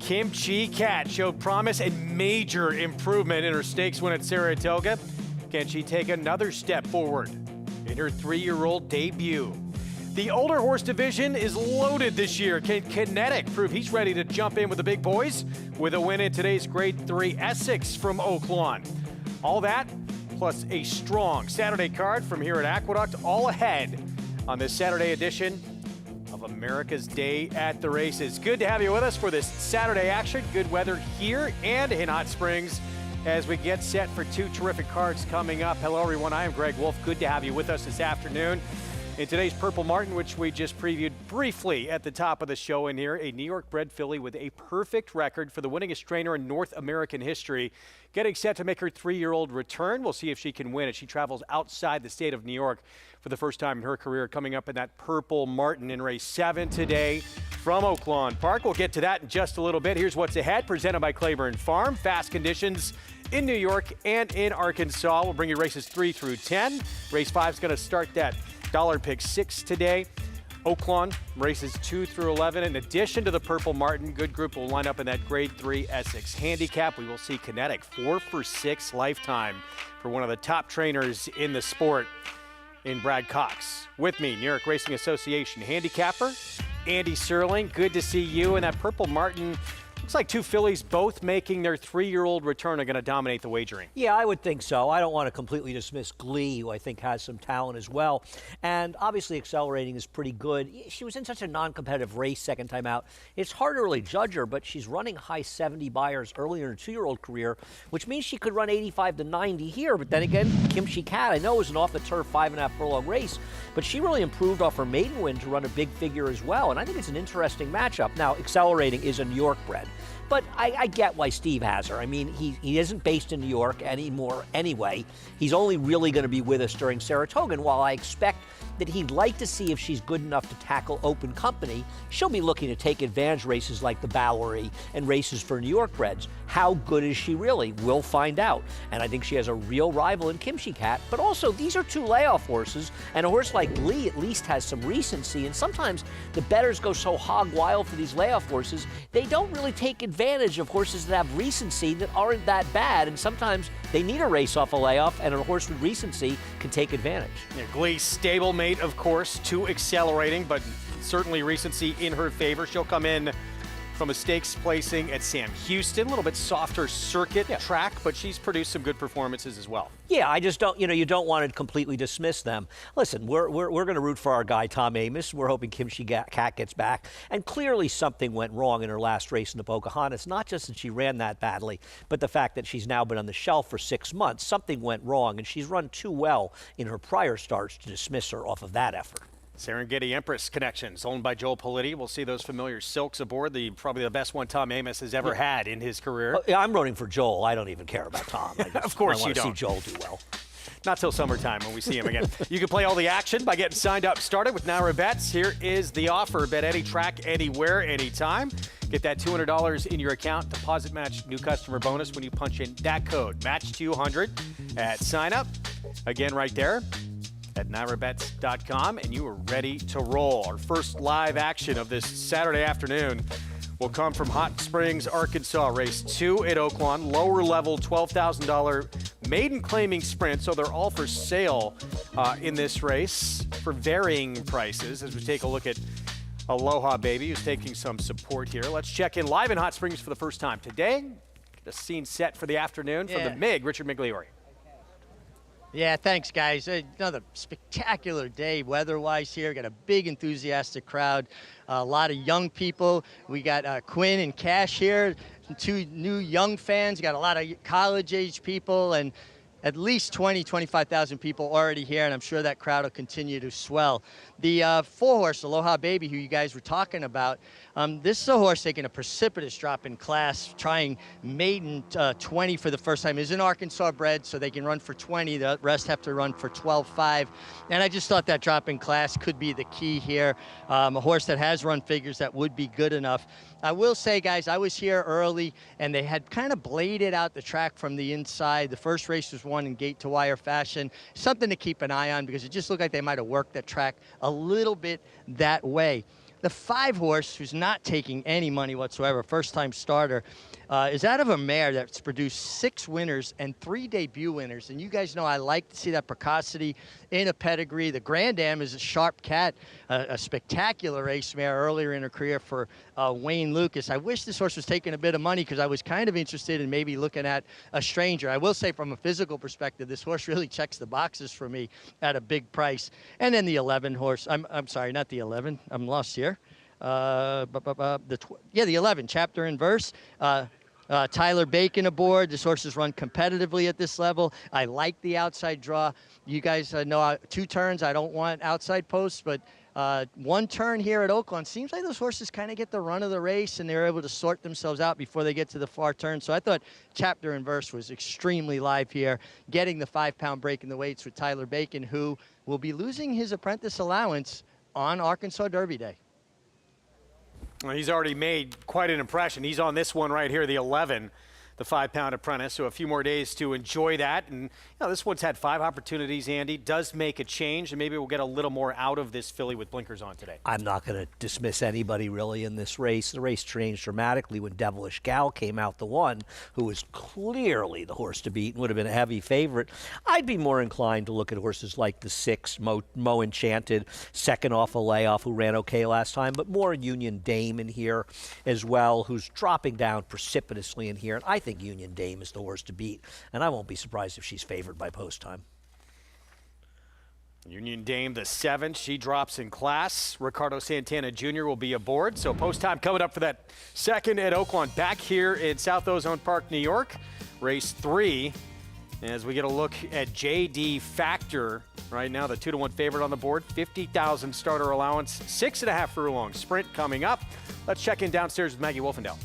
Kimchi Cat showed promise and major improvement in her stakes win at Saratoga. Can she take another step forward in her 3-year-old debut? The older horse division is loaded this year. Can Kinetic prove he's ready to jump in with the big boys with a win in today's Grade 3 Essex from Oaklawn? All that, plus a strong Saturday card from here at Aqueduct, all ahead on this Saturday edition of America's Day at the Races. Good to have you with us for this Saturday action. Good weather here and in Hot Springs as we get set for 2 terrific cards coming up. Hello, everyone. I am Greg Wolf. Good to have you with us this afternoon. In today's Purple Martin, which we just previewed briefly at the top of the show in here, a New York bred filly with a perfect record for the winningest trainer in North American history, getting set to make her 3-year-old return. We'll see if she can win as she travels outside the state of New York for the first time in her career, coming up in that Purple Martin in race 7 today from Oaklawn Park. We'll get to that in just a little bit. Here's what's ahead, presented by Claiborne Farm. Fast conditions in New York and in Arkansas. We'll bring you races 3 through 10. Race 5 is going to start that dollar pick 6 today. Oaklawn races 2 through 11. In addition to the Purple Martin, good group will line up in that Grade 3 Essex handicap. We will see Kinetic 4 for 6 lifetime for one of the top trainers in the sport in Brad Cox. With me, New York Racing Association handicapper Andy Serling. Good to see you. And that Purple Martin, looks like 2 fillies both making their 3-year-old return are going to dominate the wagering. Yeah, I would think so. I don't want to completely dismiss Glee, who I think has some talent as well. And obviously Accelerating is pretty good. She was in such a non-competitive race second time out. It's hard to really judge her, but she's running high 70 buyers early in her 2-year-old career, which means she could run 85 to 90 here. But then again, Kimchi Cat, I know, it was an off-the-turf 5.5 furlong race, but she really improved off her maiden win to run a big figure as well. And I think it's an interesting matchup. Now, Accelerating is a New York bred. But I get why Steve has her. I mean, he isn't based in New York anymore anyway. He's only really going to be with us during Saratoga. And while I expect that he'd like to see if she's good enough to tackle open company, she'll be looking to take advantage races like the Bowery and races for New York breds. How good is she really? We'll find out. And I think she has a real rival in Kimchi Cat. But also, these are 2 layoff horses, and a horse like Glee at least has some recency. And sometimes the bettors go so hog wild for these layoff horses, they don't really take advantage of horses that have recency that aren't that bad. And sometimes they need a race off a layoff, and a horse with recency can take advantage. Yeah, Glee stablemate, of course, to Accelerating, but certainly recency in her favor. She'll come in from a stakes placing at Sam Houston, a little bit softer circuit track, but she's produced some good performances as well. Yeah, I just don't, you don't want to completely dismiss them. Listen, we're going to root for our guy, Tom Amis. We're hoping Kimchi Cat gets back. And clearly something went wrong in her last race in the Pocahontas. Not just that she ran that badly, but the fact that she's now been on the shelf for 6 months. Something went wrong, and she's run too well in her prior starts to dismiss her off of that effort. Serengeti Empress Connections, owned by Joel Politi. We'll see those familiar silks aboard, probably the best one Tom Amis has ever had in his career. I'm rooting for Joel. I don't even care about Tom. Of course you don't. I want to see Joel do well. Not till summertime when we see him again. You can play all the action by getting signed up started with Naira Bets. Here is the offer. Bet any track, anywhere, anytime. Get that $200 in your account. Deposit match new customer bonus when you punch in that code, match200 at sign up. Again, right there at nairabets.com, and you are ready to roll. Our first live action of this Saturday afternoon will come from Hot Springs, Arkansas, race 2 at Oaklawn. Lower level, $12,000 maiden claiming sprint, so they're all for sale in this race for varying prices. As we take a look at Aloha Baby, who's taking some support here. Let's check in live in Hot Springs for the first time today. The scene set for the afternoon from the MIG, Richard Migliore. Yeah, thanks, guys. Another spectacular day weather-wise here. Got a big, enthusiastic crowd, a lot of young people. We got Quinn and Cash here, 2 new young fans. Got a lot of college-age people, and at least 25,000 people already here, and I'm sure that crowd will continue to swell. The 4-horse, Aloha Baby, who you guys were talking about, this is a horse taking a precipitous drop in class, trying maiden 20 for the first time. Is an Arkansas bred, so they can run for 20. The rest have to run for 12.5. And I just thought that drop in class could be the key here. A horse that has run figures that would be good enough. I will say, guys, I was here early, and they had kind of bladed out the track from the inside. The first race was won in gate-to-wire fashion. Something to keep an eye on, because it just looked like they might have worked that track a little bit that way. The 5 horse, who's not taking any money whatsoever, first-time starter, is out of a mare that's produced 6 winners and 3 debut winners. And you guys know I like to see that precocity in a pedigree. The Grand Am is a sharp cat, a spectacular race mare earlier in her career for Wayne Lucas. I wish this horse was taking a bit of money because I was kind of interested in maybe looking at a stranger. I will say from a physical perspective, this horse really checks the boxes for me at a big price. And then the 11 horse, I'm sorry, not the 11, I'm lost here. The 11, Chapter and Verse. Tyler Bacon aboard. This horse has run competitively at this level. I like the outside draw. You guys know 2 turns. I don't want outside posts, but 1 turn here at Oaklawn. Seems like those horses kind of get the run of the race, and they're able to sort themselves out before they get to the far turn. So I thought Chapter and Verse was extremely live here, getting the 5-pound break in the weights with Tyler Bacon, who will be losing his apprentice allowance on Arkansas Derby Day. Well, he's already made quite an impression. He's on this one right here, the 11, the 5-pound apprentice. So a few more days to enjoy that. And this one's had 5 opportunities, Andy. Does make a change, and maybe we'll get a little more out of this filly with blinkers on today. I'm not going to dismiss anybody really in this race. The race changed dramatically when Devilish Gal came out, the one who was clearly the horse to beat and would have been a heavy favorite. I'd be more inclined to look at horses like the 6, Mo Enchanted, second off a layoff, who ran okay last time, but more Union Dame in here as well, who's dropping down precipitously in here. And I think Union Dame is the horse to beat, and I won't be surprised if she's favored by post time. Union Dame, the 7, she drops in class. Ricardo Santana Jr. will be aboard. So post time coming up for that 2nd at Oaklawn, back here in South Ozone Park, New York. Race 3. As we get a look at JD Factor, right now the 2-1 favorite on the board, 50,000 starter allowance, 6.5 furlong sprint coming up. Let's check in downstairs with Maggie Wolfendale.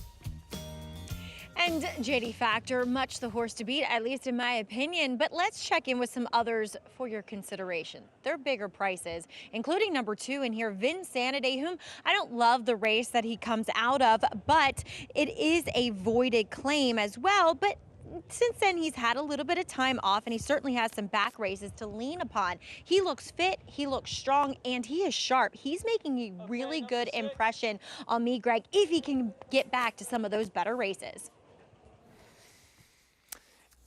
And JD Factor, much the horse to beat, at least in my opinion. But let's check in with some others for your consideration. They're bigger prices, including number 2 in here, Vinsanity, whom I don't love the race that he comes out of, but it is a voided claim as well. But since then, he's had a little bit of time off, and he certainly has some back races to lean upon. He looks fit, he looks strong, and he is sharp. He's making a really good impression on me, Greg, if he can get back to some of those better races.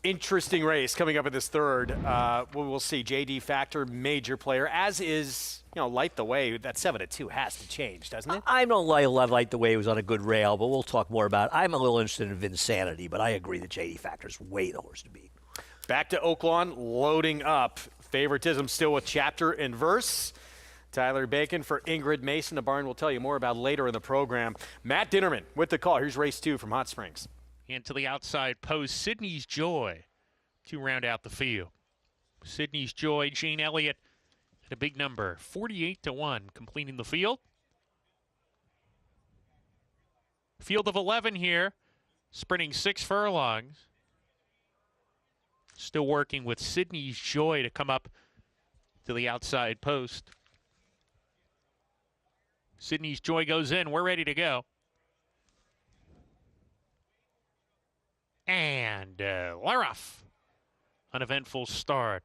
Interesting race coming up in this 3rd. We'll see. JD Factor, major player, as is, Light the Way. That 7-2 has to change, doesn't it? I don't Light the Way. He was on a good rail, but we'll talk more about it. I'm a little interested in Vinsanity, but I agree that JD Factor's way the horse to beat. Back to Oaklawn, loading up. Favoritism still with Chapter and Verse. Tyler Bacon for Ingrid Mason. The barn will tell you more about later in the program. Matt Dinnerman with the call. Here's race 2 from Hot Springs. Into the outside post, Sydney's Joy to round out the field. Sydney's Joy, Jane Elliott at a big number, 48-1, completing the field. Field of 11 here, sprinting 6 furlongs. Still working with Sydney's Joy to come up to the outside post. Sydney's Joy goes in. We're ready to go. And Laroff, uneventful start.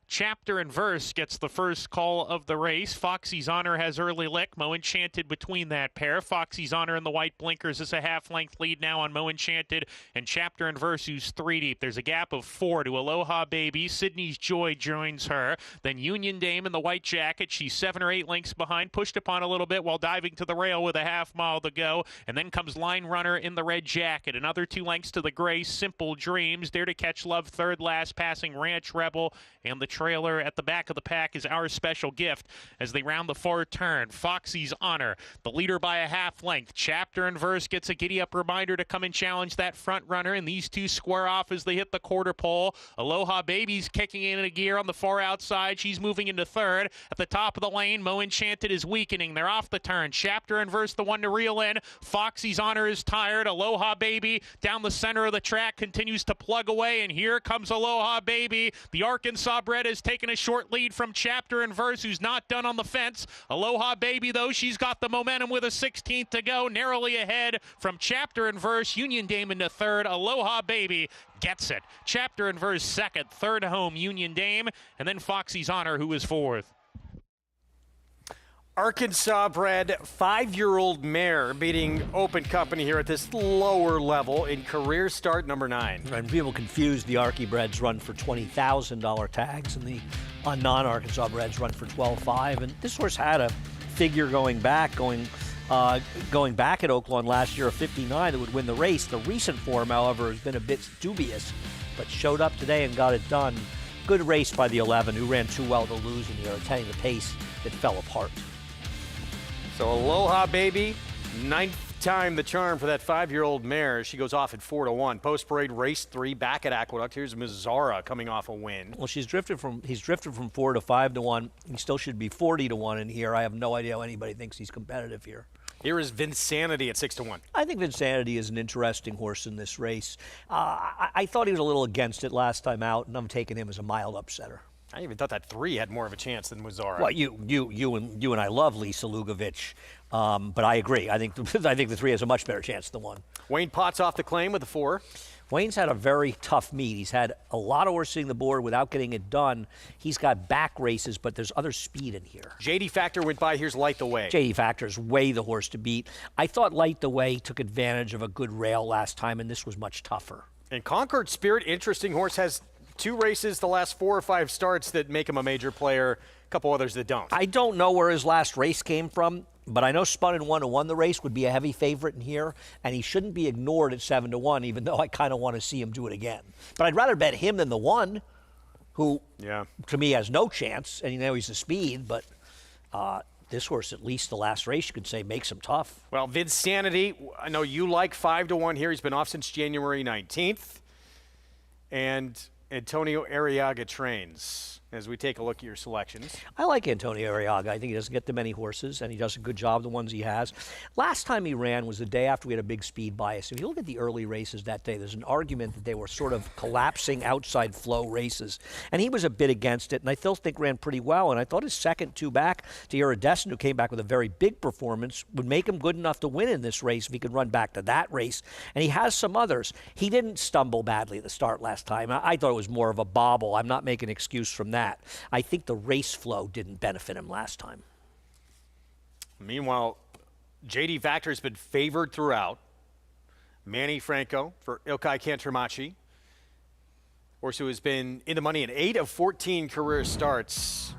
Chapter and Verse gets the first call of the race. Foxy's Honor has early lick. Mo Enchanted between that pair. Foxy's Honor in the white blinkers is a half-length lead now on Mo Enchanted. And Chapter and Verse, who's 3 deep. There's a gap of 4 to Aloha Baby. Sydney's Joy joins her. Then Union Dame in the white jacket. She's 7 or 8 lengths behind. Pushed upon a little bit while diving to the rail with a half mile to go. And then comes Line Runner in the red jacket. Another 2 lengths to the gray. Simple Dreams. Dare to Catch Love, third last, passing Ranch Rebel. And the trailer at the back of the pack is Our Special Gift as they round the 4th turn. Foxy's Honor, the leader by a half length. Chapter and Verse gets a giddy-up reminder to come and challenge that front runner, and these 2 square off as they hit the quarter pole. Aloha Baby's kicking in a gear on the far outside. She's moving into 3rd. At the top of the lane, Mo Enchanted is weakening. They're off the turn. Chapter and Verse, the one to reel in. Foxy's Honor is tired. Aloha Baby down the center of the track continues to plug away, and here comes Aloha Baby. The Arkansas bred has taken a short lead from Chapter and Verse, who's not done on the fence. Aloha Baby, though, she's got the momentum with a 16th to go, narrowly ahead from Chapter and Verse. Union Dame into 3rd. Aloha Baby gets it. Chapter and Verse 2nd, 3rd home Union Dame, and then Foxy's Honor, who is 4th. Arkansas bred 5-year-old mare beating Open Company here at this lower level in career start number 9. And people confuse the Arky breds run for $20,000 tags and the non-Arkansas breds run for $12,500. And this horse had a figure going back at Oaklawn last year of 59 that would win the race. The recent form, however, has been a bit dubious, but showed up today and got it done. Good race by the 11, who ran too well to lose in the air, attending the pace that fell apart. So Aloha Baby, 9th time the charm for that 5-year-old mare. She goes off at 4-1. Post parade race 3 back at Aqueduct. Here's Mazzara coming off a win. Well, he's drifted from 4 to 5-1. He still should be 40-1 in here. I have no idea how anybody thinks he's competitive here. Here is Vinsanity at 6-1. I think Vinsanity is an interesting horse in this race. I thought he was a little against it last time out, and I'm taking him as a mild upsetter. I even thought that 3 had more of a chance than Mazzara. Well, you and I love Lisa Lugovic, but I agree. I think the 3 has a much better chance than 1. Wayne Potts off the claim with the 4. Wayne's had a very tough meet. He's had a lot of horses sitting the board without getting it done. He's got back races, but there's other speed in here. JD Factor went by. Here's Light the Way. JD Factor's way the horse to beat. I thought Light the Way took advantage of a good rail last time, and this was much tougher. And Concord Spirit, interesting horse, has 2 races the last 4 or 5 starts that make him a major player, a couple others that don't. I don't know where his last race came from, but I know Spun and 1 who won the race would be a heavy favorite in here, and he shouldn't be ignored at 7-1, even though I kind of want to see him do it again. But I'd rather bet him than the 1, who to me has no chance, and he's a speed, but this horse, at least the last race, you could say makes him tough. Well, Vinsanity, I know you like 5-1 here. He's been off since January 19th. And Antonio Arriaga trains as we take a look at your selections. I like Antonio Arriaga. I think he doesn't get to many horses, and he does a good job the ones he has. Last time he ran was the day after we had a big speed bias. If you look at the early races that day, there's an argument that they were sort of collapsing outside flow races, and he was a bit against it, and I still think ran pretty well, and I thought his second 2 back to Iridescent, who came back with a very big performance, would make him good enough to win in this race if he could run back to that race, and he has some others. He didn't stumble badly at the start last time. I thought it was more of a bobble. I'm not making an excuse from that. I think the race flow didn't benefit him last time. Meanwhile, JD Factor has been favored throughout. Manny Franco for Ilkay Cantermachi. Horse who has been in the money in 8 of 14 career starts.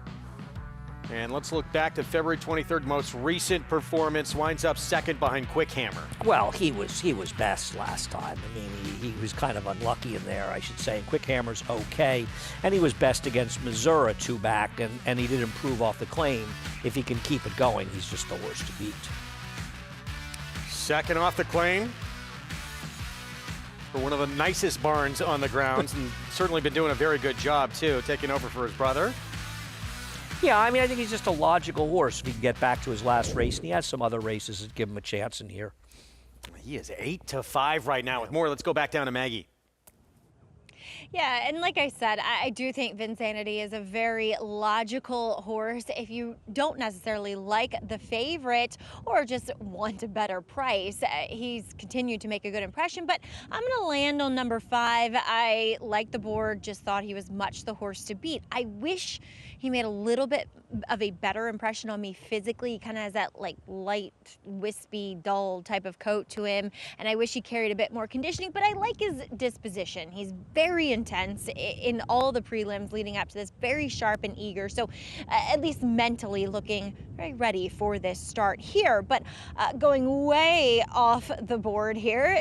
And let's look back to February 23rd, most recent performance. Winds up second behind Quick Hammer. Well, he was best last time. I mean, he was kind of unlucky in there, I should say. Quick Hammer's okay. And he was best against Missouri 2 back, and he did improve off the claim. If he can keep it going, he's just the horse to beat. Second off the claim for one of the nicest barns on the grounds, and certainly been doing a very good job, too, taking over for his brother. Yeah, I mean, I think he's just a logical horse if he can get back to his last race, and he has some other races that give him a chance in here. He is 8-5 right now with more. Let's go back down to Maggie. Yeah, and like I said, I do think Vinsanity is a very logical horse. If you don't necessarily like the favorite or just want a better price, he's continued to make a good impression, but I'm going to land on number 5. I like the board, just thought he was much the horse to beat. I wish he made a little bit of a better impression on me physically. He kind of has that like light, wispy, dull type of coat to him, and I wish he carried a bit more conditioning, but I like his disposition. He's very intense in all the prelims leading up to this, very sharp and eager, so at least mentally looking very ready for this start here. But going way off the board here,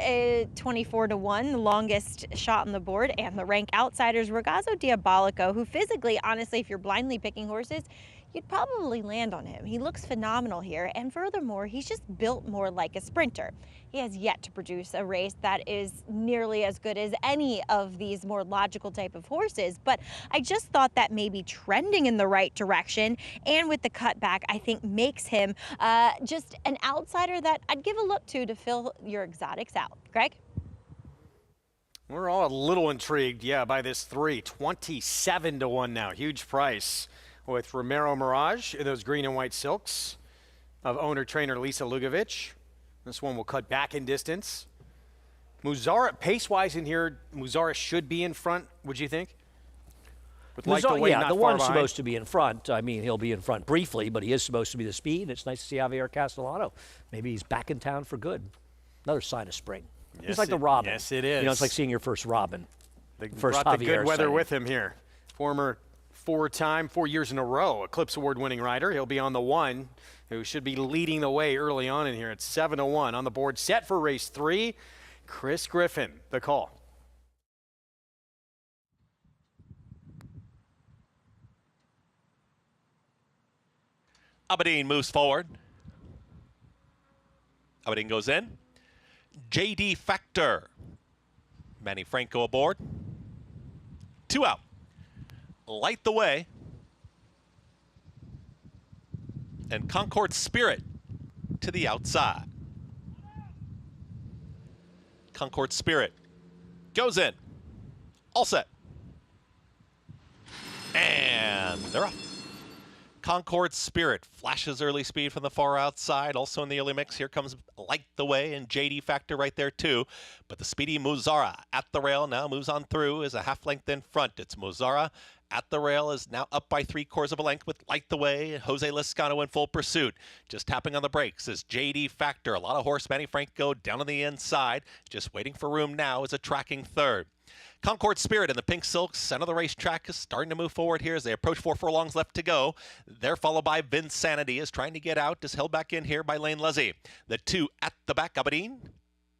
24-1, the longest shot on the board, and the rank outsiders, Ragazzo Diabolico, who physically, honestly, if you're blindly picking horses, you'd probably land on him. He looks phenomenal here, and furthermore, he's just built more like a sprinter. He has yet to produce a race that is nearly as good as any of these more logical type of horses, but I just thought that maybe trending in the right direction, and with the cutback, I think makes him just an outsider that I'd give a look to fill your exotics out. Greg? We're all a little intrigued, by this 3. 27-1 now. Huge price with Romero Mirage in those green and white silks of owner-trainer Lisa Lugovic. This one will cut back in distance. Muzzara, pace-wise in here, Muzzara should be in front, would you think? With Light the Way yeah, not the far one's behind. supposed to be in front. I mean, he'll be in front briefly, but he is supposed to be the speed, and it's nice to see Javier Castellano. Maybe he's back in town for good. Another sign of spring. He's like the Robin. Yes, it is. You know, it's like seeing your first Robin. They First brought the Javier good weather sighting. with him here. Former 4 years in a row, Eclipse Award-winning rider. He'll be on the 1, who should be leading the way early on in here. It's 7-1 on the board. Set for race 3, Chris Griffin, the call. Aberdeen moves forward. Aberdeen goes in. JD Factor. Manny Franco aboard. 2 out. Light the Way. And Concord Spirit to the outside. Concord Spirit goes in. All set. And they're off. Concord Spirit flashes early speed from the far outside. Also in the early mix, here comes Light the Way and JD Factor right there too. But the speedy Muzara at the rail now moves on through, is a half length in front. It's Muzara at the rail, is now up by 3/4 of a length with Light the Way and Jose Liscano in full pursuit. Just tapping on the brakes is JD Factor. A lot of horse, Manny Franco down on the inside. Just waiting for room now is a tracking third. Concord Spirit in the pink silks, center of the racetrack, is starting to move forward here as they approach 4 furlongs left to go. They're followed by Vinsanity, is trying to get out, is held back in here by Lane Lezzy. The 2 at the back, Aberdeen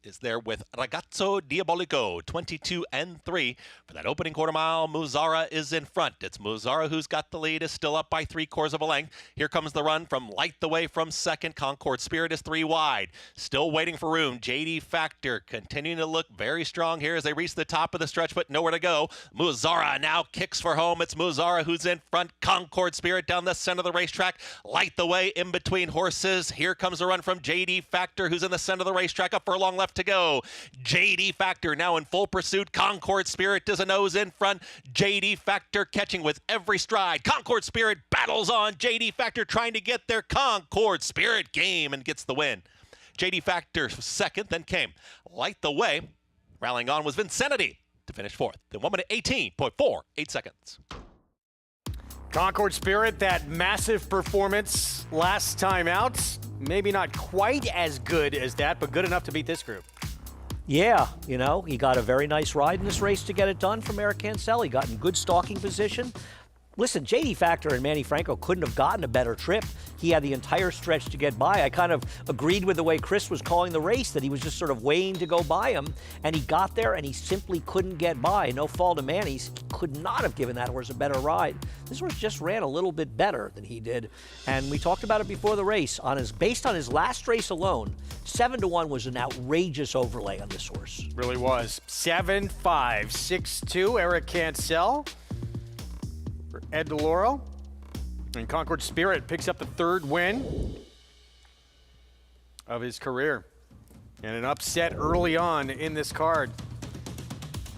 is there with Ragazzo Diabolico, 22 and 3. For that opening quarter mile, Muzara is in front. It's Muzara who's got the lead, is still up by 3/4 of a length. Here comes the run from Light the Way from second. Concord Spirit is 3 wide. Still waiting for room. JD Factor continuing to look very strong here as they reach the top of the stretch, but nowhere to go. Muzara now kicks for home. It's Muzara who's in front. Concord Spirit down the center of the racetrack. Light the Way in between horses. Here comes the run from JD Factor, who's in the center of the racetrack. A furlong left to go. JD Factor now in full pursuit. Concord Spirit does a nose in front. JD Factor catching with every stride. Concord Spirit battles on. JD Factor trying to get there. Concord Spirit game and gets the win. JD Factor second, then came Light the Way. Rallying on was Vinsanity to finish fourth. Then 1 minute 18.48 seconds. Concord Spirit, that massive performance last time out. Maybe not quite as good as that, but good enough to beat this group. Yeah, you know, he got a very nice ride in this race to get it done from Eric Cancel. He got in good stalking position. Listen, JD Factor and Manny Franco couldn't have gotten a better trip. He had the entire stretch to get by. I kind of agreed with the way Chris was calling the race, that he was just sort of waiting to go by him, and he got there and he simply couldn't get by. No fault of Manny's. He could not have given that horse a better ride. This horse just ran a little bit better than he did, and we talked about it before the race. Based on his last race alone, 7-1 was an outrageous overlay on this horse. Really was. 7-5, 6-2, Eric Cancel. Ed DeLauro, and Concord Spirit picks up the 3rd win of his career, and an upset early on in this card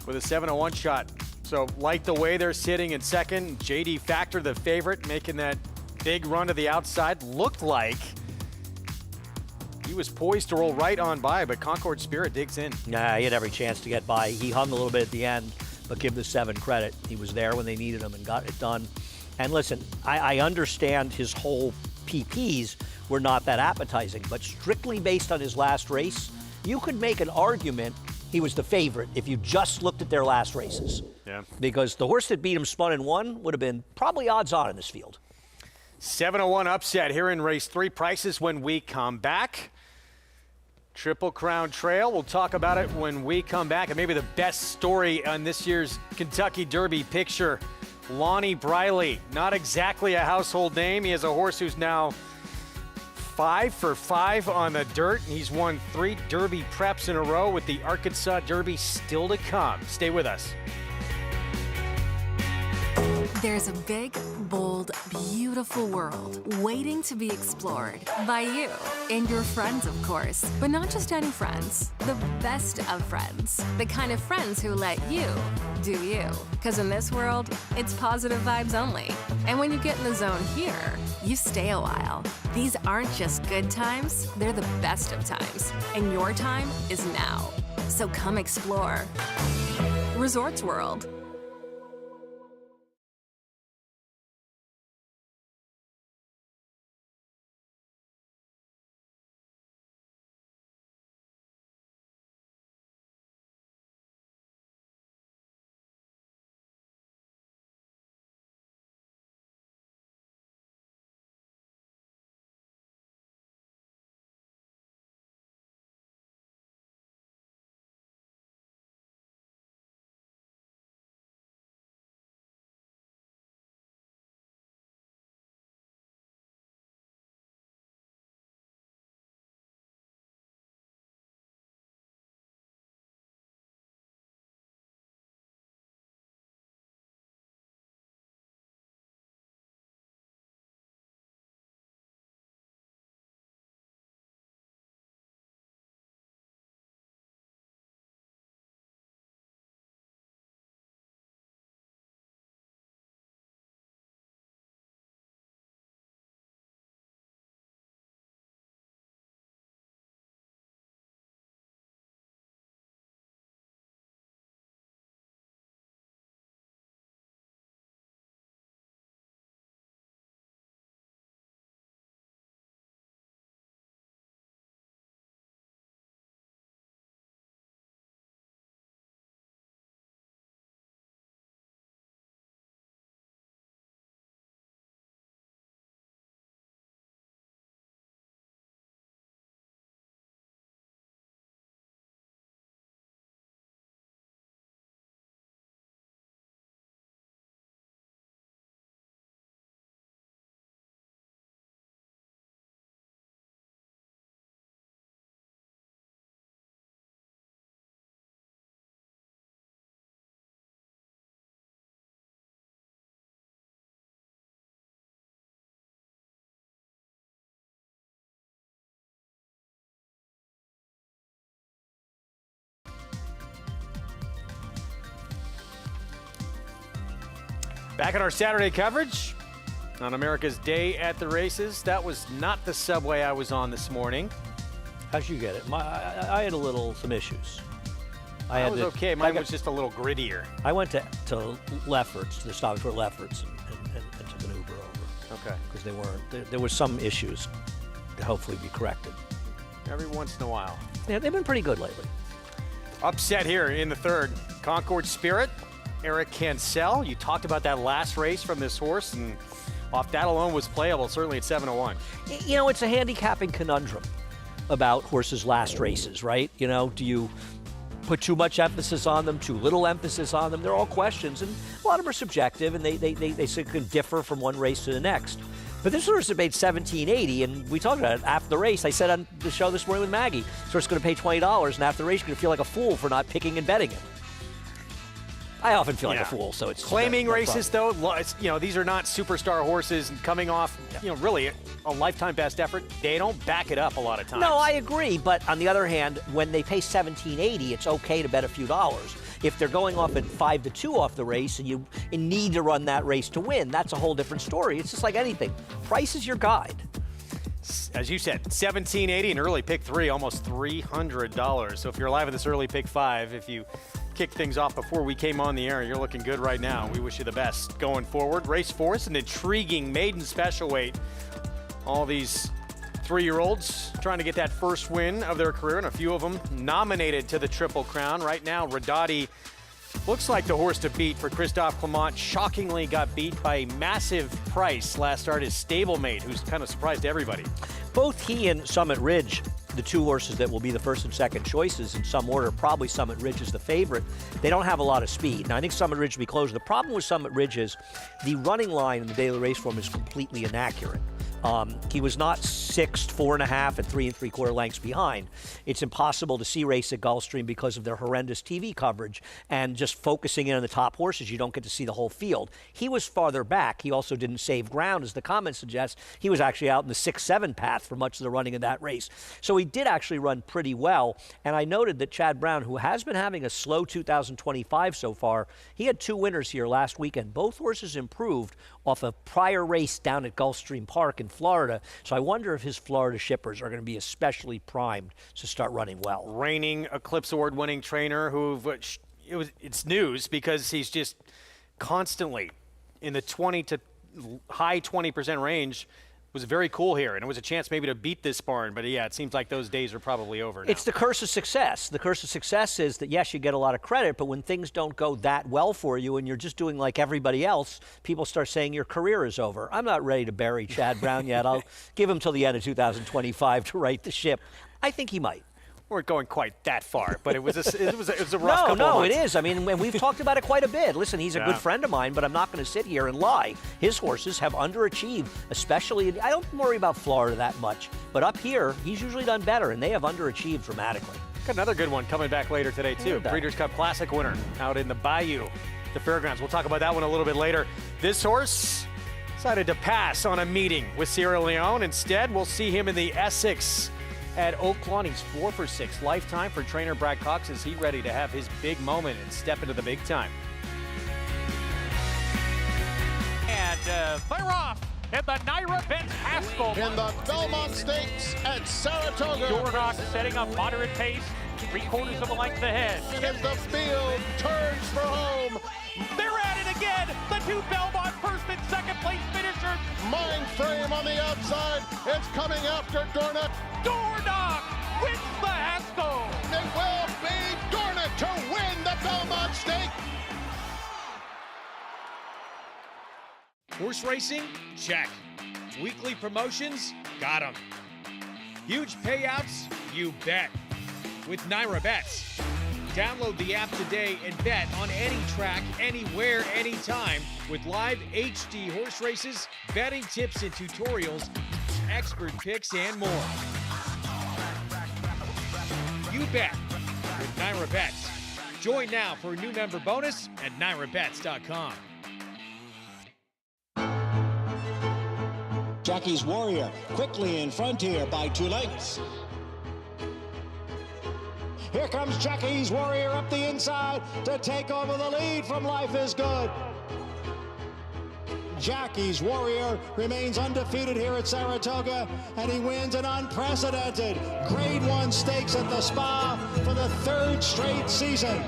with a 7-1 shot. So Light the Way, they're sitting in second. JD Factor, the favorite, making that big run to the outside. Looked like he was poised to roll right on by, but Concord Spirit digs in. Nah, he had every chance to get by. He hung a little bit at the end, but give the 7 credit. He was there when they needed him and got it done. And listen, I understand his whole PPs were not that appetizing, but strictly based on his last race, you could make an argument he was the favorite if you just looked at their last races. Yeah. Because the horse that beat him spun and won would have been probably odds on in this field. 7-1 upset here in race 3. Prices when we come back. Triple Crown Trail. We'll talk about it when we come back. And maybe the best story on this year's Kentucky Derby picture, Lonnie Briley. Not exactly a household name. He has a horse who's now 5 for 5 on the dirt. He's won 3 Derby preps in a row with the Arkansas Derby still to come. Stay with us. There's a big, bold, beautiful world waiting to be explored by you and your friends, of course. But not just any friends, the best of friends. The kind of friends who let you do you. Because in this world, it's positive vibes only. And when you get in the zone here, you stay a while. These aren't just good times, they're the best of times. And your time is now. So come explore. Resorts World. Back in our Saturday coverage on America's Day at the Races. That was not the subway I was on this morning. How'd you get it? I had some issues. I was okay. Mine was just a little grittier. I went to Lefferts, to the stopping for Lefferts, and took an Uber over. Okay. Because they weren't. There was some issues to hopefully be corrected. Every once in a while. Yeah, they've been pretty good lately. Upset here in the third. Concord Spirit, Eric Cancel. You talked about that last race from this horse, and off that alone was playable, certainly at 7-1. You know, it's a handicapping conundrum about horses' last races, right? You know, do you put too much emphasis on them, too little emphasis on them? They're all questions, and a lot of them are subjective, and they can differ from one race to the next. But this horse made $17.80, and we talked about it after the race. I said on the show this morning with Maggie, this horse is going to pay $20, and after the race, you're going to feel like a fool for not picking and betting him. I often feel like a fool, so it's claiming races though. You know, these are not superstar horses, and coming off, you know, really a lifetime best effort. They don't back it up a lot of times. No, I agree, but on the other hand, when they pay $17.80, it's okay to bet a few dollars. If they're going off at 5-2 off the race, and you need to run that race to win, that's a whole different story. It's just like anything. Price is your guide. As you said, $17.80 and early pick 3, almost $300. So if you're alive at this early pick 5, if you kick things off before we came on the air, you're looking good right now. We wish you the best going forward. Race 4 is an intriguing maiden special weight. All these 3-year-olds trying to get that first win of their career, and a few of them nominated to the Triple Crown. Right now, Radati looks like the horse to beat for Christophe Clement. Shockingly got beat by a massive price last start, his stablemate, who's kind of surprised everybody. Both he and Summit Ridge, the two horses that will be the first and second choices in some order, probably Summit Ridge is the favorite. They don't have a lot of speed. Now, I think Summit Ridge will be closer. The problem with Summit Ridge is the running line in the daily race form is completely inaccurate. He was not 6', 4.5, and 3 3/4 lengths behind. It's impossible to see race at Gulfstream because of their horrendous TV coverage, and just focusing in on the top horses, you don't get to see the whole field. He was farther back. He also didn't save ground, as the comments suggest. He was actually out in the 6-7 path for much of the running in that race. So he did actually run pretty well, and I noted that Chad Brown, who has been having a slow 2025 so far, he had 2 winners here last weekend. Both horses improved off a prior race down at Gulfstream Park in Florida. So I wonder if his Florida shippers are going to be especially primed to start running well. Reigning Eclipse Award winning trainer it's news because he's just constantly in the 20 to high 20% range. Was very cool here, and it was a chance maybe to beat this barn, but yeah, it seems like those days are probably over now. It's the curse of success. The curse of success is that, yes, you get a lot of credit, but when things don't go that well for you and you're just doing like everybody else, people start saying your career is over. I'm not ready to bury Chad Brown yet. I'll give him till the end of 2025 to right the ship. I think he might. We weren't going quite that far, but it was a rough couple of months. It is. I mean, we've talked about it quite a bit. Listen, he's a good friend of mine, but I'm not going to sit here and lie. His horses have underachieved, especially, I don't worry about Florida that much, but up here, he's usually done better, and they have underachieved dramatically. Got another good one coming back later today, too. Breeders' Cup Classic winner out in the Bayou, the Fairgrounds. We'll talk about that one a little bit later. This horse decided to pass on a meeting with Sierra Leone. Instead, we'll see him in the Essex at Oaklawn. He's 4 for 6 lifetime for trainer Brad Cox. Is he ready to have his big moment and step into the big time? And they're off at the Naira Benz Haskell. In the Belmont Stakes at Saratoga. Dornock setting up moderate pace, 3/4 of a length ahead. As the field turns for home. They're at it again. The 2 Belmont first and second place finishers. Mind frame on the outside. It's coming after Dornock. Dornock wins the Haskell. It will be Dornock to win the Belmont Stake. Horse racing? Check. Weekly promotions? Got 'em. Huge payouts? You bet. With Naira Bets. Download the app today and bet on any track, anywhere, anytime with live HD horse races, betting tips and tutorials, expert picks, and more. You bet with Naira Bets. Join now for a new member bonus at NairaBets.com. Jackie's Warrior quickly in front here by 2 lengths. Here comes Jackie's Warrior up the inside to take over the lead from Life is Good. Jackie's Warrior remains undefeated here at Saratoga, and he wins an unprecedented Grade 1 stakes at the Spa for the 3rd straight season.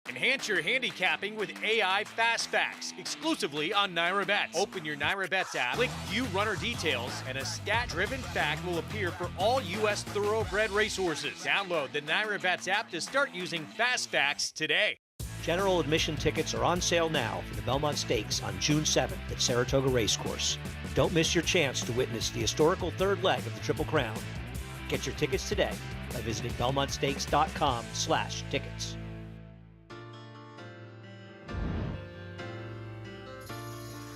Enhance your handicapping with AI Fast Facts, exclusively on Naira Bets. Open your Naira Bets app, click View Runner Details, and a stat-driven fact will appear for all U.S. thoroughbred racehorses. Download the Naira Bets app to start using Fast Facts today. General admission tickets are on sale now for the Belmont Stakes on June 7th at Saratoga Racecourse. Don't miss your chance to witness the historical 3rd leg of the Triple Crown. Get your tickets today by visiting belmontstakes.com/tickets.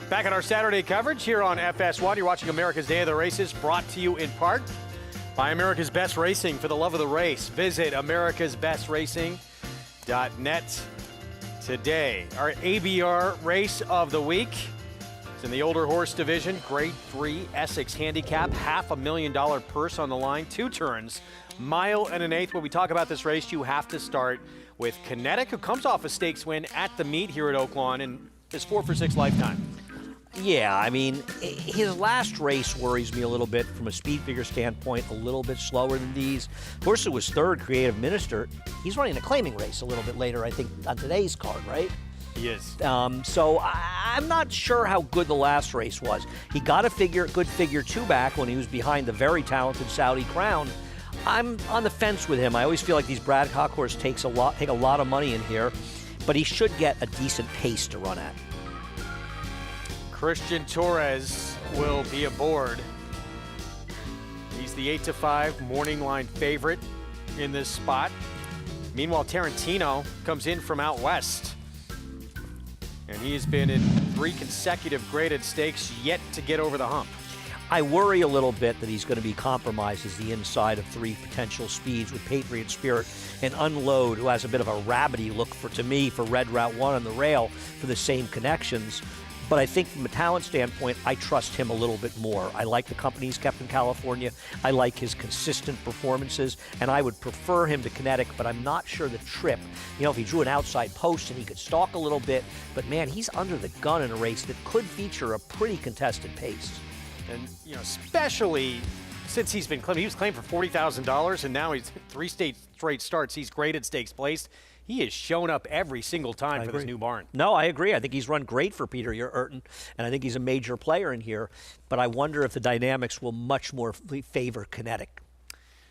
Back at our Saturday coverage here on FS1, you're watching America's Day of the Races, brought to you in part by America's Best Racing. For the love of the race, visit americasbestracing.net today. Our ABR race of the week is in the older horse division, Grade 3 Essex handicap, $500,000 purse on the line, 2 turns, mile and an eighth. When we talk about this race, you have to start with Kinetic, who comes off a stakes win at the meet here at Oaklawn and is 4 for 6 lifetime. Yeah, I mean, his last race worries me a little bit from a speed figure standpoint, a little bit slower than these. Horse who was 3rd, Creative Minister, he's running a claiming race a little bit later, I think, on today's card, right? He is. So I'm not sure how good the last race was. He got a good figure 2 back when he was behind the very talented Saudi Crown. I'm on the fence with him. I always feel like these Bradcock horses take a lot of money in here, but he should get a decent pace to run at. Christian Torres will be aboard. He's the 8-5 morning line favorite in this spot. Meanwhile, Tarantino comes in from out west, and he has been in 3 consecutive graded stakes, yet to get over the hump. I worry a little bit that he's going to be compromised as the inside of 3 potential speeds with Patriot Spirit and Unload, who has a bit of a rabbity look to me for Red Route 1 on the rail for the same connections. But I think from a talent standpoint, I trust him a little bit more. I like the company he's kept in California. I like his consistent performances, and I would prefer him to Kinetic, but I'm not sure the trip. You know, if he drew an outside post and he could stalk a little bit, but man, he's under the gun in a race that could feature a pretty contested pace. And, you know, especially since he's been claimed, he was claimed for $40,000, and now he's 3 straight starts. He's graded stakes placed. He has shown up every single time for this new barn. No, I agree. I think he's run great for Peter Urton, and I think he's a major player in here. But I wonder if the dynamics will much more favor Kinetic.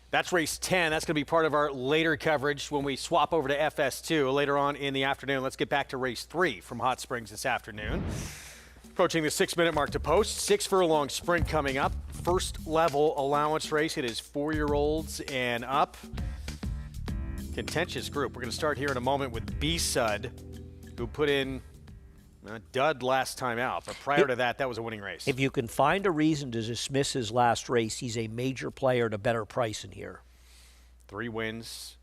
That's race 10. That's going to be part of our later coverage when we swap over to FS2 later on in the afternoon. Let's get back to race 3 from Hot Springs this afternoon. Approaching the 6-minute mark to post. 6 furlong sprint coming up. First level allowance race. It is 4-year-olds and up. Contentious group. We're going to start here in a moment with B-Sud, who put in a dud last time out. But prior to that, that was a winning race. If you can find a reason to dismiss his last race, he's a major player at a better price in here. 3 wins,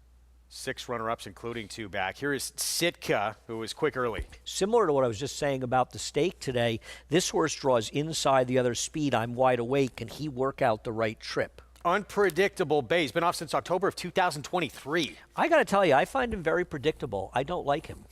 6 runner-ups, including 2 back. Here is Sitka, who was quick early. Similar to what I was just saying about the stake today, this horse draws inside the other speed. I'm Wide Awake. Can he work out the right trip? Unpredictable base. Been off since October of 2023. I got to tell you, I find him very predictable. I don't like him.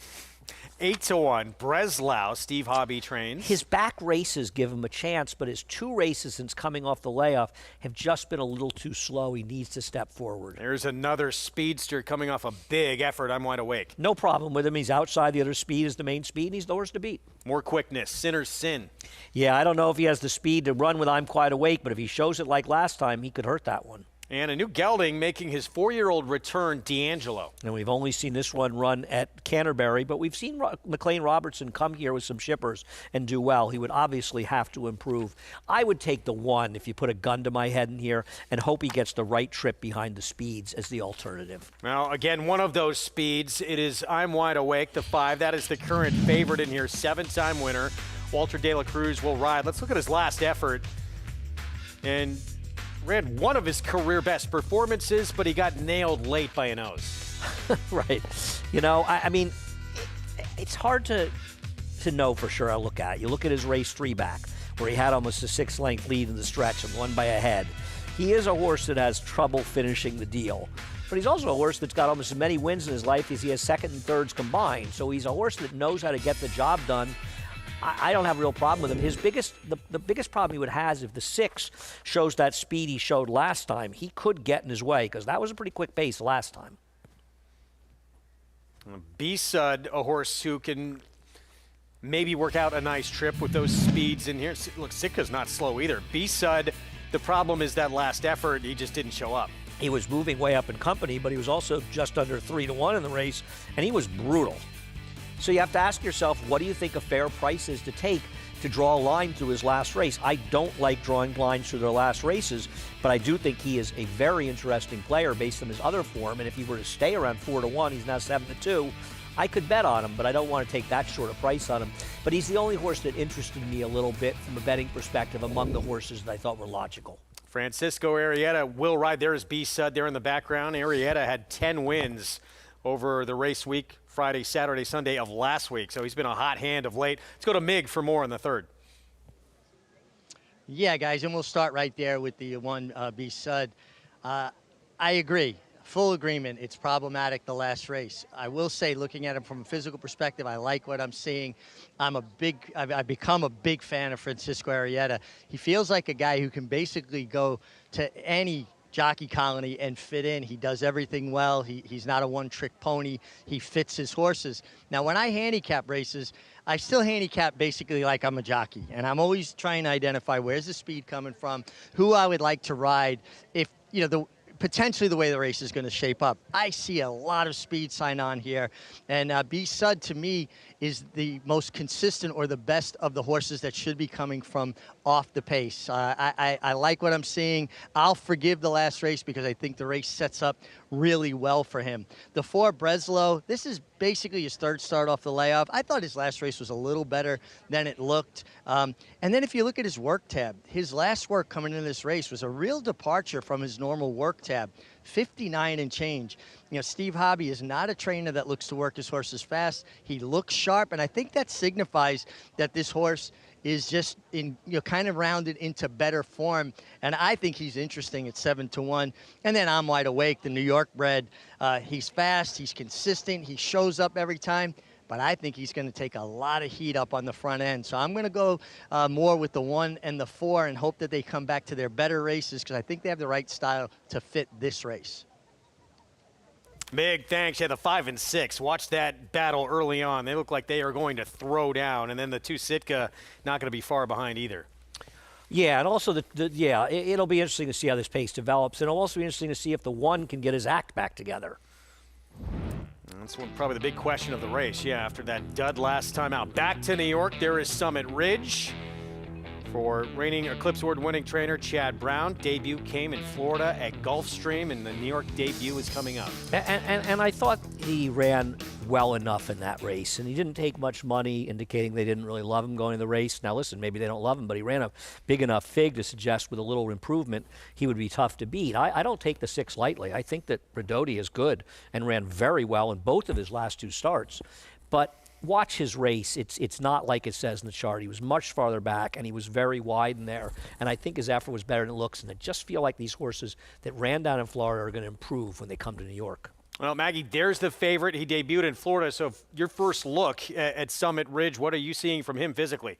8-1, Breslau, Steve Hobby trains. His back races give him a chance, but his 2 races since coming off the layoff have just been a little too slow. He needs to step forward. There's another speedster coming off a big effort. I'm Wide Awake. No problem with him. He's outside the other speed is the main speed, and he's the horse to beat. More quickness, Sinner's Sin. Yeah, I don't know if he has the speed to run with I'm Quite Awake, but if he shows it like last time, he could hurt that one. And a new gelding making his 4-year-old return, D'Angelo. And we've only seen this one run at Canterbury, but we've seen McLean Robertson come here with some shippers and do well. He would obviously have to improve. I would take the 1 if you put a gun to my head in here and hope he gets the right trip behind the speeds as the alternative. Now, again, one of those speeds. It is I'm Wide Awake, the 5. That is the current favorite in here, 7-time winner. Walter De La Cruz will ride. Let's look at his last effort. And ran one of his career best performances, but he got nailed late by a nose. Right. You know, I mean, it's hard to know for sure. I look at it. You look at his race 3 back, where he had almost a 6-length lead in the stretch and won by a head. He is a horse that has trouble finishing the deal. but he's also a horse that's got almost as many wins in his life as he has second and thirds combined. So he's a horse that knows how to get the job done. I don't have a real problem with him. The biggest problem he would have is if the 6 shows that speed he showed last time. He could get in his way because that was a pretty quick pace last time. B-Sud, a horse who can maybe work out a nice trip with those speeds in here. Look, Sitka's not slow either. B-Sud, the problem is that last effort, he just didn't show up. He was moving way up in company, but he was also just under 3-1 in the race, and he was brutal. So you have to ask yourself, what do you think a fair price is to take to draw a line through his last race? I don't like drawing lines through their last races, but I do think he is a very interesting player based on his other form, and if he were to stay around 4-1, he's now 7-2, I could bet on him, but I don't want to take that short a price on him. But he's the only horse that interested me a little bit from a betting perspective among the horses that I thought were logical. Francisco Arrieta will ride. There is B-Sud there in the background. Arrieta had 10 wins over the race week, Friday, Saturday, Sunday of last week. So he's been a hot hand of late. Let's go to Mig for more in the third. Yeah, guys, and we'll start right there with the one B-Sud. I agree. Full agreement. It's problematic the last race. I will say, looking at him from a physical perspective, I like what I'm seeing. I've become a big fan of Francisco Arrieta. He feels like a guy who can basically go to any jockey colony and fit in. He does everything well. He's not a one-trick pony. He fits his horses. Now, when I handicap races, I still handicap basically like I'm a jockey, and I'm always trying to identify where's the speed coming from, who I would like to ride, if, you know, potentially the way the race is going to shape up. I see a lot of speed sign on here, and B-Sud to me is the most consistent or the best of the horses that should be coming from off the pace. I like what I'm seeing. I'll forgive the last race because I think the race sets up really well for him. The 4 Breslow, this is basically his third start off the layoff. I thought his last race was a little better than it looked. And then if you look at his work tab, his last work coming into this race was a real departure from his normal work tab. 59 and change. You know, Steve Hobby is not a trainer that looks to work his horses fast. He looks sharp, and I think that signifies that this horse is just in, you know, kind of rounded into better form, and I think he's interesting at 7-1. And then I'm Wide Awake, the New York bred. He's fast, he's consistent, he shows up every time, but I think he's going to take a lot of heat up on the front end. So I'm going to go more with the 1 and the 4 and hope that they come back to their better races because I think they have the right style to fit this race. Big thanks. Yeah, the 5 and 6. Watch that battle early on. They look like they are going to throw down, and then the 2 Sitka not going to be far behind either. Yeah, and also it'll be interesting to see how this pace develops, and it'll also be interesting to see if the 1 can get his act back together. That's probably the big question of the race. Yeah, after that dud last time out. Back to New York, there is Summit Ridge for reigning Eclipse Award-winning trainer Chad Brown. Debut came in Florida at Gulfstream, and the New York debut is coming up. And I thought he ran well enough in that race, and he didn't take much money, indicating they didn't really love him going to the race. Now, listen, maybe they don't love him, but he ran a big enough fig to suggest with a little improvement he would be tough to beat. I don't take the 6 lightly. I think that Redoti is good and ran very well in both of his last 2 starts. But watch his race. It's not like it says in the chart. He was much farther back, and he was very wide in there. And I think his effort was better than it looks. And I just feel like these horses that ran down in Florida are going to improve when they come to New York. Well, Maggie, there's the favorite. He debuted in Florida. So your first look at Summit Ridge, what are you seeing from him physically?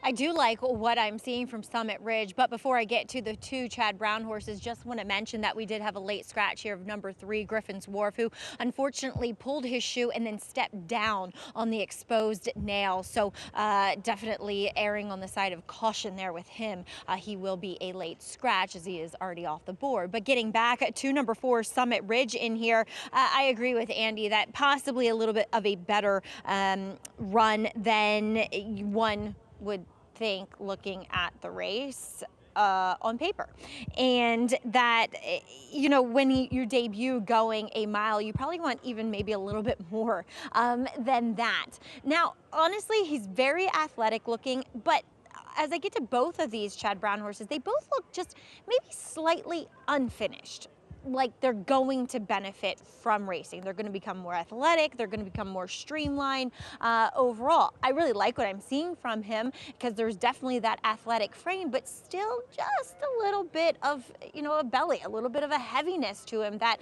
I do like what I'm seeing from Summit Ridge, but before I get to the 2 Chad Brown horses, just want to mention that we did have a late scratch here of number 3, Griffin's Wharf, who unfortunately pulled his shoe and then stepped down on the exposed nail. So definitely erring on the side of caution there with him. He will be a late scratch as he is already off the board. But getting back to number 4, Summit Ridge in here, I agree with Andy that possibly a little bit of a better run than one would think looking at the race on paper, and that, you know, when you debut going a mile, you probably want even maybe a little bit more than that. Now, honestly, he's very athletic looking, but as I get to both of these Chad Brown horses, they both look just maybe slightly unfinished. like they're going to benefit from racing. They're going to become more athletic. They're going to become more streamlined overall. I really like what I'm seeing from him because there's definitely that athletic frame, but still just a little bit of, a belly, a little bit of a heaviness to him that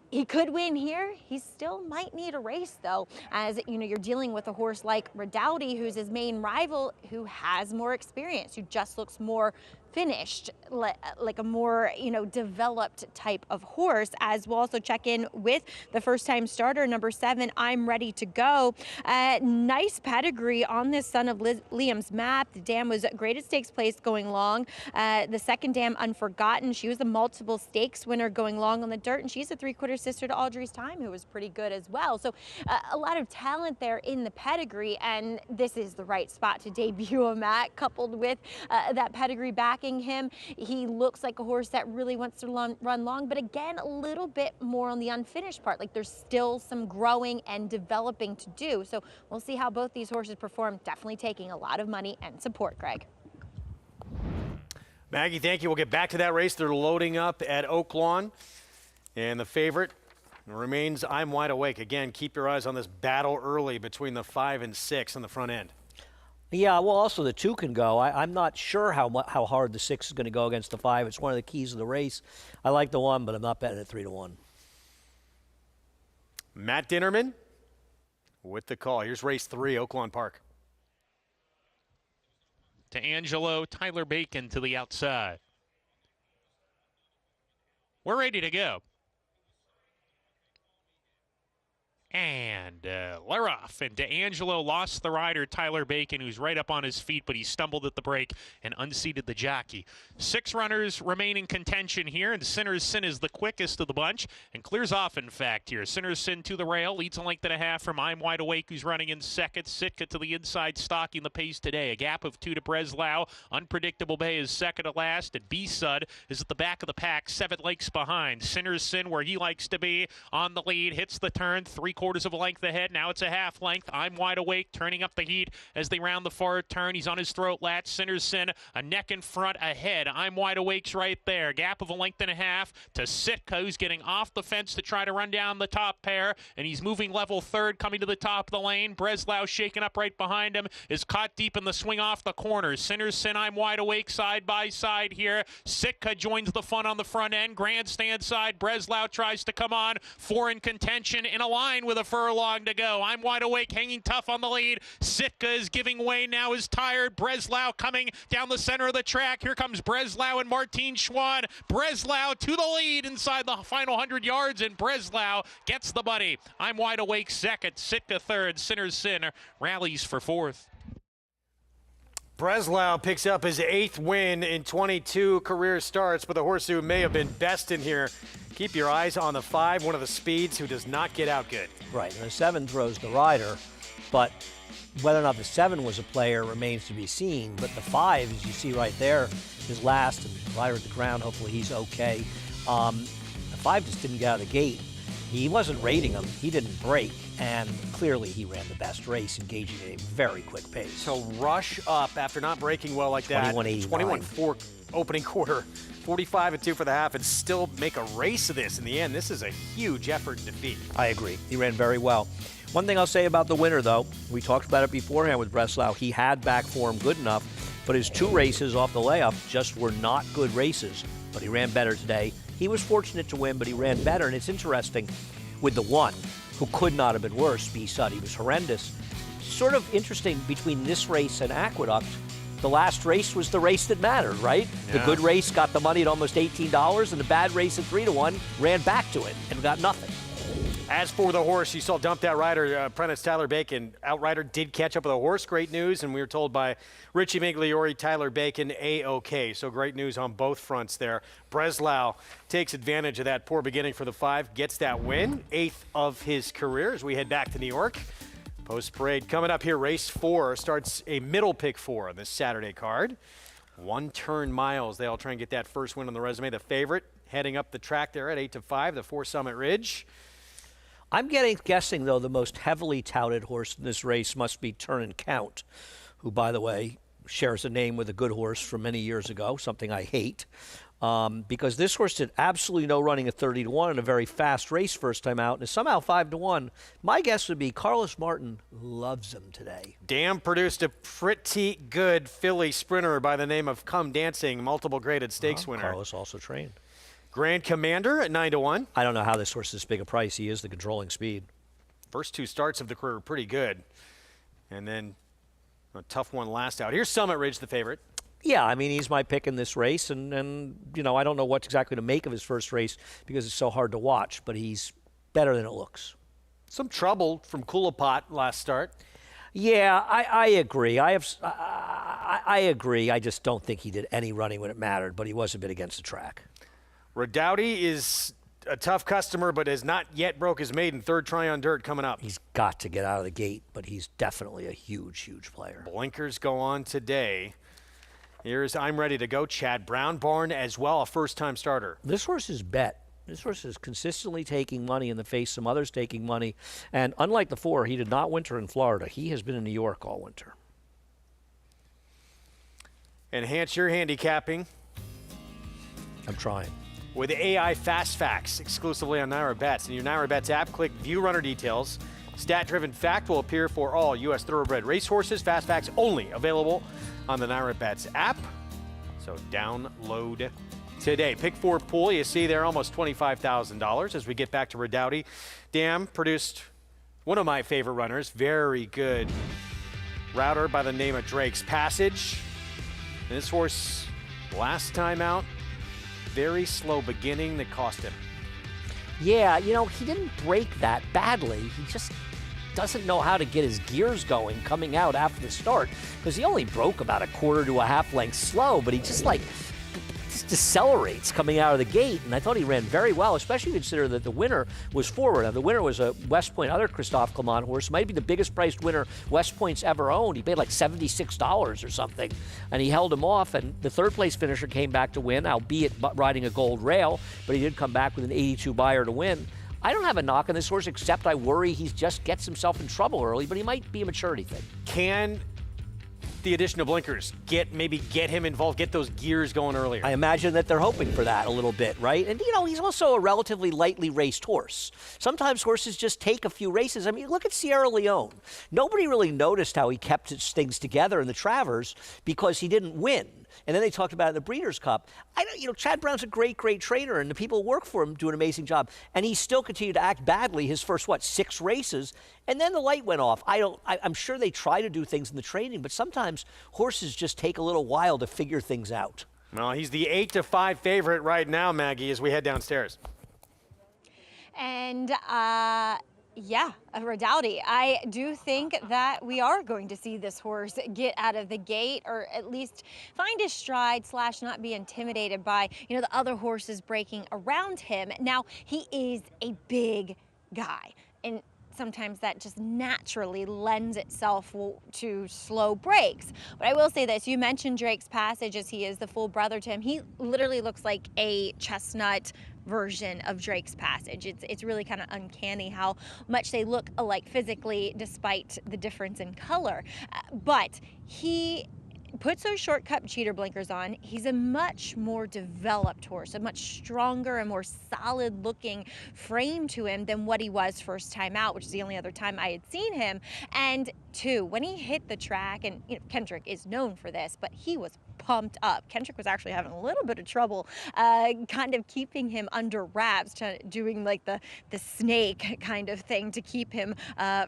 he could win here. He still might need a race, though, as you're dealing with a horse like Redoughty, who's his main rival, who has more experience, who just looks more finished, like a more developed type of horse. As we'll also check in with the first-time starter, number 7, I'm Ready to Go. Nice pedigree on this son of Liam's Map. The dam was graded stakes place going long. The second dam, Unforgotten, she was a multiple stakes winner going long on the dirt, and she's a 3/4 sister to Audrey's Time, who was pretty good as well. So a lot of talent there in the pedigree, and this is the right spot to debut a Matt, coupled with that pedigree backing him. He looks like a horse that really wants to run long, but again, a little bit more on the unfinished part. Like there's still some growing and developing to do. So we'll see how both these horses perform. Definitely taking a lot of money and support, Greg. Maggie, thank you. We'll get back to that race. They're loading up at Oaklawn. And the favorite remains I'm Wide Awake. Again, keep your eyes on this battle early between the 5 and 6 on the front end. Yeah, well, also the 2 can go. I'm not sure how hard the 6 is going to go against the 5. It's one of the keys of the race. I like the 1, but I'm not betting at 3-1. Matt Dinnerman with the call. Here's race 3, Oaklawn Park. To Angelo, Tyler Bacon to the outside. We're ready to go. And they're off. And D'Angelo lost the rider, Tyler Bacon, who's right up on his feet, but he stumbled at the break and unseated the jockey. 6 runners remain in contention here, and Sinner's Sin is the quickest of the bunch and clears off, in fact, here. Sinner's Sin to the rail, leads a length and a half from I'm Wide Awake, who's running in second. Sitka to the inside, stalking the pace today. A gap of 2 to Breslau. Unpredictable Bay is second to last, and B-Sud is at the back of the pack, 7 lengths behind. Sinner's Sin, where he likes to be, on the lead, hits the turn, 3/4 of a length ahead. Now it's a half length. I'm Wide Awake, turning up the heat as they round the far turn. He's on his throat latch. Sinner's Sin, a neck in front ahead. I'm Wide Awake's right there. Gap of a length and a half to Sitka, who's getting off the fence to try to run down the top pair, and he's moving level third, coming to the top of the lane. Breslau shaking up right behind him, is caught deep in the swing off the corners. Sinner's Sin, I'm Wide Awake, side by side here. Sitka joins the fun on the front end. Grandstand side, Breslau tries to come on. 4 in contention, in a line with a furlong to go. I'm Wide Awake, hanging tough on the lead. Sitka is giving way now, is tired. Breslau coming down the center of the track. Here comes Breslau and Martin Schwann. Breslau to the lead inside the final 100 yards, and Breslau gets the buddy. I'm Wide Awake second, Sitka third. Sinner's Sin rallies for 4th. Breslau picks up his 8th win in 22 career starts, but the horse who may have been best in here. Keep your eyes on the 5, one of the speeds who does not get out good. Right, and the 7 throws the rider, but whether or not the 7 was a player remains to be seen. But the 5, as you see right there, is last, and rider at the ground. Hopefully he's okay. The 5 just didn't get out of the gate. He wasn't rating him. He didn't break, and clearly he ran the best race, engaging at a very quick pace. So rush up after not breaking well like that. 21-4 opening quarter. 45-2 for the half, and still make a race of this in the end. This is a huge effort and defeat. I agree. He ran very well. One thing I'll say about the winner, though, we talked about it beforehand with Breslau. He had back form good enough, but his 2 races off the layup just were not good races. But he ran better today. He was fortunate to win, but he ran better. And it's interesting with the 1, who could not have been worse, B-Sud. He was horrendous. Sort of interesting between this race and Aqueduct. The last race was the race that mattered, right? Yeah. The good race got the money at almost $18, and the bad race at 3-1 ran back to it and got nothing. As for the horse, you saw dump that rider, apprentice Tyler Bacon. Outrider did catch up with the horse. Great news, and we were told by Richie Migliori, Tyler Bacon, A-OK. So great news on both fronts there. Breslau takes advantage of that poor beginning for the 5, gets that win, 8th of his career as we head back to New York. Post-parade coming up here. Race 4 starts a middle pick 4 on this Saturday card. 1-turn miles. They all try and get that first win on the resume. The favorite heading up the track there at 8-5, the 4 Summit Ridge. I'm guessing, though, the most heavily touted horse in this race must be Turn and Count, who, by the way, shares a name with a good horse from many years ago, something I hate. because this horse did absolutely no running at 30-1 in a very fast race first time out, and is somehow 5-1. My guess would be Carlos Martin loves him today. Dam produced a pretty good filly sprinter by the name of Come Dancing, multiple graded stakes winner. Carlos also trained. Grand Commander at 9-1. I don't know how this horse is this big a price. He is the controlling speed. First 2 starts of the career were pretty good. And then a tough one last out. Here's Summit Ridge, the favorite. Yeah, I mean, he's my pick in this race, and you know, I don't know what exactly to make of his first race because it's so hard to watch, but he's better than it looks. Some trouble from Kulapot last start. Yeah, I agree. I agree. I just don't think he did any running when it mattered, but he was a bit against the track. Redouty is a tough customer, but has not yet broke his maiden. Third try on dirt coming up. He's got to get out of the gate, but he's definitely a huge, huge player. Blinkers go on today. Here's I'm Ready to Go, Chad Brown Barn as well, a first-time starter. This horse is bet. This horse is consistently taking money in the face of some others taking money. And unlike the 4, he did not winter in Florida. He has been in New York all winter. Enhance your handicapping. I'm trying. With AI Fast Facts, exclusively on Naira Bets. In your Naira Bets app, click View Runner Details. Stat-driven fact will appear for all U.S. thoroughbred racehorses. Fast Facts only available on the Naira Bets app. So download today. Pick 4 pool, you see there almost $25,000 as we get back to Redouty. Dam produced one of my favorite runners, very good router by the name of Drake's Passage. And this horse, last time out, very slow beginning that cost him. Yeah, you know, he didn't break that badly. He just doesn't know how to get his gears going coming out after the start, because he only broke about a quarter to a half length slow, but he just decelerates coming out of the gate. And I thought he ran very well, especially considering that the winner was forward. Now, the winner was a West Point, other Christophe Clement horse. Might be the biggest priced winner West Point's ever owned. He paid like $76 or something, and he held him off. And the third place finisher came back to win, albeit riding a gold rail, but he did come back with an 82 buyer to win. I don't have a knock on this horse, except I worry he just gets himself in trouble early, but he might be a maturity thing. Can the addition of blinkers maybe get him involved, get those gears going earlier? I imagine that they're hoping for that a little bit, right? And, you know, he's also a relatively lightly raced horse. Sometimes horses just take a few races. I mean, look at Sierra Leone. Nobody really noticed how he kept his things together in the Travers because he didn't win. And then they talked about it in the Breeders' Cup. Chad Brown's a great, great trainer, and the people who work for him do an amazing job. And he still continued to act badly his first, 6 races. And then the light went off. I'm sure they try to do things in the training, but sometimes horses just take a little while to figure things out. Well, he's the 8-5 favorite right now, Maggie, as we head downstairs. And, yeah, Redouty. I do think that we are going to see this horse get out of the gate, or at least find his stride / not be intimidated by, the other horses breaking around him. Now, he is a big guy, and sometimes that just naturally lends itself to slow breaks. But I will say this, you mentioned Drake's Passage, as he is the full brother to him. He literally looks like a chestnut version of Drake's Passage. It's really kind of uncanny how much they look alike physically despite the difference in color. But he puts those shortcut cheater blinkers on. He's a much more developed horse, a much stronger and more solid looking frame to him than what he was first time out, which is the only other time I had seen him. And 2, when he hit the track, and Kendrick is known for this, but he was pumped up. Kendrick was actually having a little bit of trouble kind of keeping him under wraps, doing like the snake kind of thing to keep him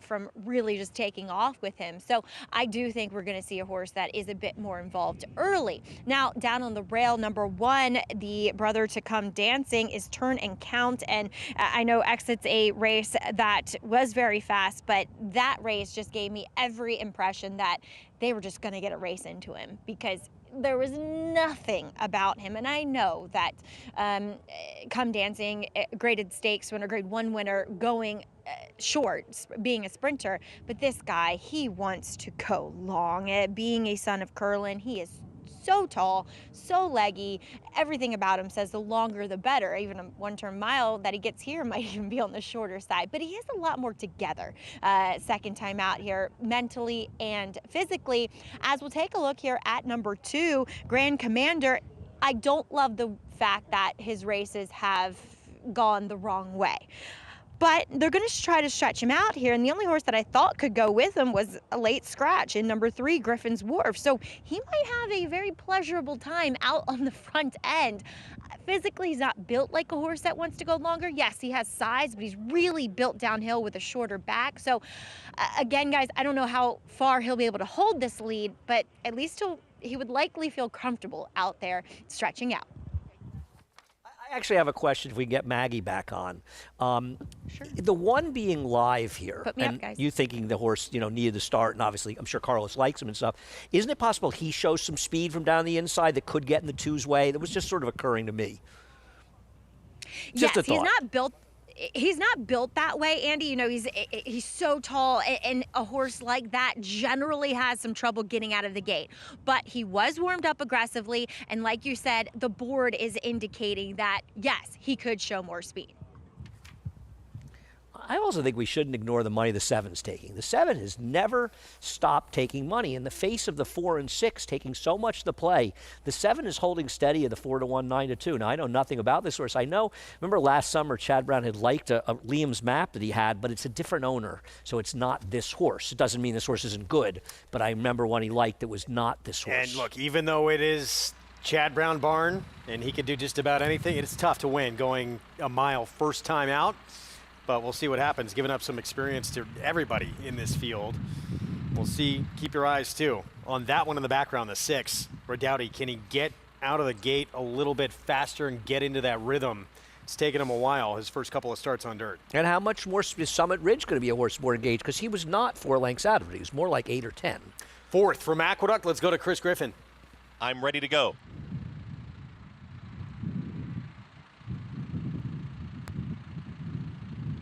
from really just taking off with him. So I do think we're going to see a horse that is a bit more involved early. Now, down on the rail, number 1, the brother to Come Dancing is Turn and Count. And I know Exit's a race that was very fast, but that race just gave me every impression that they were just going to get a race into him, because there was nothing about him. And I know that Come Dancing, graded stakes winner, grade 1 winner, going short, being a sprinter. But this guy, he wants to go long. Being a son of Curlin, he is so tall, so leggy. Everything about him says the longer the better. Even a 1-turn mile that he gets here might even be on the shorter side, but he has a lot more together second time out here, mentally and physically. As we'll take a look here at number 2, Grand Commander. I don't love the fact that his races have gone the wrong way. But they're going to try to stretch him out here, and the only horse that I thought could go with him was a late scratch in number 3, Griffin's Wharf. So he might have a very pleasurable time out on the front end. Physically, he's not built like a horse that wants to go longer. Yes, he has size, but he's really built downhill with a shorter back. So again, guys, I don't know how far he'll be able to hold this lead, but at least he would likely feel comfortable out there stretching out. I actually have a question if we can get Maggie back on. Sure. The one being live here, Put me and up, guys. you thinking the horse, needed to start, and obviously I'm sure Carlos likes him and stuff. Isn't it possible he shows some speed from down the inside that could get in the 2's way? That was just sort of occurring to me. Just yes, a thought. He's not built that way, Andy. He's so tall, and a horse like that generally has some trouble getting out of the gate. But he was warmed up aggressively, and like you said, the board is indicating that, yes, he could show more speed. I also think we shouldn't ignore the money the 7's taking. The 7 has never stopped taking money. In the face of the 4 and 6 taking so much to play, the 7 is holding steady at the 4-1, 9-2. Now, I know nothing about this horse. Remember last summer, Chad Brown had liked a Liam's Map that he had, but it's a different owner, so it's not this horse. It doesn't mean this horse isn't good, but I remember one he liked that was not this horse. And look, even though it is Chad Brown barn, and he could do just about anything, it's tough to win going a mile first time out. But we'll see what happens, giving up some experience to everybody in this field. We'll see. Keep your eyes, too, on that one in the background, the 6. Redouty, can he get out of the gate a little bit faster and get into that rhythm? It's taken him a while, his first couple of starts on dirt. And how much more is Summit Ridge going to be a horse more engaged? Because he was not 4 lengths out of it. He was more like 8 or 10. 4th from Aqueduct. Let's go to Chris Griffin. I'm ready to go.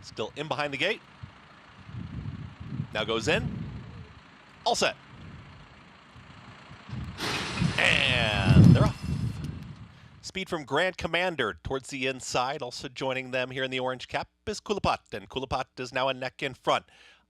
Still in behind the gate. Now goes in. All set. And they're off. Speed from Grand Commander towards the inside. Also joining them here in the orange cap is Kulipat, and Kulipat is now a neck in front.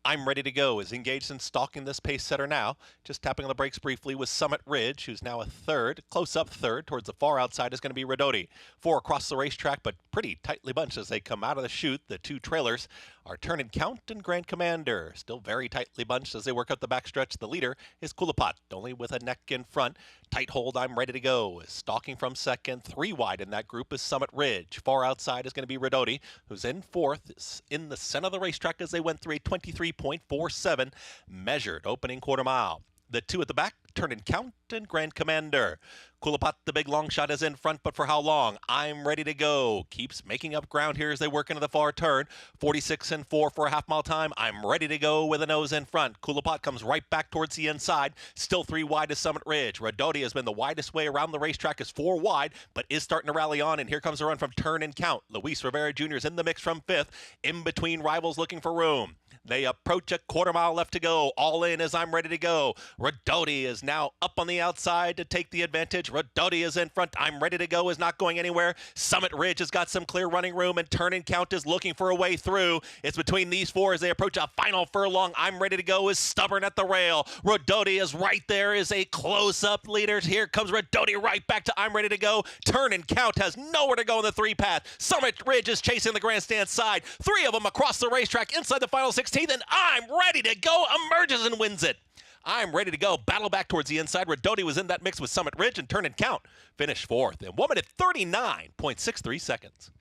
I'm ready to go is engaged in stalking this pace setter now. Just tapping on the brakes briefly with Summit Ridge, who's now a 3rd. Close up 3rd. Towards the far outside is going to be Redouty. 4 across the racetrack, but pretty tightly bunched as they come out of the chute. The 2 trailers are Turn and Count and Grand Commander. Still very tightly bunched as they work up the backstretch. The leader is Kulipat, only with a neck in front. Tight hold, I'm ready to go. Is stalking from 2nd. 3 wide in that group is Summit Ridge. Far outside is going to be Redouty, who's in 4th. Is in the center of the racetrack as they went through a 23.47 measured opening quarter mile. The 2 at the back, Turn and Count and Grand Commander. Kulipat, the big long shot, is in front, but for how long? I'm ready to go. Keeps making up ground here as they work into the far turn. 46 and 4 for a half-mile time. I'm ready to go with a nose in front. Kulipat comes right back towards the inside. Still 3 wide to Summit Ridge. Redouty has been the widest way around the racetrack, is 4 wide, but is starting to rally on, and here comes a run from Turn and Count. Luis Rivera Jr. is in the mix from 5th. In between rivals looking for room. They approach a quarter mile left to go. All in as I'm ready to go. Redouty is now up on the outside to take the advantage. Redouty is in front. I'm ready to go is not going anywhere. Summit Ridge has got some clear running room, and Turn and Count is looking for a way through. It's between these 4 as they approach a final furlong. I'm ready to go is stubborn at the rail. Redouty is right there, is a close-up leader. Here comes Redouty right back to I'm ready to go. Turn and Count has nowhere to go in the 3 path. Summit Ridge is chasing the grandstand side. 3 of them across the racetrack inside the final 16th, and I'm ready to go emerges and wins it. I'm ready to go. Battle back towards the inside. Redouty was in that mix with Summit Ridge, and Turn and Count finished 4th in 1 minute 39.63 seconds.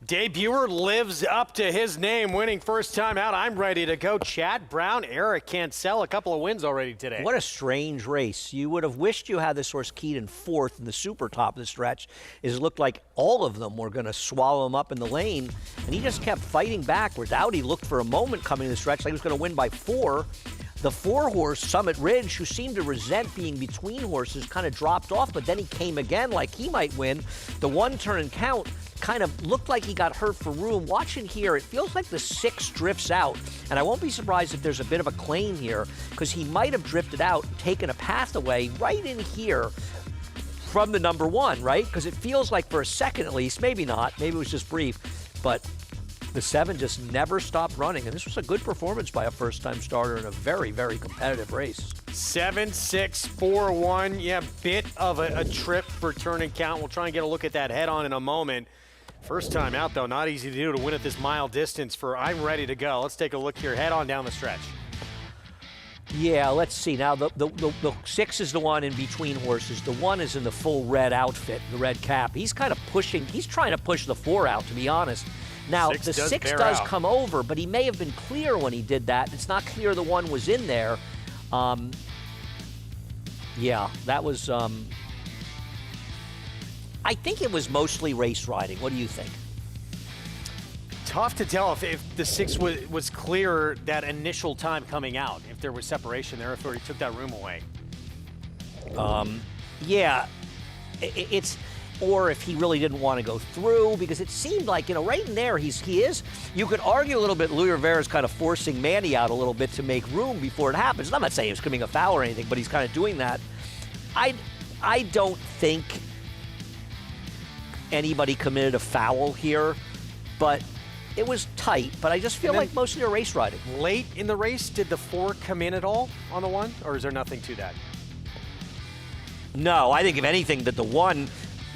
Debuter lives up to his name, winning first time out. I'm ready to go. Chad Brown, Eric Cancel, a couple of wins already today. What a strange race. You would have wished you had this horse keyed in 4th in the super top of the stretch. It looked like all of them were going to swallow him up in the lane, and he just kept fighting back. Redouty looked for a moment coming to the stretch like he was going to win by 4. The 4-horse Summit Ridge, who seemed to resent being between horses, kind of dropped off, but then he came again like he might win. The 1 Turn and Count kind of looked like he got hurt for room. Watching here, it feels like the 6 drifts out, and I won't be surprised if there's a bit of a claim here, because he might have drifted out, taken a path away right in here from the number 1, right? Because it feels like for a second at least, maybe not, maybe it was just brief, but the 7 just never stopped running, and this was a good performance by a first-time starter in a very, very competitive race. 7-6-4-1. Yeah, bit of a trip for turn and count. We'll try and get a look at that head on in a moment. First time out, though, not easy to do to win at this mile distance for I'm Ready to Go. Let's take a look here. Head on down the stretch. Yeah, let's see. Now, the 6 is the one in between horses. The 1 is in the full red outfit, the red cap. He's kind of pushing. He's trying to push the 4 out, to be honest. Now, the 6 does come over, but he may have been clear when he did that. It's not clear the 1 was in there. Yeah, that was, I think it was mostly race riding. What do you think? Tough to tell if the 6 was clear that initial time coming out, if there was separation there, if he took that room away. Yeah, it's, or if he really didn't want to go through, because it seemed like, right in there, he is. You could argue a little bit, Louis Rivera's kind of forcing Manny out a little bit to make room before it happens. I'm not saying he's committing a foul or anything, but he's kind of doing that. I don't think anybody committed a foul here, but it was tight. But I just feel like mostly a race riding. Late in the race, did the 4 come in at all on the 1, or is there nothing to that? No, I think if anything that the 1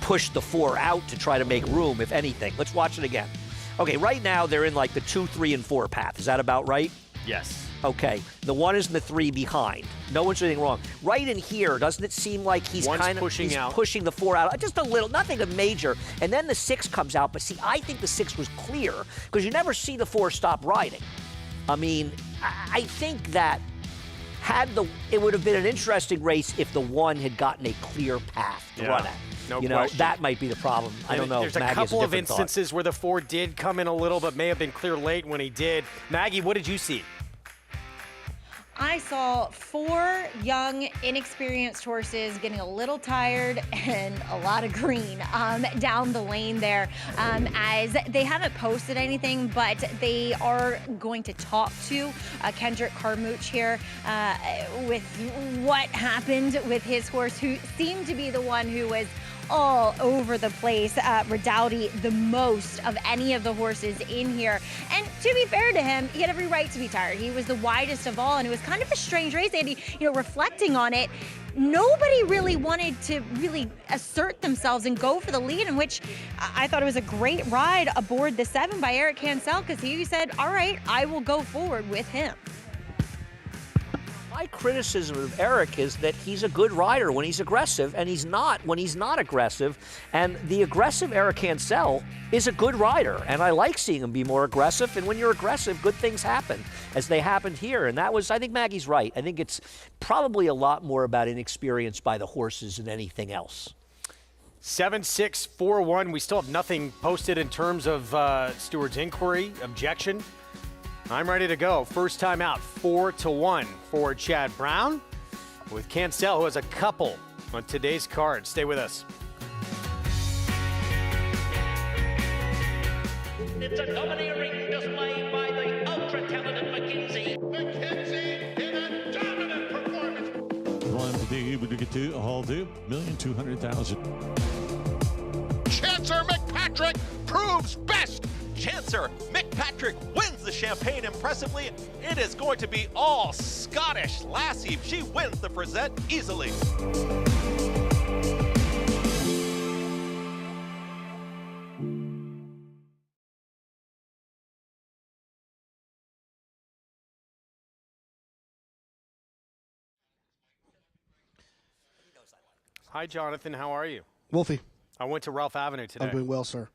pushed the 4 out to try to make room, if anything. Let's watch it again. Okay, right now they're in like the 2, 3, and 4 path. Is that about right? Yes. Okay, the 1 is in the 3 behind. No one's doing anything wrong. Right in here, doesn't it seem like he's kind of pushing the 4 out? Just a little, nothing major. And then the 6 comes out. But see, I think the 6 was clear because you never see the 4 stop riding. I mean, I think that it would have been an interesting race if the 1 had gotten a clear path to run at. No question. That might be the problem. I don't know. There's a couple of instances where the 4 did come in a little, but may have been clear late when he did. Maggie, what did you see? I saw 4 young, inexperienced horses getting a little tired and a lot of green down the lane there. As they haven't posted anything, but they are going to talk to Kendrick Carmouche here with what happened with his horse, who seemed to be the one who was all over the place. Redoughty the most of any of the horses in here. And to be fair to him, he had every right to be tired. He was the widest of all, and it was kind of a strange race, Andy. Reflecting on it, nobody really wanted to really assert themselves and go for the lead, in which I thought it was a great ride aboard the 7 by Eric Cancel, because he said, all right, I will go forward with him. My criticism of Eric is that he's a good rider when he's aggressive, and he's not when he's not aggressive. And the aggressive Eric Cancel is a good rider, and I like seeing him be more aggressive. And when you're aggressive, good things happen, as they happened here. And that was, I think Maggie's right. I think it's probably a lot more about inexperience by the horses than anything else. 7-6-4-1. We still have nothing posted in terms of Stewart's inquiry, objection. I'm Ready to Go. First time out, 4-1 for Chad Brown, with Cancel, who has a couple on today's card. Stay with us. It's a domineering display by the ultra-talented McKenzie. McKenzie in a dominant performance. One today, we get to all do 1,200,000. Chancer McPatrick proves best. Chancer McPatrick wins the Champagne impressively. It is going to be all Scottish Lassie. She wins the Frisette easily. Hi, Jonathan. How are you? Wolfie. I went to Ralph Avenue today. I'm doing well, sir.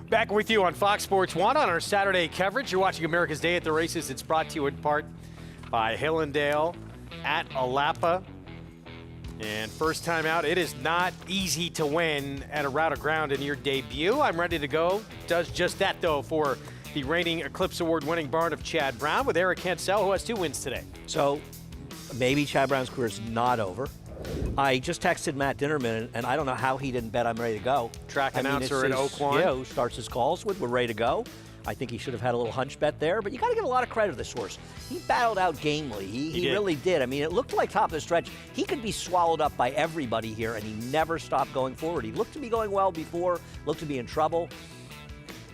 Back with you on Fox Sports 1 on our Saturday coverage. You're watching America's Day at the Races. It's brought to you in part by Hillendale at Alapa. And first time out, it is not easy to win at a route of ground in your debut. I'm ready to go. Does just that, though, for the reigning Eclipse Award-winning barn of Chad Brown with Eric Hansel, who has 2 wins today. So maybe Chad Brown's career is not over. I just texted Matt Dinnerman, and I don't know how he didn't bet I'm ready to go. Track announcer at Oaklawn. Yeah, who starts his calls with, we're ready to go. I think he should have had a little hunch bet there, but you got to give a lot of credit to this horse. He battled out gamely. He really did. I mean, it looked like top of the stretch. He could be swallowed up by everybody here, and he never stopped going forward. He looked to be going well before, looked to be in trouble.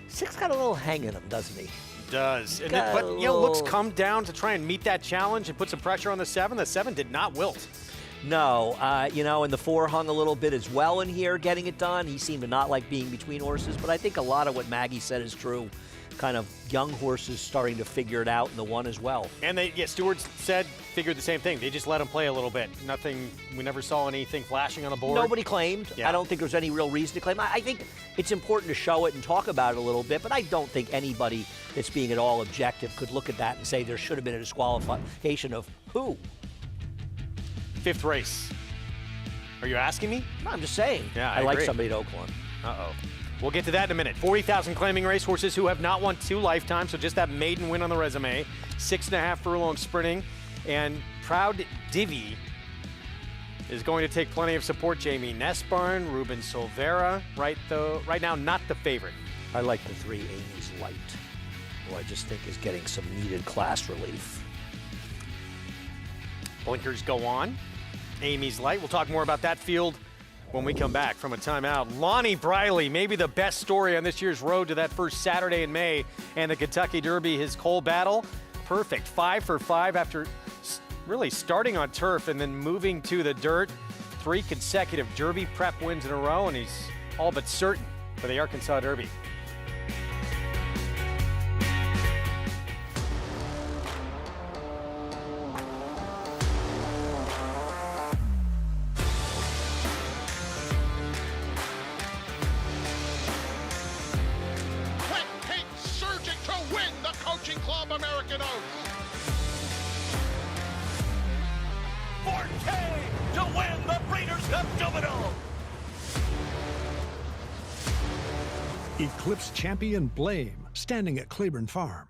6 got a little hang in him, doesn't he? Does. But, looks come down to try and meet that challenge and put some pressure on the 7. The 7 did not wilt. No, and the 4 hung a little bit as well in here getting it done. He seemed to not like being between horses, but I think a lot of what Maggie said is true. Kind of young horses starting to figure it out in the 1 as well. And Stewart figured the same thing. They just let him play a little bit. Nothing, we never saw anything flashing on the board. Nobody claimed. Yeah. I don't think there's any real reason to claim. I think it's important to show it and talk about it a little bit, but I don't think anybody that's being at all objective could look at that and say there should have been a disqualification of who? 5th race. Are you asking me? No, I'm just saying. Yeah, I like agree. somebody at Oaklawn. Uh-oh. We'll get to that in a minute. 40,000 claiming racehorses who have not won 2 lifetimes, so just that maiden win on the resume. 6.5 furlong sprinting. And Proud Divi is going to take plenty of support. Jamie Nesbarn, Ruben Silvera, right now not the favorite. I like the 3 Amy's Light, who I just think is getting some needed class relief. Blinkers go on. Amy's Light. We'll talk more about that field when we come back from a timeout. Lonnie Briley, maybe the best story on this year's road to that first Saturday in May and the Kentucky Derby, his coal battle. Perfect. 5 for 5 after really starting on turf and then moving to the dirt. 3 consecutive Derby prep wins in a row, and he's all but certain for the Arkansas Derby. Club American Oaks. 4K to win the Breeders' Cup Juvenile. Eclipse champion Blame, standing at Claiborne Farm.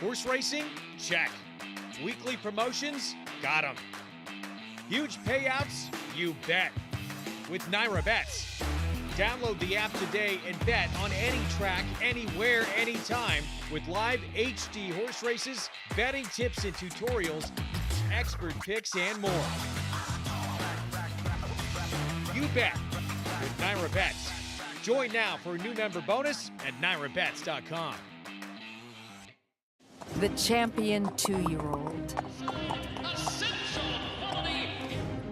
Horse racing? Check. Weekly promotions? Got 'em. Huge payouts? You bet. With Naira Bets. Download the app today and bet on any track, anywhere, anytime with live HD horse races, betting tips and tutorials, expert picks, and more. You bet with Naira Bets. Join now for a new member bonus at NairaBets.com. The champion 2-year-old.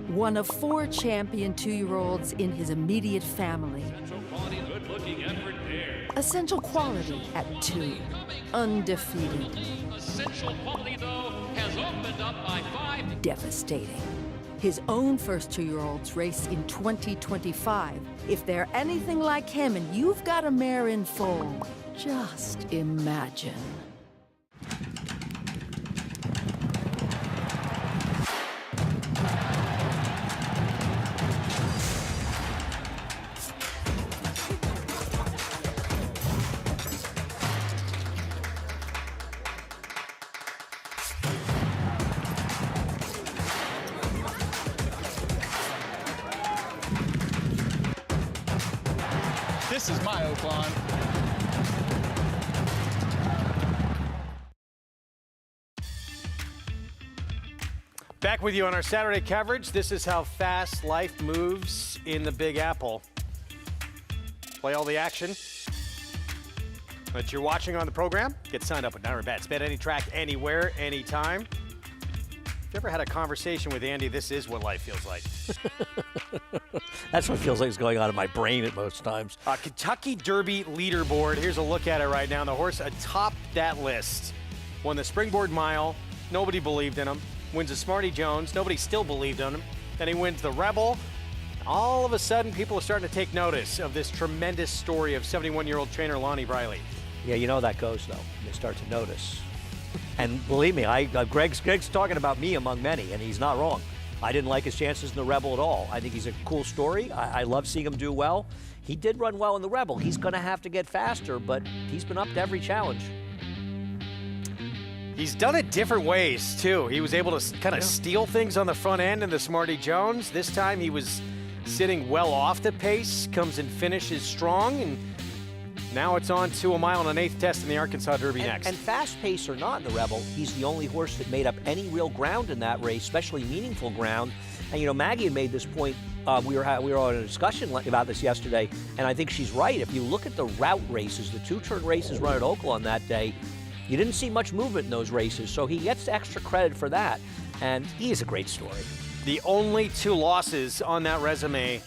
One of 4 champion 2-year-olds in his immediate family. Essential quality at 2. Undefeated. Essential quality, though, has opened up by 5. Devastating. His own first 2-year-olds race in 2025. If they're anything like him and you've got a mare in foal, just imagine. This is my Oaklawn. Back with you on our Saturday coverage. This is how fast life moves in the Big Apple. Play all the action that you're watching on the program. Get signed up with Naira Bets. Bet any track, anywhere, anytime. If you ever had a conversation with Andy, this is what life feels like. That's what feels like is going on in my brain at most times. Kentucky Derby leaderboard. Here's a look at it right now. The horse atop that list won the Springboard Mile. Nobody believed in him. Wins the Smarty Jones. Nobody still believed in him. Then he wins the Rebel. All of a sudden, people are starting to take notice of this tremendous story of 71-year-old trainer Lonnie Briley. Yeah, you know how that goes, though. They start to notice. And believe me, Greg's talking about me among many, and he's not wrong. I didn't like his chances in the Rebel at all. I think he's a cool story. I love seeing him do well. He did run well in the Rebel. He's going to have to get faster, but he's been up to every challenge. He's done it different ways, too. He was able to kind of steal things on the front end in the Smarty Jones. This time he was sitting well off the pace, comes and finishes strong, and now it's on to a mile and an 1/8 test in the Arkansas Derby next. And fast pace or not in the Rebel, he's the only horse that made up any real ground in that race, especially meaningful ground. And, you know, Maggie had made this point. We were on a discussion about this yesterday, and I think she's right. If you look at the route races, the 2-turn races run at Oaklawn that day, you didn't see much movement in those races, so he gets extra credit for that, and he is a great story. The only 2 losses on that resume,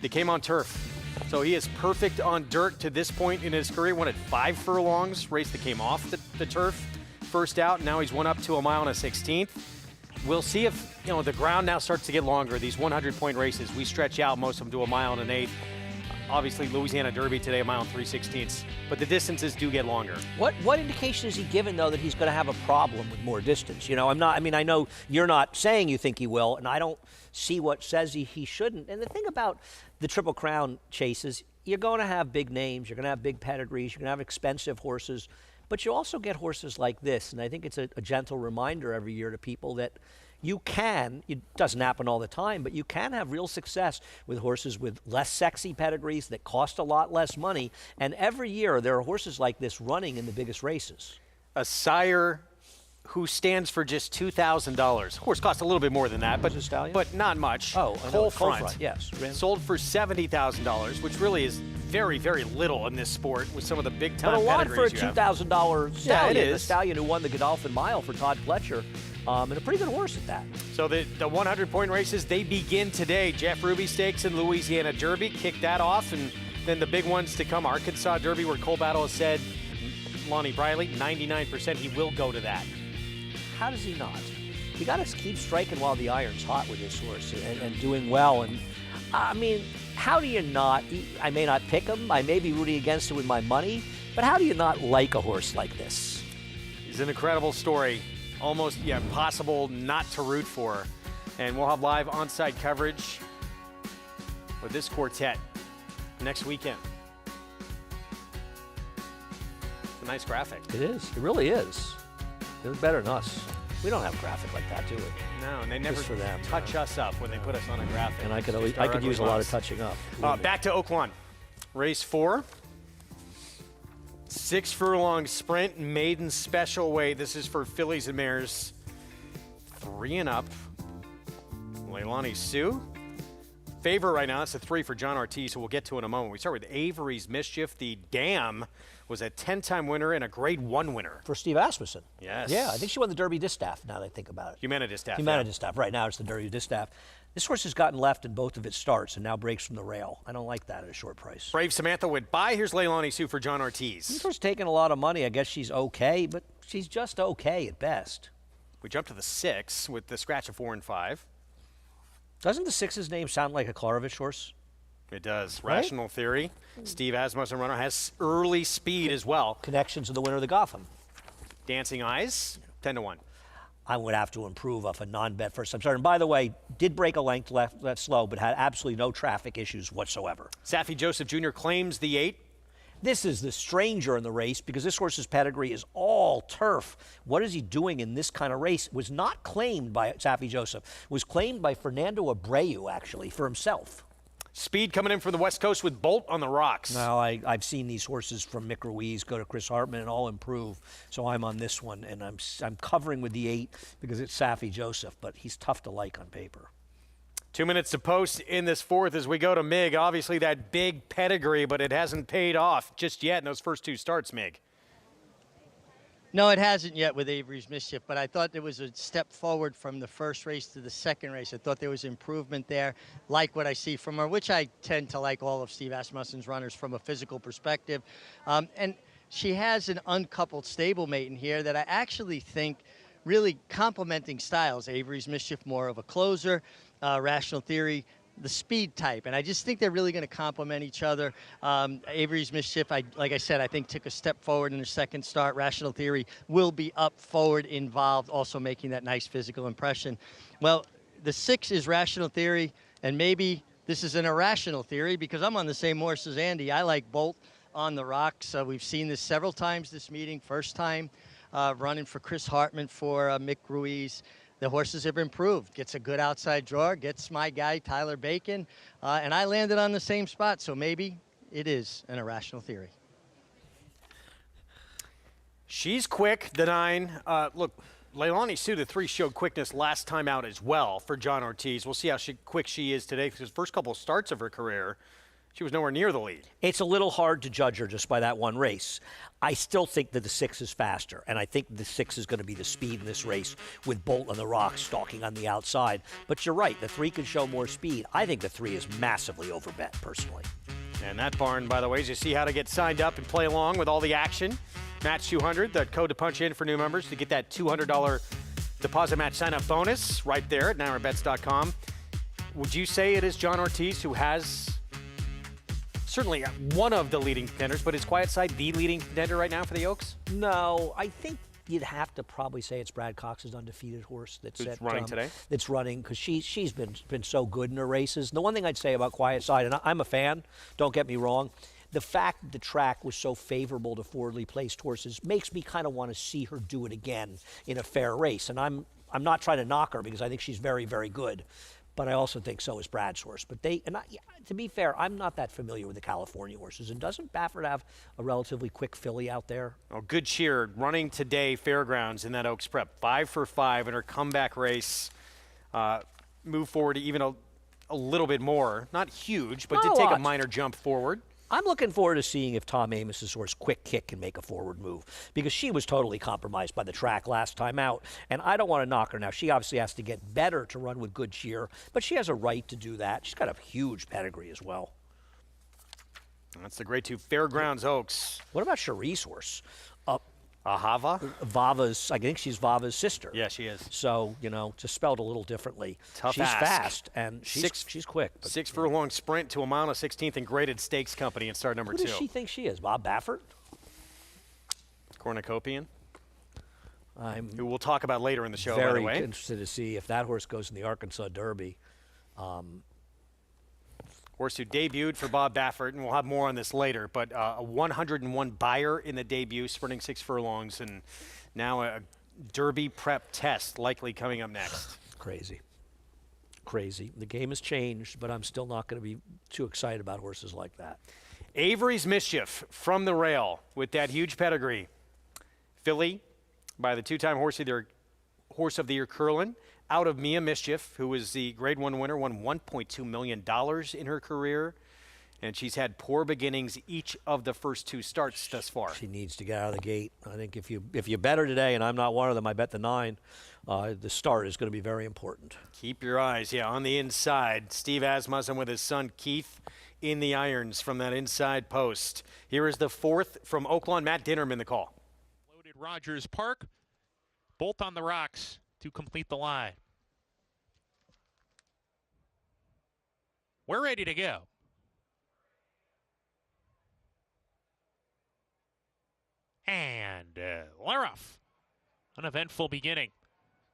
they came on turf. So he is perfect on dirt to this point in his career. Won at 5 furlongs, race that came off the turf. First out, now he's won up to a mile and a 1/16. We'll see if, you know, the ground now starts to get longer. These 100-point races, we stretch out most of them to a mile and an 1/8. Obviously, Louisiana Derby today, a mile and 3/16. But the distances do get longer. What indication is he given, though, that he's going to have a problem with more distance? You know, I know you're not saying you think he will, and I don't see what says he shouldn't. And the thing about the Triple Crown chases, you're going to have big names, you're going to have big pedigrees, you're going to have expensive horses, but you also get horses like this. And I think it's a gentle reminder every year to people that you can, it doesn't happen all the time, but you can have real success with horses with less sexy pedigrees that cost a lot less money. And every year there are horses like this running in the biggest races. A sire who stands for just $2,000. Of course, costs a little bit more than that, but not much. Oh, Coal front. Yes. Sold for $70,000, which really is very, very little in this sport with some of the big-time pedigrees. But a lot for a $2,000 stallion. Yeah, it is. The stallion who won the Godolphin Mile for Todd Pletcher, and a pretty good horse at that. So the 100-point races, they begin today. Jeff Ruby Stakes and Louisiana Derby kick that off, and then the big ones to come. Arkansas Derby, where Cole Battle has said, Lonnie Briley, 99% he will go to that. How does he not? You got to keep striking while the iron's hot with this horse and doing well. And I mean, how do you not? I may not pick him. I may be rooting against him with my money. But how do you not like a horse like this? He's an incredible story. Almost, impossible not to root for. And we'll have live on-site coverage with this quartet next weekend. It's a nice graphic. It is. It really is. They're better than us. We don't have a graphic like that, do we? No, and they never for them, touch us up when they put us on a graphic. And I could use a lot of touching up. Back to Oaklawn. Race 4. 6 furlong sprint, maiden special weight. This is for fillies and mares 3 and up. Leilani Sue. Favorite right now, that's a 3 for John Ortiz, who we'll get to in a moment. We start with Avery's Mischief. The Dam was a 10-time winner and a Grade 1 winner. For Steve Asmussen. Yes. Yeah, I think she won the Derby Distaff, now that I think about it. Humana Distaff. Humana Distaff, right now it's the Derby Distaff. This horse has gotten left in both of its starts and now breaks from the rail. I don't like that at a short price. Brave Samantha went by. Here's Leilani Sue for John Ortiz. This horse taking a lot of money. I guess she's okay, but she's just okay at best. We jump to the 6 with the scratch of 4 and 5. Doesn't the 6's name sound like a Klarovich horse? It does. Right? Rational Theory. Steve Asmussen runner has early speed as well. Connections to the winner of the Gotham. Dancing Eyes, 10-1. I would have to improve off a non-bet first time starter. And by the way, did break a length left that slow, but had absolutely no traffic issues whatsoever. Saffie Joseph Jr. claims the 8. This is the stranger in the race because this horse's pedigree is all turf. What is he doing in this kind of race? It was not claimed by Saffie Joseph. It was claimed by Fernando Abreu, actually, for himself. Speed coming in from the West Coast with Bolt on the rocks. Now, I've seen these horses from Mick Ruiz go to Chris Hartman and all improve. So I'm on this one, and I'm covering with the 8 because it's Saffie Joseph, but he's tough to like on paper. 2 minutes to post in this 4th as we go to Mig. Obviously that big pedigree, but it hasn't paid off just yet in those first 2 starts, Mig. No, it hasn't yet with Avery's Mischief, but I thought there was a step forward from the first race to the second race. I thought there was improvement there, like what I see from her, which I tend to like all of Steve Asmussen's runners from a physical perspective. And she has an uncoupled stablemate in here that I actually think really complementing styles. Avery's Mischief more of a closer, Rational Theory the speed type, and I just think they're really going to complement each other. Avery's Mischief, like I said, I think took a step forward in her second start. Rational Theory will be up, forward, involved, also making that nice physical impression. Well, the 6 is Rational Theory, and maybe this is an irrational theory because I'm on the same horse as Andy. I like Bolt on the Rocks. We've seen this several times this meeting. First time running for Chris Hartman for Mick Ruiz. The horses have improved. Gets a good outside draw, gets my guy Tyler Bacon, and I landed on the same spot, so maybe it is an irrational theory. She's quick, the 9. Look, Leilani Sue, the 3, showed quickness last time out as well for John Ortiz. We'll see how quick she is today because first couple of starts of her career, she was nowhere near the lead. It's a little hard to judge her just by that one race. I still think that the 6 is faster, and I think the 6 is going to be the speed in this race with Bolt on the Rocks stalking on the outside. But you're right, the 3 can show more speed. I think the 3 is massively overbet, personally. And that barn, by the way, is you see how to get signed up and play along with all the action. Match 200, the code to punch in for new members to get that $200 deposit match sign-up bonus right there at NyraBets.com. Would you say it is John Ortiz who has certainly one of the leading contenders, but is Quiet Side the leading contender right now for the Oaks? No, I think you'd have to probably say it's Brad Cox's undefeated horse that's running today. That's running because she's been so good in her races. And the one thing I'd say about Quiet Side, and I'm a fan, don't get me wrong, the fact that the track was so favorable to forwardly placed horses makes me kind of want to see her do it again in a fair race. And I'm not trying to knock her because I think she's very, very good. But I also think so is Brad's horse. But to be fair, I'm not that familiar with the California horses. And doesn't Baffert have a relatively quick filly out there? Oh, Good Cheer running today, Fairgrounds in that Oaks Prep. 5 for 5 in her comeback race. Move forward even a little bit more. Not huge, but did take a minor jump forward. I'm looking forward to seeing if Tom Amos's horse Quick Kick can make a forward move because she was totally compromised by the track last time out, and I don't want to knock her now. She obviously has to get better to run with Good Cheer, but she has a right to do that. She's got a huge pedigree as well. That's the grade 2 Fairgrounds Oaks. What about Cherie's horse? Ahava? Vava's, I think she's Vava's sister. Yeah, she is. So, just spelled a little differently. Tough she's ask. fast, and she's quick. But, 6 furlong sprint to a mile and 16th in graded stakes company in start number 2. Who does she think she is? Bob Baffert? Cornucopian? I'm who we'll talk about later in the show, by the way. Very interested to see if that horse goes in the Arkansas Derby. Horse who debuted for Bob Baffert, and we'll have more on this later, but a 101 buyer in the debut, sprinting 6 furlongs, and now a Derby prep test likely coming up next. Crazy. The game has changed, but I'm still not going to be too excited about horses like that. Avery's Mischief from the rail with that huge pedigree. Filly by the 2-time Horse of the Year Curlin. Out of Mia Mischief, who was the Grade 1 winner, won $1.2 million in her career. And she's had poor beginnings each of the first 2 starts thus far. She needs to get out of the gate. I think if you bet her today, and I'm not one of them, I bet the 9, the start is going to be very important. Keep your eyes, on the inside. Steve Asmussen with his son Keith in the irons from that inside post. Here is the 4th from Oaklawn, Matt Dinnerman, the call. Loaded Rogers Park. Bolt on the Rocks to complete the line. We're ready to go. And we're off. An eventful beginning.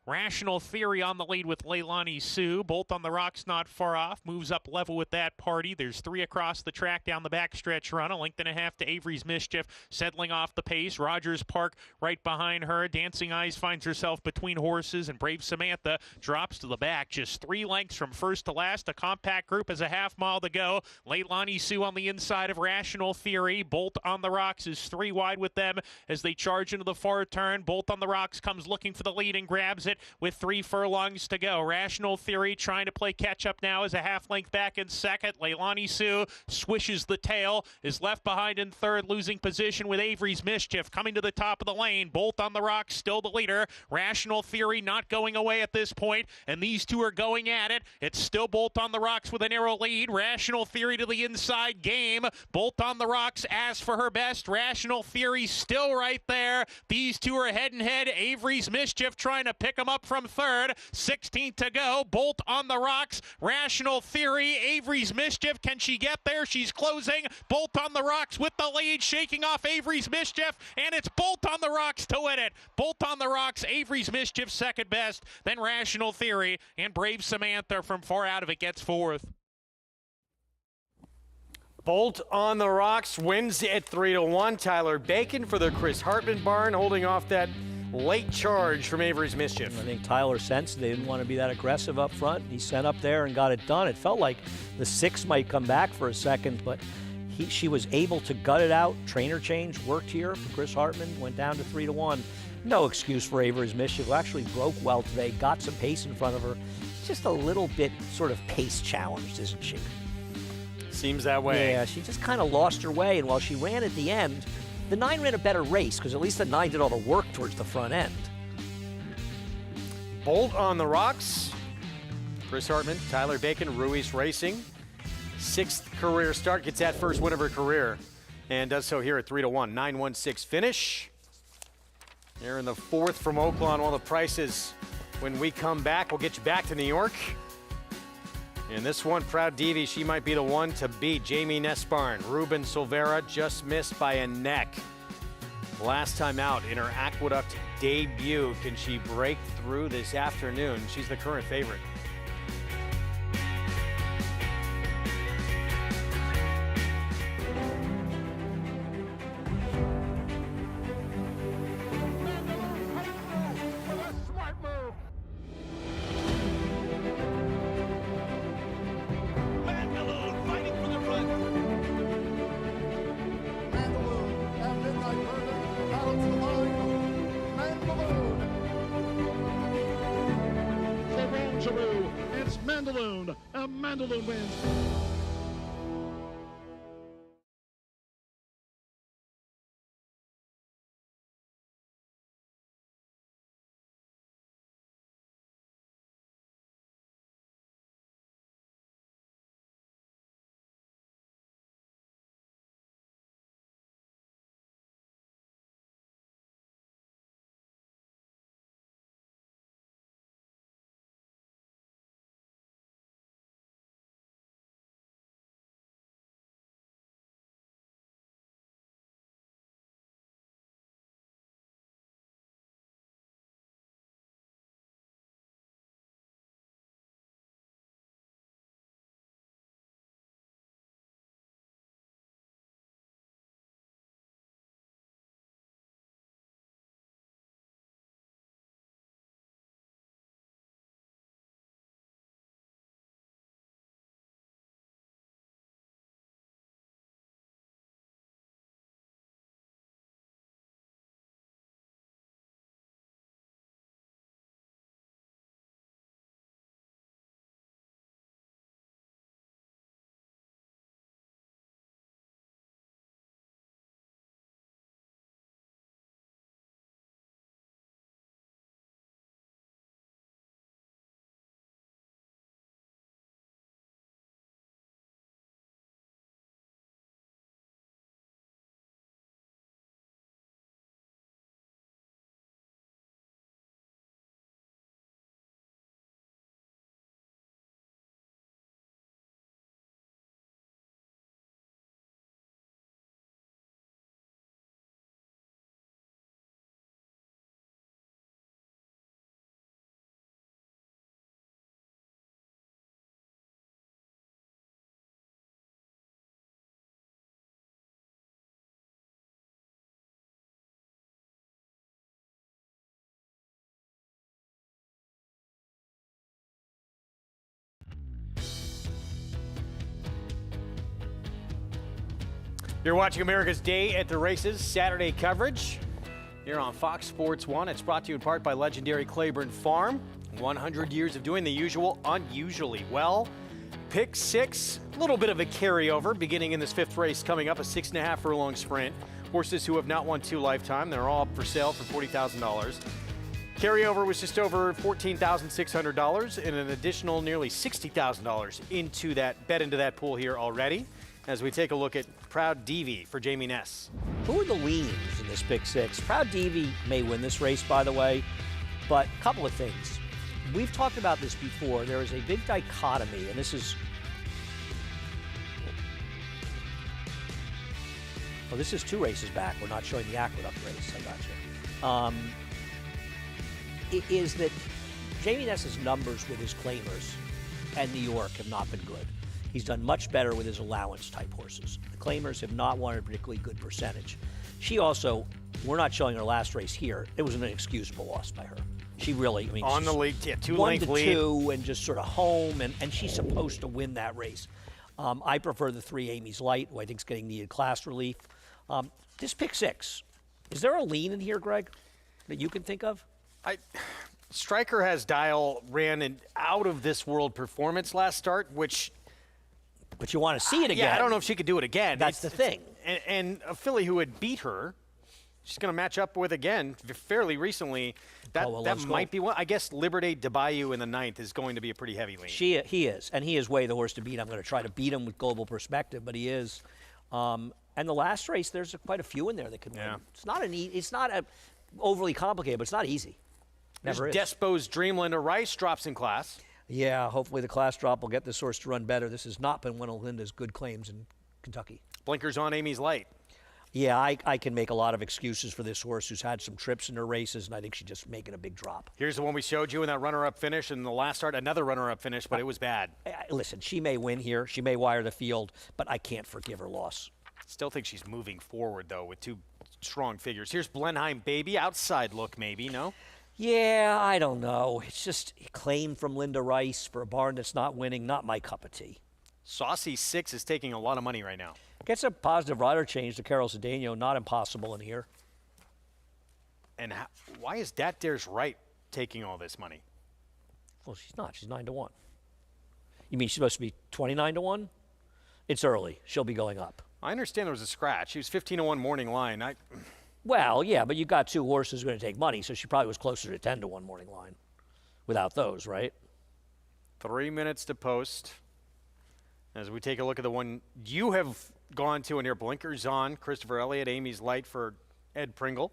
Rational Theory on the lead with Leilani Sue. Bolt on the Rocks not far off. Moves up level with that party. There's 3 across the track down the backstretch run. A length and a half to Avery's Mischief. Settling off the pace. Rogers Park right behind her. Dancing Eyes finds herself between horses. And Brave Samantha drops to the back. Just 3 lengths from first to last. A compact group has a half mile to go. Leilani Sue on the inside of Rational Theory. Bolt on the Rocks is 3 wide with them as they charge into the far turn. Bolt on the Rocks comes looking for the lead and grabs it with 3 furlongs to go. Rational Theory trying to play catch-up now as a half length back in second. Leilani Sue swishes the tail, is left behind in third, losing position with Avery's Mischief coming to the top of the lane. Bolt on the Rocks still the leader. Rational Theory not going away at this point, and these 2 are going at it. It's still Bolt on the Rocks with a narrow lead. Rational Theory to the inside game. Bolt on the Rocks asks for her best. Rational Theory still right there. These 2 are head and head. Avery's Mischief trying to pick them him up from third. 16th to go. Bolt on the rocks. Rational Theory. Avery's Mischief. Can she get there? She's closing. Bolt on the rocks with the lead, shaking off Avery's Mischief, and it's Bolt on the rocks to win it. Bolt on the rocks. Avery's Mischief second best. Then Rational Theory, and Brave Samantha from far out of it gets fourth. Bolt on the rocks wins at 3-1. Tyler Bacon for the Chris Hartman barn, holding off that late charge from Avery's Mischief. I think Tyler sensed they didn't want to be that aggressive up front. He sent up there and got it done. It felt like the 6 might come back for a second, but she was able to gut it out. Trainer change worked here for Chris Hartman. Went down to 3-1. No excuse for Avery's Mischief, who actually broke well today, got some pace in front of her. Just a little bit sort of pace challenged, isn't she? Seems that way. Yeah, she just kind of lost her way, and while she ran at the end, the 9 ran a better race, because at least the 9 did all the work towards the front end. Bolt on the rocks. Chris Hartman, Tyler Bacon, Ruiz Racing. 6th career start, gets that first win of her career, and does so here at 3-1. 9-1-6 finish. Here in the 4th from Oaklawn. All the prices when we come back. We'll get you back to New York. And this one, Proud Divi, she might be the one to beat. Jamie Nesbarn, Ruben Silvera just missed by a neck. Last time out in her Aqueduct debut. Can she break through this afternoon? She's the current favorite. It's Mandaloon. Mandaloon wins. You're watching America's Day at the Races Saturday coverage here on Fox Sports 1. It's brought to you in part by legendary Claiborne Farm. 100 years of doing the usual unusually well. Pick 6, a little bit of a carryover beginning in this 5th race coming up, a 6.5 furlong sprint. Horses who have not won 2 lifetime, they're all up for sale for $40,000. Carryover was just over $14,600 and an additional nearly $60,000 into that pool here already. As we take a look at Proud Divi for Jamie Ness. Who are the leans in this pick 6? Proud Divi may win this race, by the way. But a couple of things. We've talked about this before. There is a big dichotomy, and this is... Oh, this is 2 races back. We're not showing the Aqueduct Race. I got you. It is that Jamie Ness's numbers with his claimers and New York have not been good. He's done much better with his allowance-type horses. The claimers have not won a particularly good percentage. She also, we're not showing her last race here. It was an inexcusable loss by her. She really, I mean, on the lead, yeah, 2-length lead. 1-2 and just sort of home, and she's supposed to win that race. I prefer the 3 Amy's Light, who I think is getting needed class relief. This pick 6, is there a lean in here, Greg, that you can think of? Stryker has Dial ran an out of this world performance last start, which. But you want to see it again. Yeah, I don't know if she could do it again. That's the thing. And a filly who had beat her, she's going to match up with again fairly recently. That might be one. I guess Liberté de Bayou in the 9th is going to be a pretty heavy lean. He is, and he is way the horse to beat. I'm going to try to beat him with global perspective, but he is. And the last race, there's quite a few in there that could win. It's not a overly complicated, but it's not easy. Never is. Despo's Dreamlander Rice drops in class. Yeah, hopefully the class drop will get this horse to run better. This has not been one of Linda's good claims in Kentucky. Blinkers on Amy's Light. Yeah, I can make a lot of excuses for this horse who's had some trips in her races, and I think she's just making a big drop. Here's the one we showed you in that runner-up finish, and the last start, another runner-up finish, but it was bad. Listen, she may win here. She may wire the field, but I can't forgive her loss. Still think she's moving forward, though, with 2 strong figures. Here's Blenheim Baby. Outside look, maybe, no? Yeah, I don't know. It's just a claim from Linda Rice for a barn that's not winning. Not my cup of tea. Saucy 6 is taking a lot of money right now. Gets a positive rider change to Carol Cedeno. Not impossible in here. And why is Dat Dares Right taking all this money? Well, she's not. She's 9-1. You mean she's supposed to be 29-1? It's early. She'll be going up. I understand there was a scratch. She was 15-1 morning line. Well, yeah, but you got 2 horses going to take money, so she probably was closer to 10-1 morning line without those, right? 3 minutes to post. As we take a look at the one you have gone to in here, Blinkers on, Christopher Elliott, Amy's Light for Ed Pringle.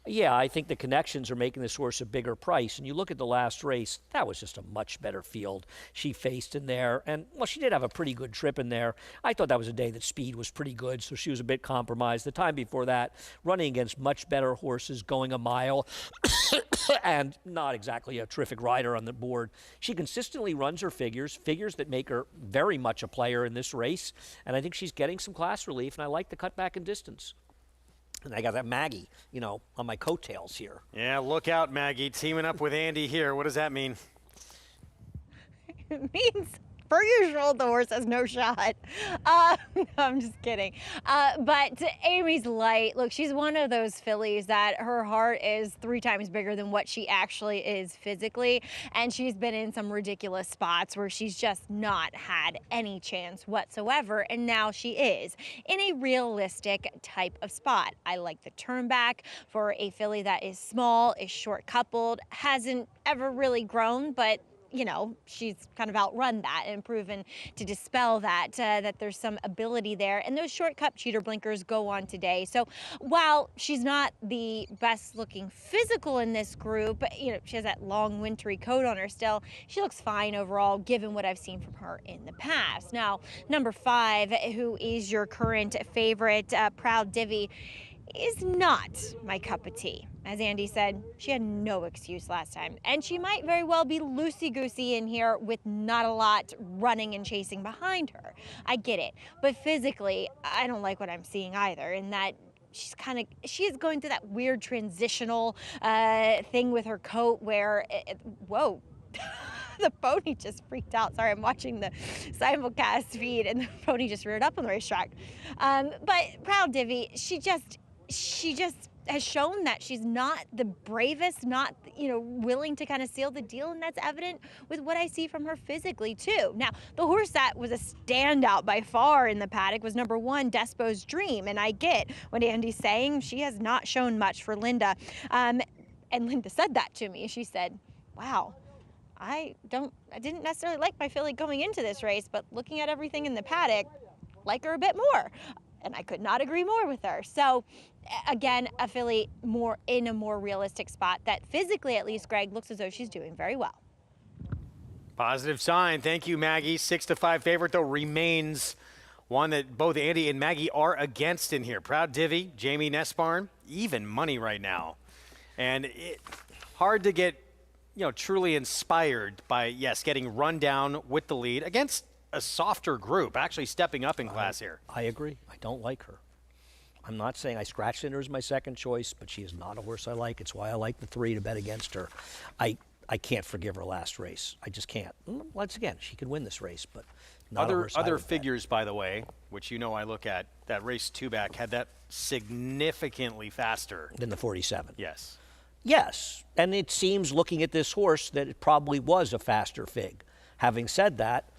Yeah, I think the connections are making this horse a bigger price. And you look at the last race, that was just a much better field she faced in there. And, well, she did have a pretty good trip in there. I thought that was a day that speed was pretty good, so she was a bit compromised. The time before that, running against much better horses, going a mile, and not exactly a terrific rider on the board. She consistently runs her figures that make her very much a player in this race. And I think she's getting some class relief, and I like the cutback in distance. And I got that Maggie, on my coattails here. Yeah, look out, Maggie. Teaming up with Andy here. What does that mean? It means, per usual, the horse has no shot. No, I'm just kidding. But Amy's Light, look, she's one of those fillies that her heart is 3 times bigger than what she actually is physically. And she's been in some ridiculous spots where she's just not had any chance whatsoever. And now she is in a realistic type of spot. I like the turn back for a filly that is small, is short coupled, hasn't ever really grown, but she's kind of outrun that and proven to dispel that, that there's some ability there. And those short cup cheater blinkers go on today. So while she's not the best looking physical in this group, she has that long wintry coat on her still. She looks fine overall, given what I've seen from her in the past. Now, number 5, who is your current favorite, Proud Divvy, is not my cup of tea. As Andy said, she had no excuse last time, and she might very well be loosey-goosey in here with not a lot running and chasing behind her. I get it, but physically, I don't like what I'm seeing either, in that she is going through that weird transitional thing with her coat where, whoa. The pony just freaked out. Sorry, I'm watching the simulcast feed, and the pony just reared up on the racetrack. But Proud Divvy, she just has shown that she's not the bravest, not, willing to kind of seal the deal, and that's evident with what I see from her physically, too. Now, the horse that was a standout by far in the paddock was number 1, Despo's Dream, and I get what Andy's saying. She has not shown much for Linda, and Linda said that to me. She said, wow, I didn't necessarily like my filly going into this race, but looking at everything in the paddock, like her a bit more. And I could not agree more with her. So again, a filly in a more realistic spot that physically, at least, Greg, looks as though she's doing very well. Positive sign. Thank you, Maggie. 6-5 favorite, though, remains one that both Andy and Maggie are against in here. Proud Divvy, Jamie Nesbarn, even money right now. And hard to get, truly inspired by, yes, getting run down with the lead against a softer group, actually stepping up in class here. I agree. I don't like her. I'm not saying I scratched in her as my second choice, but she is not a horse I like. It's why I like the 3 to bet against her. I can't forgive her last race. I just can't. Once again, she could win this race, but not a horse I other would bet. figures, by the way, which I look at, that race 2-back had that significantly faster than the 47. Yes. Yes, and it seems looking at this horse that it probably was a faster fig. Having said that,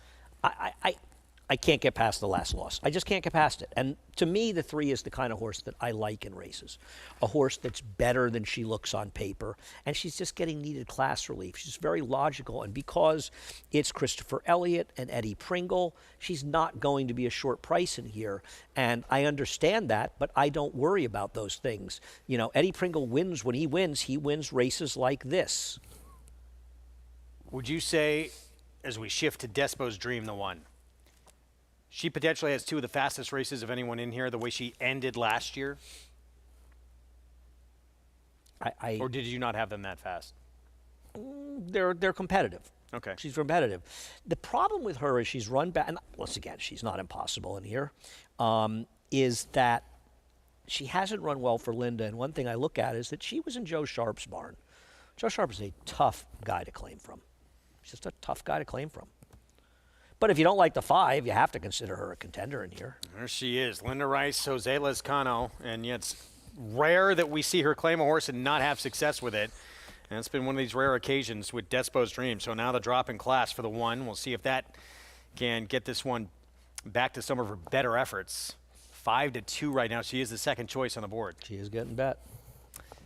I can't get past the last loss. I just can't get past it. And to me, the 3 is the kind of horse that I like in races. A horse that's better than she looks on paper. And she's just getting needed class relief. She's very logical. And because it's Christopher Elliott and Eddie Pringle, she's not going to be a short price in here. And I understand that, but I don't worry about those things. Eddie Pringle wins when he wins races like this. Would you say, as we shift to Despo's Dream, the one, she potentially has 2 of the fastest races of anyone in here, the way she ended last year? Or did you not have them that fast? They're competitive. Okay. She's competitive. The problem with her is she's run back, and once again, she's not impossible in here, is that she hasn't run well for Linda. And one thing I look at is that she was in Joe Sharp's barn. Joe Sharp is a tough guy to claim from. He's just a tough guy to claim from. But if you don't like the 5, you have to consider her a contender in here. There she is, Linda Rice, Jose Lezcano, and yet it's rare that we see her claim a horse and not have success with it. And it's been one of these rare occasions with Despo's Dream. So now the drop in class for the 1. We'll see if that can get this one back to some of her better efforts. 5-2 right now. She is the second choice on the board. She is getting bet.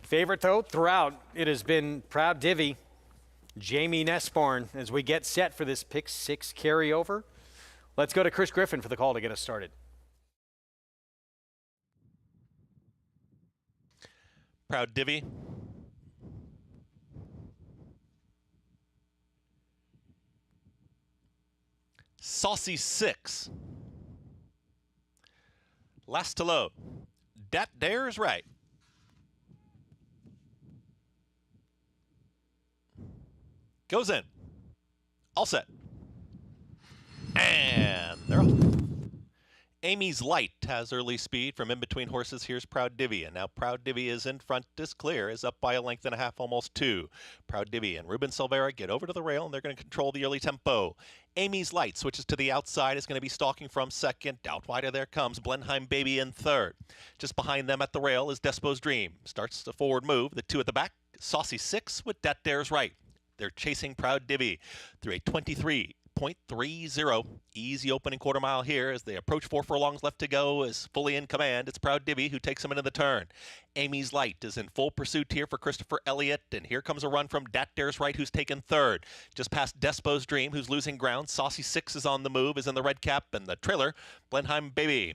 Favorite, though, throughout, it has been Proud Divvy, Jamie Nesbarn, as we get set for this pick 6 carryover. Let's go to Chris Griffin for the call to get us started. Proud Divvy. Saucy 6. Last to load. Dat Dare's right. Goes in. All set. And they're off. Amy's Light has early speed from in between horses. Here's Proud Divvy, and now Proud Divvy is in front. Is clear, is up by a length and a half, almost 2. Proud Divvy and Ruben Silvera get over to the rail, and they're going to control the early tempo. Amy's Light switches to the outside, is going to be stalking from second. Out wider, there comes Blenheim Baby in third. Just behind them at the rail is Despo's Dream. Starts the forward move. The 2 at the back, Saucy 6 with Dat Dare's right. They're chasing Proud Divvy through a 23.30. Easy opening quarter mile here as they approach 4 furlongs left to go. Is fully in command. It's Proud Divvy who takes him into the turn. Amy's Light is in full pursuit here for Christopher Elliott, and here comes a run from Dat Dare's right, who's taken third. Just past Despo's Dream, who's losing ground. Saucy 6 is on the move, is in the red cap, and the trailer, Blenheim Baby.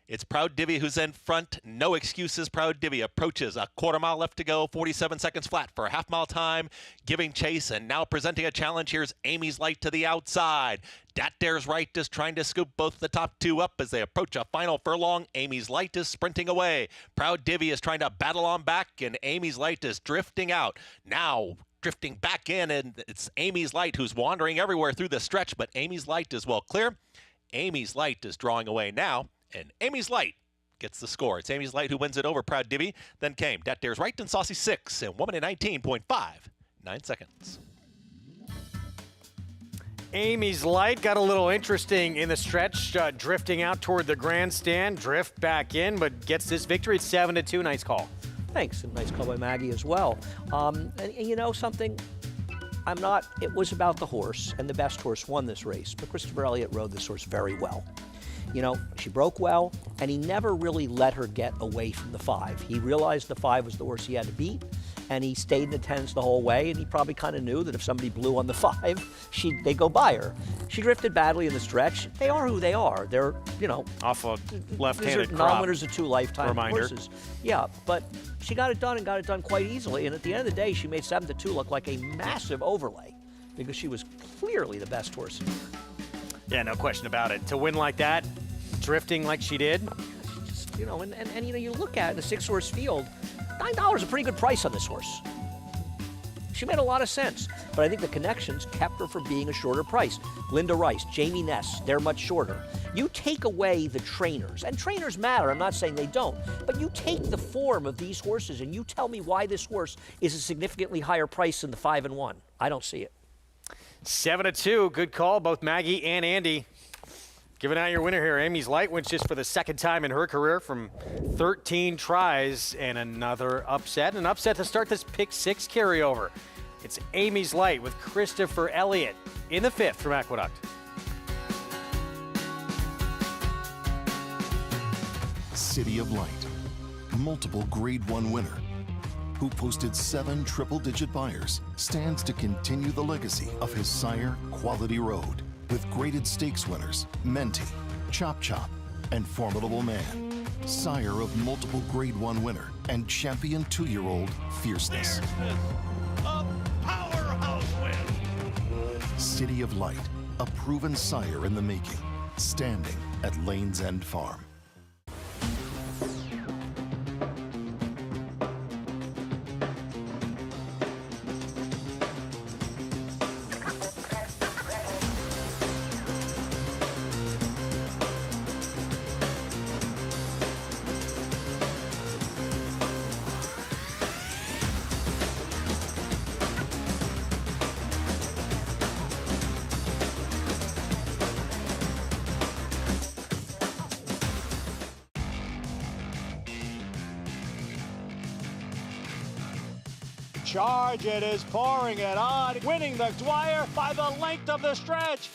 It's Proud Divvy who's in front. No excuses. Proud Divvy approaches. A quarter mile left to go. 47 seconds flat for a half-mile time. Giving chase and now presenting a challenge. Here's Amy's Light to the outside. Dat Dare's right is trying to scoop both the top 2 up as they approach a final furlong. Amy's Light is sprinting away. Proud Divvy is trying to battle on back, and Amy's Light is drifting out. Now drifting back in, and it's Amy's Light who's wandering everywhere through the stretch, but Amy's Light is well clear. Amy's Light is drawing away now. And Amy's Light gets the score. It's Amy's Light who wins it over Proud Divvy. Then came Dat Dare's right and Saucy 6 and 1 minute 19.59 seconds. Amy's Light got a little interesting in the stretch, drifting out toward the grandstand, drift back in, but gets this victory. It's 7-2. Nice call. Thanks, and nice call by Maggie as well. And you know something? It was about the horse, and the best horse won this race, but Christopher Elliott rode this horse very well. She broke well, and he never really let her get away from the 5. He realized the 5 was the horse he had to beat, and he stayed in the 10s the whole way, and he probably kind of knew that if somebody blew on the 5, they'd go by her. She drifted badly in the stretch. They are who they are. They're, off a left-handed crop. Non-winners of 2 lifetime Reminder. horses. Yeah, but she got it done and got it done quite easily, and at the end of the day, she made 7-2 look like a massive overlay because she was clearly the best horse. Yeah, no question about it. To win like that, drifting like she did. And you look at it in a 6-horse field, $9 is a pretty good price on this horse. She made a lot of sense, but I think the connections kept her from being a shorter price. Linda Rice, Jamie Ness, they're much shorter. You take away the trainers, and trainers matter, I'm not saying they don't, but you take the form of these horses and you tell me why this horse is a significantly higher price than the 5 and 1. I don't see it. 7-2, good call, both Maggie and Andy. Giving out your winner here, Amy's Light wins just for the 2nd time in her career from 13 tries, and another upset. An upset to start this pick 6 carryover. It's Amy's Light with Christopher Elliott in the 5th from Aqueduct. City of Light, multiple Grade 1 winner, who posted 7 triple-digit buyers, stands to continue the legacy of his sire, Quality Road, with graded stakes winners, Menti, Chop Chop, and Formidable Man. Sire of multiple Grade 1 winner and champion 2-year-old Fierceness. A powerhouse win. City of Light, a proven sire in the making, standing at Lane's End Farm. Charge, it is pouring it on, winning the Dwyer by the length of the stretch.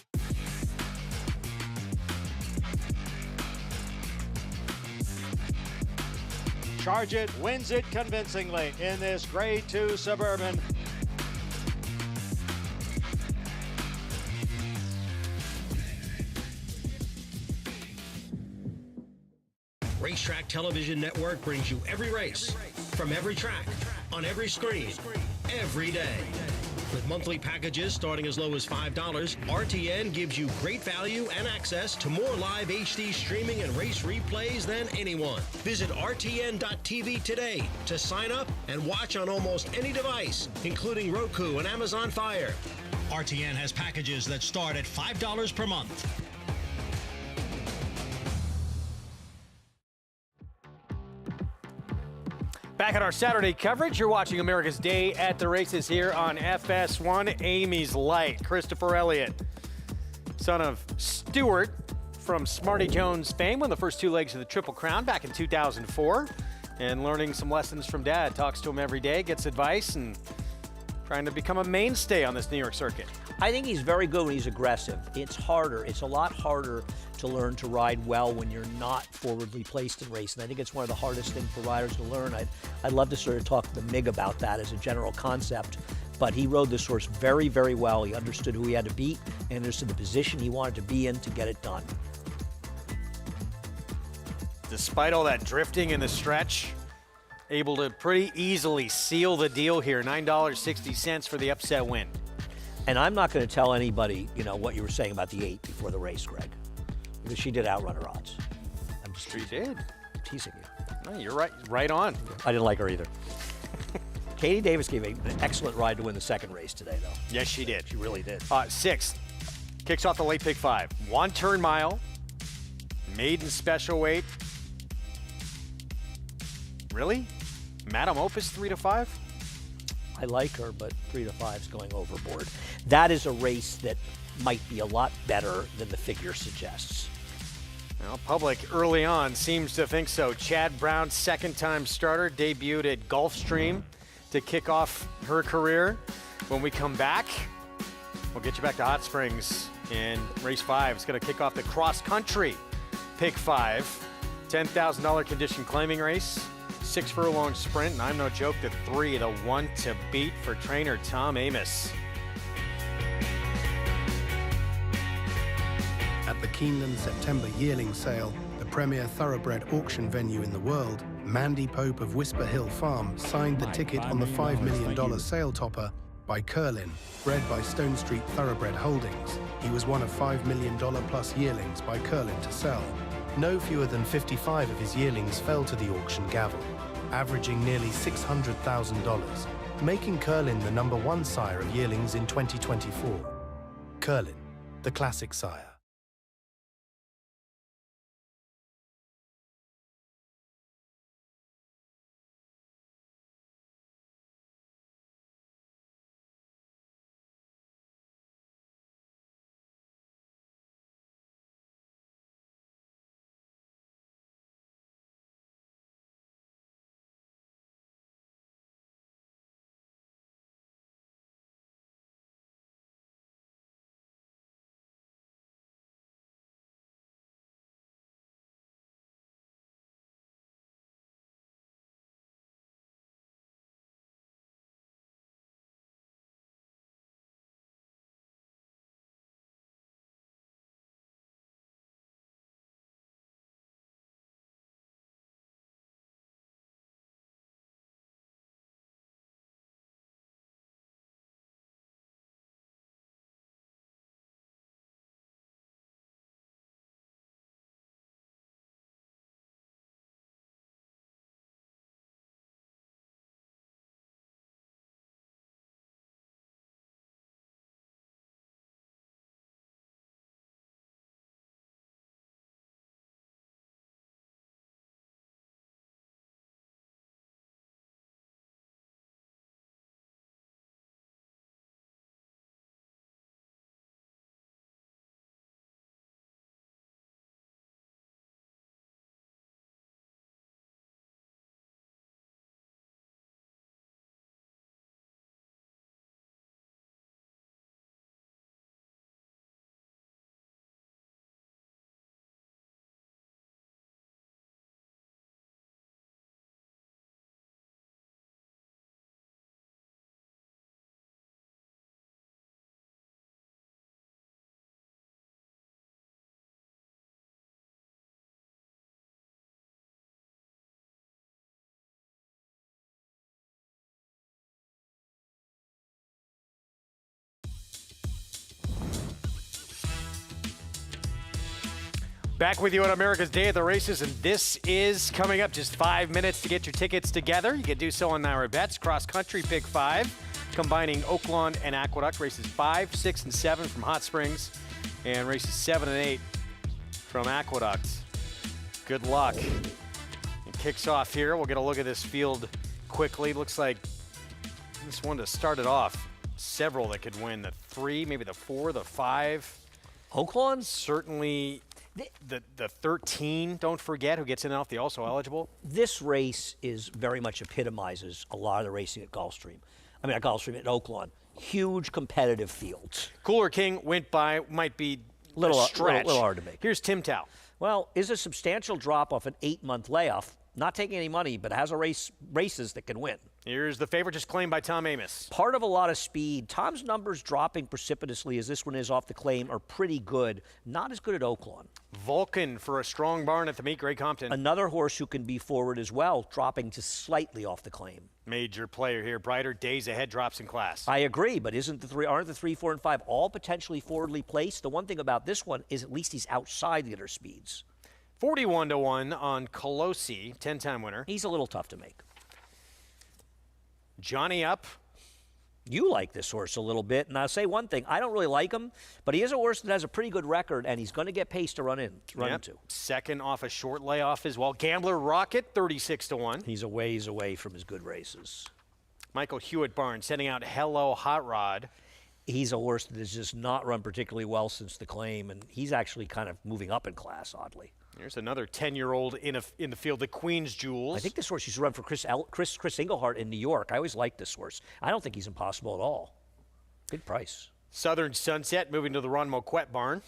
Charge It wins it convincingly in this Grade 2 Suburban. Racetrack Television Network brings you every race, from every track, on every screen, every day. With monthly packages starting as low as $5, RTN gives you great value and access to more live HD streaming and race replays than anyone. Visit RTN.tv today to sign up and watch on almost any device, including Roku and Amazon Fire. RTN has packages that start at $5 per month. Back at our Saturday coverage, you're watching America's Day at the Races here on FS1. Amy's Light, Christopher Elliott, son of Stuart from Smarty Jones fame, won the first 2 legs of the Triple Crown back in 2004, and learning some lessons from Dad. Talks to him every day, gets advice, and trying to become a mainstay on this New York circuit. I think he's very good when he's aggressive. It's harder. It's a lot harder to learn to ride well when you're not forwardly placed in racing. I think it's one of the hardest things for riders to learn. I'd love to sort of talk to Mig about that as a general concept, but he rode this horse very, very well. He understood who he had to beat and understood the position he wanted to be in to get it done. Despite all that drifting in the stretch, able to pretty easily seal the deal here. $9.60 for the upset win. And I'm not going to tell anybody, what you were saying about the 8 before the race, Greg, because she did outrun her odds. I'm just teasing you. No, you're right on. I didn't like her either. Katie Davis gave an excellent ride to win the 2nd race today, though. Yes, she did. She really did. 6th, kicks off the late pick 5. 1 turn mile, maiden special weight. Really? Madame Opus 3 to 5? I like her, but 3 to 5 is going overboard. That is a race that might be a lot better than the figure suggests. Well, public early on seems to think so. Chad Brown, 2nd-time starter, debuted at Gulfstream to kick off her career. When we come back, we'll get you back to Hot Springs in race 5. It's going to kick off the cross-country pick 5, $10,000 condition claiming race. 6 furlong sprint, and I'm no joke, the 3, the 1 to beat for trainer Tom Amis. At the Keeneland September yearling sale, the premier thoroughbred auction venue in the world, Mandy Pope of Whisper Hill Farm signed the ticket on the $5 million sale topper by Curlin, bred by Stone Street Thoroughbred Holdings. He was one of $5 million plus yearlings by Curlin to sell. No fewer than 55 of his yearlings fell to the auction gavel, averaging nearly $600,000, making Curlin the #1 sire of yearlings in 2024. Curlin, the classic sire. Back with you on America's Day at the Races, and this is coming up. Just 5 minutes to get your tickets together. You can do so on Naira Bets. Cross Country Pick 5, combining Oaklawn and Aqueduct. Races 5, 6, and 7 from Hot Springs, and races 7 and 8 from Aqueduct. Good luck. It kicks off here. We'll get a look at this field quickly. Looks like this one to start it off. Several that could win. The 3, maybe the 4, the 5. Oaklawn? Certainly. The 13, don't forget, who gets in and off the also eligible. This race is very much epitomizes a lot of the racing at Gulfstream. I mean, at Gulfstream, at Oaklawn. Huge competitive fields. Cooler King went by, might be a stretch. Little hard to make. Here's Tim Tao. Well, is a substantial drop off an 8-month layoff. Not taking any money, but has a races that can win. Here's the favorite, just claimed by Tom Amis. Part of a lot of speed. Tom's numbers dropping precipitously as this one is off the claim are pretty good. Not as good at Oaklawn. Vulcan for a strong barn at the meet, Greg Compton. Another horse who can be forward as well, dropping just slightly off the claim. Major player here. Brighter Days Ahead drops in class. I agree, but aren't the 3, 4, and 5 all potentially forwardly placed? The one thing about this one is at least he's outside the other speeds. 41-1 on Colosi, 10-time winner. He's a little tough to make. Johnny Up. You like this horse a little bit, and I'll say one thing. I don't really like him, but he is a horse that has a pretty good record, and he's going to get pace to run into. Second off a short layoff as well. Gambler Rocket, 36-1. He's a ways away from his good races. Michael Hewitt Barnes sending out Hello Hot Rod. He's a horse that has just not run particularly well since the claim, and he's actually kind of moving up in class, oddly. There's another 10-year-old in the field, the Queen's Jewels. I think this horse used to run for Chris Englehart in New York. I always liked this horse. I don't think he's impossible at all. Good price. Southern Sunset moving to the Ron Moquette barn.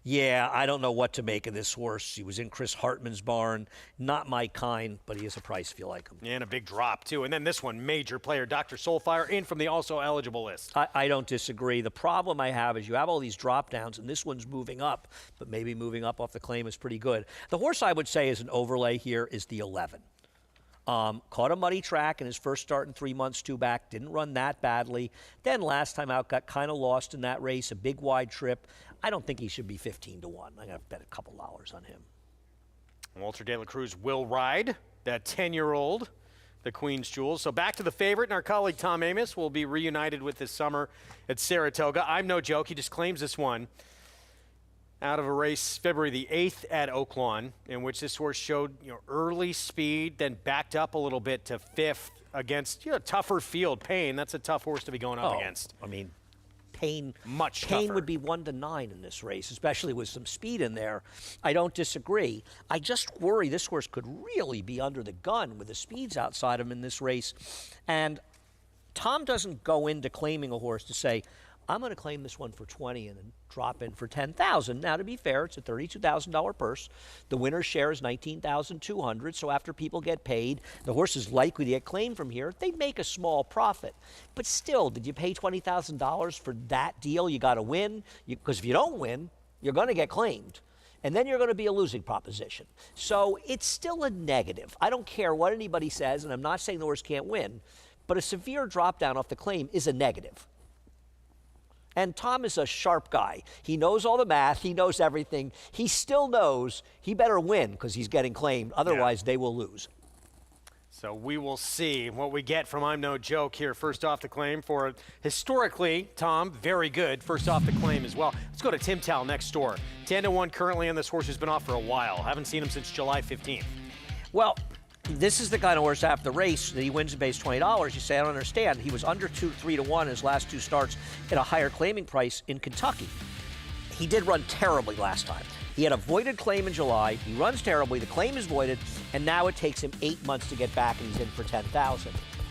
Yeah, I don't know what to make of this horse. He was in Chris Hartman's barn. Not my kind, but he is a price if you like him. And a big drop, too. And then this one, major player, Dr. Soulfire, in from the also eligible list. I don't disagree. The problem I have is you have all these drop downs, and this one's moving up, but maybe moving up off the claim is pretty good. The horse I would say is an overlay here is the 11. Caught a muddy track in his first start in 3 months, 2 back. Didn't run that badly. Then last time out, got kind of lost in that race. A big wide trip. I don't think he should be 15 to 1. I'm going to bet a couple dollars on him. Walter De La Cruz will ride that 10-year-old, the Queen's Jewels. So back to the favorite, and our colleague Tom Amos will be reunited with this summer at Saratoga. I'm no joke. He just claims this one out of a race February the 8th at Oaklawn, in which this horse showed early speed, then backed up a little bit to 5th against a tougher field. Payne, that's a tough horse to be going up against. I mean, Payne tougher. would be 1 to 9 in this race, especially with some speed in there. I don't disagree. I just worry this horse could really be under the gun with the speeds outside him in this race. And Tom doesn't go into claiming a horse to say, I'm going to claim this one for 20 and then drop in for 10,000. Now, to be fair, it's a $32,000 purse. The winner's share is $19,200. So after people get paid, the horse is likely to get claimed from here. They make a small profit. But still, did you pay $20,000 for that deal? You got to win. Because if you don't win, you're going to get claimed. And then you're going to be a losing proposition. So it's still a negative. I don't care what anybody says, and I'm not saying the horse can't win, but a severe drop down off the claim is a negative. And Tom is a sharp guy. He knows all the math. He knows everything. He still knows he better win because he's getting claimed. Otherwise, they will lose. So we will see what we get from I'm No Joke here first off the claim for historically, Tom, very good first off the claim as well. Let's go to Tim Tal next door. 10 to 1 currently, and this horse has been off for a while. Haven't seen him since July 15th. Well, this is the kind of horse after the race that he wins and pays $20. You say, I don't understand. He was under 3 to 1 his last 2 starts at a higher claiming price in Kentucky. He did run terribly last time. He had a voided claim in July. He runs terribly. The claim is voided, and now it takes him 8 months to get back, and he's in for $10,000.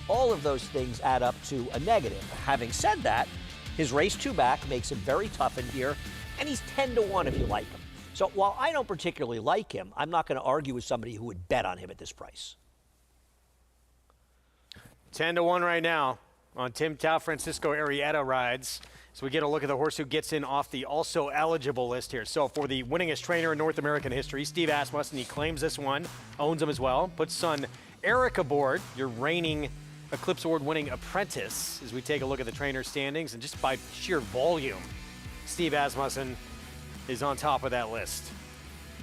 All of those things add up to a negative. Having said that, his race 2 back makes him very tough in here, and he's 10 to 1 if you like him. So while I don't particularly like him, I'm not going to argue with somebody who would bet on him at this price. 10 to 1 right now on Tim Tal. Francisco Arrieta rides. So we get a look at the horse who gets in off the also eligible list here. So for the winningest trainer in North American history, Steve Asmussen, he claims this one, owns him as well. Puts son Eric aboard, your reigning Eclipse Award winning apprentice, as we take a look at the trainer standings. And just by sheer volume, Steve Asmussen is on top of that list.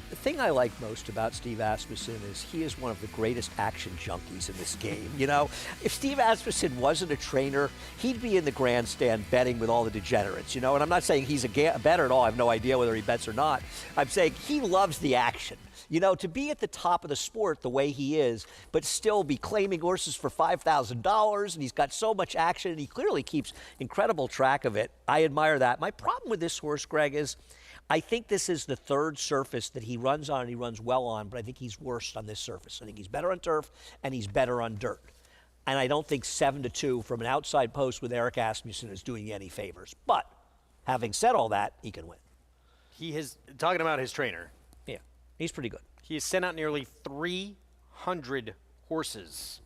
The thing I like most about Steve Asmussen is he is one of the greatest action junkies in this game. You know, if Steve Asmussen wasn't a trainer, he'd be in the grandstand betting with all the degenerates, you know, and I'm not saying he's a bettor at all. I have no idea whether he bets or not. I'm saying he loves the action. You know, to be at the top of the sport the way he is, but still be claiming horses for $5,000, and he's got so much action, and he clearly keeps incredible track of it. I admire that. My problem with this horse, Greg, is I think this is the 3rd surface that he runs on and he runs well on, but I think he's worst on this surface. I think he's better on turf and he's better on dirt. And I don't think 7 to 2 from an outside post with Eric Asmussen is doing you any favors. But having said all that, he can win. He has, talking about his trainer. Yeah, he's pretty good. He has sent out nearly 300 horses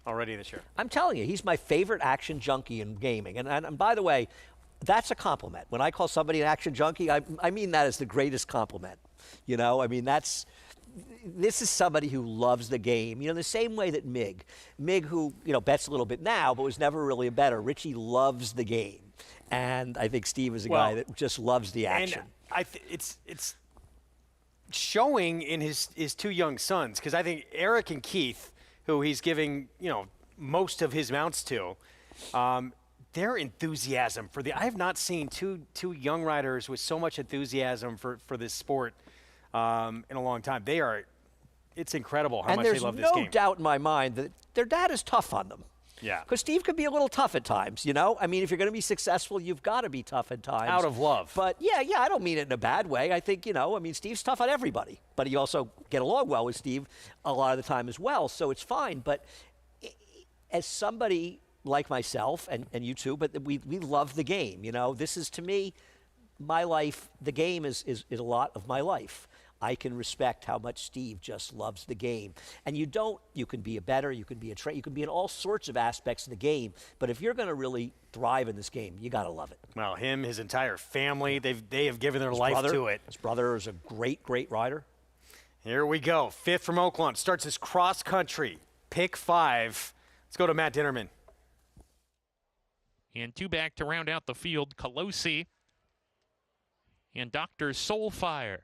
already this year. I'm telling you, he's my favorite action junkie in gaming. And by the way, that's a compliment. When I call somebody an action junkie, I mean that as the greatest compliment. You know, I mean, this is somebody who loves the game. You know, the same way that Mig, who, you know, bets a little bit now, but was never really a bettor. Richie loves the game. And I think Steve is a guy that just loves the action. And it's showing in his 2 young sons, because I think Eric and Keith, who he's giving, you know, most of his mounts to, their enthusiasm for I have not seen two young riders with so much enthusiasm for this sport in a long time. It's incredible how much they love this game. And there's no doubt in my mind that their dad is tough on them. Yeah. Because Steve could be a little tough at times, you know? I mean, if you're going to be successful, you've got to be tough at times. Out of love. But yeah, I don't mean it in a bad way. I think, you know, I mean, Steve's tough on everybody. But you also get along well with Steve a lot of the time as well, so it's fine. But as somebody like myself, and you too, but we love the game. You know, this is, to me, my life. The game is a lot of my life. I can respect how much Steve just loves the game. And you can be a bettor, you can be a trainer, you can be in all sorts of aspects of the game. But if you're going to really thrive in this game, you got to love it. Well, him, his entire family, they have given their life to it. His brother is a great rider. Here we go. 5th from Oaklawn. Starts his cross country. Pick 5. Let's go to Matt Dinnerman. And 2 back to round out the field, Colosi and Dr. Soulfire.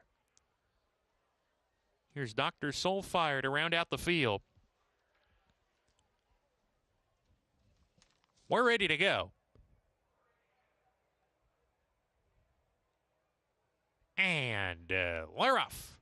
Here's Dr. Soulfire to round out the field. We're ready to go. And we're off.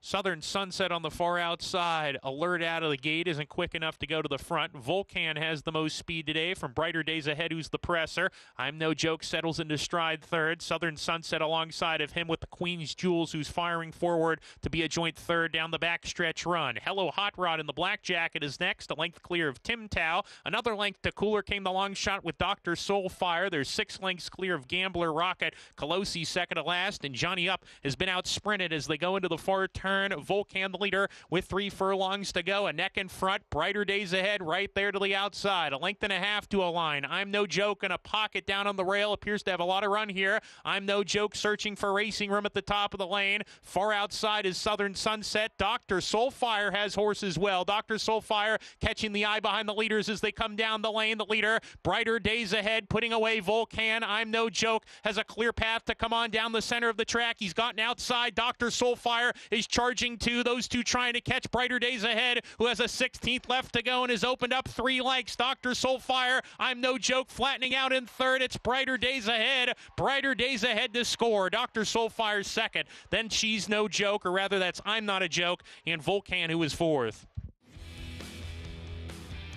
Southern Sunset on the far outside. Alert out of the gate isn't quick enough to go to the front. Volcan has the most speed today from Brighter Days Ahead, who's the presser. I'm No Joke settles into stride third. Southern Sunset alongside of him with the Queen's Jewels, who's firing forward to be a joint third down the backstretch run. Hello Hot Rod in the black jacket is next, a length clear of Tim Tao. Another length to cooler came the long shot with Dr. Soulfire. There's 6 lengths clear of Gambler Rocket. Colosi second to last, and Johnny Up has been out sprinted as they go into the far turn. Volcan the leader with 3 furlongs to go. A neck in front. Brighter Days Ahead right there to the outside. A length and a half to a line. I'm No Joke in a pocket down on the rail. Appears to have a lot of run here. I'm No Joke searching for racing room at the top of the lane. Far outside is Southern Sunset. Dr. Soulfire has horse as well. Dr. Soulfire catching the eye behind the leaders as they come down the lane. The leader, Brighter Days Ahead, putting away Volcan. I'm No Joke has a clear path to come on down the center of the track. He's gotten outside. Dr. Soulfire is charging 2. Those 2 trying to catch Brighter Days Ahead, who has a 16th left to go and has opened up 3 lengths. Dr. Soulfire, I'm No Joke, flattening out in third. It's Brighter Days Ahead. Brighter Days Ahead to score. Dr. Soulfire's second. Then She's No Joke, or rather that's I'm Not a Joke, and Volcan, who is 4th.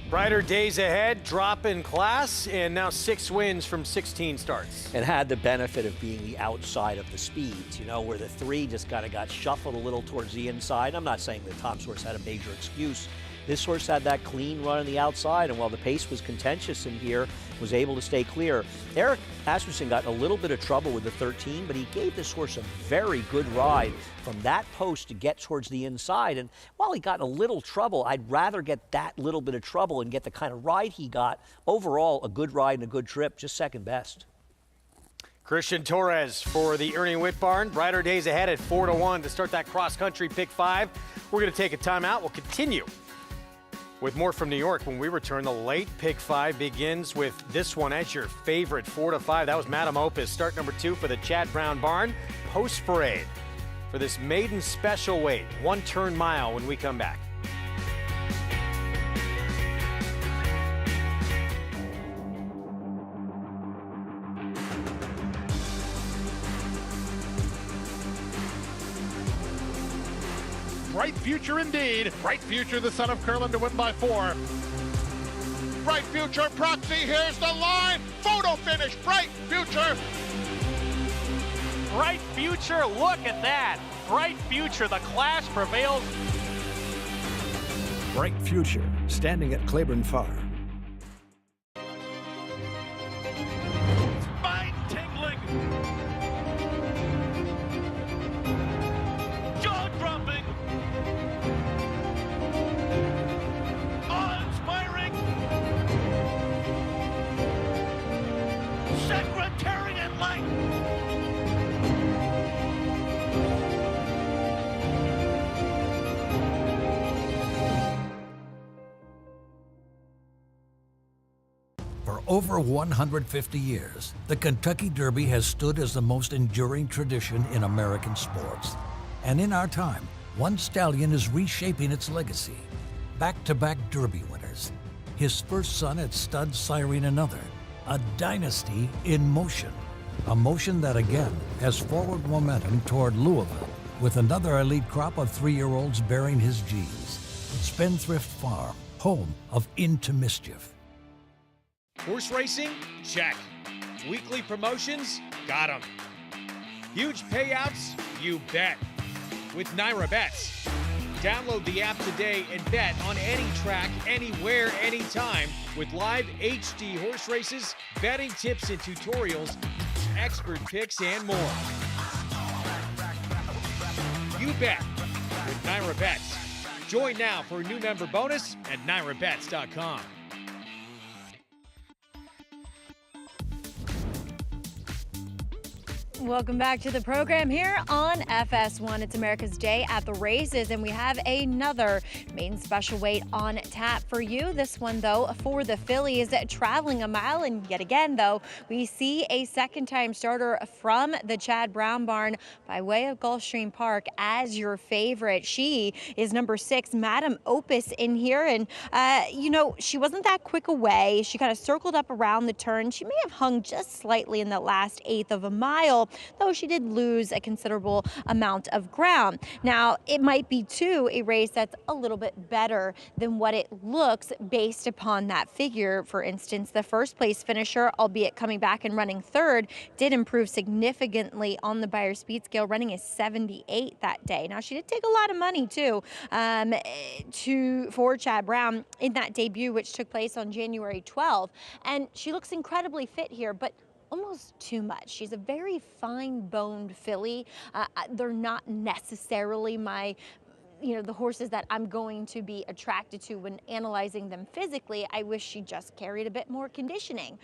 Brighter Days Ahead, drop in class, and now 6 wins from 16 starts. And had the benefit of being the outside of the speeds, you know, where the 3 just kind of got shuffled a little towards the inside. I'm not saying that Tom's horse had a major excuse. This horse had that clean run on the outside, and while the pace was contentious in here, was able to stay clear. Eric Asmussen got in a little bit of trouble with the 13, but he gave this horse a very good ride from that post to get towards the inside. And while he got in a little trouble, I'd rather get that little bit of trouble and get the kind of ride he got. Overall, a good ride and a good trip, just second best. Christian Torres for the Ernie Witt Barn. Brighter Days Ahead at 4-1 to start that cross-country pick 5. We're going to take a timeout. We'll continue with more from New York when we return. The late pick 5 begins with this one as your favorite, 4-5. That was Madam Opus. Start number 2 for the Chad Brown Barn. Post parade for this maiden special weight, 1 turn mile when we come back. Bright future indeed. Bright future, the son of Curlin to win by 4. Bright future, Proxy, here's the line. Photo finish, Bright future. Bright future, look at that. Bright future, the class prevails. Bright future, standing at Claiborne Farm. Spine tingling. Jaw dropping. Awe-inspiring. Secretariat-like. For over 150 years, the Kentucky Derby has stood as the most enduring tradition in American sports. And in our time, one stallion is reshaping its legacy. Back-to-back Derby winners. His first son at stud siring another. A dynasty in motion. A motion that again has forward momentum toward Louisville, with another elite crop of 3-year-olds bearing his genes. Spendthrift Farm, home of Into Mischief. Horse racing? Check. Weekly promotions? Got 'em. Huge payouts? You bet. With Naira Bets. Download the app today and bet on any track, anywhere, anytime with live HD horse races, betting tips and tutorials, expert picks, and more. You bet with Naira Bets. Join now for a new member bonus at nairabets.com. Welcome back to the program here on FS1. It's America's Day at the Races, and we have another main special weight on tap for you. This one, though, for the fillies traveling a mile. And yet again, though, we see a second-time starter from the Chad Brown barn by way of Gulfstream Park as your favorite. She is number 6, Madam Opus, in here. And, you know, she wasn't that quick away. She kind of circled up around the turn. She may have hung just slightly in the last eighth of a mile, though she did lose a considerable amount of ground. Now, it might be, too, a race that's a little bit better than what it looks based upon that figure. For instance, the first place finisher, albeit coming back and running third, did improve significantly on the Beyer speed scale, running a 78 that day. Now, she did take a lot of money, too, for Chad Brown in that debut, which took place on January 12th. And she looks incredibly fit here, but almost too much. She's a very fine-boned filly. They're not necessarily the horses that I'm going to be attracted to when analyzing them physically. I wish she just carried a bit more conditioning,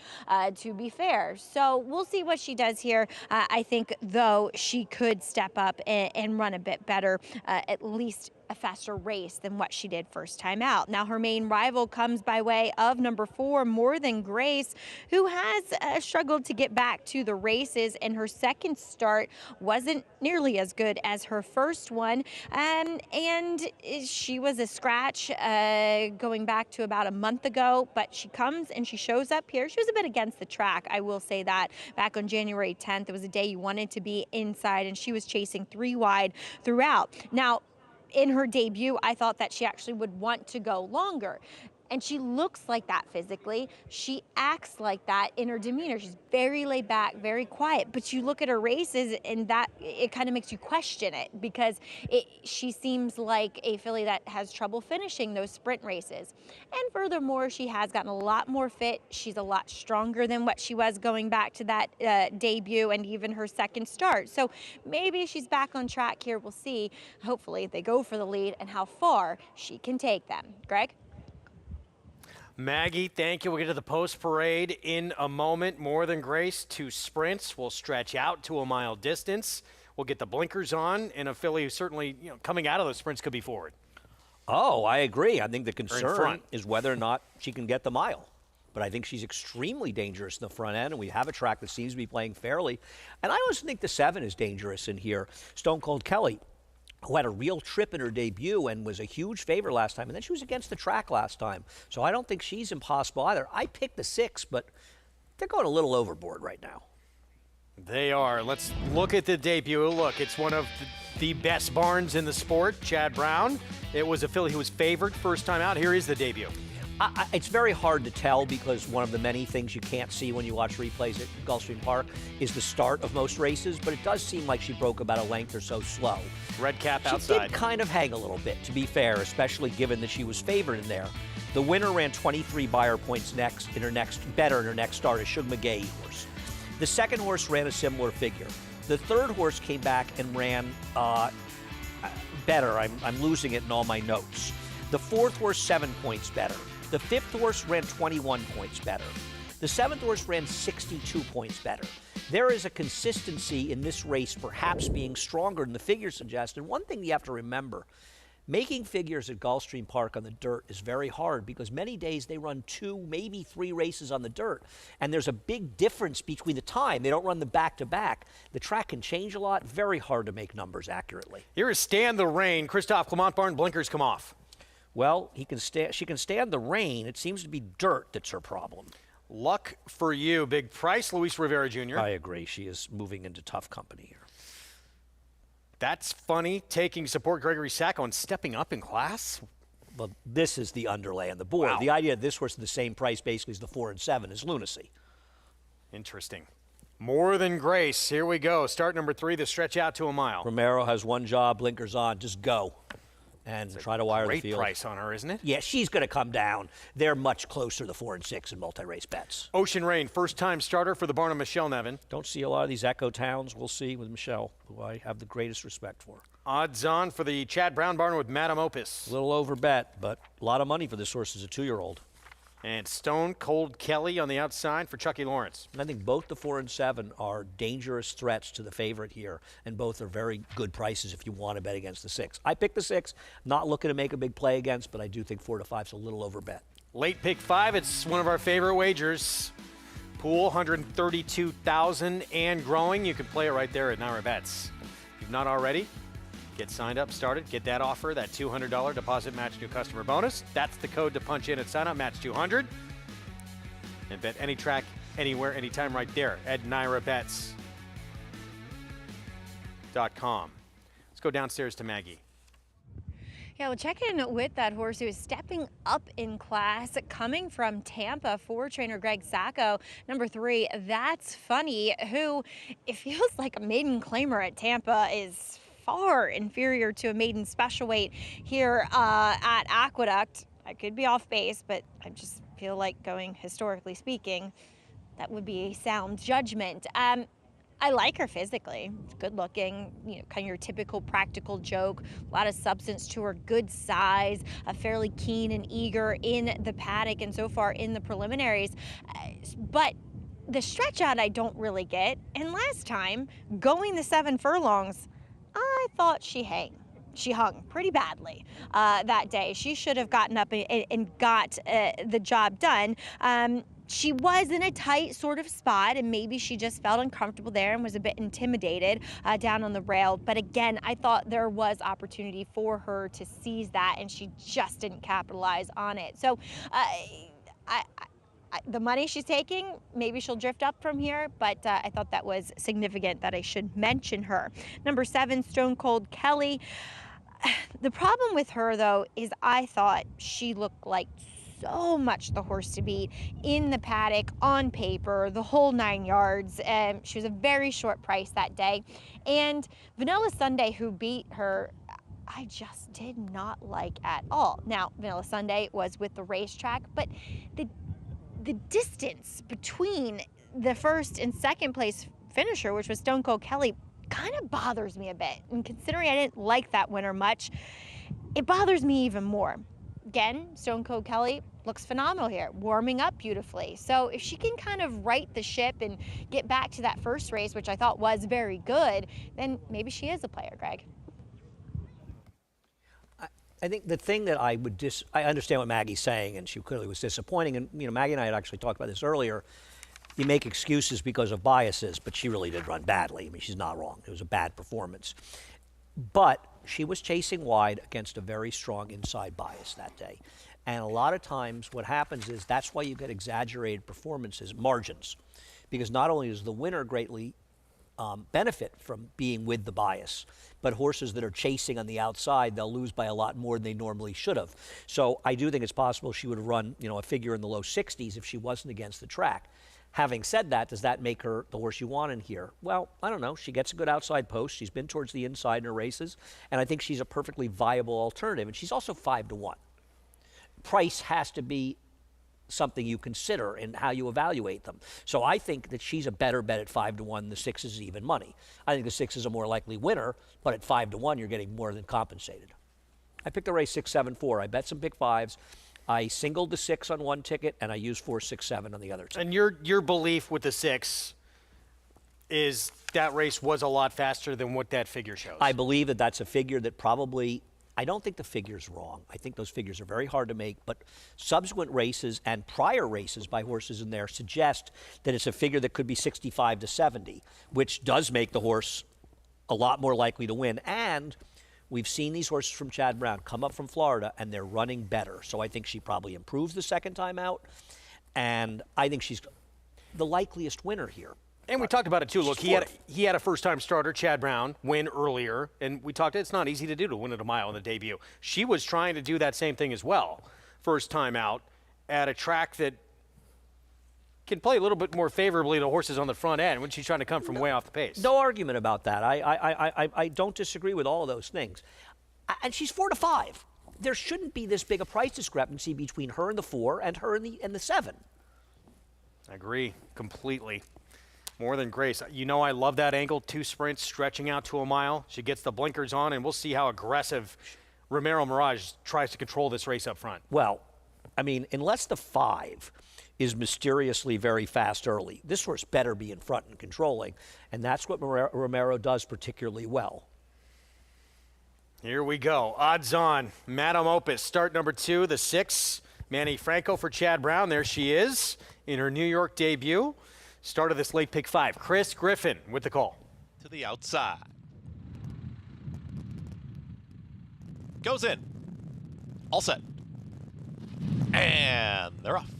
to be fair. So we'll see what she does here. I think, though, she could step up and run a bit better, at least a faster race than what she did first time out. Now, her main rival comes by way of number 4, More Than Grace, who has struggled to get back to the races, and her second start wasn't nearly as good as her first one. And she was a scratch going back to about a month ago, but she comes and she shows up here. She was a bit against the track, I will say that. Back on January 10th, it was a day you wanted to be inside, and she was chasing 3 wide throughout. Now, in her debut, I thought that she actually would want to go longer. And she looks like that physically. She acts like that in her demeanor. She's very laid back, very quiet. But you look at her races, and that it kind of makes you question it, because she seems like a filly that has trouble finishing those sprint races. And furthermore, she has gotten a lot more fit. She's a lot stronger than what she was going back to that debut and even her second start. So maybe she's back on track here. We'll see. Hopefully they go for the lead and how far she can take them. Greg? Maggie, thank you. We'll get to the post parade in a moment. More Than Grace, 2 sprints. We'll stretch out to a mile distance. We'll get the blinkers on, and a filly who certainly, coming out of those sprints could be forward. Oh, I agree. I think the concern is whether or not she can get the mile. But I think she's extremely dangerous in the front end, and we have a track that seems to be playing fairly. And I also think the 7 is dangerous in here. Stone Cold Kelly, who had a real trip in her debut and was a huge favorite last time. And then she was against the track last time. So I don't think she's impossible either. I picked the 6, but they're going a little overboard right now. They are. Let's look at the debut. Look, it's one of the best barns in the sport, Chad Brown. It was a filly who was favored first time out. Here is the debut. It's very hard to tell, because one of the many things you can't see when you watch replays at Gulfstream Park is the start of most races, but it does seem like she broke about a length or so slow. Red cap outside. She did kind of hang a little bit, to be fair, especially given that she was favored in there. The winner ran 23 Beyer points better in her next start, a Shug McGahee horse. The second horse ran a similar figure. The third horse came back and ran better. I'm losing it in all my notes. The fourth horse, 7 points better. The fifth horse ran 21 points better. The seventh horse ran 62 points better. There is a consistency in this race perhaps being stronger than the figures suggest. And one thing you have to remember, making figures at Gulfstream Park on the dirt is very hard, because many days they run 2, maybe 3 races on the dirt. And there's a big difference between the time. They don't run them back-to-back. The track can change a lot. Very hard to make numbers accurately. Here is Stand the Rain. Christophe Clement Barn, blinkers come off. Well, she can stand the rain. It seems to be dirt that's her problem. Luck for you. Big price, Luis Rivera Jr. I agree. She is moving into tough company here. That's funny. Taking support, Gregory Sacco, and stepping up in class. Well, this is the underlay on the board. Wow. The idea that this horse is the same price basically as the 4 and 7 is lunacy. Interesting. More Than Grace. Here we go. Start number 3, the stretch out to a mile. Romero has one job, blinkers on. Just go. and try to wire the Great field. price on her, isn't it? Yeah, she's going to come down. They're much closer, the 4 and 6 in multi-race bets. Ocean Rain, first-time starter for the barn of Michelle Nevin. Don't see a lot of these Echo Towns. We'll see with Michelle, who I have the greatest respect for. Odds on for the Chad Brown barn with Madame Opus. A little over bet, but a lot of money for this horse as a 2-year-old. And Stone Cold Kelly on the outside for Chucky Lawrence. And I think both the 4 and 7 are dangerous threats to the favorite here, and both are very good prices if you want to bet against the 6. I picked the 6, not looking to make a big play against, but I do think 4 to 5 is a little over bet. Late pick 5, it's one of our favorite wagers. Pool, 132,000 and growing. You can play it right there at Naira Bets. If you've not already, get signed up, started, get that offer, that $200 deposit match new customer bonus. That's the code to punch in at sign up, match 200. And bet any track, anywhere, anytime right there at NairaBets.com. Let's go downstairs to Maggie. Yeah, we'll check in with that horse who is stepping up in class, coming from Tampa for trainer Greg Sacco. Number 3, That's Funny, who it feels like a maiden claimer at Tampa is far inferior to a maiden special weight here at Aqueduct. I could be off base, but I just feel like going historically speaking, that would be a sound judgment. I like her physically. It's good looking, you know, kind of your typical practical joke. A lot of substance to her, good size, fairly keen and eager in the paddock and so far in the preliminaries. But the stretch out I don't really get. And last time, going the 7 furlongs, I thought she hung pretty badly that day. She should have gotten up and got the job done. She was in a tight sort of spot, and maybe she just felt uncomfortable there and was a bit intimidated down on the rail. But again, I thought there was opportunity for her to seize that, and she just didn't capitalize on it. So the money she's taking, maybe she'll drift up from here, but I thought that was significant that I should mention her. Number 7, Stone Cold Kelly. The problem with her, though, is I thought she looked like so much the horse to beat in the paddock, on paper, the whole 9 yards. She was a very short price that day. And Vanilla Sunday, who beat her, I just did not like at all. Now, Vanilla Sunday was with the racetrack, but the distance between the first and second place finisher, which was Stone Cold Kelly, kind of bothers me a bit. And considering I didn't like that winner much, it bothers me even more. Again, Stone Cold Kelly looks phenomenal here, warming up beautifully. So if she can kind of right the ship and get back to that first race, which I thought was very good, then maybe she is a player, Greg. I think the thing that I understand what Maggie's saying, and she clearly was disappointing. And Maggie and I had actually talked about this earlier. You make excuses because of biases, but she really did run badly. I mean, she's not wrong. It was a bad performance. But she was chasing wide against a very strong inside bias that day. And a lot of times what happens is that's why you get exaggerated performances, margins. Because not only does the winner greatly benefit from being with the bias, but horses that are chasing on the outside, they'll lose by a lot more than they normally should have. So I do think it's possible she would have run, a figure in the low 60s if she wasn't against the track. Having said that, does that make her the horse you want in here? Well, I don't know. She gets a good outside post. She's been towards the inside in her races, and I think she's a perfectly viable alternative. And she's also 5-1. Price has to be something you consider in how you evaluate them. So I think that she's a better bet at 5-1. The 6 is even money. I think the 6 is a more likely winner, but at 5-1, you're getting more than compensated. I picked the race 6, 7, 4. I bet some big 5s. I singled the 6 on one ticket, and I used 4, 6, 7 on the other ticket. And your belief with the 6 is that race was a lot faster than what that figure shows. I believe that that's a figure that probably, I don't think the figure's wrong. I think those figures are very hard to make, but subsequent races and prior races by horses in there suggest that it's a figure that could be 65 to 70, which does make the horse a lot more likely to win. And we've seen these horses from Chad Brown come up from Florida, and they're running better. So I think she probably improves the second time out, and I think she's the likeliest winner here. And we talked about it too. Look, he had a first-time starter, Chad Brown, win earlier, and we talked. It's not easy to do to win at a mile in the debut. She was trying to do that same thing as well, first time out at a track that can play a little bit more favorably to horses on the front end when she's trying to come from way off the pace. No argument about that. I don't disagree with all of those things. And she's 4 to 5. There shouldn't be this big a price discrepancy between her and the 4 and her and the 7. I agree completely. More Than Grace. You know I love that angle, 2 sprints stretching out to a mile. She gets the blinkers on, and we'll see how aggressive Romero Mirage tries to control this race up front. Well, I mean, unless the 5 is mysteriously very fast early, this horse better be in front and controlling, and that's what Romero does particularly well. Here we go. Odds on. Madame Opus, start number 2, the 6. Manny Franco for Chad Brown. There she is in her New York debut. Start of this late pick 5. Chris Griffin with the call. To the outside. Goes in. All set. And they're off.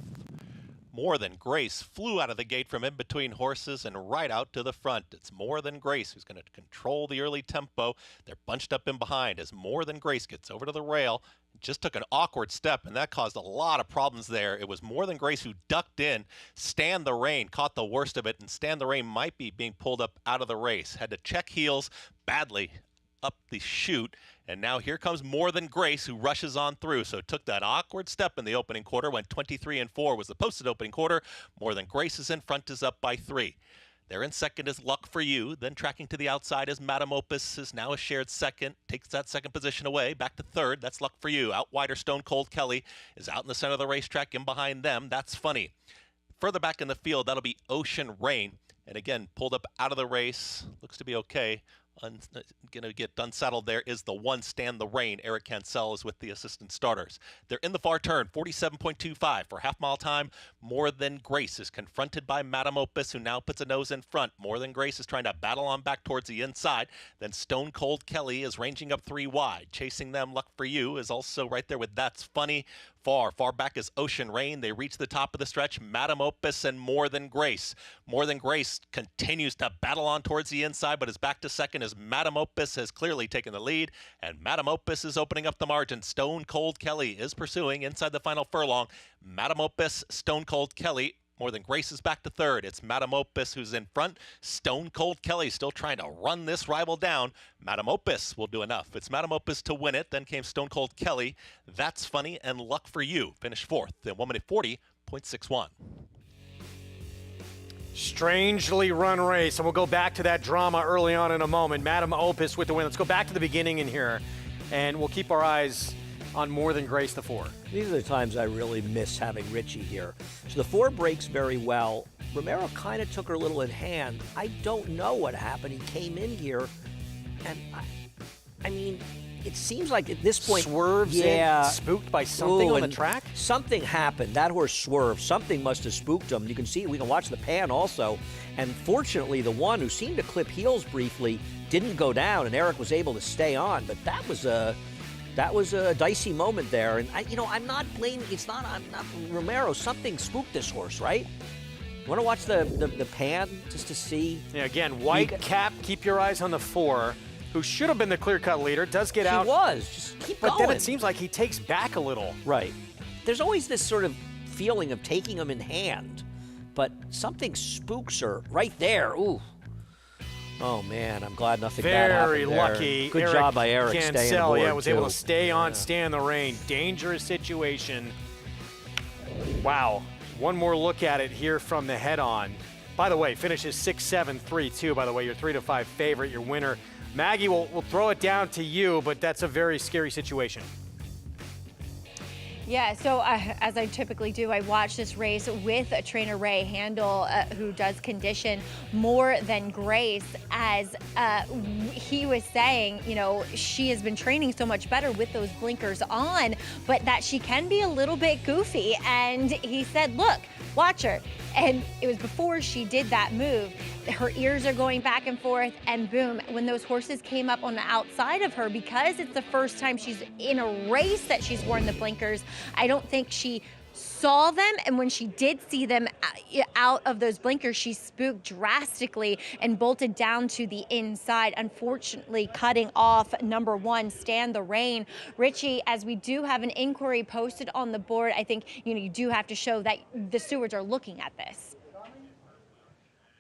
More Than Grace flew out of the gate from in between horses and right out to the front. It's More Than Grace who's going to control the early tempo. They're bunched up in behind as More Than Grace gets over to the rail. Just took an awkward step, and that caused a lot of problems there. It was More Than Grace who ducked in. Stand the Rain caught the worst of it, and Stand the Rain might be being pulled up out of the race. Had to check heels badly up the chute, and now here comes More Than Grace, who rushes on through. So took that awkward step in the opening quarter, went 23-4 was the posted opening quarter. More Than Grace is in front, is up by 3. There in second is Luck for You. Then tracking to the outside is Madame Opus, is now a shared second. Takes that second position away. Back to third. That's Luck for You. Out wider, Stone Cold Kelly is out in the center of the racetrack. In behind them, That's Funny. Further back in the field, that'll be Ocean Rain. And again, pulled up out of the race. Looks to be okay. Going to get unsettled there is the 1 Stand the Rain. Eric Cancel is with the assistant starters. They're in the far turn, 47.25 for half-mile time. More Than Grace is confronted by Madame Opus, who now puts a nose in front. More Than Grace is trying to battle on back towards the inside. Then Stone Cold Kelly is ranging up 3 wide. Chasing them, Luck for You is also right there with That's Funny. Far back is Ocean Rain. They reach the top of the stretch. Madame Opus and More Than Grace. More Than Grace continues to battle on towards the inside, but is back to second as Madame Opus has clearly taken the lead, and Madame Opus is opening up the margin. Stone Cold Kelly is pursuing inside the final furlong. Madame Opus, Stone Cold Kelly. More Than Grace is back to third. It's Madame Opus who's in front. Stone Cold Kelly still trying to run this rival down. Madame Opus will do enough. It's Madame Opus to win it. Then came Stone Cold Kelly. That's Funny and Luck for You finished fourth in 1:40.61. Strangely run race, and we'll go back to that drama early on in a moment. Madame Opus with the win. Let's go back to the beginning in here, and we'll keep our eyes on More Than Grace, the 4. These are the times I really miss having Richie here. So the 4 breaks very well. Romero kind of took her a little in hand. I don't know what happened. He came in here, and I mean, it seems like at this point, swerves in, spooked by something on the track? Something happened. That horse swerved. Something must have spooked him. You can see, we can watch the pan also. And fortunately, the one who seemed to clip heels briefly didn't go down, and Eric was able to stay on. But that was a dicey moment there. And I'm not blaming. I'm not Romero. Something spooked this horse, right? You want to watch the pan just to see? Yeah. Again, white cap. Keep your eyes on the 4. Who should have been the clear-cut leader, does get out. He was. Just keep going. But then it seems like he takes back a little. Right. There's always this sort of feeling of taking him in hand, but something spooks her right there. Ooh. Oh, man, I'm glad nothing bad happened there. Very lucky. Good job by Eric Cancel, staying aboard, was able to too. stay on, Stand the Rain. Dangerous situation. Wow. One more look at it here from the head-on. By the way, finishes 6-7, 3-2, by the way, your 3-5 favorite, your winner. Maggie, we'll throw it down to you, but that's a very scary situation. Yeah, so as I typically do, I watch this race with trainer Ray Handel, who does condition More Than Grace. As he was saying, she has been training so much better with those blinkers on, but that she can be a little bit goofy. And he said, look, watch her. And it was before she did that move. Her ears are going back and forth, and boom, when those horses came up on the outside of her, because it's the first time she's in a race that she's worn the blinkers, I don't think she saw them, and when she did see them out of those blinkers, she spooked drastically and bolted down to the inside, unfortunately cutting off number 1, Stand the Rain. Richie, as we do have an inquiry posted on the board, I think you do have to show that the stewards are looking at this.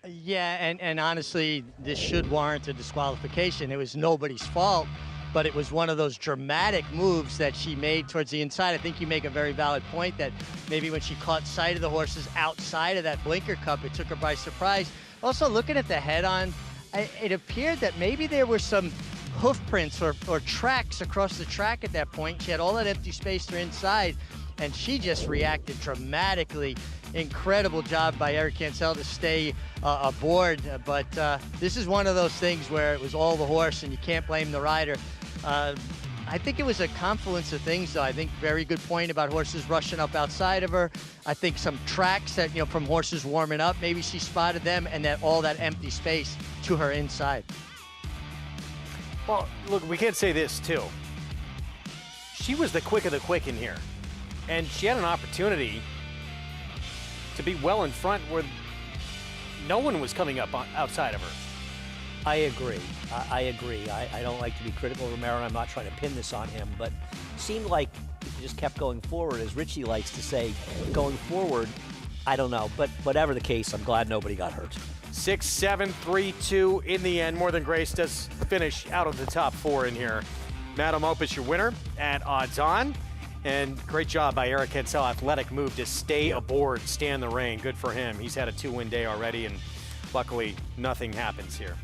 Yeah, and honestly, this should warrant a disqualification. It was nobody's fault. but it was one of those dramatic moves that she made towards the inside. I think you make a very valid point that maybe when she caught sight of the horses outside of that blinker cup, it took her by surprise. Also, looking at the head-on, it appeared that maybe there were some hoof prints or tracks across the track at that point. She had all that empty space to her inside, and she just reacted dramatically. Incredible job by Eric Cancel to stay aboard, but this is one of those things where it was all the horse and you can't blame the rider. I think it was a confluence of things, though. I think very good point about horses rushing up outside of her. I think some tracks that, from horses warming up, maybe she spotted them, and that all that empty space to her inside. Well, look, we can't say this, too. She was the quick of the quick in here, and she had an opportunity to be well in front where no one was coming up outside of her. I agree. I agree. I don't like to be critical of Romero, and I'm not trying to pin this on him, but it seemed like if you just kept going forward, as Richie likes to say, going forward, I don't know. But whatever the case, I'm glad nobody got hurt. 6-7, 3-2 in the end. More Than Grace does finish out of the top 4 in here. Madam Opus, your winner at odds on. And great job by Eric Cancel. Athletic move to stay aboard, stand the rain. Good for him. He's had a 2-win day already, and luckily nothing happens here.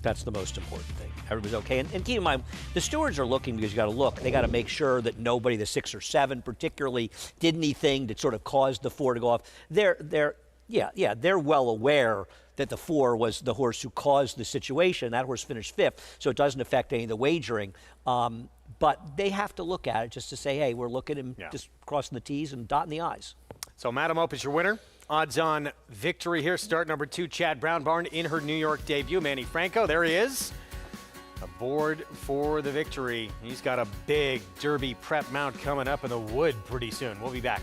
That's the most important thing. Everybody's okay. And keep in mind, the stewards are looking because you got to look. They got to make sure that nobody, the 6 or 7 particularly, did anything that sort of caused the 4 to go off. They're well aware that the 4 was the horse who caused the situation. That horse finished 5th, so it doesn't affect any of the wagering. But they have to look at it just to say, hey, we're looking and just crossing the T's and dotting the I's. So Madam Opus, your winner. Odds on victory here. Start number 2, Chad Brownbarn in her New York debut. Manny Franco, there he is. Aboard for the victory. He's got a big Derby prep mount coming up in the wood pretty soon. We'll be back.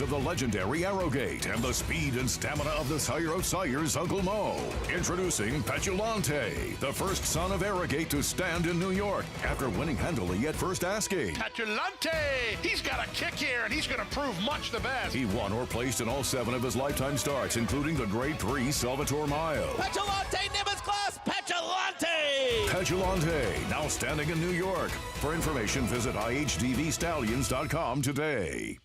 Of the legendary Arrowgate and the speed and stamina of the sire of sires, Uncle Mo. Introducing Petulante, the first son of Arrowgate to stand in New York after winning handily at first asking. Petulante! He's got a kick here, and he's going to prove much the best. He won or placed in all 7 of his lifetime starts, including the Grade 3 Salvatore Mile. Petulante, Nimbus class, Petulante! Petulante, now standing in New York. For information, visit ihdvstallions.com today.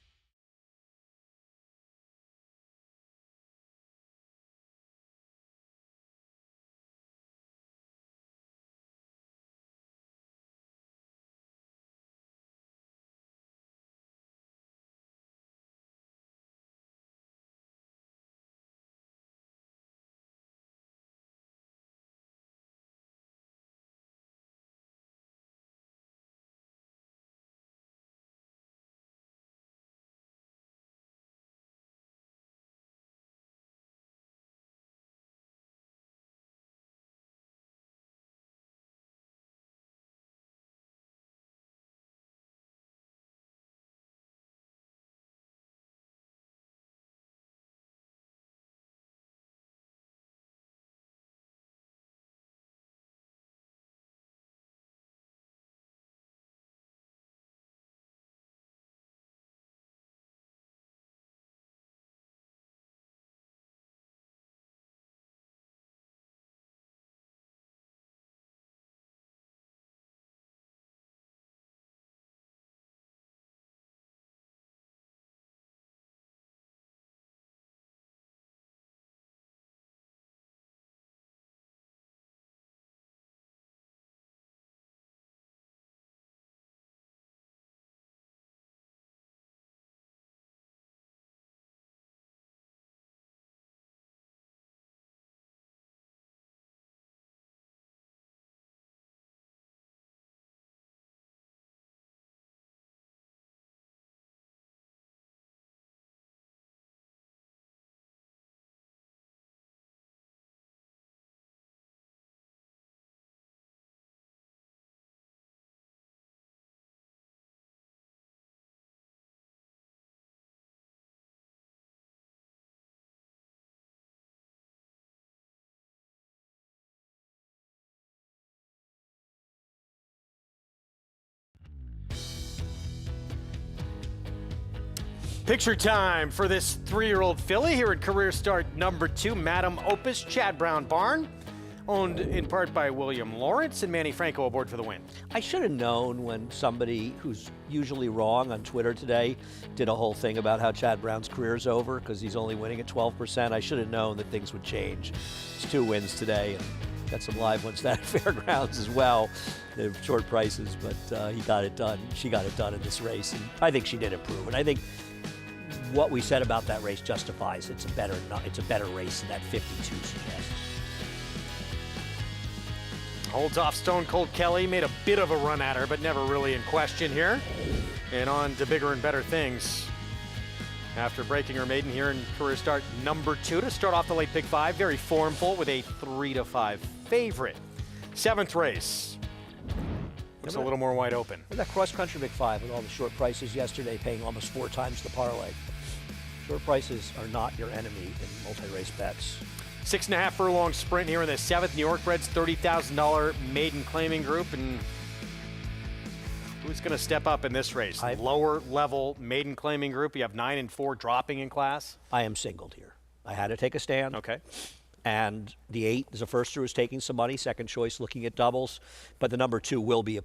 Picture time for this 3-year-old filly here at career start number 2, Madam Opus, Chad Brown Barn. Owned in part by William Lawrence and Manny Franco aboard for the win. I should have known when somebody who's usually wrong on Twitter today did a whole thing about how Chad Brown's career is over because he's only winning at 12%. I should have known that things would change. It's 2 wins today and got some live ones at Fairgrounds as well. They're short prices, but he got it done. She got it done in this race, and I think she did improve. And I think what we said about that race justifies it's a better race than that 52 suggests. Holds off Stone Cold Kelly, made a bit of a run at her, but never really in question here. And on to bigger and better things. After breaking her maiden here in career start number 2 to start off the late Big 5, very formful with a 3-5 favorite. 7th race. Looks a little more wide open. That cross-country Big 5 with all the short prices yesterday paying almost 4 times the parlay. Short prices are not your enemy in multi-race bets. 6.5 furlong sprint here in the 7th. New York Reds $30,000 maiden claiming group. And who's going to step up in this race? Lower level maiden claiming group. You have 9 and 4 dropping in class. I am singled here. I had to take a stand. Okay. And the 8 is a first through is taking some money. Second choice looking at doubles. But the number 2 will be a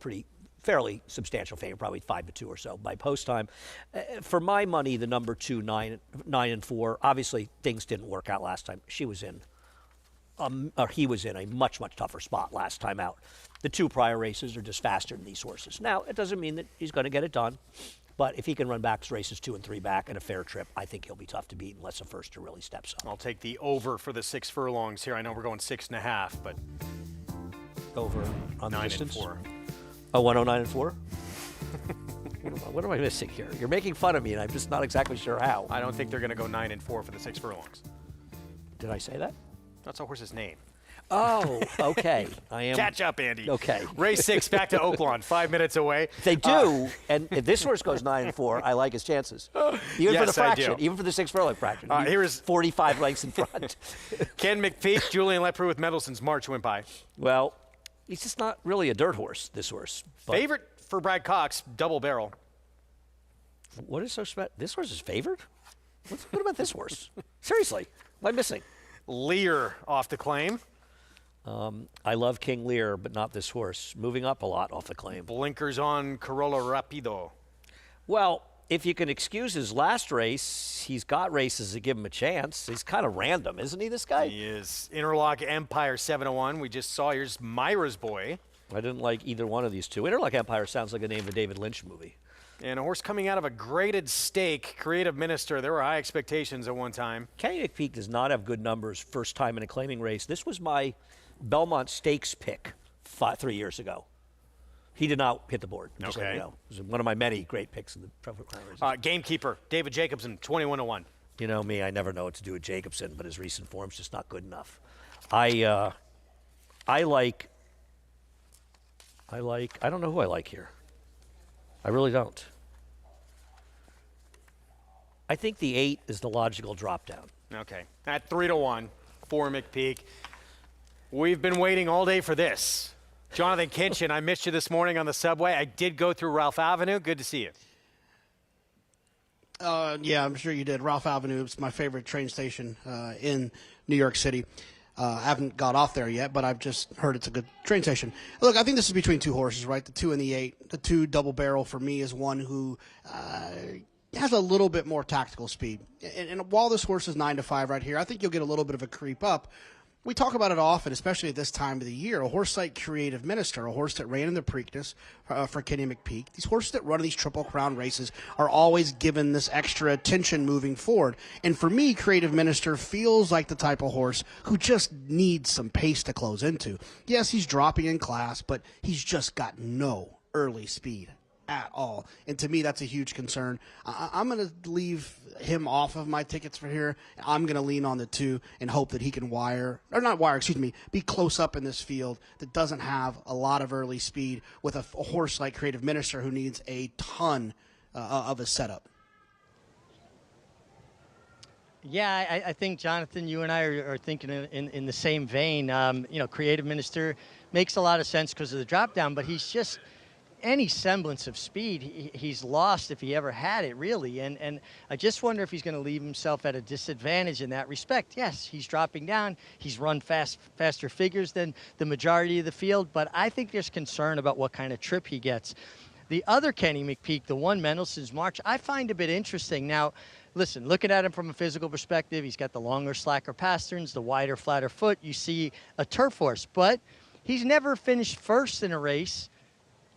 fairly substantial favorite, probably 5-2 or so by post time. For my money, the number 2, 9 and 4. Obviously, things didn't work out last time. He was in a much, much tougher spot last time out. The 2 prior races are just faster than these horses. Now, it doesn't mean that he's going to get it done, but if he can run back races 2 and 3 back in a fair trip, I think he'll be tough to beat unless the first really steps up. I'll take the over for the 6 furlongs here. I know we're going 6.5, but over on the 9 distance. and 4. Oh, 109 and 4? What am I missing here? You're making fun of me, and I'm just not exactly sure how. I don't think they're going to go 9 and 4 for the 6 furlongs. Did I say that? That's a horse's name. Oh, okay. I am. Catch up, Andy. Okay. Race 6 back to Oaklawn, 5 minutes away. They do, and if this horse goes 9 and 4, I like his chances. Even for the fraction, even for the 6 furlong fraction. Here's 45 lengths in front. Ken McPeak, Julian Lepre with Mendelssohn's March went by. Well, he's just not really a dirt horse, this horse. Favorite for Brad Cox, double barrel. What is so special? This horse is favored? What about this horse? Seriously, what am I missing? Lear off the claim. I love King Lear, but not this horse. Moving up a lot off the claim. Blinkers on Corolla Rapido. Well, if you can excuse his last race, he's got races that give him a chance. He's kind of random, isn't he, this guy? He is. Interlock Empire 701. We just saw. Here's Myra's Boy. I didn't like either one of these two. Interlock Empire sounds like the name of a David Lynch movie. And a horse coming out of a graded stake, Creative Minister. There were high expectations at one time. Kenny McPeak does not have good numbers first time in a claiming race. This was my Belmont Stakes pick 3 years ago. He did not hit the board. Just okay. It was one of my many great picks in the Profit Crown races. Gamekeeper, David Jacobson, 21-1. You know me, I never know what to do with Jacobson, but his recent form's just not good enough. I don't know who I like here. I really don't. I think the 8 is the logical drop down. Okay. At 3-1 for McPeak. We've been waiting all day for this. Jonathan Kinchin, I missed you this morning on the subway. I did go through Ralph Avenue. Good to see you. Yeah, I'm sure you did. Ralph Avenue is my favorite train station in New York City. I haven't got off there yet, but I've just heard it's a good train station. Look, I think this is between 2 horses, right? The 2 and the 8. The 2 double barrel for me is one who has a little bit more tactical speed. And while this horse is 9-5 right here, I think you'll get a little bit of a creep up. We talk about it often, especially at this time of the year. A horse like Creative Minister, a horse that ran in the Preakness for Kenny McPeak. These horses that run these Triple Crown races are always given this extra attention moving forward. And for me, Creative Minister feels like the type of horse who just needs some pace to close into. Yes, he's dropping in class, but he's just got no early speed at all. And to me, that's a huge concern. I'm going to leave him off of my tickets for here. I'm going to lean on the 2 and hope that he can be close up in this field that doesn't have a lot of early speed with a horse like Creative Minister who needs a ton of a setup. Yeah, I think, Jonathan, you and I are thinking in the same vein. Creative Minister makes a lot of sense because of the drop down, but he's just any semblance of speed, he's lost if he ever had it, really. And I just wonder if he's going to leave himself at a disadvantage in that respect. Yes, he's dropping down. He's run faster figures than the majority of the field, but I think there's concern about what kind of trip he gets. The other Kenny McPeak, the one Mendelssohn's March, I find a bit interesting. Now, listen, looking at him from a physical perspective, he's got the longer, slacker pasterns, the wider, flatter foot. You see a turf horse, but he's never finished first in a race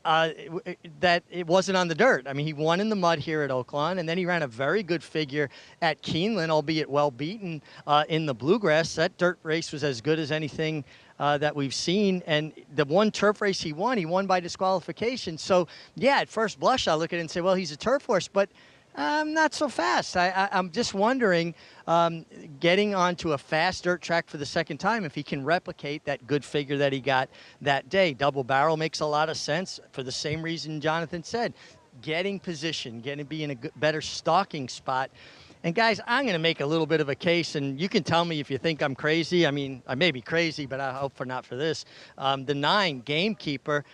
that it wasn't on the dirt. I mean, he won in the mud here at Oaklawn, and then he ran a very good figure at Keeneland, albeit well beaten in the bluegrass. That dirt race was as good as anything that we've seen. And the one turf race he won by disqualification. So, yeah, at first blush, I'll look at it and say, well, he's a turf horse, but not so fast. I'm just wondering, getting onto a fast dirt track for the second time, if he can replicate that good figure that he got that day. Double barrel makes a lot of sense for the same reason Jonathan said. Getting position, be in a better stalking spot. And, guys, I'm going to make a little bit of a case, and you can tell me if you think I'm crazy. I mean, I may be crazy, but I hope not for this. The 9, Gamekeeper,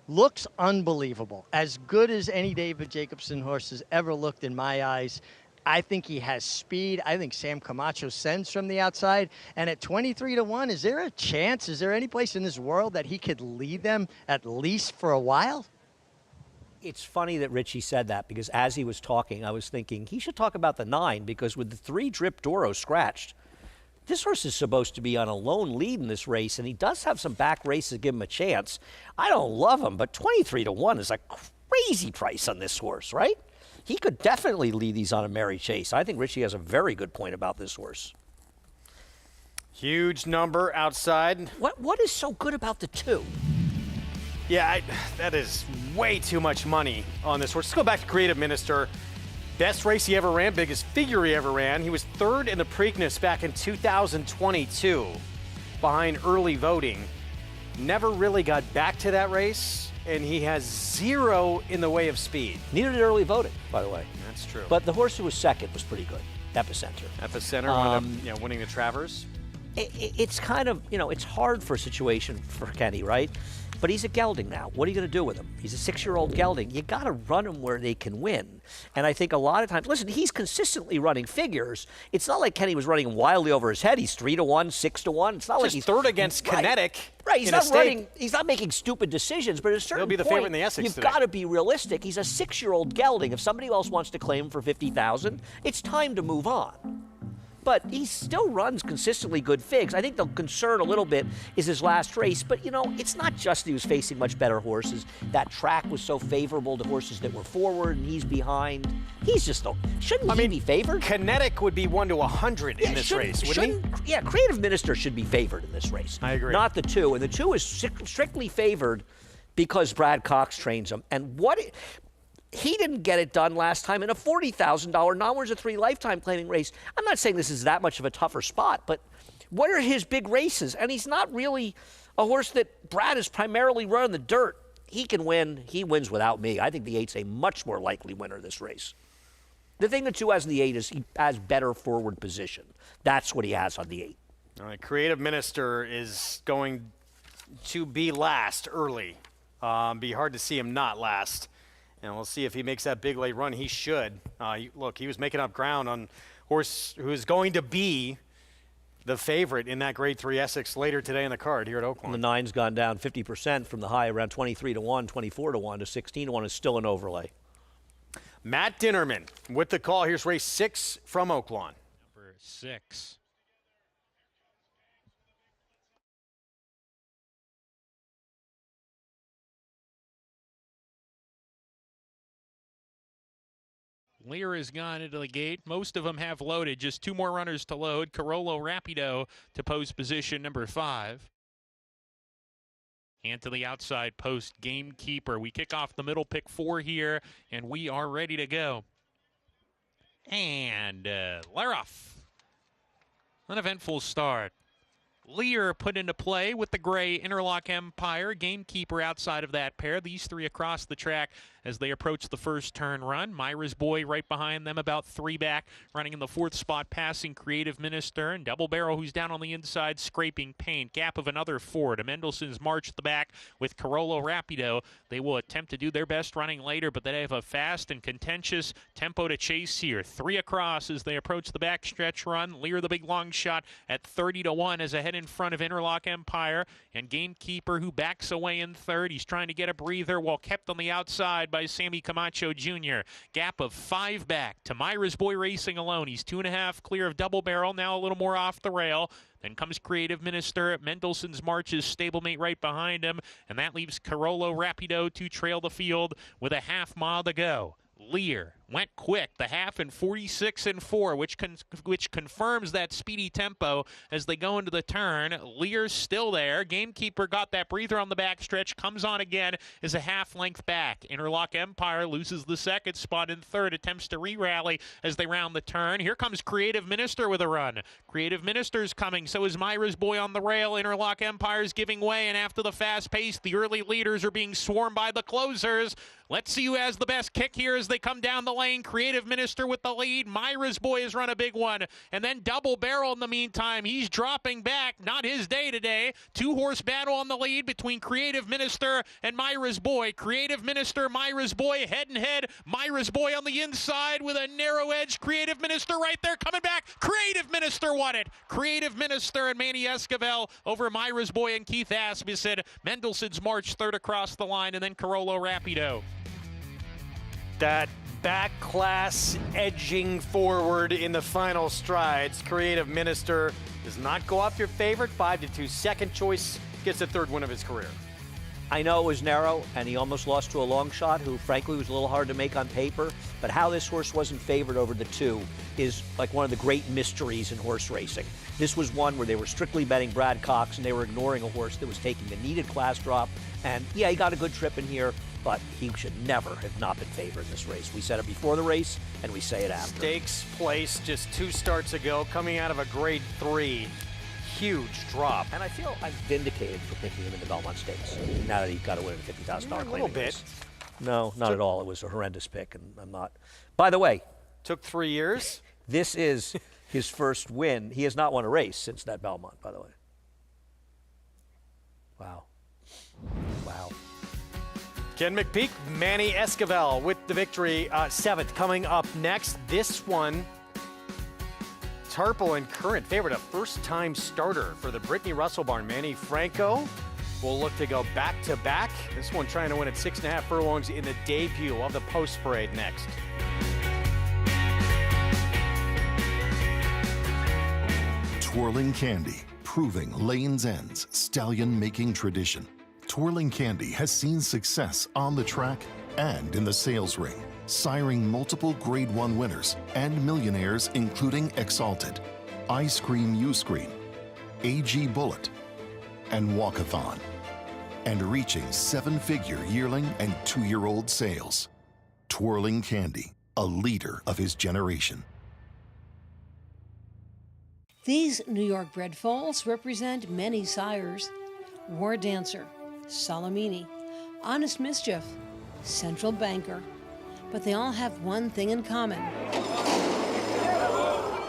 looks unbelievable. As good as any David Jacobson horse has ever looked in my eyes. I think he has speed. I think Sam Camacho sends from the outside. And at 23-1, is there a chance, is there any place in this world that he could lead them at least for a while? It's funny that Richie said that, because as he was talking, I was thinking he should talk about the 9, because with the 3 Drip Doro scratched, this horse is supposed to be on a lone lead in this race, and he does have some back races to give him a chance. I don't love him, but 23-1 is a crazy price on this horse, right? He could definitely lead these on a merry chase. I think Richie has a very good point about this horse. Huge number outside. What is so good about the 2? Yeah, that is way too much money on this horse. Let's go back to Creative Minister. Best race he ever ran, biggest figure he ever ran. He was 3rd in the Preakness back in 2022 behind early voting. Never really got back to that race, and he has 0 in the way of speed. Neither did early voting, by the way. That's true. But the horse who was 2nd was pretty good, Epicenter. Epicenter, winning the Travers. It's kind of, it's hard for a situation for Kenny, right? But he's a gelding now. What are you going to do with him? He's a 6-year-old gelding. You got to run him where they can win. And I think a lot of times, listen, he's consistently running figures. It's not like Kenny was running wildly over his head. He's 3-1, 6-1. It's not like he's 3rd against Kinetic. Right. He's not running. He's not making stupid decisions. But at a certain He'll be the point, favorite in the Essex you've today. got to be realistic. He's a 6-year-old gelding. If somebody else wants to claim him for $50,000, it's time to move on. But he still runs consistently good figs. I think the concern a little bit is his last race. But, it's not just that he was facing much better horses. That track was so favorable to horses that were forward, and he's behind. He's just, shouldn't he be favored? Kinetic would be 1 to 100 in this race, wouldn't he? Yeah, Creative Minister should be favored in this race. I agree. Not the 2. And the 2 is strictly favored because Brad Cox trains him. And he didn't get it done last time in a $40,000 non-winners of 3 lifetime claiming race. I'm not saying this is that much of a tougher spot, but what are his big races? And he's not really a horse that Brad is primarily running the dirt. He can win. He wins without me. I think the 8's a much more likely winner this race. The thing the 2 has in the 8 is he has better forward position. That's what he has on the 8. All right, Creative Minister is going to be last early. Be hard to see him not last. And we'll see if he makes that big late run. He should. Look, he was making up ground on horse who is going to be the favorite in that Grade 3 Essex later today in the card here at Oaklawn. The 9's gone down 50% from the high around 23-1, 24-1 to 16-1 is still an overlay. Matt Dinnerman with the call. Here's race 6 from Oaklawn. Number 6. Lear has gone into the gate. Most of them have loaded. Just 2 more runners to load. Carolo Rapido to post position number 5. And to the outside post, Gamekeeper. We kick off the middle, pick 4 here, and we are ready to go. And Laroff. An eventful start. Lear put into play with the gray Interlock Empire. Gamekeeper outside of that pair. These three across the track as they approach the first turn run. Myra's Boy right behind them, about 3 back, running in the 4th spot, passing Creative Minister, and Double Barrel, who's down on the inside, scraping Paint. Gap of another 4 to Mendelssohn's March at the back with Carollo Rapido. They will attempt to do their best running later, but they have a fast and contentious tempo to chase here. 3 across as they approach the backstretch run. Lear, the big long shot, at 30-1 as ahead in front of Interlock Empire, and Gamekeeper, who backs away in 3rd. He's trying to get a breather while kept on the outside by Sammy Camacho Jr. Gap of 5 back to Myra's Boy racing alone. He's 2.5 clear of Double Barrel, now a little more off the rail. Then comes Creative Minister. Mendelssohn's March is stablemate right behind him, and that leaves Carollo Rapido to trail the field with a half mile to go. Lear went quick, the half in 46-4, which confirms that speedy tempo as they go into the turn. Lear's still there. Gamekeeper got that breather on the backstretch, comes on again, is a half length back. Interlock Empire loses the 2nd spot in 3rd, attempts to re-rally as they round the turn. Here comes Creative Minister with a run. Creative Minister's coming, so is Myra's Boy on the rail. Interlock Empire's giving way, and after the fast pace, the early leaders are being swarmed by the closers. Let's see who has the best kick here as they come down the lane. Creative Minister with the lead. Myra's Boy has run a big one. And then Double Barrel in the meantime. He's dropping back. Not his day today. 2-horse battle on the lead between Creative Minister and Myra's Boy. Creative Minister, Myra's Boy, head and head. Myra's Boy on the inside with a narrow edge. Creative Minister right there coming back. Creative Minister won it. Creative Minister and Manny Esquivel over Myra's Boy and Keith Asmussen. Mendelssohn's March 3rd across the line, and then Carollo Rapido. That back class edging forward in the final strides. Creative Minister does not go off your favorite. 5-2 second choice, gets the 3rd win of his career. I know it was narrow, and he almost lost to a long shot, who frankly was a little hard to make on paper, but how this horse wasn't favored over the 2 is like one of the great mysteries in horse racing. This was one where they were strictly betting Brad Cox, and they were ignoring a horse that was taking the needed class drop, and yeah, he got a good trip in here, but he should never have not been favored in this race. We said it before the race, and we say it after. Stakes place just 2 starts ago, coming out of a grade 3. Huge drop. And I feel I'm vindicated for picking him in the Belmont Stakes, now that he's got to win a $50,000 claim. A little bit. No, not at all. It was a horrendous pick, and I'm not. By the way. Took 3 years. This is his first win. He has not won a race since that Belmont, by the way. Wow. Wow. Ken McPeak, Manny Esquivel with the victory. 7th coming up next. This one, Tarple and current favorite, a first-time starter for the Brittany Russell barn. Manny Franco will look to go back-to-back. This one trying to win at 6.5 furlongs in the debut of the post parade next. Twirling Candy, proving Lane's End's stallion-making tradition. Twirling Candy has seen success on the track and in the sales ring, siring multiple Grade 1 winners and millionaires including Exalted, Ice Cream U-Screen, AG Bullet, and Walkathon, and reaching 7-figure yearling and 2-year-old sales. Twirling Candy, a leader of his generation. These New York bred foals represent many sires: War Dancer, Salamini, Honest Mischief, Central Banker. But they all have one thing in common.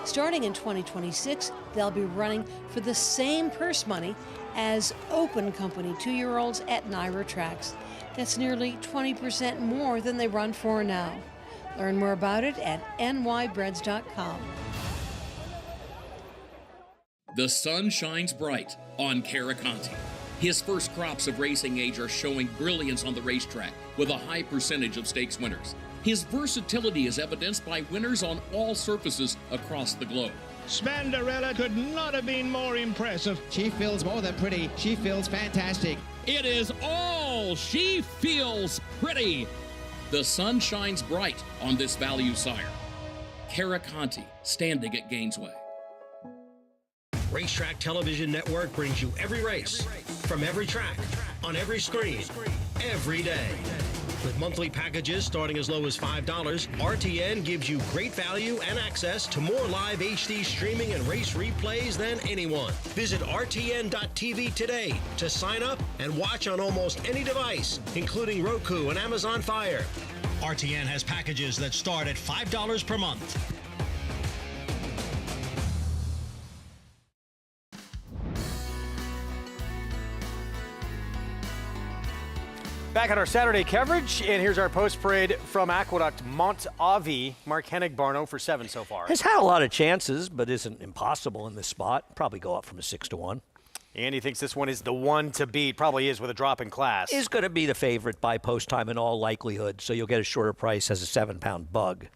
Starting in 2026, they'll be running for the same purse money as Open Company 2-year-olds at NYRA tracks. That's nearly 20% more than they run for now. Learn more about it at nybreds.com. The sun shines bright on Caraconte. His first crops of racing age are showing brilliance on the racetrack with a high percentage of stakes winners. His versatility is evidenced by winners on all surfaces across the globe. Spandarella could not have been more impressive. She feels more than pretty. She feels fantastic. It is all she feels pretty. The sun shines bright on this value sire. Caraconte, standing at Gainesway. Racetrack Television Network brings you every race, from every track, on every screen, every day. With monthly packages starting as low as $5, RTN gives you great value and access to more live HD streaming and race replays than anyone. Visit RTN.tv today to sign up and watch on almost any device, including Roku and Amazon Fire. RTN has packages that start at $5 per month. Back on our Saturday coverage, and here's our post-parade from Aqueduct Mont-Avi. Mark Hennig-Barno for 7 so far. Has had a lot of chances, but isn't impossible in this spot. Probably go up from a 6-1. And he thinks this one is the one to beat. Probably is with a drop in class. Is going to be the favorite by post time in all likelihood, so you'll get a shorter price as a 7-pound bug.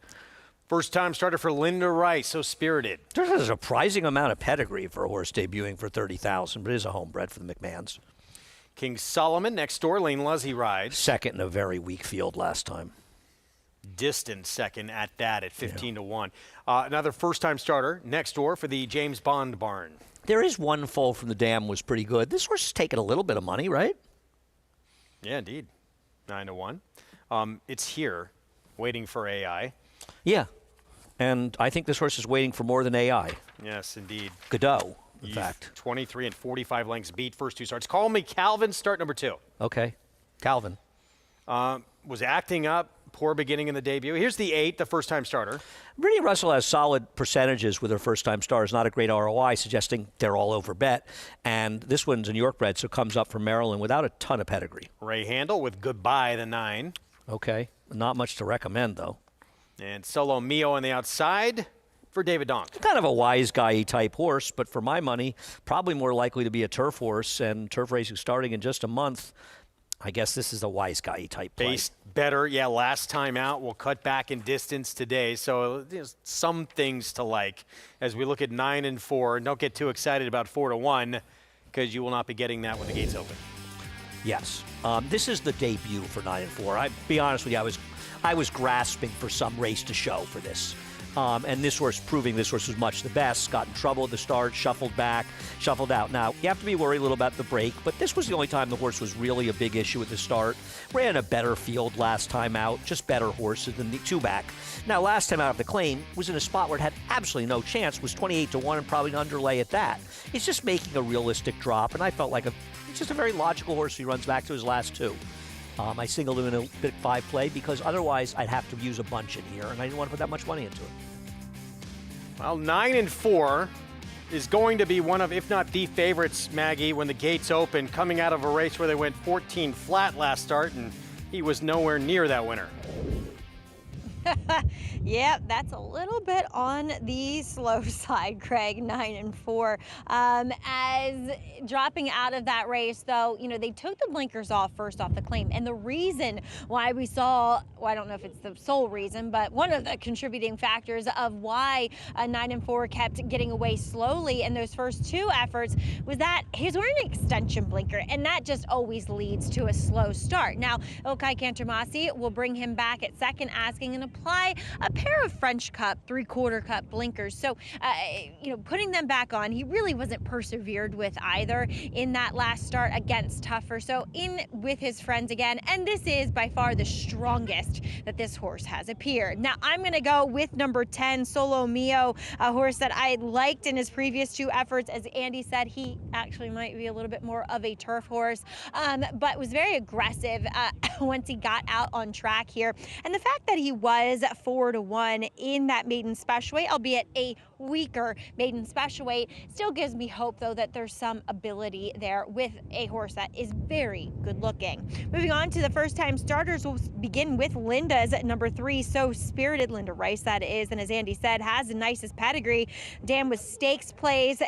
First-time starter for Linda Rice, so spirited. There's a surprising amount of pedigree for a horse debuting for $30,000, but it is a homebred for the McMahons. King Solomon next door, Lane Luzzy rides. Second in a very weak field last time. Distant second at that at 15-1. Another first-time starter next door for the James Bond barn. There is one foal from the dam was pretty good. This horse is taking a little bit of money, right? Yeah, indeed. 9-1. It's here, waiting for AI. Yeah, and I think this horse is waiting for more than AI. Yes, indeed. Godot. In fact, 23 and 45 lengths beat first 2 starts. Call me Calvin, start number 2. Okay, Calvin. Was acting up, poor beginning in the debut. Here's the 8, the first-time starter. Brittany Russell has solid percentages with her first-time stars, not a great ROI, suggesting they're all over bet. And this one's a New York bred, so comes up from Maryland without a ton of pedigree. Ray Handel with Goodbye, the 9. Okay, not much to recommend, though. And Solo Mio on the outside for David Donk. Kind of a wise guy type horse, but for my money, probably more likely to be a turf horse, and turf racing starting in just a month. I guess this is a wise guy type play. Based better, yeah, last time out. We'll cut back in distance today, so there's some things to like as we look at 9 and 4. Don't get too excited about 4-1 because you will not be getting that when the gates open. Yes, this is the debut for 9 and 4. I'll be honest with you, I was grasping for some race to show for this. And this horse, proving this horse was much the best, got in trouble at the start, shuffled back, shuffled out. Now, you have to be worried a little about the break, but this was the only time the horse was really a big issue at the start. Ran a better field last time out, just better horses than the 2-back. Now, last time out of the claim was in a spot where it had absolutely no chance, was 28-1 and probably an underlay at that. It's just making a realistic drop, and I felt like it's just a very logical horse. He runs back to his last 2. I singled him in a bit 5 play because otherwise I'd have to use a bunch in here, and I didn't want to put that much money into it. Well, 9 and 4 is going to be one of, if not the favorites, Maggie, when the gates open, coming out of a race where they went 14 flat last start, and he was nowhere near that winner. Yeah, that's a little bit on the slow side, Craig, 9 and 4. As dropping out of that race, though, you know, they took the blinkers off first off the claim. And the reason why we saw, well, I don't know if it's the sole reason, but one of the contributing factors of why 9 and 4 kept getting away slowly in those first 2 efforts was that he was wearing an extension blinker, and that just always leads to a slow start. Now, Ilkay Cantermasi will bring him back at second, asking and apply a pair of French cup 3/4 cup blinkers. So, you know, putting them back on, he really wasn't persevered with either in that last start against Tougher. So in with his friends again, and this is by far the strongest that this horse has appeared. Now I'm going to go with number 10, Solo Mio, a horse that I liked in his previous 2 efforts. As Andy said, he actually might be a little bit more of a turf horse, but was very aggressive once he got out on track here. And the fact that he was 4-1 in that maiden special weight, albeit a weaker maiden special weight, still gives me hope, though, that there's some ability there with a horse that is very good looking. Moving on to the first-time starters, we'll begin with Linda's at number 3, So Spirited, Linda Rice, that is, and as Andy said, has the nicest pedigree. Dan with stakes plays.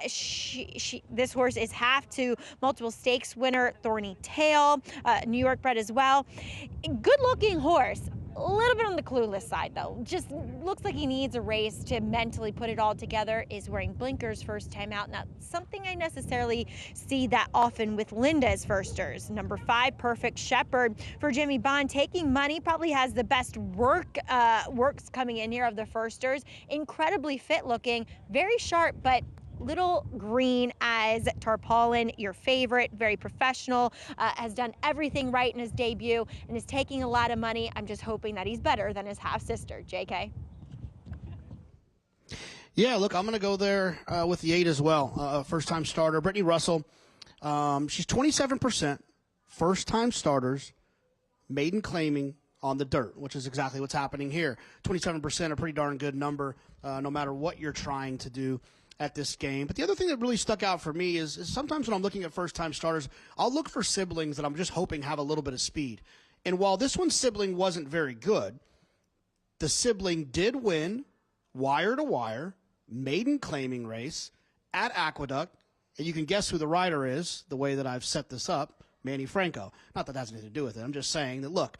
This horse is half to multiple stakes winner Thorny Tail, New York bred as well. Good-looking horse. A little bit on the clueless side, though. Just looks like he needs a race to mentally put it all together. Is wearing blinkers first time out. Not something I necessarily see that often with Linda's firsters. Number 5, Perfect Shepherd for Jimmy Bond. Taking money, probably has the best works coming in here of the firsters. Incredibly fit looking, very sharp, but Little Green as Tarpaulin, your favorite, very professional, has done everything right in his debut and is taking a lot of money. I'm just hoping that he's better than his half-sister, JK. Yeah, look, I'm going to go there with the 8 as well. First-time starter, Brittany Russell. She's 27%, first-time starters, maiden claiming on the dirt, which is exactly what's happening here. 27%, a pretty darn good number, no matter what you're trying to do at this game. But the other thing that really stuck out for me is sometimes when I'm looking at first-time starters, I'll look for siblings that I'm just hoping have a little bit of speed. And while this one's sibling wasn't very good, the sibling did win wire-to-wire, maiden claiming race at Aqueduct. And you can guess who the rider is, the way that I've set this up, Manny Franco. Not that that has anything to do with it. I'm just saying that, look,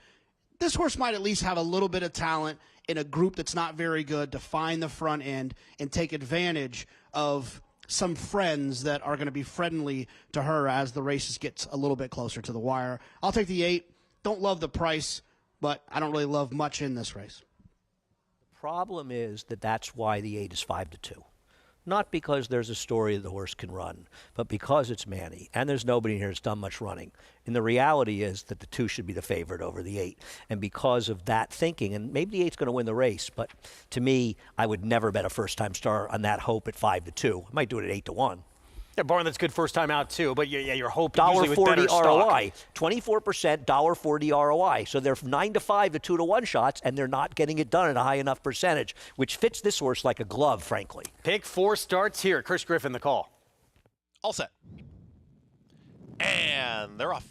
this horse might at least have a little bit of talent in a group that's not very good to find the front end and take advantage of some friends that are going to be friendly to her as the races gets a little bit closer to the wire. I'll take the 8. Don't love the price, but I don't really love much in this race. The problem is that that's why the 8 is 5-2. Not because there's a story that the horse can run, but because it's Manny, and there's nobody in here that's done much running. And the reality is that the 2 should be the favorite over the 8. And because of that thinking, and maybe the 8's going to win the race, but to me, I would never bet a first-time star on that hope at 5-2. I might do it at 8-1. Yeah, Barn, that's good first time out too, but yeah, your hope usually with better $1.40 ROI, stock. 24%, $1.40 ROI. So they're 9-5 to 2-1 shots, and they're not getting it done at a high enough percentage, which fits this horse like a glove, frankly. Pick 4 starts here. Chris Griffin, the call. All set. And they're off.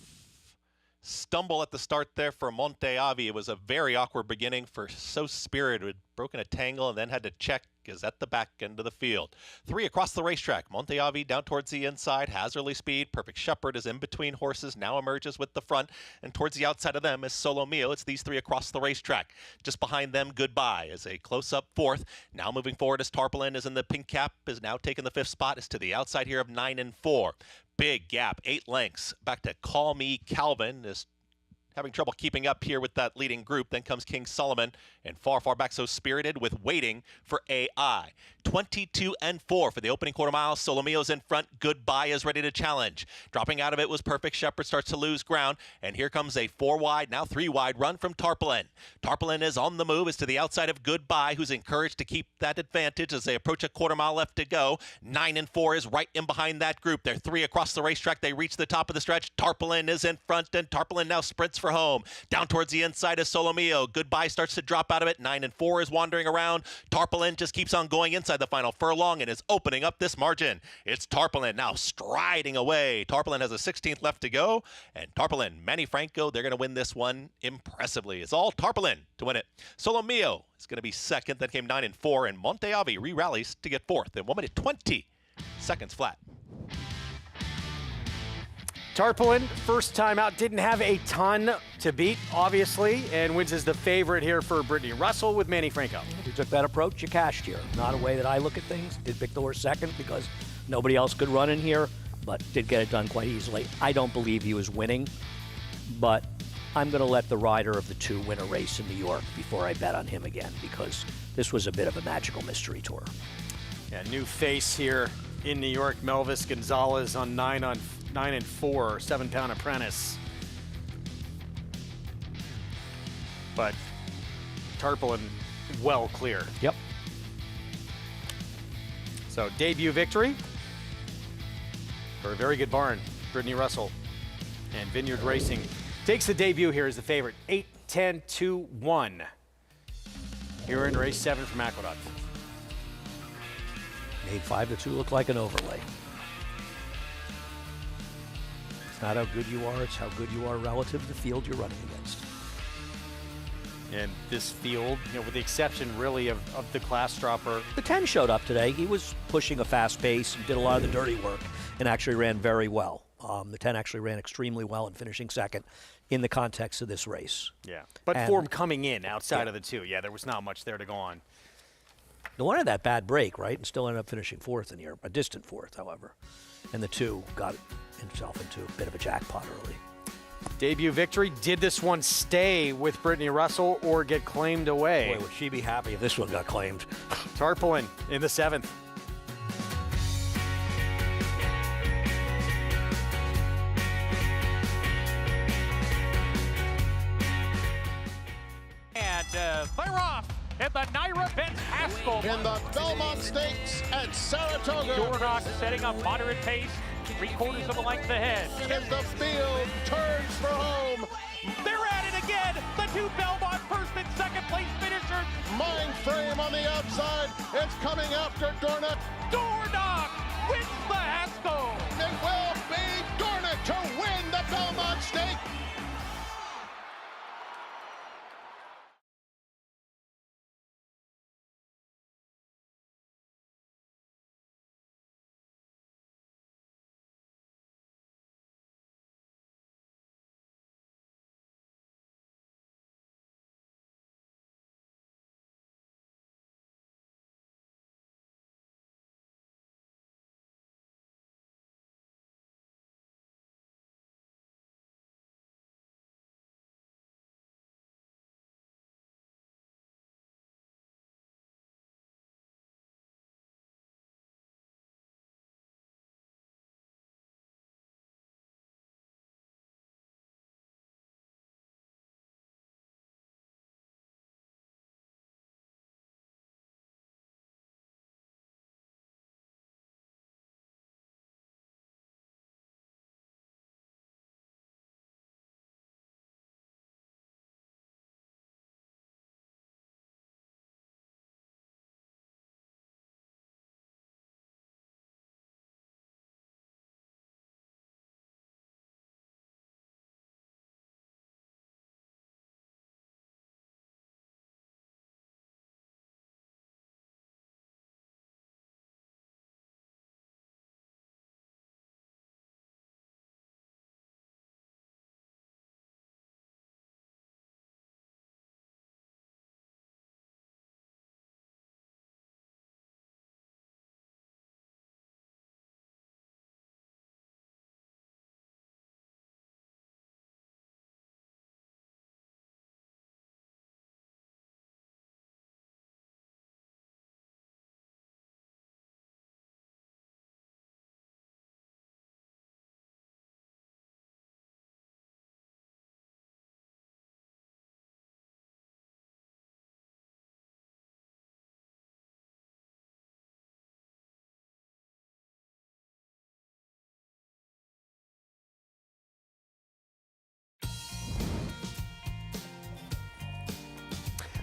Stumble at the start there for Monteavi. It was a very awkward beginning for So Spirited. Broken a tangle and then had to check is at the back end of the field. 3 across the racetrack. Monteavi down towards the inside, has early speed. Perfect Shepherd is in between horses, now emerges with the front. And towards the outside of them is Solo Mio. It's these 3 across the racetrack. Just behind them, Goodbye is a close-up 4th. Now moving forward as Tarpaulin is in the pink cap, is now taking the 5th spot. Is to the outside here of 9 and 4. Big gap, 8 lengths. Back to Call Me Calvin is having trouble keeping up here with that leading group. Then comes King Solomon, and far back So Spirited with Waiting for AI. 22 and 4 for the opening quarter mile. Solomio's in front. Goodbye is ready to challenge. Dropping out of it was Perfect Shepherd, starts to lose ground, and here comes a 4 wide, now 3 wide run from Tarpaulin. Tarpaulin is on the move, is to the outside of Goodbye, who's encouraged to keep that advantage as they approach a quarter mile left to go. 9 and 4 is right in behind that group. They're 3 across the racetrack. They reach the top of the stretch. Tarpaulin is in front, and Tarpaulin now sprints for home. Down towards the inside is Solomio. Goodbye starts to drop out of it. 9 and 4 is wandering around. Tarpaulin just keeps on going inside the final furlong and is opening up this margin. It's Tarpaulin now striding away. Tarpaulin has a 16th left to go, and Tarpaulin, Manny Franco, they're going to win this one impressively. It's all Tarpaulin to win it. Solomio is going to be second. Then came 9 and 4, and Monteavi re-rallies to get 4th in 1 minute 20 seconds flat. Tarpaulin, first time out, didn't have a ton to beat, obviously, and wins as the favorite here for Brittany Russell with Manny Franco. If you took that approach, you cashed here. Not a way that I look at things. Did pick the horse second because nobody else could run in here, but did get it done quite easily. I don't believe he was winning, but I'm going to let the rider of the 2 win a race in New York before I bet on him again, because this was a bit of a magical mystery tour. Yeah, new face here in New York. Melvis Gonzalez on 9 and 4, 7-pound apprentice. But Tarpaulin well clear. Yep. So debut victory for a very good barn. Brittany Russell and Vineyard Racing takes the debut here as the favorite. 8-10-2-1. Here in race 7 from Aqueduct. Made 5-2 look like an overlay. It's not how good you are, it's how good you are relative to the field you're running against. And this field, with the exception really of the class dropper. The 10 showed up today. He was pushing a fast pace and did a lot of the dirty work and actually ran very well. The 10 actually ran extremely well in finishing second in the context of this race. Yeah, but form coming in outside of the 2. Yeah, there was not much there to go on. The 1 had that bad break, right, and still ended up finishing 4th in here, a distant 4th, however. And the 2 got himself into a bit of a jackpot early. Debut victory. Did this one stay with Brittany Russell or get claimed away? Boy, would she be happy if this one got claimed. Tarpaulin in the 7th. And they're off in the Naira Betts Haskell. In the Belmont Stakes at Saratoga. Dornock setting a moderate pace, 3/4 of a length ahead. As the field turns for home. They're at it again. The two Belmont first and second place finishers. Mind frame on the outside. It's coming after Dornock. Dornock wins the Haskell. It will be Dornock to win the Belmont Stake.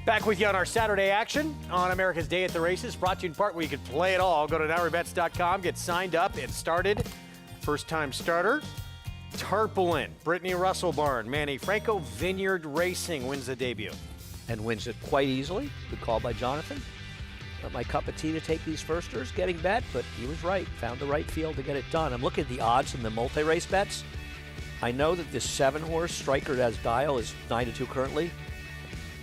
Back with you on our Saturday action on America's Day at the Races, brought to you in part where you can play it all. Go to NairaBets.com, get signed up and started. First-time starter, Tarpaulin, Brittany Russell Barn, Manny Franco Vineyard Racing wins the debut. And wins it quite easily. Good call by Jonathan. Not my cup of tea to take these firsters, getting bet, but he was right. Found the right field to get it done. I'm looking at the odds in the multi-race bets. I know that this 7-horse Striker Has Dial is 9-2 currently.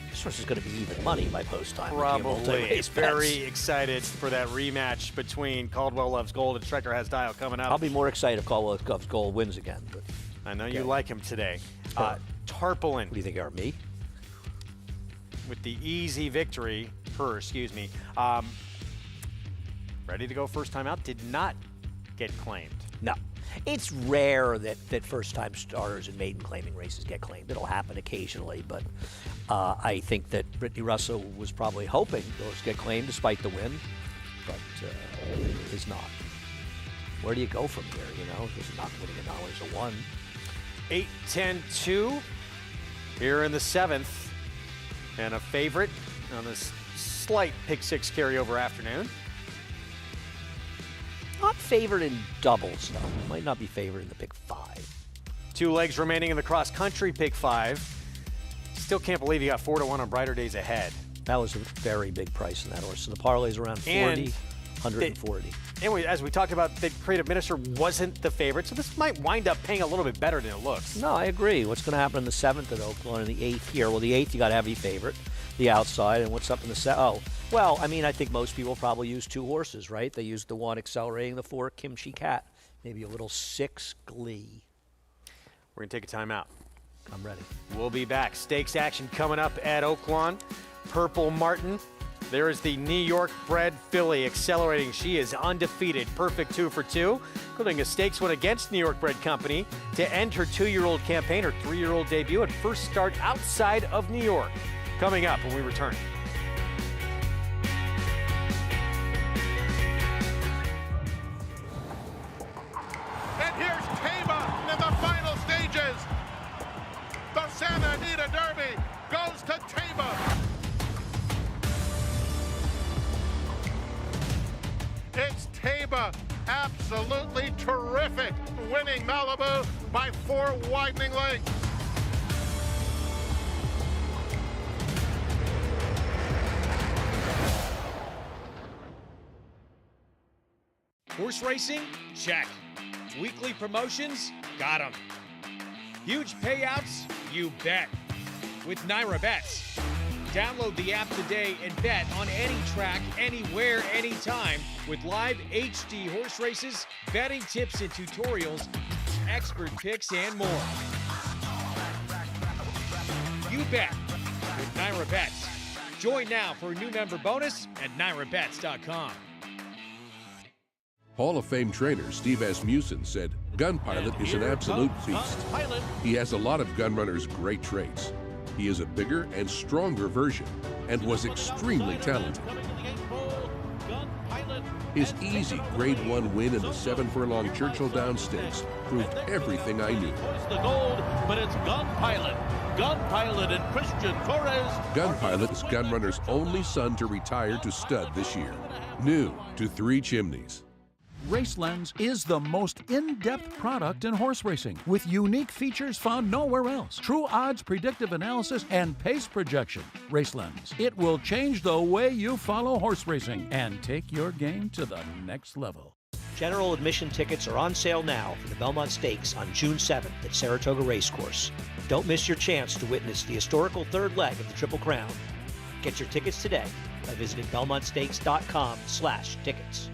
This horse is going to be even money by post time. Probably. Very excited for that rematch between Caldwell Loves Gold and Striker Has Dial coming up. I'll be more excited if Caldwell Loves Gold wins again. But I know you like him today. Tarpaulin. What do you think are me? With the easy victory, ready to go first time out, did not get claimed. No. It's rare that first-time starters in maiden claiming races get claimed. It'll happen occasionally, but I think that Brittany Russell was probably hoping those get claimed despite the win, but is not. Where do you go from here, you know? This is not winning $1 a 1. 8-10-2 here in the 7th, and a favorite on this slight pick 6 carryover afternoon. Not favored in doubles, though. Might not be favored in the pick 5. 2 legs remaining in the cross-country pick 5. Still can't believe you got 4-1 on Brighter Days Ahead. That was a very big price in that horse. So the parlay's around 40, 140. Anyway, as we talked about, the Creative Minister wasn't the favorite, so this might wind up paying a little bit better than it looks. No, I agree. What's going to happen in the 7th at Oaklawn and the 8th here? Well, the 8th, you got to have your favorite, the outside, and what's up in the 7th? Oh, well, I mean, I think most people probably use 2 horses, right? They use the 1 Accelerating, the 4 Kimchi Cat, maybe a little 6 Glee. We're going to take a timeout. I'm ready. We'll be back. Stakes action coming up at Oaklawn. Purple Martin. There is the New York bred filly Accelerating. She is undefeated, perfect 2 for 2, including a stakes win against New York bred company to end her 2-year-old campaign, her 3-year-old debut, and first start outside of New York. coming up when we return. And here's Tama in the final stages. The Santa Anita Derby goes to Tama. It's Tama, absolutely terrific, winning Malibu by 4 widening lengths. Horse racing? Check. Weekly promotions? Got them. Huge payouts? You bet. With Naira Bets. Download the app today and bet on any track, anywhere, anytime with live HD horse races, betting tips and tutorials, expert picks, and more. You bet with Naira Bets. Join now for a new member bonus at NairaBets.com. Hall of Fame trainer Steve Asmussen said, "Gun Pilot is an absolute beast. He has a lot of gun runners' great traits. He is a bigger and stronger version and was extremely talented. His easy Grade 1 win in the 7-furlong Churchill Downs Stakes proved everything I knew." The gold, but it's Gun Pilot. Gun Pilot and Christian Torres. Gun Pilot is Gun Runner's only son to retire to stud this year. New to 3 Chimneys. RaceLens is the most in-depth product in horse racing, with unique features found nowhere else. True odds, predictive analysis, and pace projection. RaceLens. It will change the way you follow horse racing and take your game to the next level. General admission tickets are on sale now for the Belmont Stakes on June 7th at Saratoga Racecourse. Don't miss your chance to witness the historical third leg of the Triple Crown. Get your tickets today by visiting belmontstakes.com/tickets.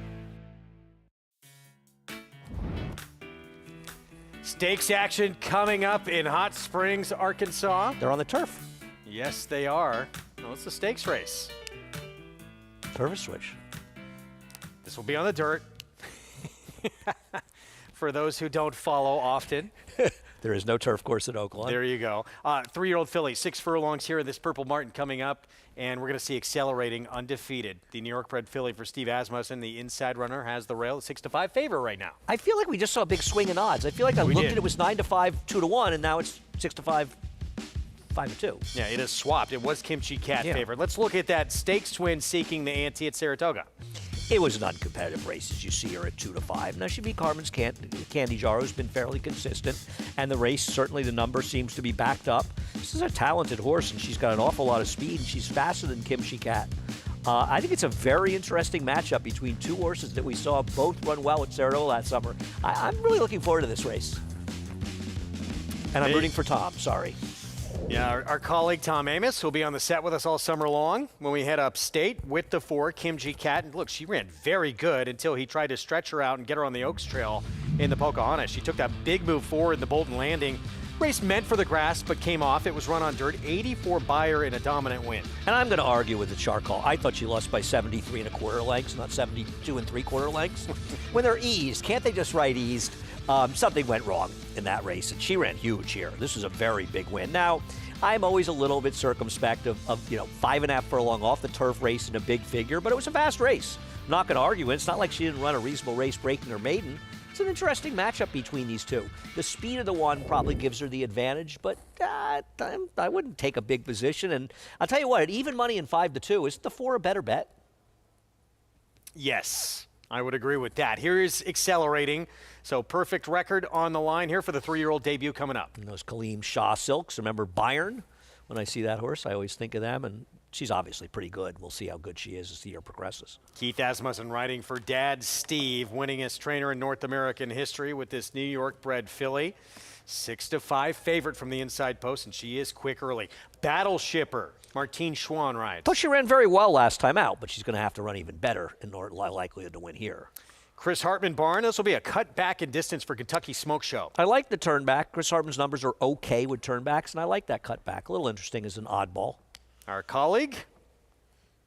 Stakes action coming up in Hot Springs, Arkansas. They're on the turf. Yes, they are. Well, it's the stakes race. Turf switch. This will be on the dirt. For those who don't follow often. There is no turf course at Oaklawn. There you go. 3-year-old filly, 6 furlongs here in this Purple Martin coming up, and we're going to see Accelerating undefeated. The New York bred filly for Steve Asmussen, the inside runner, has the rail, 6-5 favorite right now. I feel like we just saw a big swing in odds. I feel like I looked at it was 9-5, 2-1, and now it's 6-5, 5-2. Yeah, it has swapped. It was Kimchi Cat favorite. Let's look at that stakes twin seeking the ante at Saratoga. It was an uncompetitive race, as you see her at 2-5. Now, she beat Carmen's Candy Jar, who's been fairly consistent, and the race, certainly the number seems to be backed up. This is a talented horse, and she's got an awful lot of speed, and she's faster than Kimchi Cat. I think it's a very interesting matchup between two horses that we saw both run well at Saratoga last summer. I'm really looking forward to this race. And I'm rooting for Tom, sorry. Yeah, our colleague Tom Amos will be on the set with us all summer long when we head upstate with the 4, Kimchi Cat. And look, she ran very good until he tried to stretch her out and get her on the Oaks Trail in the Pocahontas. She took that big move forward in the Bolton Landing. Race meant for the grass, but came off. It was run on dirt, 84 Beyer in a dominant win. And I'm going to argue with the chart call. I thought she lost by 73 1/4 lengths, not 72 3/4 lengths. When they're eased, can't they just ride eased? Something went wrong in that race, and she ran huge here. This was a very big win. Now, I'm always a little bit circumspect of 5.5 furlong off the turf race in a big figure, but it was a fast race. I'm not going to argue it. It's not like she didn't run a reasonable race breaking her maiden. It's an interesting matchup between these two. The speed of the one probably gives her the advantage, but I wouldn't take a big position. And I'll tell you what, at even money in 5-2, isn't the 4 a better bet? Yes, I would agree with that. Here is Accelerating. So perfect record on the line here for the 3-year-old debut coming up. And those Kaleem Shah Silks. Remember Bayern? When I see that horse, I always think of them, and she's obviously pretty good. We'll see how good she is as the year progresses. Keith Asmussen riding for Dad Steve, winningest trainer in North American history with this New York bred filly. 6-5 favorite from the inside post, and she is quick early. Battle Shipper, Martine Schwann rides. Thought she ran very well last time out, but she's going to have to run even better in order likelihood to win here. Chris Hartman Barn, this will be a cut back in distance for Kentucky Smoke Show. I like the turn back. Chris Hartman's numbers are okay with turn backs, and I like that cut back. A little interesting as an oddball. Our colleague,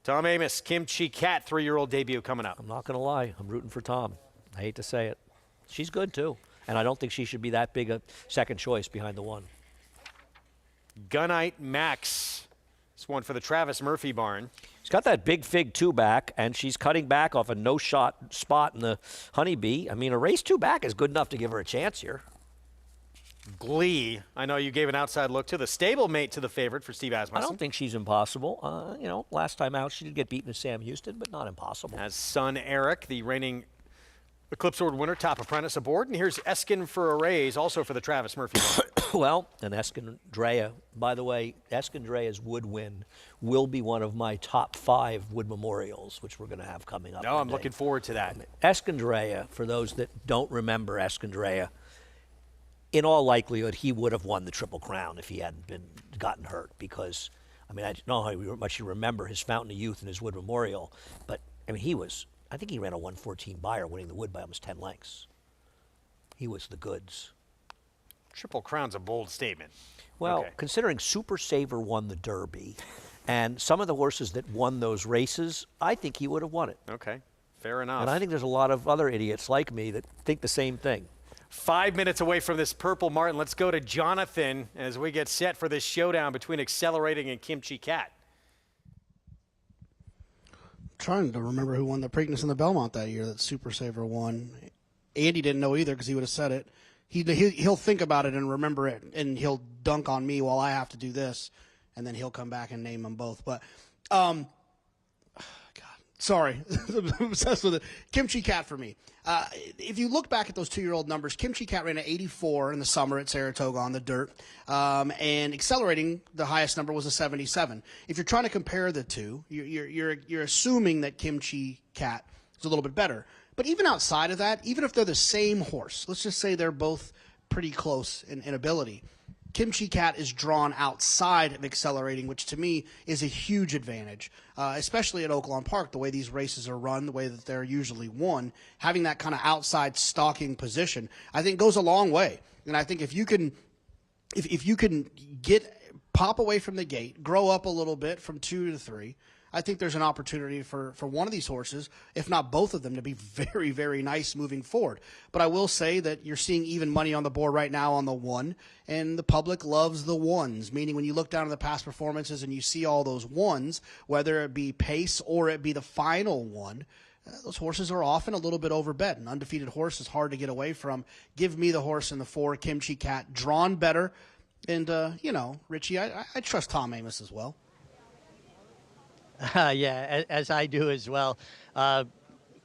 Tom Amos, Kimchi Cat, 3-year-old debut coming up. I'm not going to lie. I'm rooting for Tom. I hate to say it. She's good, too. And I don't think she should be that big a second choice behind the 1. Gunite Max, It's one for the Travis Murphy barn. She's got that big fig 2 back, and she's cutting back off a no-shot spot in the Honeybee. I mean, a race 2 back is good enough to give her a chance here. Glee. I know you gave an outside look to the stablemate to the favorite for Steve Asmussen. I don't think she's impossible. You know, last time out she did get beaten to Sam Houston, but not impossible. As son Eric, the reigning Eclipse Award winner, top apprentice aboard. And here's Eskin for a raise, also for the Travis Murphy barn. Well, and Eskandrea, by the way, Eskandrea's wood win will be one of my top 5 wood memorials, which we're going to have coming up. No, I'm looking forward to that. Eskandrea, for those that don't remember Eskandrea, in all likelihood, he would have won the Triple Crown if he hadn't gotten hurt because, I mean, I don't know how much you remember his Fountain of Youth and his wood memorial, but, I mean, I think he ran a 114 buyer, winning the wood by almost 10 lengths. He was the goods. Triple Crown's a bold statement. Well, okay. Considering Super Saver won the Derby, and some of the horses that won those races, I think he would have won it. Okay, fair enough. And I think there's a lot of other idiots like me that think the same thing. 5 minutes away from this purple Martin. Let's go to Jonathan as we get set for this showdown between Accelerating and Kimchi Cat. Trying to remember who won the Preakness and the Belmont that year that Super Saver won. Andy didn't know either because he would have said it. He'll think about it and remember it, and he'll dunk on me while I have to do this, and then he'll come back and name them both. But, God, sorry. I'm obsessed with it. Kimchi Cat for me. If you look back at those 2-year-old numbers, Kimchi Cat ran an 84 in the summer at Saratoga on the dirt, and Accelerating, the highest number was a 77. If you're trying to compare the two, you're assuming that Kimchi Cat is a little bit better. But even outside of that, even if they're the same horse, let's just say they're both pretty close in ability, Kimchi Cat is drawn outside of Accelerating, which to me is a huge advantage, especially at Oaklawn Park, the way these races are run, the way that they're usually won. Having that kind of outside stalking position, I think, goes a long way. And I think if you can pop away from the gate, grow up a little bit from 2 to 3, I think there's an opportunity for one of these horses, if not both of them, to be very, very nice moving forward. But I will say that you're seeing even money on the board right now on the 1, and the public loves the 1s, meaning when you look down at the past performances and you see all those 1s, whether it be pace or it be the final 1, those horses are often a little bit overbet. An undefeated horse is hard to get away from. Give me the horse in the 4, Kimchi Cat, drawn better. And, Richie, I trust Tom Amos as well. Yeah, as I do as well.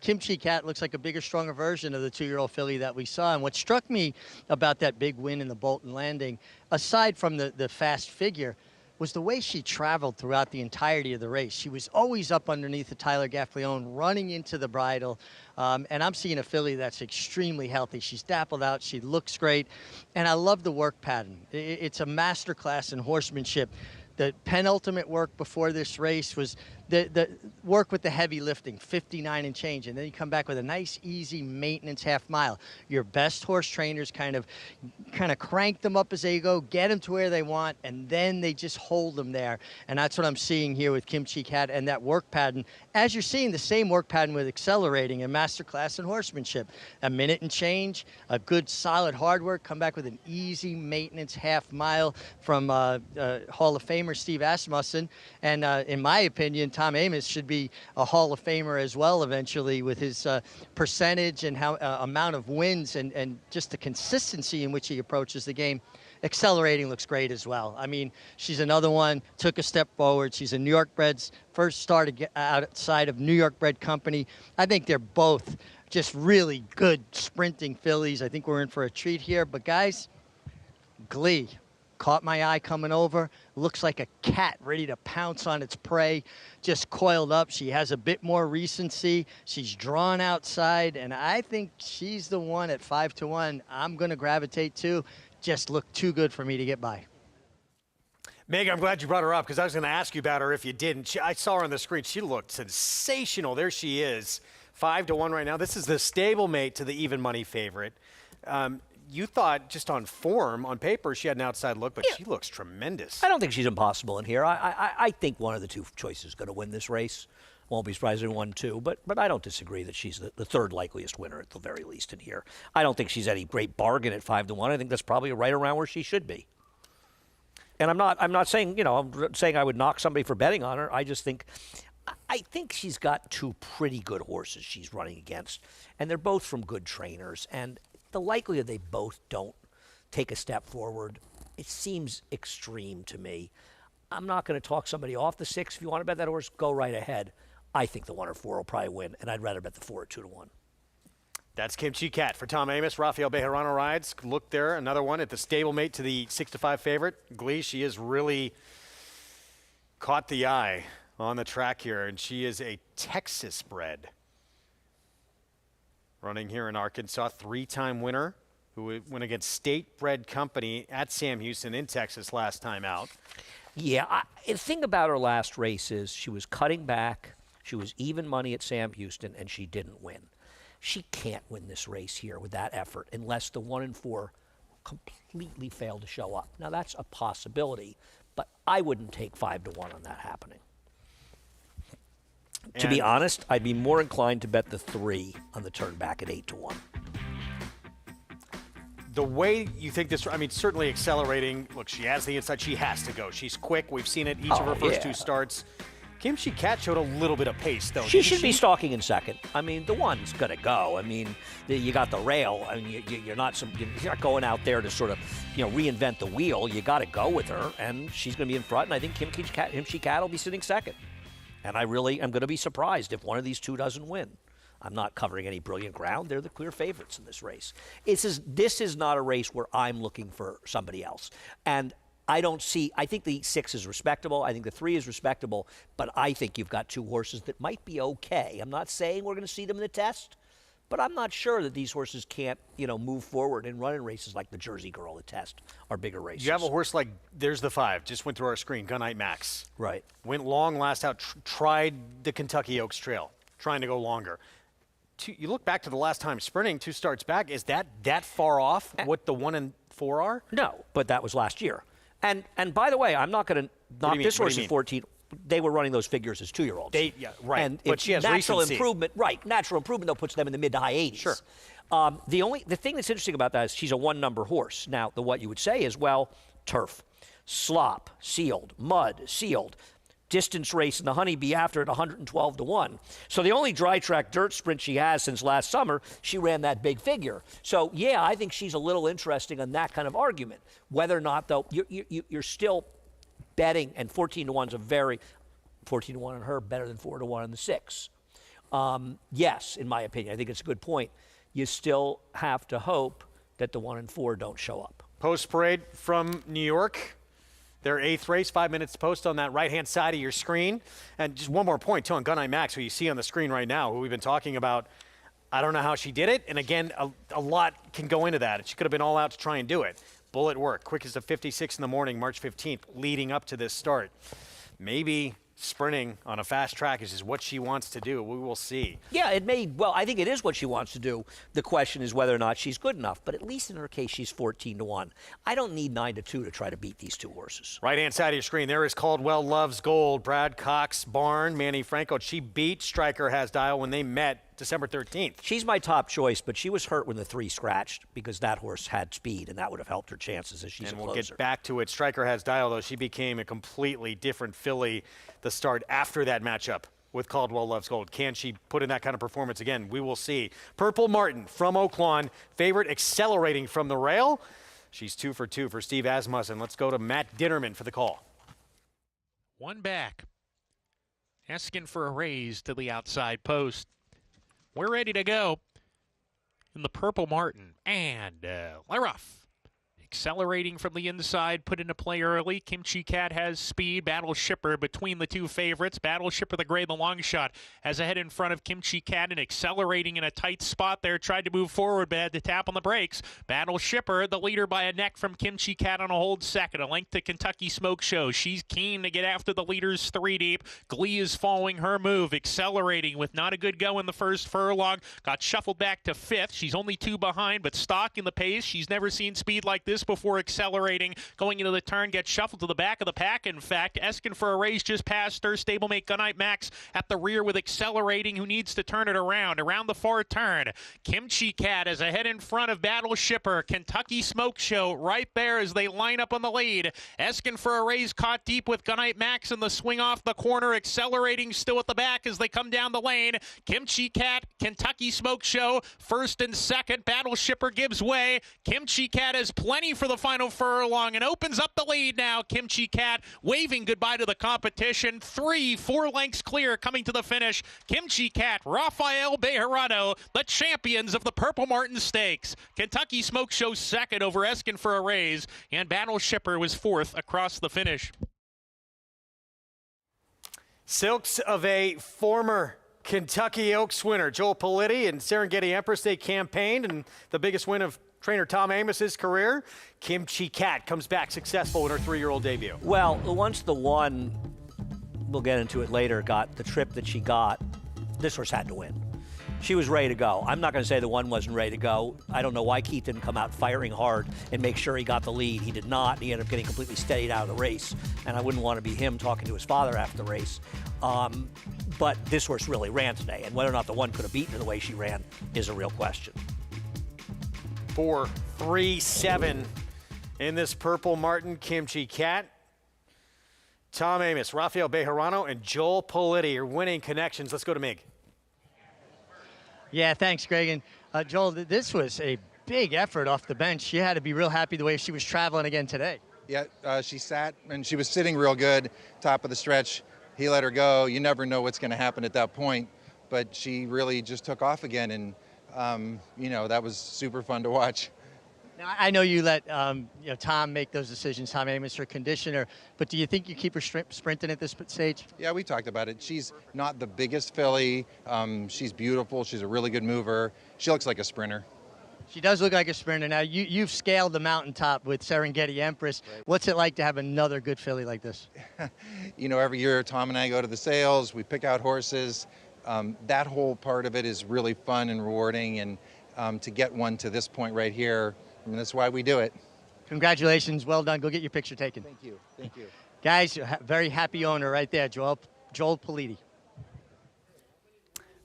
Kimchi Cat looks like a bigger, stronger version of the 2-year-old filly that we saw. And what struck me about that big win in the Bolton Landing, aside from the fast figure, was the way she traveled throughout the entirety of the race. She was always up underneath the Tyler Gaffleone, running into the bridle. And I'm seeing a filly that's extremely healthy. She's dappled out. She looks great. And I love the work pattern. It's a masterclass in horsemanship. The penultimate work before this race was the work with the heavy lifting, 59 and change, and then you come back with a nice, easy maintenance half mile. Your best horse trainers kind of crank them up as they go, get them to where they want, and then they just hold them there. And that's what I'm seeing here with Kimchi Cat and that work pattern. As you're seeing the same work pattern with Accelerating and masterclass in horsemanship. A minute and change, a good, solid hard work, come back with an easy maintenance half mile from Hall of Famer Steve Asmussen. And in my opinion, Tom Amos should be a Hall of Famer as well eventually with his percentage and how amount of wins and just the consistency in which he approaches the game. Accelerating looks great as well. I mean, she's another one, took a step forward. She's a New York bred's first start outside of New York bred company. I think they're both just really good sprinting fillies. I think we're in for a treat here. But guys, Glee caught my eye coming over. Looks like a cat ready to pounce on its prey. Just coiled up. She has a bit more recency. She's drawn outside, and I think she's the one at 5-1 I'm going to gravitate to. Just looked too good for me to get by. Meg, I'm glad you brought her up because I was going to ask you about her if you didn't. I saw her on the screen. She looked sensational. There she is, 5-1 right now. This is the stablemate to the even money favorite. You thought just on form, on paper, she had an outside look, but she looks tremendous. I don't think she's impossible in here. I think one of the two choices is going to win this race. Won't be surprised if 1-2, but I don't disagree that she's the third likeliest winner at the very least in here. I don't think she's any great bargain at 5-1. I think that's probably right around where she should be. And I'm not saying, I'm saying I would knock somebody for betting on her. I think she's got two pretty good horses she's running against, and they're both from good trainers. And the likelihood they both don't take a step forward, it seems extreme to me. I'm not going to talk somebody off the 6. If you want to bet that horse, go right ahead. I think the 1 or 4 will probably win, and I'd rather bet the 4 at 2-1. That's Kimchi Cat for Tom Amos. Rafael Bejarano rides. Look there, another one at the stablemate to the 6-5 favorite. Glee, she has really caught the eye on the track here, and she is a Texas bred. Running here in Arkansas, 3-time winner who went against State Bred Company at Sam Houston in Texas last time out. Yeah, the thing about her last race is she was cutting back, she was even money at Sam Houston, and she didn't win. She can't win this race here with that effort unless the 1 and 4 completely fail to show up. Now, that's a possibility, but I wouldn't take 5-1 on that happening. To be honest, I'd be more inclined to bet the 3 on the turn back at 8-1. The way you think this, I mean, certainly accelerating. Look, she has the inside. She has to go. She's quick. We've seen it each of her first 2 starts. Kimchi Cat showed a little bit of pace, though. She should be stalking in second. I mean, the 1's going to go. I mean, you got the rail. I mean, you're not going out there to sort of, reinvent the wheel. You got to go with her, and she's going to be in front. And I think Kimchi Cat will be sitting second. And I really am going to be surprised if one of these 2 doesn't win. I'm not covering any brilliant ground. They're the clear favorites in this race. This is not a race where I'm looking for somebody else. And I think the 6 is respectable. I think the 3 is respectable. But I think you've got 2 horses that might be okay. I'm not saying we're going to see them in the test, but I'm not sure that these horses can't, move forward and run in races like the Jersey Girl, the test, or bigger races. You have a horse like, there's the 5, just went through our screen, Gunite Max. Right. Went long last out, tried the Kentucky Oaks Trail, trying to go longer. You look back to the last time sprinting, 2 starts back, is that far off what the 1 and 4 are? No, but that was last year. And by the way, I'm not going to knock this horse at 14. They were running those figures as 2-year-olds. Right. And but she has natural recency. improvement. Right. Natural improvement, though, puts them in the mid to high 80s. Sure. The thing that's interesting about that is she's a 1-number horse. Now, what you would say is, well, turf, slop, sealed, mud, sealed. Distance race in the Honeybee after at 112-1. So the only dry track dirt sprint she has since last summer, she ran that big figure. So yeah, I think she's a little interesting on that kind of argument. Whether or not, though, you're still betting, and 14-1's 14-1 on her, better than 4-1 on the 6. Yes, in my opinion, I think it's a good point. You still have to hope that the 1 and 4 don't show up. Post parade from New York. Their 8th race, 5 minutes to post on that right-hand side of your screen. And just one more point, too, on Gunite Max, who you see on the screen right now, who we've been talking about. I don't know how she did it. And, again, a lot can go into that. She could have been all out to try and do it. Bullet work, quickest of 56 in the morning, March 15th, leading up to this start. Maybe sprinting on a fast track is just what she wants to do. We will see. Yeah, I think it is what she wants to do. The question is whether or not she's good enough. But at least in her case, she's 14-1. I don't need 9-2 to try to beat these 2 horses. Right-hand side of your screen, there is Caldwell Loves Gold. Brad Cox, Barn, Manny Franco. She beat Stryker Has Dial when they met December 13th. She's my top choice, but she was hurt when the 3 scratched because that horse had speed, and that would have helped her chances as she's a closer. We'll get back to it. Stryker Has Dial, though, she became a completely different filly the start after that matchup with Caldwell Loves Gold. Can she put in that kind of performance again? We will see. Purple Martin from Oaklawn, favorite accelerating from the rail. She's 2 for 2 for Steve Asmussen. Let's go to Matt Ditterman for the call. 1 back. Asking for a raise to the outside post. We're ready to go in the Purple Martin. And Larough. Accelerating from the inside, put into play early. Kimchi Cat has speed. Battle Shipper between the 2 favorites. Battle Shipper, the gray, the long shot, has a head in front of Kimchi Cat and accelerating in a tight spot there. Tried to move forward, but had to tap on the brakes. Battle Shipper, the leader by a neck from Kimchi Cat on a hold second. A length to Kentucky Smoke Show. She's keen to get after the leaders 3 deep. Glee is following her move, accelerating with not a good go in the first furlong. Got shuffled back to 5th. She's only 2 behind, but stalking the pace. She's never seen speed like this. this before accelerating. Going into the turn, gets shuffled to the back of the pack. In fact, Asking for a Raise just past her. Stablemate Gunite Max at the rear with accelerating, who needs to turn it around. Around the far turn, Kimchi Cat is ahead in front of Battle Shipper. Kentucky Smoke Show right there as they line up on the lead. Asking for a Raise caught deep with Gunite Max in the swing off the corner. Accelerating still at the back as they come down the lane. Kimchi Cat, Kentucky Smoke Show, first and second. Battle Shipper gives way. Kimchi Cat has plenty for the final furlong and opens up the lead now. Kimchi Cat waving goodbye to the competition. 4 lengths clear coming to the finish. Kimchi Cat, Rafael Bejarano, the champions of the Purple Martin Stakes. Kentucky Smoke Show second over Asking for a Raise, and Battle Shipper was fourth across the finish. Silks of a former Kentucky Oaks winner, Joel Politti and Serengeti Empress, they campaigned, and the biggest win of trainer Tom Amos's career. Kimchi Cat comes back successful in her 3-year-old debut. Well, once the one, we'll get into it later, got the trip that she got, this horse had to win. She was ready to go. I'm not going to say the one wasn't ready to go. I don't know why Keith didn't come out firing hard and make sure he got the lead. He did not. He ended up getting completely steadied out of the race. And I wouldn't want to be him talking to his father after the race. But this horse really ran today. And whether or not the one could have beaten her the way she ran is a real question. 4-3-7 in this Purple Martin Kimchi Cat. Tom Amos, Rafael Bejarano, and Joel Politti are winning connections. Let's go to Mig. Yeah, thanks, Greg. And Joel, this was a big effort off the bench. She had to be real happy the way she was traveling again today. Yeah, she sat and she was sitting real good, top of the stretch. He let her go. You never know what's going to happen at that point, but she really just took off again, and you know, that was super fun to watch. Now, I know you let Tom make those decisions, Tom Amos, her conditioner, but do you think you keep her sprinting at this stage? Yeah, we talked about it. She's not the biggest filly. She's beautiful. She's a really good mover. She looks like a sprinter. She does look like a sprinter. Now, you've scaled the mountaintop with Serengeti Empress. Right. What's it like to have another good filly like this? You know, every year Tom and I go to the sales. We pick out horses. That whole part of it is really fun and rewarding, and to get one to this point right here, I mean, that's why we do it. Congratulations. Well done. Go get your picture taken. Thank you. Thank you. Guys, very happy owner right there, Joel Politti.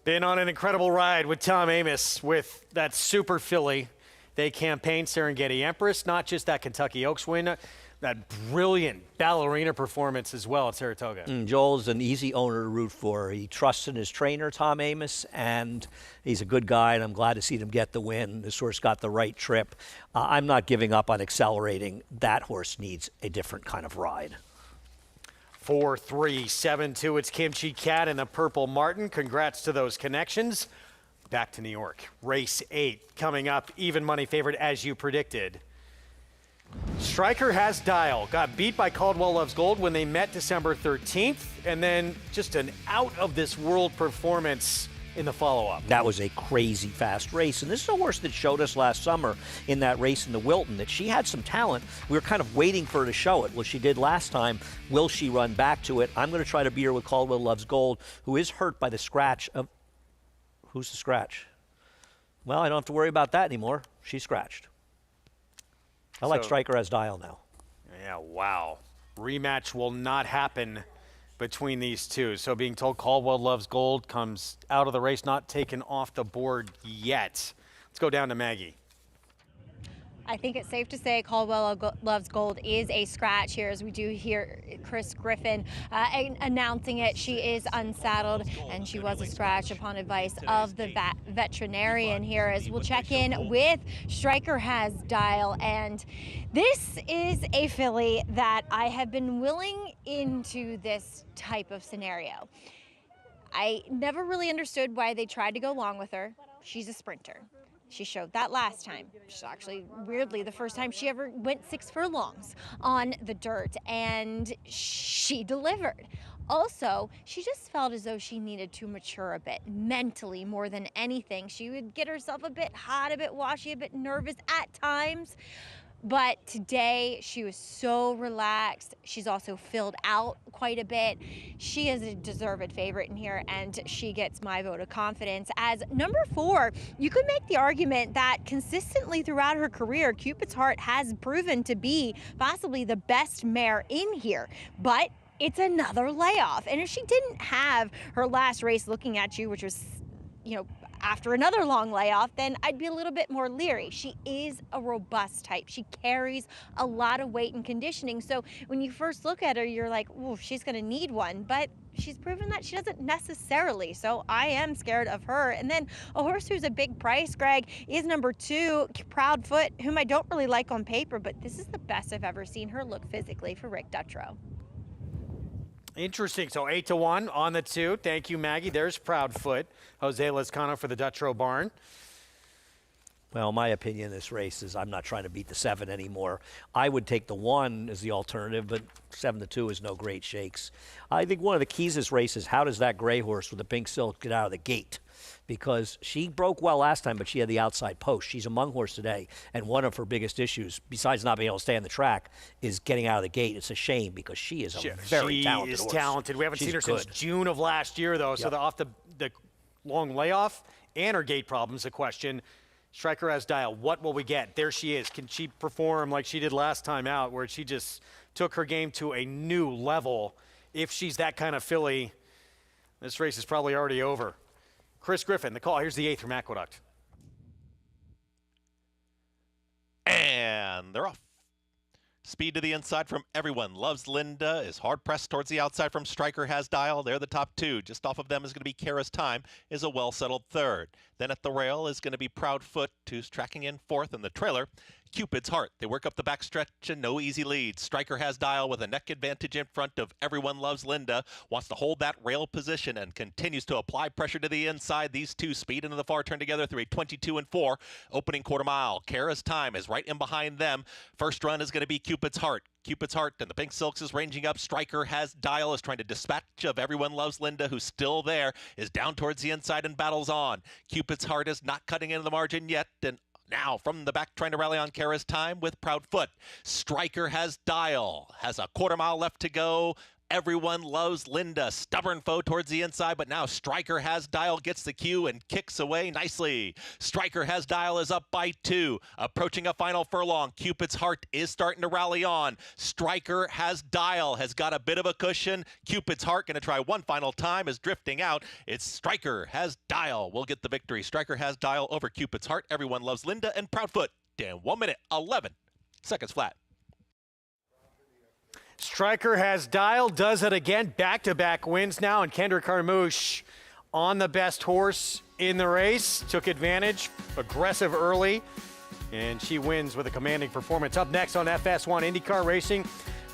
Been on an incredible ride with Tom Amos with that super filly. They campaigned Serengeti Empress, not just that Kentucky Oaks win, that brilliant ballerina performance as well at Saratoga. Joel's an easy owner to root for. He trusts in his trainer, Tom Amos, and he's a good guy, and I'm glad to see them get the win. This horse got the right trip. I'm not giving up on accelerating. That horse needs a different kind of ride. 4-3-7-2. It's Kimchi Cat and the Purple Martin. Congrats to those connections. Back to New York. Race 8 coming up. Even money favorite as you predicted. Striker Has Dial got beat by Caldwell Loves Gold when they met December 13th, and then just an out-of-this-world performance in the follow-up. That was a crazy fast race, and this is a horse that showed us last summer in that race in the Wilton that she had some talent. We were kind of waiting for her to show it. Well, she did last time. Will she run back to it? I'm going to try to beat her with Caldwell Loves Gold, who is hurt by the scratch of... Who's the scratch? Well, I don't have to worry about that anymore. She's scratched. I like Striker Has Dial now. Yeah, wow. Rematch will not happen between these two. So being told Caldwell Loves Gold comes out of the race, not taken off the board yet. Let's go down to Maggie. I think it's safe to say Caldwell Loves Gold is a scratch here, as we do hear Chris Griffin announcing it. She is unsaddled, and she was a scratch upon advice of the veterinarian here, as we'll check in with Striker Has Dial. And this is a filly that I have been willing into this type of scenario. I never really understood why they tried to go along with her. She's a sprinter. She showed that last time. She's actually, weirdly, the first time she ever went 6 furlongs on the dirt, and she delivered. Also, she just felt as though she needed to mature a bit, mentally more than anything. She would get herself a bit hot, a bit washy, a bit nervous at times. But today she was so relaxed. She's also filled out quite a bit. She is a deserved favorite in here, and she gets my vote of confidence. As number 4, you could make the argument that consistently throughout her career, Cupid's Heart has proven to be possibly the best mare in here. But it's another layoff. And if she didn't have her last race looking at you, which was, after another long layoff, then I'd be a little bit more leery. She is a robust type. She carries a lot of weight and conditioning. So when you first look at her, you're like, ooh, she's going to need one. But she's proven that she doesn't necessarily. So I am scared of her. And then a horse who's a big price, Greg, is number 2, Proudfoot, whom I don't really like on paper, but this is the best I've ever seen her look physically for Rick Dutrow. Interesting. So 8-1 on the 2. Thank you, Maggie. There's Proudfoot. Jose Lezcano for the Dutrow barn. Well, my opinion in this race is I'm not trying to beat the 7 anymore. I would take the 1 as the alternative, but 7-2 is no great shakes. I think one of the keys to this race is how does that gray horse with the pink silk get out of the gate? Because she broke well last time, but she had the outside post. She's a mung horse today, and one of her biggest issues, besides not being able to stay on the track, is getting out of the gate. It's a shame because she is a very talented horse. She is talented. We haven't seen her good. since June of last year, though, so off the long layoff and her gate problems, the question, Striker has dial. What will we get? There she is. Can she perform like she did last time out, where she just took her game to a new level? If she's that kind of filly, this race is probably already over. Chris Griffin, the call. Here's the 8th from Aqueduct. And they're off. Speed to the inside from Everyone Loves Linda is hard pressed towards the outside from Striker Has Dial. They're the top 2. Just off of them is going to be Kara's Time, is a well-settled 3rd. Then at the rail is going to be Proudfoot, who's tracking in 4th in the trailer. Cupid's Heart. They work up the backstretch and no easy lead. Striker Has Dial with a neck advantage in front of Everyone Loves Linda. Wants to hold that rail position and continues to apply pressure to the inside. These two speed into the far turn together through a 22-4 opening quarter mile. Kara's Time is right in behind them. First run is going to be Cupid's Heart. Cupid's Heart and the Pink Silks is ranging up. Striker Has Dial is trying to dispatch of Everyone Loves Linda, who's still there, is down towards the inside and battles on. Cupid's Heart is not cutting into the margin yet, and now from the back trying to rally on Kara's Time with Proudfoot. Striker Has Dial has a quarter mile left to go. Everyone Loves Linda, stubborn foe towards the inside, but now Striker Has Dial gets the cue and kicks away nicely. Striker Has Dial is up by 2, approaching a final furlong. Cupid's Heart is starting to rally on. Striker Has Dial has got a bit of a cushion. Cupid's Heart going to try one final time, is drifting out. It's Striker Has Dial will get the victory. Striker Has Dial over Cupid's Heart. Everyone Loves Linda and Proudfoot. In 1 minute, 11 seconds flat. Striker Has Dial does it again. Back-to-back wins now, and Kendra Carmouche on the best horse in the race. Took advantage, aggressive early, and she wins with a commanding performance. Up next on FS1 IndyCar Racing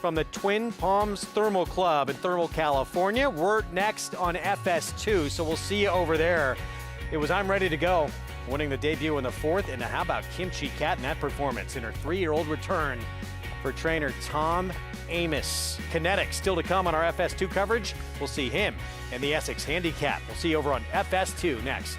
from the Twin Palms Thermal Club in Thermal, California. We're next on FS2, so we'll see you over there. It was I'm Ready to Go, winning the debut in the 4th, and how about Kimchi Cat in that performance in her 3-year-old return for trainer Tom Amos. Kinetic still to come on our FS2 coverage. We'll see him and the Essex handicap. We'll see you over on FS2 next.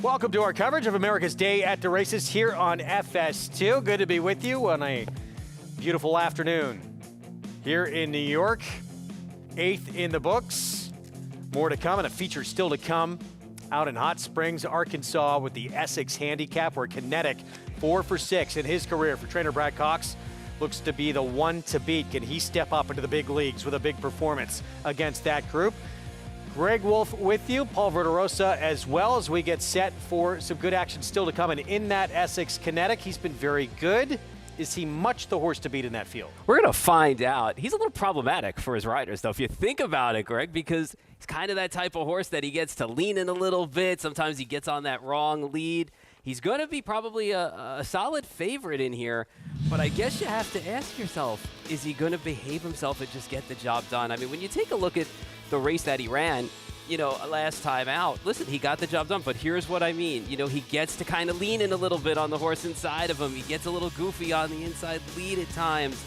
Welcome to our coverage of America's Day at the Races here on FS2. Good to be with you on a beautiful afternoon here in New York. 8th in the books. More to come and a feature still to come out in Hot Springs, Arkansas with the Essex handicap, where Kinetic 4 for 6 in his career for trainer Brad Cox looks to be the one to beat. Can he step up into the big leagues with a big performance against that group? Greg Wolf with you, Paul Verderosa as well, as we get set for some good action still to come. And in that Essex Kinetic, he's been very good. Is he much the horse to beat in that field? We're going to find out. He's a little problematic for his riders, though, if you think about it, Greg, because he's kind of that type of horse that he gets to lean in a little bit. Sometimes he gets on that wrong lead. He's going to be probably a solid favorite in here, but I guess you have to ask yourself, is he going to behave himself and just get the job done? I mean, when you take a look at the race that he ran, last time out. Listen, he got the job done, but here's what I mean. He gets to kind of lean in a little bit on the horse inside of him. He gets a little goofy on the inside lead at times.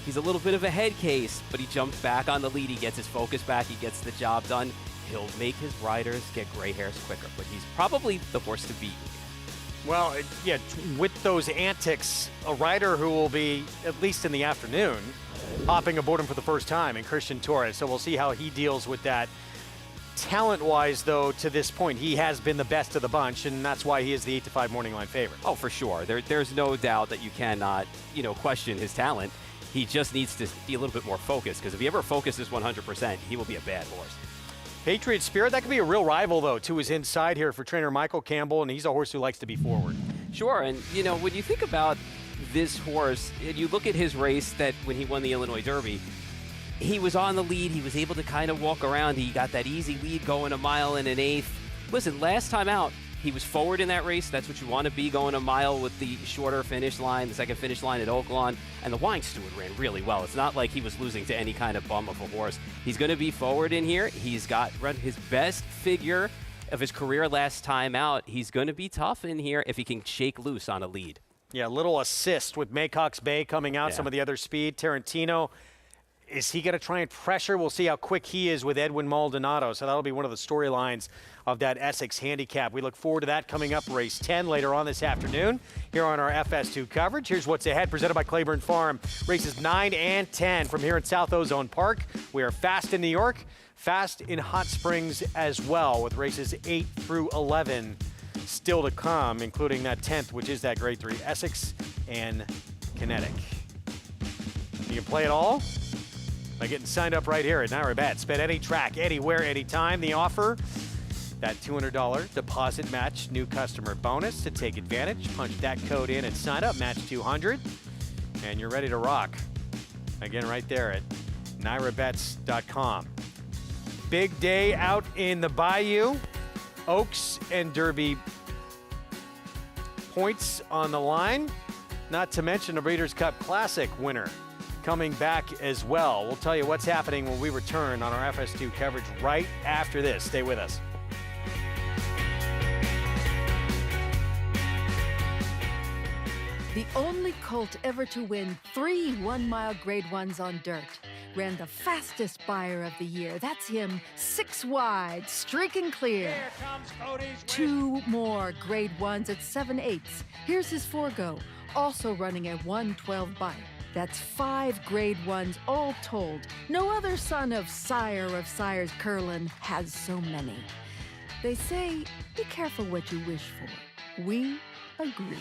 He's a little bit of a head case, but he jumps back on the lead. He gets his focus back. He gets the job done. He'll make his riders get gray hairs quicker, but he's probably the horse to beat. Well, yeah, with those antics, a rider who will be, at least in the afternoon, hopping aboard him for the first time in Christian Torres. So we'll see how he deals with that. Talent-wise, though, to this point, he has been the best of the bunch, and that's why he is the 8-5 morning line favorite. Oh, for sure. There's no doubt that you cannot, question his talent. He just needs to be a little bit more focused, because if he ever focuses 100%, he will be a bad horse. Patriot Spirit, that could be a real rival, though, to his inside here for trainer Michael Campbell, and he's a horse who likes to be forward. Sure, and, when you think about this horse, and you look at his race that when he won the Illinois Derby, he was on the lead. He was able to kind of walk around. He got that easy lead going 1 mile and 1/8. Listen, last time out, he was forward in that race. That's what you want to be, going 1 mile with the shorter finish line, the second finish line at Oaklawn. And the Wine Steward ran really well. It's not like he was losing to any kind of bum of a horse. He's going to be forward in here. He's got run his best figure of his career last time out. He's going to be tough in here if he can shake loose on a lead. Yeah, little assist with Maycock's Bay coming out, some of the other speed. Tarantino, is he going to try and pressure? We'll see how quick he is with Edwin Maldonado. So that'll be one of the storylines of that Essex handicap. We look forward to that coming up race 10 later on this afternoon here on our FS2 coverage. Here's what's ahead, presented by Claiborne Farm. Races 9 and 10 from here in South Ozone Park. We are fast in New York, fast in Hot Springs as well, with races 8 through 11 still to come, including that 10th, which is that Grade 3 Essex and Kinetic. You can play it all by getting signed up right here at Naira Bets. Bet any track, anywhere, anytime. The offer, that $200 deposit match new customer bonus. To take advantage, punch that code in and sign up, match 200, and you're ready to rock. Again, right there at NairaBets.com. Big day out in the Bayou. Oaks and Derby points on the line. Not to mention a Breeders' Cup Classic winner coming back as well. We'll tell you what's happening when we return on our FS2 coverage right after this. Stay with us. The only colt ever to win 3 one-mile Grade 1s on dirt. Ran the fastest buyer of the year. That's him, 6 wide, streaking clear. 2 more Grade 1s at 7/8. Here's his forego, also running a 112 bite. That's 5 Grade 1s all told. No other son of Sires Curlin has so many. They say, be careful what you wish for. We agree.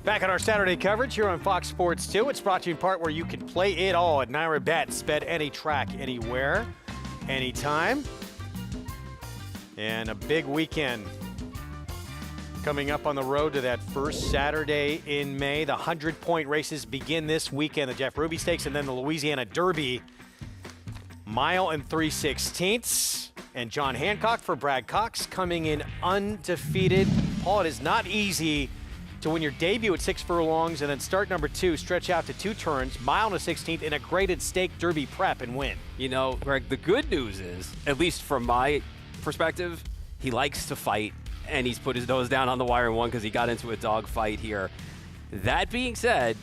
Back on our Saturday coverage here on Fox Sports 2. It's brought to you in part where you can play it all at Naira Bets. Bet any track, anywhere, anytime. And a big weekend coming up on the road to that first Saturday in May. The 100-point races begin this weekend. The Jeff Ruby Stakes and then the Louisiana Derby. Mile and 3/16. And John Hancock for Brad Cox coming in undefeated. Paul, it is not easy to win your debut at 6 furlongs and then start number 2, stretch out to 2 turns, mile and a 16th in a graded stake Derby prep and win. You know, Greg, the good news is, at least from my perspective, he likes to fight, and he's put his nose down on the wire and won because he got into a dog fight here. That being said,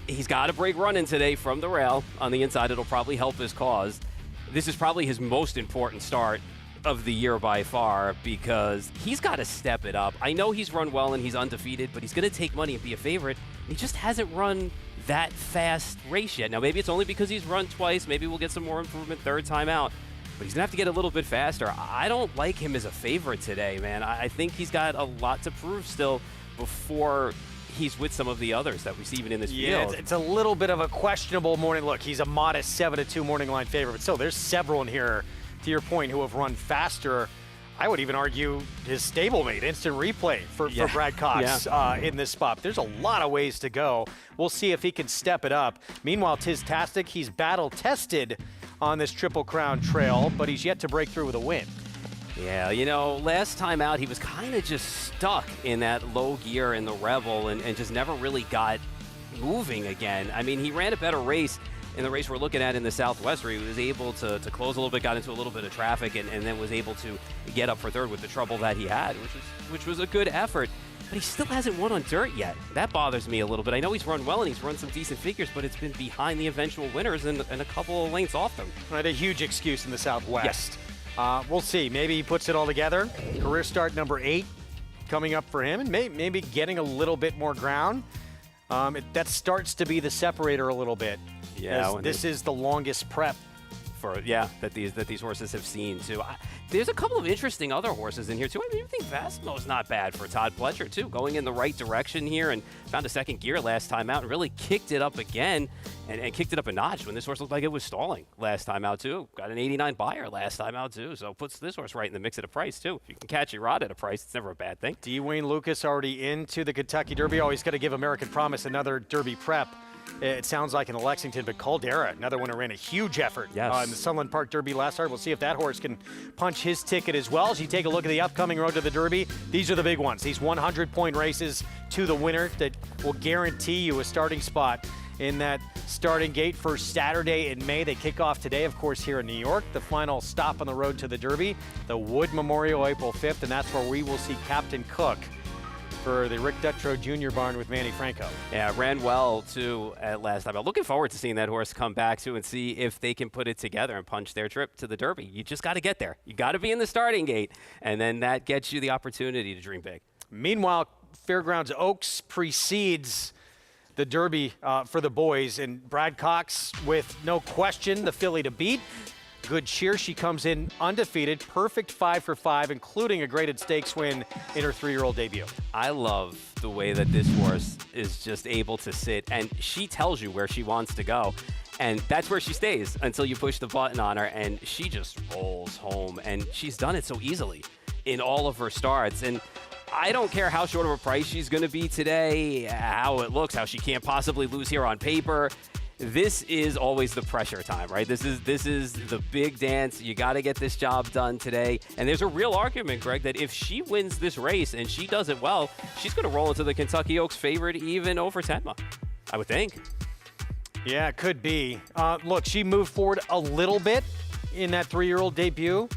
he's got a break running today from the rail on the inside. It'll probably help his cause. This is probably his most important start of the year by far because he's got to step it up. I know he's run well and he's undefeated, but he's going to take money and be a favorite. He just hasn't run that fast race yet. Now, maybe it's only because he's run twice. Maybe we'll get some more improvement third time out, but he's going to have to get a little bit faster. I don't like him as a favorite today, man. I think he's got a lot to prove still before he's with some of the others that we see even in this field. It's a little bit of a questionable morning. Look, he's a modest 7-2 morning line favorite, but still, there's several in here, to your point, who have run faster. I would even argue his stablemate, Instant Replay, for Brad Cox in this spot. There's a lot of ways to go. We'll see if he can step it up. Meanwhile, Tiztastic, he's battle-tested on this Triple Crown trail, but he's yet to break through with a win. Yeah, you know, last time out, he was kind of just stuck in that low gear in the Rebel and just never really got moving again. I mean, he ran a better race in the race we're looking at in the Southwest, where he was able to close a little bit, got into a little bit of traffic, and then was able to get up for third with the trouble that he had, which was a good effort. But he still hasn't won on dirt yet. That bothers me a little bit. I know he's run well and he's run some decent figures, but it's been behind the eventual winners and a couple of lengths off them. Right, a huge excuse in the Southwest. Yes. We'll see. Maybe he puts it all together. Career start number 8 coming up for him, and maybe getting a little bit more ground. That starts to be the separator a little bit. Yeah, this is the longest prep for that these horses have seen too. There's a couple of interesting other horses in here too. I mean, I think Vasmo's not bad for Todd Pletcher too, going in the right direction here and found a second gear last time out and really kicked it up again and kicked it up a notch when this horse looked like it was stalling last time out too. Got an 89 buyer last time out too, so puts this horse right in the mix at a price too. If you can catch your rod at a price, it's never a bad thing. D. Wayne Lucas already into the Kentucky Derby. Always got to give American Promise another Derby prep. It sounds like in Lexington, but Caldera, another one who ran a huge effort in the Sunland Park Derby last start. We'll see if that horse can punch his ticket as well. As you take a look at the upcoming road to the Derby, these are the big ones. These 100-point races to the winner that will guarantee you a starting spot in that starting gate for Saturday in May. They kick off today, of course, here in New York. The final stop on the road to the Derby, the Wood Memorial, April 5th, and that's where we will see Captain Cook for the Rick Dutrow Jr. barn with Manny Franco. Yeah, ran well, too, at last time. I'm looking forward to seeing that horse come back, too, and see if they can put it together and punch their trip to the Derby. You just got to get there. You got to be in the starting gate, and then that gets you the opportunity to dream big. Meanwhile, Fairgrounds Oaks precedes the Derby for the boys, and Brad Cox, with no question, the filly to beat. Good cheer. She comes in undefeated, perfect 5 for 5, including a graded stakes win in her 3-year-old debut. I love the way that this horse is just able to sit, and she tells you where she wants to go, and that's where she stays until you push the button on her, and she just rolls home, and she's done it so easily in all of her starts. And I don't care how short of a price she's going to be today, how it looks, how she can't possibly lose here on paper. This is always the pressure time, right? This is the big dance. You got to get this job done today. And there's a real argument, Greg, that if she wins this race and she does it well, she's going to roll into the Kentucky Oaks favorite even over Tenma, I would think. Yeah, it could be. Look, she moved forward a little bit in that 3-year-old debut.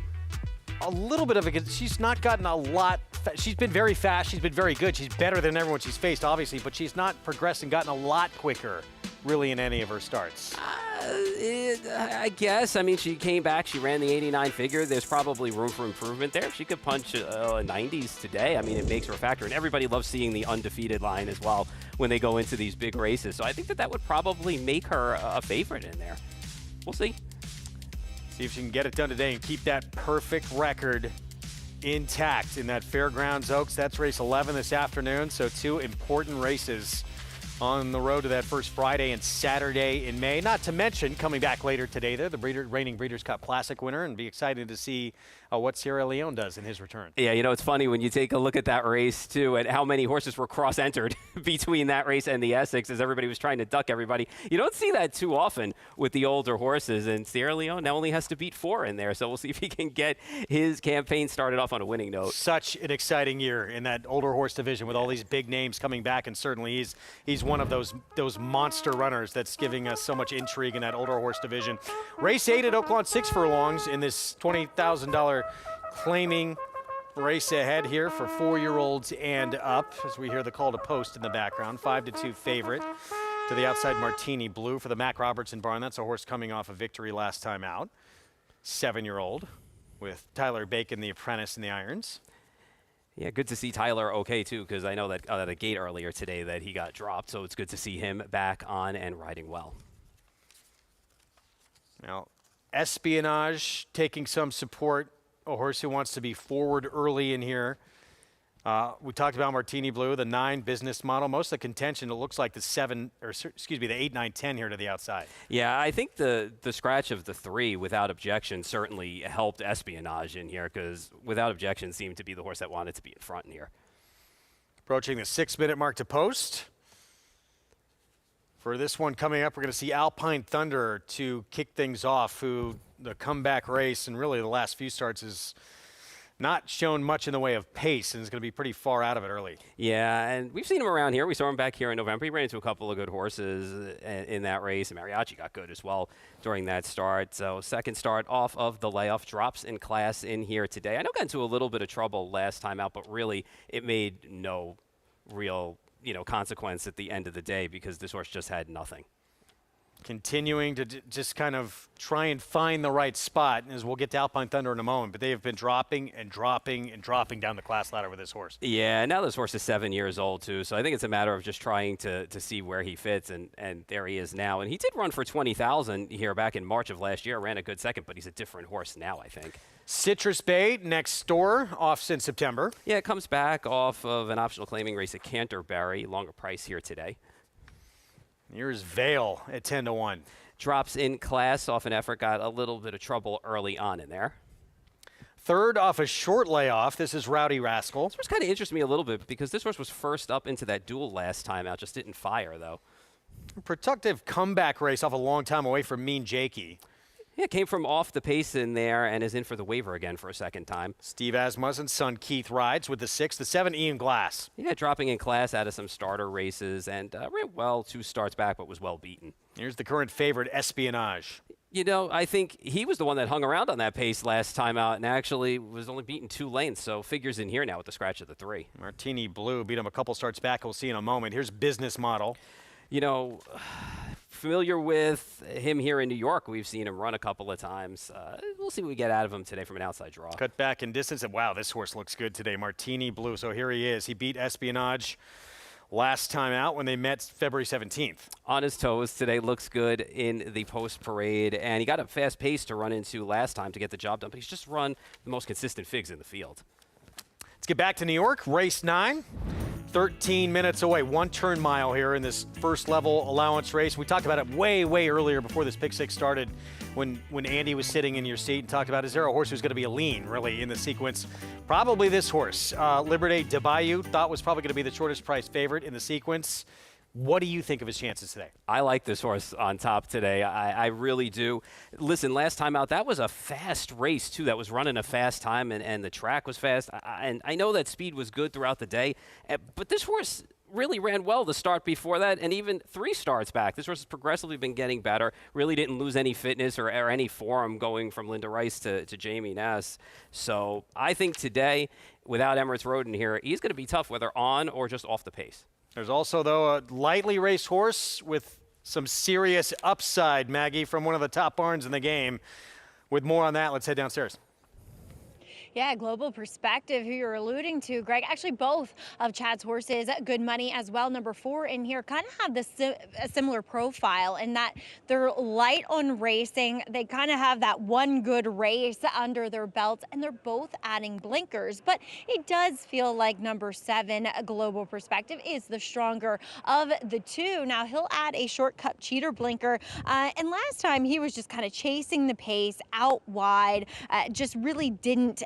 A little bit of it. She's not gotten a lot. She's been very fast. She's been very good. She's better than everyone she's faced, obviously, but she's not progressed and gotten a lot quicker, really, in any of her starts. I guess. I mean, she came back. She ran the 89 figure. There's probably room for improvement there. If she could punch 90s today, I mean, it makes her a factor. And everybody loves seeing the undefeated line as well when they go into these big races. So I think that would probably make her a favorite in there. We'll see. See if she can get it done today and keep that perfect record intact in that Fairgrounds Oaks. That's race 11 this afternoon, so 2 important races on the road to that first Friday and Saturday in May. Not to mention, coming back later today, they're the reigning Breeders' Cup Classic winner, and be excited to see what Sierra Leone does in his return. Yeah, you know, it's funny when you take a look at that race, too, and how many horses were cross-entered between that race and the Essex as everybody was trying to duck everybody. You don't see that too often with the older horses, and Sierra Leone now only has to beat 4 in there, so we'll see if he can get his campaign started off on a winning note. Such an exciting year in that older horse division with all these big names coming back, and certainly he's one of those monster runners that's giving us so much intrigue in that older horse division. Race 8 at Oaklawn, 6 furlongs in this $20,000 claiming race ahead here for 4-year-olds and up, as we hear the call to post in the background. 5-2 favorite to the outside Martini Blue for the Mac Robertson barn. That's a horse coming off a victory last time out. 7-year-old with Tyler Bacon, the apprentice, in the irons. Yeah, good to see Tyler okay, too, because I know that at the gate earlier today that he got dropped, so it's good to see him back on and riding well. Now, Espionage taking some support, a horse who wants to be forward early in here. We talked about Martini Blue, the 9 business model. Most of the contention, it looks like the 8, 9, 10 here to the outside. Yeah, I think the scratch of the 3 without objection certainly helped Espionage in here, because without objection seemed to be the horse that wanted to be in front in here. Approaching the 6-minute mark to post. For this one coming up, we're going to see Alpine Thunder to kick things off, who the comeback race and really the last few starts is not shown much in the way of pace and is going to be pretty far out of it early. Yeah, and we've seen him around here. We saw him back here in November. He ran into a couple of good horses in that race, and Mariachi got good as well during that start. So second start off of the layoff, drops in class in here today. I know got into a little bit of trouble last time out, but really it made no real consequence at the end of the day because this horse just had nothing. Continuing to just kind of try and find the right spot, as we'll get to Alpine Thunder in a moment, but they have been dropping and dropping and dropping down the class ladder with this horse. Yeah, now this horse is 7 years old, too, so I think it's a matter of just trying to see where he fits, and there he is now. And he did run for 20,000 here back in March of last year, ran a good second, but he's a different horse now, I think. Citrus Bay next door, off since September. Yeah, it comes back off of an optional claiming race at Canterbury, longer price here today. Here's Vale at 10-1. Drops in class off an effort, got a little bit of trouble early on in there. Third off a short layoff, this is Rowdy Rascal. This horse kind of interests me a little bit because this horse was first up into that duel last time out, just didn't fire though. Productive comeback race off a long time away from Mean Jakey. Yeah, came from off the pace in there and is in for the waiver again for a second time. Steve Asmussen's son Keith rides with the 6. The 7, Ian Glass. Yeah, dropping in class out of some starter races and ran well 2 starts back, but was well beaten. Here's the current favorite, Espionage. You know, I think he was the one that hung around on that pace last time out and actually was only beaten 2 lengths, so figures in here now with the scratch of the 3. Martini Blue beat him a couple starts back. We'll see in a moment. Here's Business Model. You know, familiar with him here in New York. We've seen him run a couple of times. We'll see what we get out of him today from an outside draw. Cut back in distance. And wow, this horse looks good today. Martini Blue. So here he is. He beat Espionage last time out when they met February 17th. On his toes today, looks good in the post parade. And he got a fast pace to run into last time to get the job done. But he's just run the most consistent figs in the field. Let's get back to New York. Race 9. 13 minutes away, 1 turn mile here in this first level allowance race. We talked about it way earlier before this Pick 6 started when Andy was sitting in your seat and talked about, is there a horse who's going to be a lean, really, in the sequence? Probably this horse. Liberté de Bayou, thought was probably going to be the shortest price favorite in the sequence. What do you think of his chances today? I like this horse on top today. I really do. Listen, last time out, that was a fast race, too. That was running a fast time, and the track was fast. And I know that speed was good throughout the day, but this horse really ran well the start before that, and even 3 starts back. This horse has progressively been getting better, really didn't lose any fitness or any form going from Linda Rice to Jamie Ness. So I think today, without Emirates Road in here, he's going to be tough, whether on or just off the pace. There's also, though, a lightly raced horse with some serious upside, Maggie, from one of the top barns in the game. With more on that, let's head downstairs. Yeah. Yeah, Global Perspective, who you're alluding to, Greg. Actually, both of Chad's horses, good money as well. Number 4 in here kind of have a similar profile in that they're light on racing. They kind of have that one good race under their belts, and they're both adding blinkers. But it does feel like number 7, Global Perspective, is the stronger of the two. Now, he'll add a shortcut cheater blinker. And last time, he was just kind of chasing the pace out wide, just really didn't,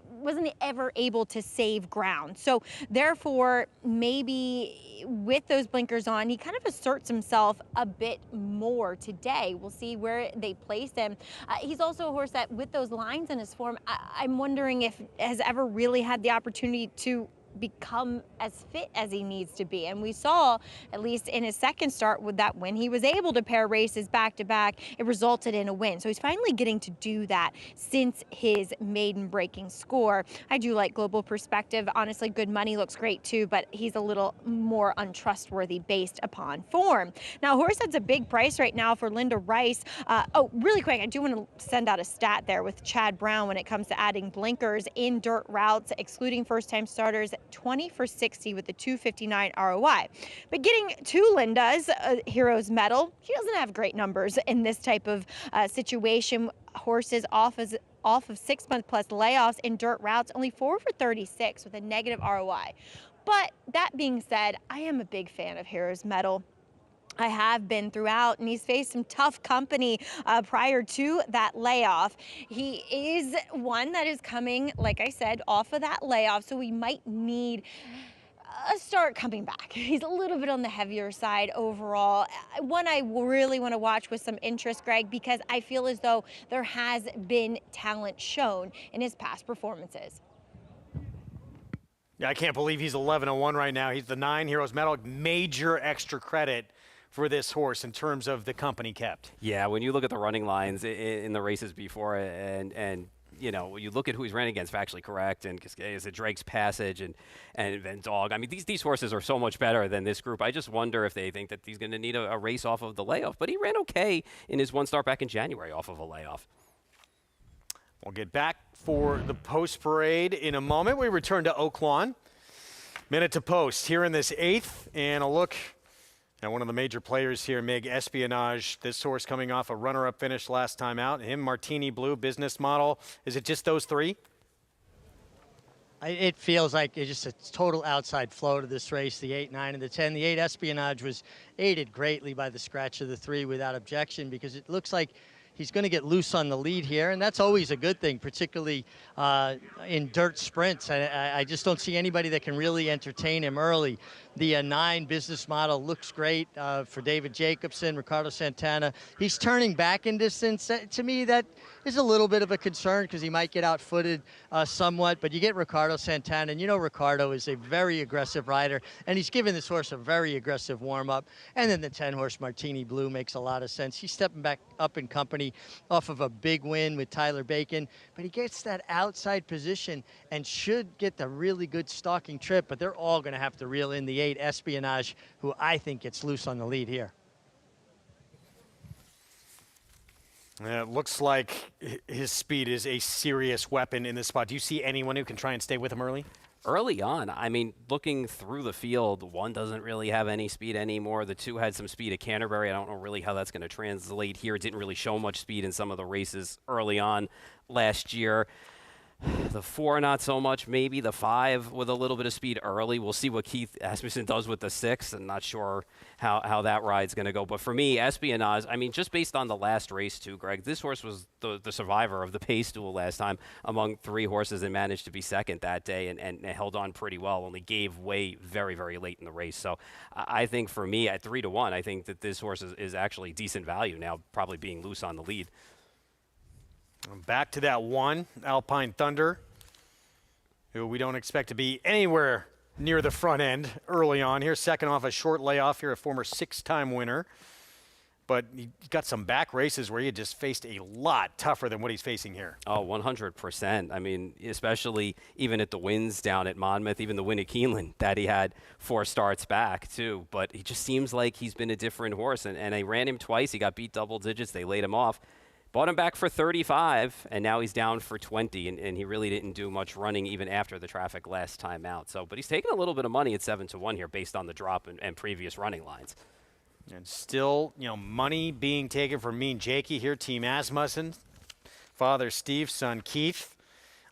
wasn't ever able to save ground. So therefore, maybe with those blinkers on, he kind of asserts himself a bit more today. We'll see where they place him. He's also a horse that, with those lines in his form, I'm wondering if has ever really had the opportunity to become as fit as he needs to be. And we saw, at least in his second start, with that when he was able to pair races back to back, it resulted in a win. So he's finally getting to do that since his maiden breaking score. I do like Global Perspective. Honestly, good money, looks great too, but he's a little more untrustworthy based upon form. Now, horse that's a big price right now for Linda Rice. Oh, really quick, I do want to send out a stat there with Chad Brown when it comes to adding blinkers in dirt routes, excluding first-time starters, 20 for 60 with a 259 ROI. But getting to Linda's Heroes Medal, she doesn't have great numbers in this type of situation. Horses off of 6-month plus layoffs in dirt routes, only 4 for 36 with a negative ROI. But that being said, I am a big fan of Heroes Medal. I have been throughout, and he's faced some tough company prior to that layoff. He is one that is coming, like I said, off of that layoff, so we might need a start coming back. He's a little bit on the heavier side overall. One I really want to watch with some interest, Greg, because I feel as though there has been talent shown in his past performances. Yeah, I can't believe he's 11-1 right now. He's the 9 Heroes Medal. Major extra credit for this horse in terms of the company kept. Yeah, when you look at the running lines in the races before, and you look at who he's ran against, Factually Correct, and is it Drake's Passage and Van Dog. I mean, these horses are so much better than this group. I just wonder if they think that he's going to need a race off of the layoff. But he ran okay in his one start back in January off of a layoff. We'll get back for the post parade in a moment. We return to Oaklawn. Minute to post here in this 8th, and a look. Now, one of the major players here, Mig Espionage, this horse coming off a runner-up finish last time out. Him, Martini Blue, Business Model. Is it just those 3? It feels like it's just a total outside flow to this race, the 8, 9, and the 10. The 8 Espionage was aided greatly by the scratch of the 3 without objection, because it looks like he's going to get loose on the lead here, and that's always a good thing, particularly in dirt sprints. I just don't see anybody that can really entertain him early. The 9 Business Model looks great for David Jacobson, Ricardo Santana. He's turning back in distance. To me, that is a little bit of a concern because he might get outfooted somewhat, but you get Ricardo Santana, and Ricardo is a very aggressive rider, and he's given this horse a very aggressive warm-up. And then the 10-horse Martini Blue makes a lot of sense. He's stepping back up in company off of a big win with Tyler Bacon, but he gets that outside position and should get the really good stalking trip, but they're all going to have to reel in the 8 Espionage, who I think gets loose on the lead here. It looks like his speed is a serious weapon in this spot. Do you see anyone who can try and stay with him early? Early on, I mean, looking through the field, 1 doesn't really have any speed anymore. The 2 had some speed at Canterbury. I don't know really how that's going to translate here. It didn't really show much speed in some of the races early on last year. The 4, not so much. Maybe the 5 with a little bit of speed early. We'll see what Keith Asmussen does with the 6. I'm not sure how that ride's going to go. But for me, Espionage, I mean, just based on the last race too, Greg, this horse was the survivor of the pace duel last time among 3 horses and managed to be second that day and held on pretty well, only gave way very, very late in the race. So I think for me, at 3-1, I think that this horse is actually decent value now, probably being loose on the lead. Back to that 1, Alpine Thunder, who we don't expect to be anywhere near the front end early on. Here, second off a short layoff here, a former 6-time winner. But he got some back races where he had just faced a lot tougher than what he's facing here. Oh, 100%. I mean, especially even at the wins down at Monmouth, even the win at Keeneland, that he had 4 starts back, too. But he just seems like he's been a different horse. And I ran him twice. He got beat double digits. They laid him off. Bought him back for 35, and now he's down for 20, and he really didn't do much running even after the traffic last time out. So, but he's taking a little bit of money at 7-1 here based on the drop and previous running lines. And still, money being taken from Mean Jakey here. Team Asmussen, father Steve, son Keith,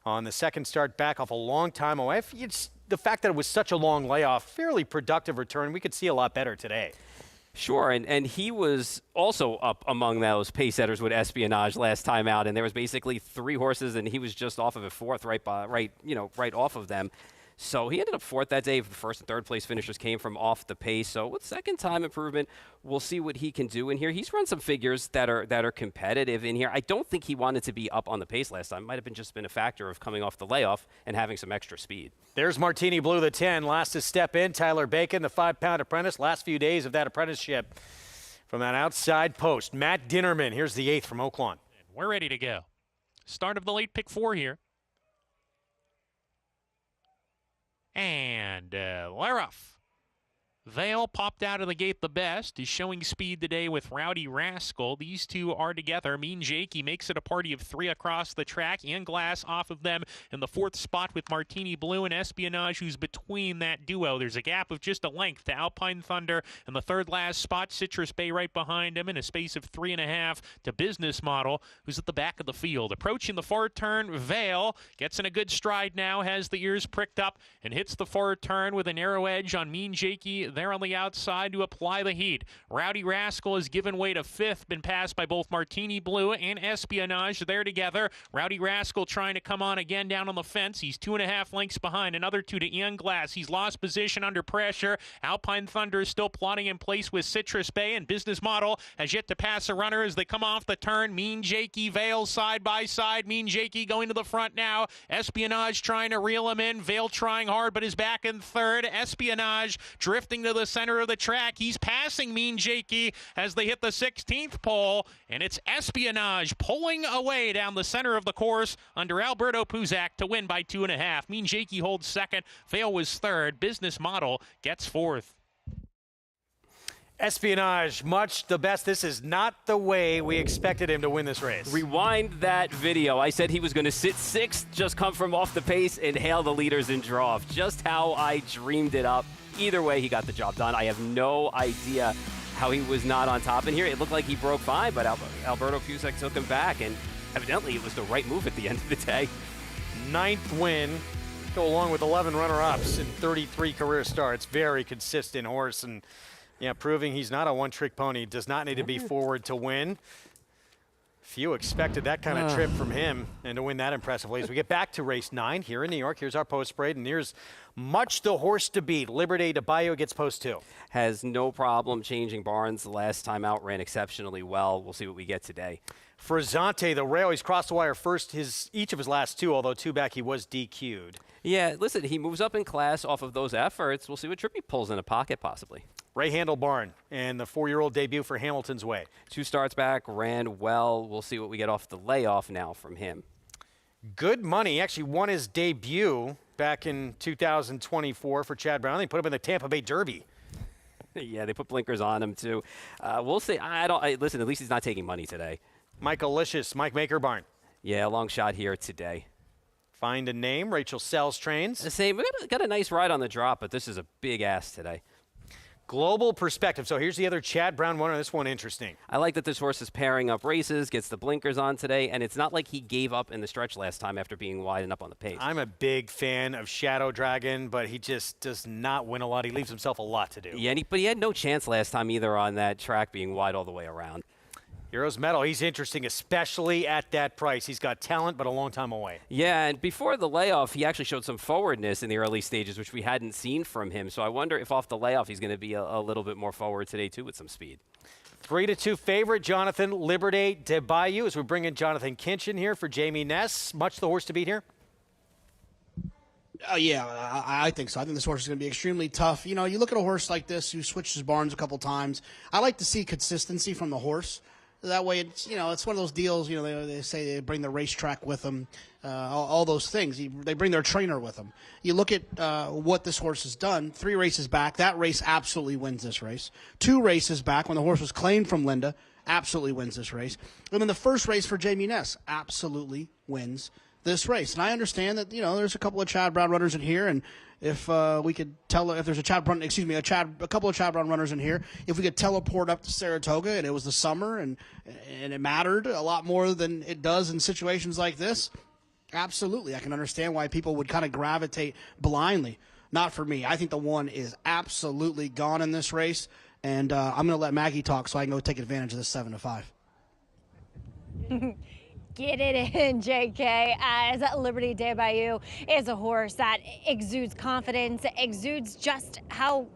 on the second start back off a long time away. It's the fact that it was such a long layoff, fairly productive return. We could see a lot better today. Sure, and he was also up among those pace setters with Espionage last time out, and there was basically 3 horses, and he was just off of a 4th, right off of them. So he ended up 4th that day. The first and third place finishers came from off the pace. So with second time improvement, we'll see what he can do in here. He's run some figures that are competitive in here. I don't think he wanted to be up on the pace last time. Might have just been a factor of coming off the layoff and having some extra speed. There's Martini Blue, the 10. Last to step in, Tyler Bacon, the 5-pound apprentice. Last few days of that apprenticeship from that outside post. Matt Dinnerman, here's the 8th from Oaklawn. And we're ready to go. Start of the late pick 4 here. And Laroff. Vale popped out of the gate the best, is showing speed today with Rowdy Rascal. These two are together. Mean Jakey makes it a party of 3 across the track, and Glass off of them in the 4th spot with Martini Blue and Espionage, who's between that duo. There's a gap of just a length to Alpine Thunder in the 3rd last spot. Citrus Bay right behind him in a space of 3.5 to Business Model, who's at the back of the field. Approaching the far turn, Vale gets in a good stride now, has the ears pricked up, and hits the far turn with a narrow edge on Mean Jakey there on the outside to apply the heat. Rowdy Rascal has given way to 5th, been passed by both Martini Blue and Espionage. There together. Rowdy Rascal trying to come on again down on the fence. He's 2.5 lengths behind. Another 2 to Ian Glass. He's lost position under pressure. Alpine Thunder is still plotting in place with Citrus Bay, and Business Model has yet to pass a runner as they come off the turn. Mean Jakey, Vale side by side. Mean Jakey going to the front now. Espionage trying to reel him in. Vale trying hard but is back in 3rd. Espionage drifting to the center of the track. He's passing Mean Jakey as they hit the 16th pole, and it's Espionage pulling away down the center of the course under Alberto Puzak to win by 2.5. Mean Jakey holds 2nd. Vale was 3rd. Business Model gets 4th. Espionage, much the best. This is not the way we expected him to win this race. Rewind that video. I said he was going to sit 6th, just come from off the pace, and hail the leaders and draw off. Just how I dreamed it up. Either way, he got the job done. I have no idea how he was not on top in here. It looked like he broke 5, but Alberto Puzak took him back, and evidently it was the right move at the end of the day. 9th win, go along with 11 runner-ups in 33 career starts. Very consistent horse, and proving he's not a one-trick pony. Does not need to be forward to win. Few expected that kind of trip from him and to win that impressively. As we get back to race 9 here in New York, here's our post parade, and here's much the horse to beat. Liberté de Bayo gets post 2. Has no problem changing barns. The last time out ran exceptionally well. We'll see what we get today. Frizzante, the rail, he's crossed the wire first each of his last 2, although 2 back he was DQ'd. Yeah, listen, he moves up in class off of those efforts. We'll see what trip he pulls in a pocket possibly. Ray Handel Barn and the 4-year-old debut for Hamilton's Way. 2 starts back, ran well. We'll see what we get off the layoff now from him. Good money. Actually won his debut back in 2024 for Chad Brown. They put him in the Tampa Bay Derby. Yeah, they put blinkers on him too. We'll see. Listen, at least he's not taking money today. Michael Licious, Mike Maker Barn. Yeah, long shot here today. Find a name. Rachel Sells trains. The same. We got a nice ride on the drop, but this is a big ass today. Global Perspective. So here's the other Chad Brown winner. This one interesting. I like that this horse is pairing up races, gets the blinkers on today, and it's not like he gave up in the stretch last time after being wide and up on the pace. I'm a big fan of Shadow Dragon, but he just does not win a lot. He leaves himself a lot to do. Yeah, but he had no chance last time either on that track being wide all the way around. Heroes Medal, he's interesting, especially at that price. He's got talent, but a long time away. Yeah, and before the layoff, he actually showed some forwardness in the early stages, which we hadn't seen from him. So I wonder if off the layoff, he's going to be a little bit more forward today, too, with some speed. 3-2 favorite, Jonathan Liberté de Bayou, as we bring in Jonathan Kinch in here for Jamie Ness. Much the horse to beat here? Yeah, I think so. I think this horse is going to be extremely tough. You look at a horse like this who switches barns a couple times. I like to see consistency from the horse. That way, it's one of those deals. They say they bring the racetrack with them, all those things. They bring their trainer with them. You look at what this horse has done. 3 races back, that race absolutely wins this race. 2 races back, when the horse was claimed from Linda, absolutely wins this race. And then the first race for Jamie Ness absolutely wins this race. And I understand that, there's a couple of Chad Brown runners in here, and if we could if there's a couple of Chad Brown runners in here, if we could teleport up to Saratoga and it was the summer and it mattered a lot more than it does in situations like this, absolutely. I can understand why people would kind of gravitate blindly. Not for me. I think the one is absolutely gone in this race, and I'm going to let Maggie talk so I can go take advantage of this 7-5. Get it in, JK, as Liberty de Bayou is a horse that exudes confidence, exudes just how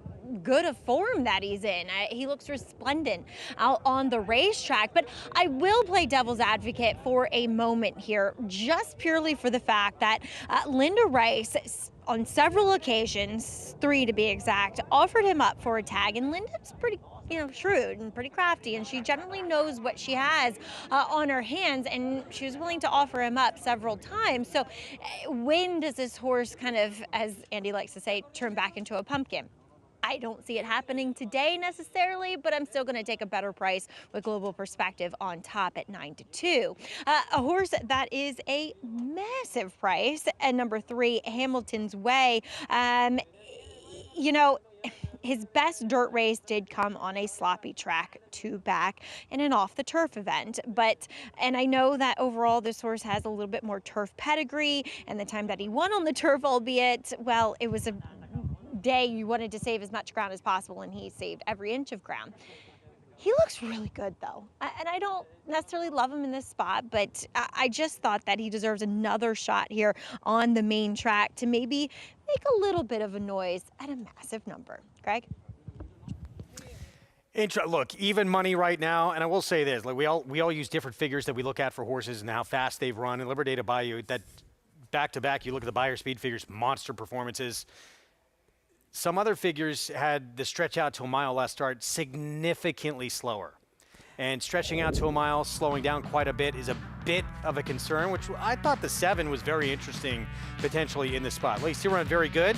good a form that he's in. He looks resplendent out on the racetrack, but I will play devil's advocate for a moment here, just purely for the fact that Linda Rice, on several occasions, 3 to be exact, offered him up for a tag, and Linda's pretty shrewd and pretty crafty, and she generally knows what she has on her hands, and she was willing to offer him up several times. So when does this horse kind of, as Andy likes to say, turn back into a pumpkin? I don't see it happening today necessarily, but I'm still going to take a better price with Global Perspective on top at 9-2. A horse that is a massive price at number 3, Hamilton's Way. His best dirt race did come on a sloppy track 2 back in an off the turf event. And I know that overall this horse has a little bit more turf pedigree, and the time that he won on the turf, albeit, well, it was a day you wanted to save as much ground as possible, and he saved every inch of ground. He looks really good, though, and I don't necessarily love him in this spot, but I just thought that he deserves another shot here on the main track to maybe make a little bit of a noise at a massive number. Greg? Look, even money right now, and I will say this: like we all use different figures that we look at for horses and how fast they've run. And Liberty de Bayou, that back-to-back, you look at the Beyer speed figures, monster performances. Some other figures had the stretch out to a mile last start significantly slower. And stretching out to a mile, slowing down quite a bit is a bit of a concern, which I thought the 7 was very interesting potentially in this spot. At least he ran very good.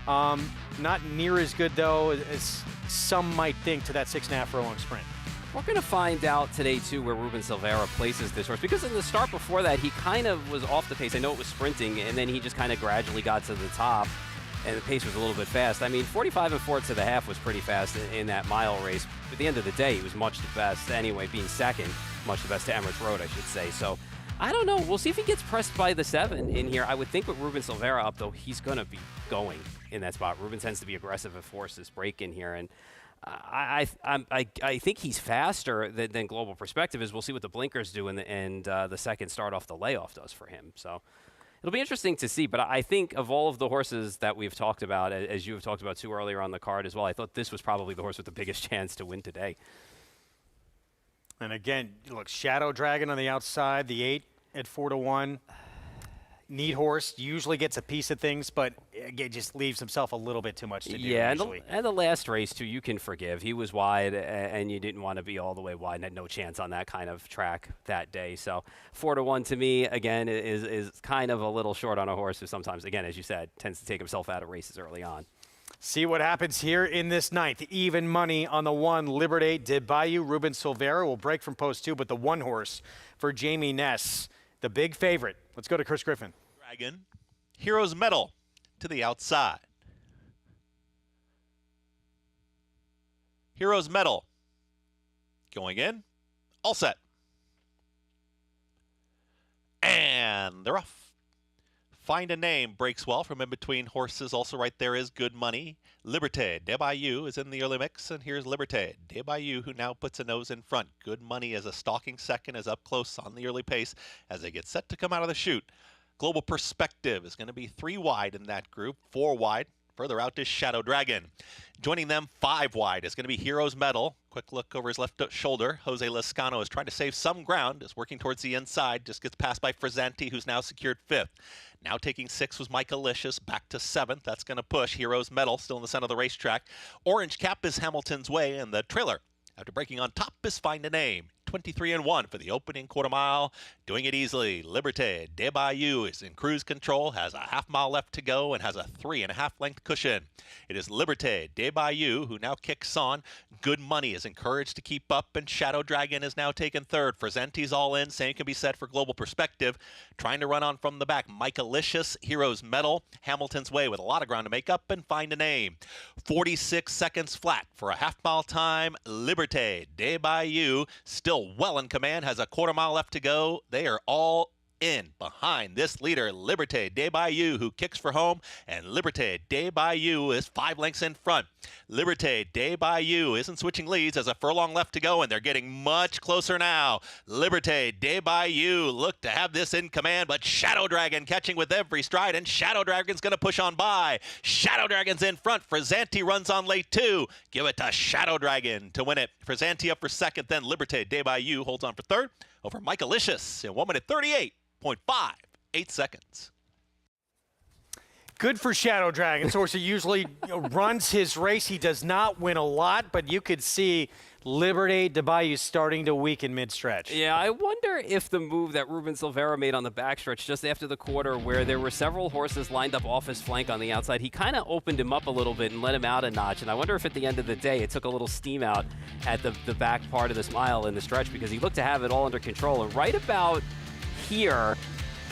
Not near as good, though, as some might think to that 6.5 furlong sprint. We're going to find out today, too, where Ruben Silvera places this horse, because in the start before that, he kind of was off the pace. I know it was sprinting, and then he just kind of gradually got to the top. And the pace was a little bit fast. I mean, 45 4/2 was pretty fast in that mile race. But at the end of the day, he was much the best anyway, being second, much the best to Emirates Road, I should say. So I don't know. We'll see if he gets pressed by the 7 in here. I would think with Ruben Silvera up, though, he's going to be going in that spot. Ruben tends to be aggressive if horses break in here. And I think he's faster than Global Perspective is. We'll see what the blinkers do and the second start off the layoff does for him. So it'll be interesting to see, but I think of all of the horses that we've talked about, as you have talked about too earlier on the card as well, I thought this was probably the horse with the biggest chance to win today. And again, look, Shadow Dragon on the outside, the 8 at 4-1. Neat horse, usually gets a piece of things, but again, just leaves himself a little bit too much to do. Yeah, and the last race, too, you can forgive. He was wide, and you didn't want to be all the way wide and had no chance on that kind of track that day. So 4-1 to me, again, is kind of a little short on a horse who sometimes, again, as you said, tends to take himself out of races early on. See what happens here in this ninth. Even money on the 1, Liberty de Bayou. Ruben Silvera will break from post 2, but the 1 horse for Jamie Ness, the big favorite. Let's go to Chris Griffin. Dragon, Hero's Medal to the outside. Hero's Medal going in, all set. And they're off. Find a Name breaks well from in between horses. Also right there is Good Money. Liberté de Bayou is in the early mix, and here's Liberté de Bayou, who now puts a nose in front. Good Money as a stalking second is up close on the early pace as they get set to come out of the chute. Global Perspective is going to be 3 wide in that group, 4 wide. Further out is Shadow Dragon. Joining them 5 wide is going to be Hero's Medal. Quick look over his left shoulder. Jose Lescano is trying to save some ground, is working towards the inside, just gets passed by Frizzanti, who's now secured 5th. Now taking 6th was Mike Alicious, back to 7th. That's going to push Hero's Medal, still in the center of the racetrack. Orange Cap is Hamilton's Way, and the trailer, after breaking on top, is Find a Name. 23-1 for the opening quarter mile. Doing it easily. Liberté de Bayou is in cruise control, has a half mile left to go, and has a 3.5 length cushion. It is Liberté de Bayou who now kicks on. Good Money is encouraged to keep up, and Shadow Dragon is now taken third. Fresenti's all in. Same can be said for Global Perspective. Trying to run on from the back. Michaelicious, Hero's Medal, Hamilton's Way with a lot of ground to make up and find a name. 46 seconds flat for a half mile time. Liberté de Bayou still well in command, has a quarter mile left to go. They are all in behind this leader, Liberté de Bayou, who kicks for home, and Liberté de Bayou is 5 lengths in front. Liberté de Bayou isn't switching leads, has a furlong left to go, and they're getting much closer now. Liberté de Bayou look to have this in command, but Shadow Dragon catching with every stride, and Shadow Dragon's going to push on by. Shadow Dragon's in front. Fresenti runs on late too. Give it to Shadow Dragon to win it. Fresenti up for second, then Liberté de Bayou holds on for third over Michaelicious in 1 minute 38.58 seconds. Good for Shadow Dragon. So he usually runs his race. He does not win a lot, but you could see Liberté de Bayou starting to weaken mid-stretch. Yeah, I wonder if the move that Ruben Silvera made on the backstretch just after the quarter, where there were several horses lined up off his flank on the outside, he kind of opened him up a little bit and let him out a notch. And I wonder if at the end of the day it took a little steam out at the back part of this mile in the stretch, because he looked to have it all under control. And right about here,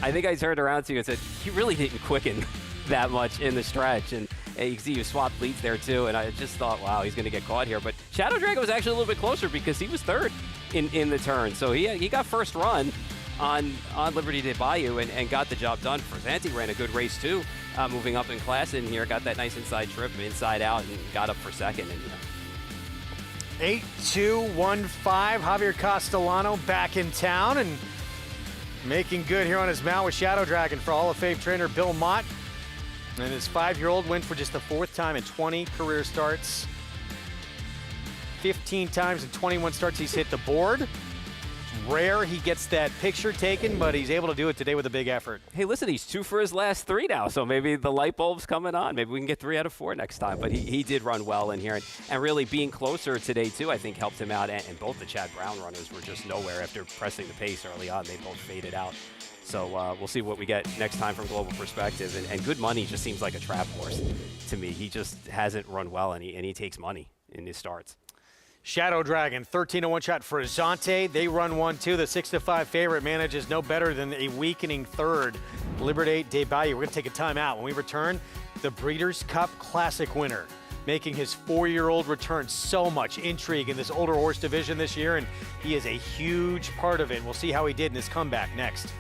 I think I turned around to you and said, he really didn't quicken that much in the stretch. And you can see you swapped leads there too, and I just thought, wow, he's going to get caught here. But Shadow Dragon was actually a little bit closer because he was third in the turn. So he got first run on Liberté de Bayou and got the job done. Fresenti ran a good race too, moving up in class in here, got that nice inside trip, inside out, and got up for second. And 8-2-1-5, Javier Castellano back in town and making good here on his mount with Shadow Dragon for Hall of Fame trainer Bill Mott. And his 5-year-old wins for just the 4th time in 20 career starts. 15 times in 21 starts he's hit the board. It's rare he gets that picture taken, but he's able to do it today with a big effort. Hey, listen, he's 2 for his last 3 now, so maybe the light bulb's coming on. Maybe we can get 3 out of 4 next time. But he did run well in here. And really being closer today, too, I think helped him out. And both the Chad Brown runners were just nowhere after pressing the pace early on. They both faded out. So we'll see what we get next time from Global Perspective. And Good Money just seems like a trap horse to me. He just hasn't run well, and he takes money in his starts. Shadow Dragon, 13-1 shot for Zante. They run 1-2. The 6-5 favorite manages no better than a weakening third, Liberté de Bayou. We're going to take a timeout. When we return, the Breeders' Cup Classic winner, making his 4-year-old return. So much intrigue in this older horse division this year, and he is a huge part of it. We'll see how he did in his comeback next.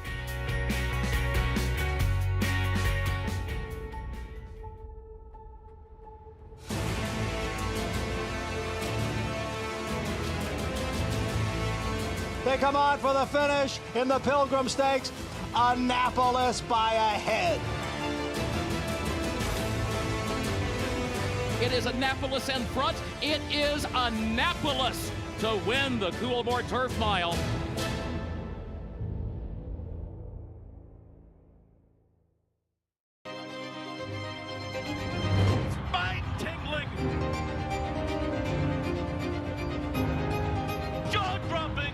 They come on for the finish in the Pilgrim Stakes. Annapolis by a head. It is Annapolis in front. It is Annapolis to win the Coolmore Turf Mile. Spine-tingling, jaw-dropping,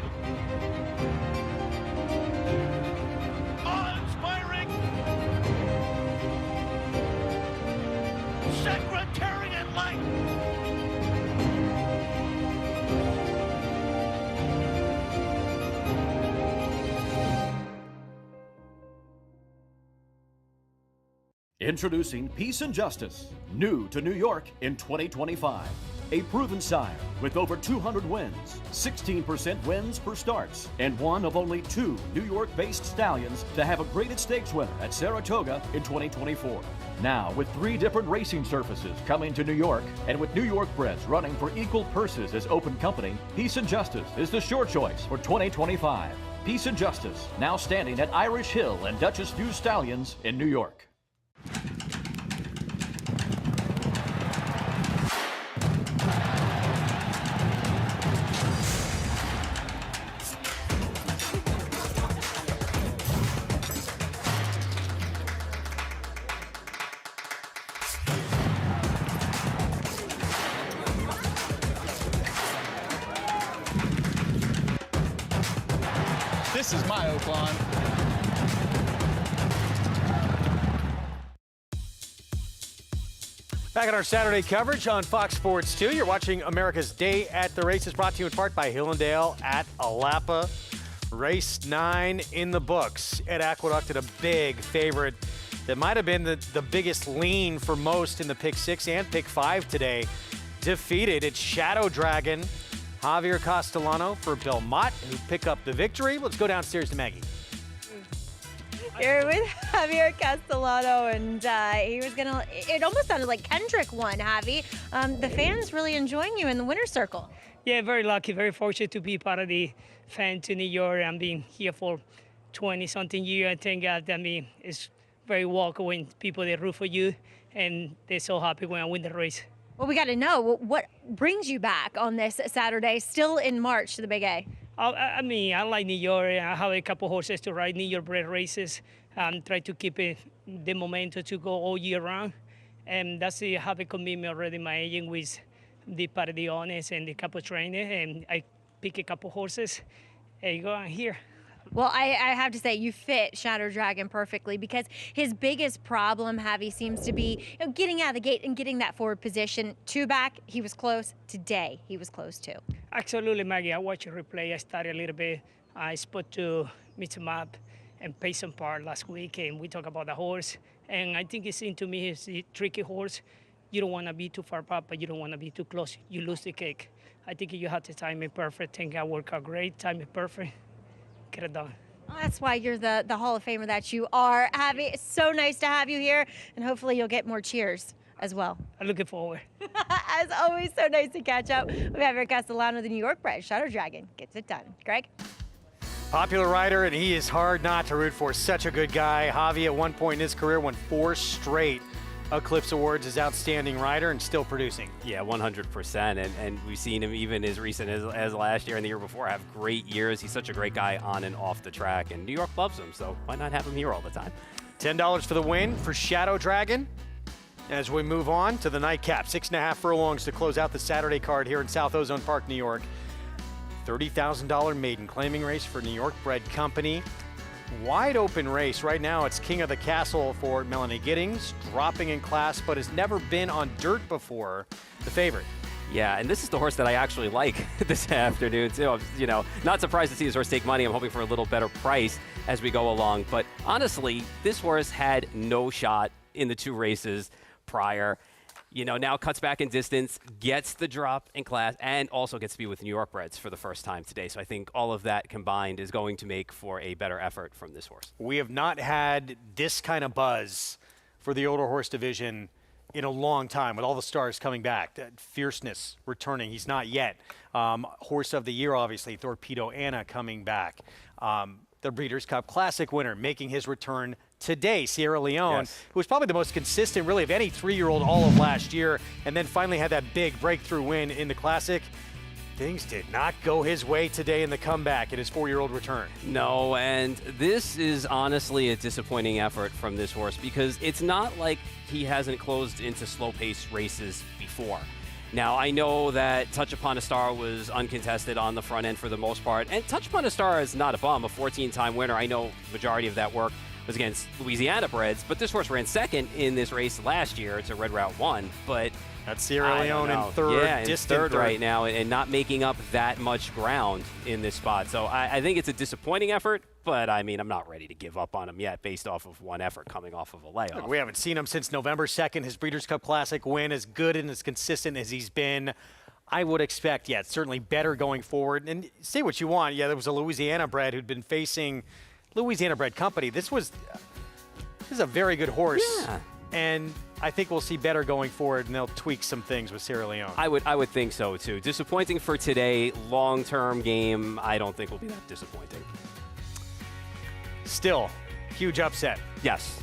awe-inspiring, Secretariat-like. Introducing Peace and Justice, new to New York in 2025. A proven sire with over 200 wins, 16% wins per starts, and one of only 2 New York-based stallions to have a graded stakes winner at Saratoga in 2024. Now, with 3 different racing surfaces coming to New York, and with New York breds running for equal purses as open company, Peace and Justice is the sure choice for 2025. Peace and Justice, now standing at Irish Hill and Duchess View Stallions in New York. This is my Oaklawn. Back on our Saturday coverage on Fox Sports 2, you're watching America's Day at the Races, brought to you in part by Hillendale at Alapa. Race 9 in the books at Aqueduct, and a big favorite that might have been the biggest lean for most in the pick 6 and pick 5 today. Defeated, it's Shadow Dragon, Javier Castellano for Belmont, who pick up the victory. Let's go downstairs to Maggie. Here with Javier Castellano, and he was gonna. It almost sounded like Kendrick won, Javi. The fans really enjoying you in the winner's circle. Yeah, very lucky, very fortunate to be part of the fan to New York and being here for 20-something years. I think it's very welcome when people they root for you, and they're so happy when I win the race. Well, we got to know what brings you back on this Saturday, still in March, to the Big A. I like New York. I have a couple horses to ride New York bred races. Try to keep the momentum to go all year round. And that's I have a commitment already. My agent with the part of the honest and the couple trainer, and I pick a couple horses. There you go, I'm here. Well, I have to say, you fit Shadow Dragon perfectly, because his biggest problem, Javi, seems to be getting out of the gate and getting that forward position. 2 back, he was close. Today, he was close too. Absolutely, Maggie. I watched a replay. I studied a little bit. I spoke to Mr. Map and Payson Park last week, and we talked about the horse. And I think it seemed to me it's a tricky horse. You don't want to be too far apart, but you don't want to be too close. You lose the kick. I think you have to time it perfect. I think I work out great. Time it perfect. Get it done. Well, that's why you're the Hall of Famer that you are. Javi, it's so nice to have you here, and hopefully you'll get more cheers as well. I'm looking forward. As always, so nice to catch up. We have Javier Castellano, the New York bred Shadow Dragon. Gets it done. Greg? Popular rider, and he is hard not to root for. Such a good guy. Javi, at one point in his career, won 4 straight Eclipse Awards as outstanding rider, and still producing. Yeah, 100%. And we've seen him even as recent as last year and the year before have great years. He's such a great guy on and off the track, and New York loves him, so why not have him here all the time? $10 for the win for Shadow Dragon. As we move on to the nightcap, 6.5 furlongs to close out the Saturday card here in South Ozone Park, New York. $30,000 maiden claiming race for New York bred company. Wide open race. Right now it's King of the Castle for Melanie Giddings, dropping in class, but has never been on dirt before. The favorite. Yeah, and this is the horse that I actually like this afternoon, too. You know, not surprised to see this horse take money. I'm hoping for a little better price as we go along. But honestly, this horse had no shot in the 2 races prior. You know, now cuts back in distance, gets the drop in class, and also gets to be with New York breds for the first time today. So I think all of that combined is going to make for a better effort from this horse. We have not had this kind of buzz for the older horse division in a long time, with all the stars coming back. That fierceness returning. He's not yet. Horse of the year, obviously, Torpedo Anna coming back. The Breeders' Cup Classic winner making his return today, Sierra Leone, who was probably the most consistent, really, of any 3-year-old all of last year, and then finally had that big breakthrough win in the Classic. Things did not go his way today in the comeback in his 4-year-old return. No, and this is honestly a disappointing effort from this horse, because it's not like he hasn't closed into slow-paced races before. Now, I know that Touch Upon a Star was uncontested on the front end for the most part, and Touch Upon a Star is not a bum, a 14-time winner. I know the majority of that work was against Louisiana breds, but this horse ran second in this race last year. It's a Red Route 1, but that's Sierra Leone in third, yeah, in third right now, and not making up that much ground in this spot. So I think it's a disappointing effort, but I mean, I'm not ready to give up on him yet based off of one effort coming off of a layoff. Look, we haven't seen him since November 2nd. His Breeders' Cup Classic win, as good and as consistent as he's been. I would expect, certainly better going forward. And say what you want. Yeah, there was a Louisiana bred who'd been facing Louisiana bred company. This is a very good horse. Yeah. And I think we'll see better going forward, and they'll tweak some things with Sierra Leone. I would think so, too. Disappointing for today. Long-term game, I don't think will be that disappointing. Still, huge upset. Yes,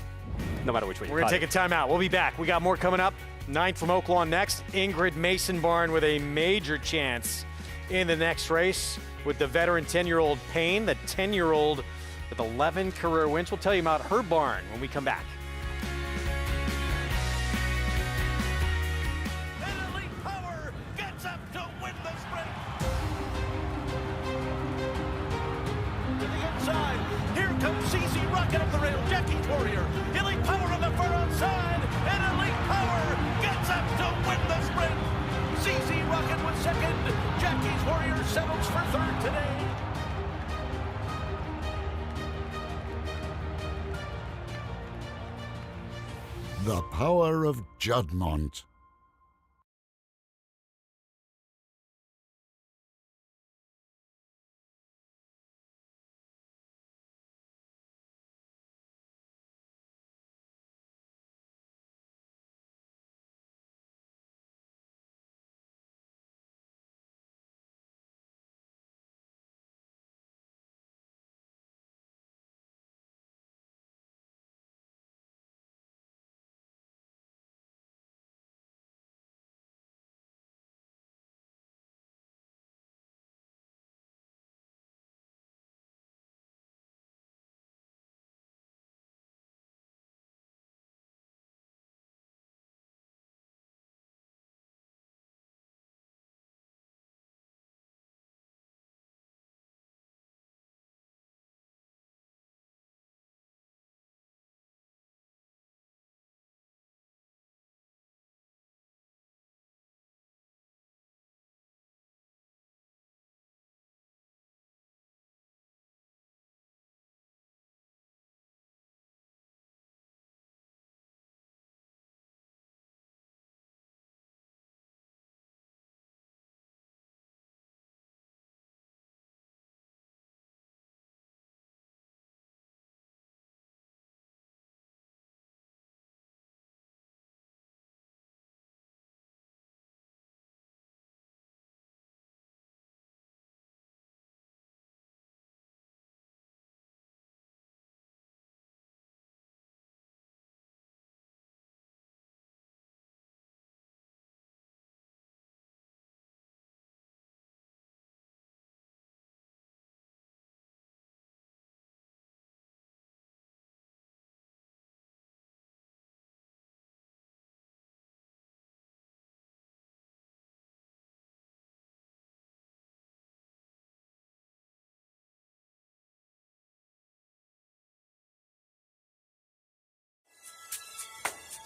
no matter which way you We're going to take a timeout. We'll be back. We got more coming up. 9 from Oaklawn next. Ingrid Mason Barn with a major chance in the next race with the veteran 10-year-old Payne, the 10-year-old with 11 career wins. We'll tell you about her barn when we come back. comes CC Rocket up the rail. Jackie's Warrior. Elite Power on the far outside. And Elite Power gets up to win the sprint. CC Rocket was second. Jackie's Warrior settles for third today. The power of Juddmonte.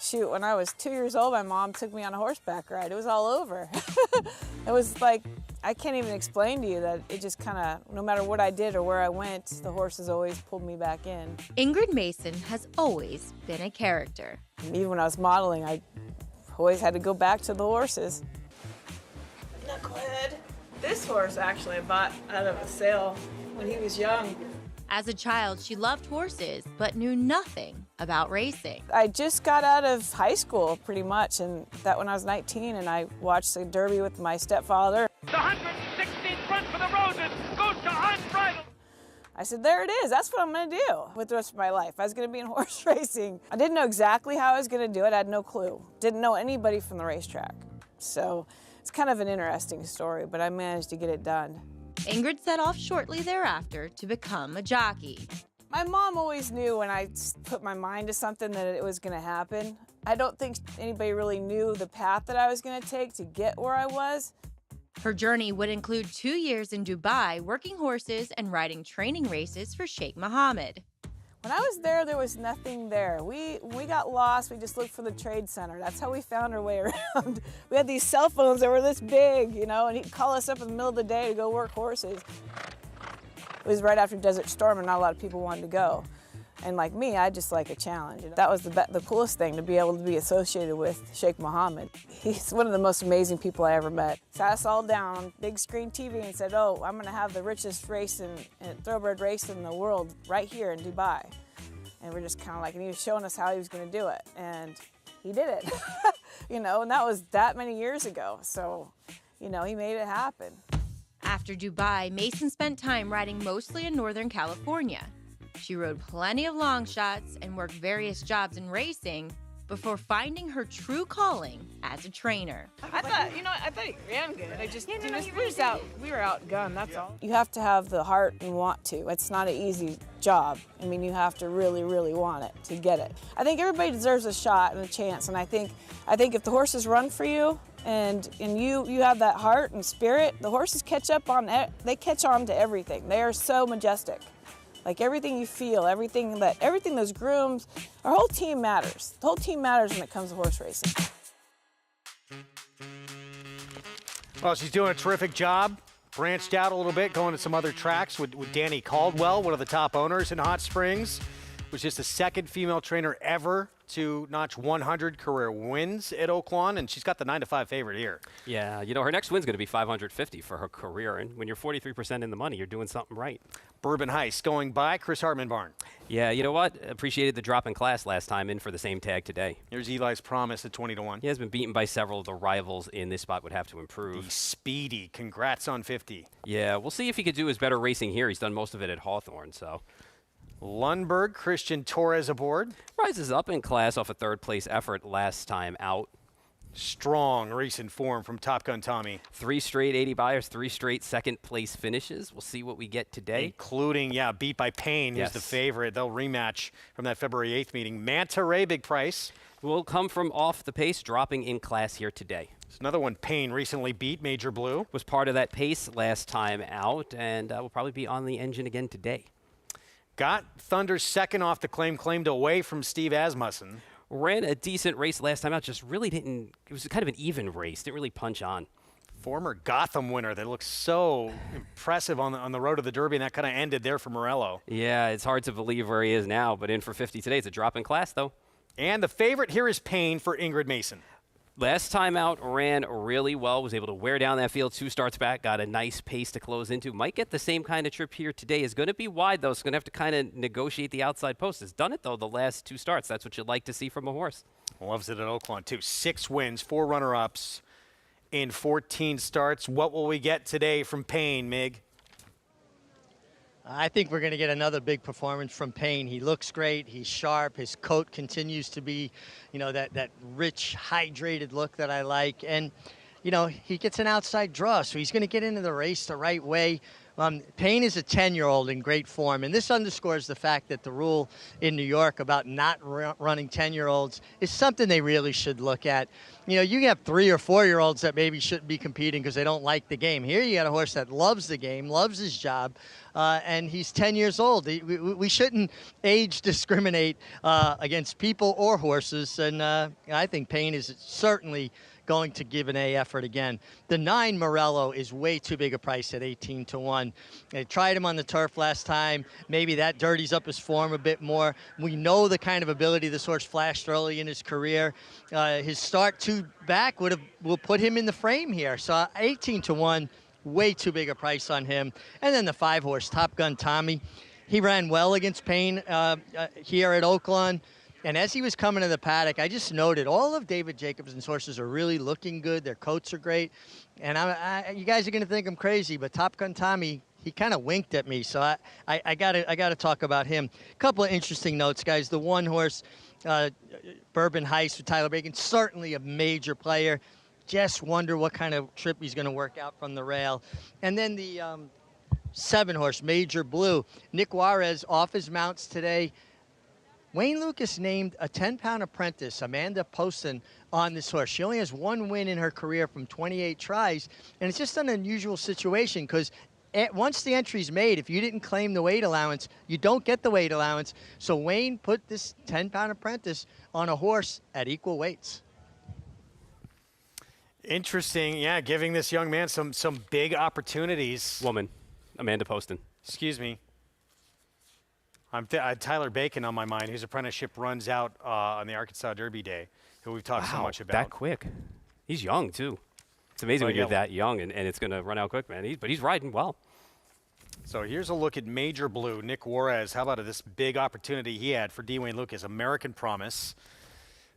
Shoot, when I was 2 years old, my mom took me on a horseback ride. It was all over. It was like, I can't even explain to you that it just kind of, no matter what I did or where I went, the horses always pulled me back in. Ingrid Mason has always been a character. Even when I was modeling, I always had to go back to the horses. Knucklehead. This horse actually I bought out of a sale when he was young. As a child, she loved horses, but knew nothing about racing. I just got out of high school pretty much, and that when I was 19, and I watched the Derby with my stepfather. The 116th run for the Roses goes to unbridled. I said, there it is, that's what I'm gonna do with the rest of my life. I was gonna be in horse racing. I didn't know exactly how I was gonna do it, I had no clue. Didn't know anybody from the racetrack. So it's kind of an interesting story, but I managed to get it done. Ingrid set off shortly thereafter to become a jockey. My mom always knew when I put my mind to something that it was gonna happen. I don't think anybody really knew the path that I was gonna take to get where I was. Her journey would include 2 years in Dubai working horses and riding training races for Sheikh Mohammed. When I was there was nothing there. We got lost, we just looked for the trade center. That's how we found our way around. We had these cell phones that were this big, you know, and he'd call us up in the middle of the day to go work horses. It was right after Desert Storm and not a lot of people wanted to go. And like me, I just like a challenge. That was the coolest thing, to be able to be associated with Sheikh Mohammed. He's one of the most amazing people I ever met. Sat us all down, big screen TV, and said, oh, I'm gonna have the richest race in thoroughbred race in the world right here in Dubai. And we're just kind of like, and he was showing us how he was gonna do it. And he did it, you know, and that was that many years ago. So, you know, he made it happen. After Dubai, Mason spent time riding mostly in Northern California. She rode plenty of long shots and worked various jobs in racing before finding her true calling as a trainer. I thought he ran good. We were outgunned, that's all. You have to have the heart and want to. It's not an easy job. I mean, you have to really, really want it to get it. I think everybody deserves a shot and a chance, and I think if the horses run for you and you have that heart and spirit, the horses catch on to everything. They are so majestic. Like everything you feel, everything those grooms, our whole team matters. The whole team matters when it comes to horse racing. Well, she's doing a terrific job. Branched out a little bit, going to some other tracks with Danny Caldwell, one of the top owners in Hot Springs. Was just the second female trainer ever to notch 100 career wins at Oaklawn, and she's got the 9-5 favorite here. Yeah, you know, her next win's going to be 550 for her career, and when you're 43% in the money, you're doing something right. Bourbon Heist going by Chris Hartman Barn. Yeah, you know what? Appreciated the drop in class last time in for the same tag today. Here's Eli's Promise at 20-1. He has been beaten by several of the rivals in this spot, would have to improve. The Speedy, congrats on 50. Yeah, we'll see if he could do his better racing here. He's done most of it at Hawthorne, so. Lundberg, Christian Torres aboard. Rises up in class off a third-place effort last time out. Strong recent form from Top Gun Tommy. 3 straight 80 buyers, 3 straight second-place finishes. We'll see what we get today. Including, beat by Payne, who's the favorite. They'll rematch from that February 8th meeting. Manta Ray, big price. Will come from off the pace, dropping in class here today. There's another one Payne recently beat, Major Blue. Was part of that pace last time out, and will probably be on the engine again today. Got Thunder's second off the claimed away from Steve Asmussen. Ran a decent race last time out, just really didn't, it was kind of an even race, didn't really punch on. Former Gotham winner that looks so impressive on the road to the Derby, and that kind of ended there for Morello. Yeah, it's hard to believe where he is now, but in for 50 today. It's a drop in class, though. And the favorite here is Payne for Ingrid Mason. Last time out, ran really well, was able to wear down that field 2 starts back, got a nice pace to close into. Might get the same kind of trip here today. Is going to be wide, though, so going to have to kind of negotiate the outside post. Has done it, though, the last 2 starts. That's what you'd like to see from a horse. Loves it at Oaklawn, too. 6 wins, 4 runner-ups in 14 starts. What will we get today from Payne, Mig? I think we're going to get another big performance from Payne. He looks great. He's sharp. His coat continues to be, that rich, hydrated look that I like. And, he gets an outside draw, so he's going to get into the race the right way. Payne is a 10-year-old in great form, and this underscores the fact that the rule in New York about not running 10-year-olds is something they really should look at. You have 3 or 4-year-olds that maybe shouldn't be competing because they don't like the game. Here you got a horse that loves the game, loves his job, and he's 10 years old. We shouldn't age discriminate against people or horses, and I think Payne is certainly going to give an A effort again. The 9 Morello is way too big a price at 18-1. They tried him on the turf last time. Maybe that dirties up his form a bit more. We know the kind of ability this horse flashed early in his career. His start 2 back will put him in the frame here. So 18-1, way too big a price on him. And then the 5 horse, Top Gun Tommy. He ran well against Payne here at Oaklawn. And as he was coming to the paddock, I just noted all of David Jacobson's horses are really looking good. Their coats are great. And you guys are going to think I'm crazy, but Top Gun Tommy, he kind of winked at me. So I gotta talk about him. A couple of interesting notes, guys. The 1 horse, Bourbon Heist with Tyler Bacon, certainly a major player. Just wonder what kind of trip he's going to work out from the rail. And then the 7 horse, Major Blue. Nick Juarez off his mounts today. Wayne Lucas named a 10-pound apprentice, Amanda Poston, on this horse. She only has 1 win in her career from 28 tries, and it's just an unusual situation because once the entry's made, if you didn't claim the weight allowance, you don't get the weight allowance. So Wayne put this 10-pound apprentice on a horse at equal weights. Interesting, giving this young man some big opportunities. Woman, Amanda Poston. Excuse me. I had Tyler Bacon on my mind, whose apprenticeship runs out on the Arkansas Derby Day, who we've talked so much about. That quick. He's young, too. It's amazing when you're that young, and it's going to run out quick, man. But he's riding well. So here's a look at Major Blue, Nick Juarez. How about this big opportunity he had for D. Wayne Lucas, American Promise,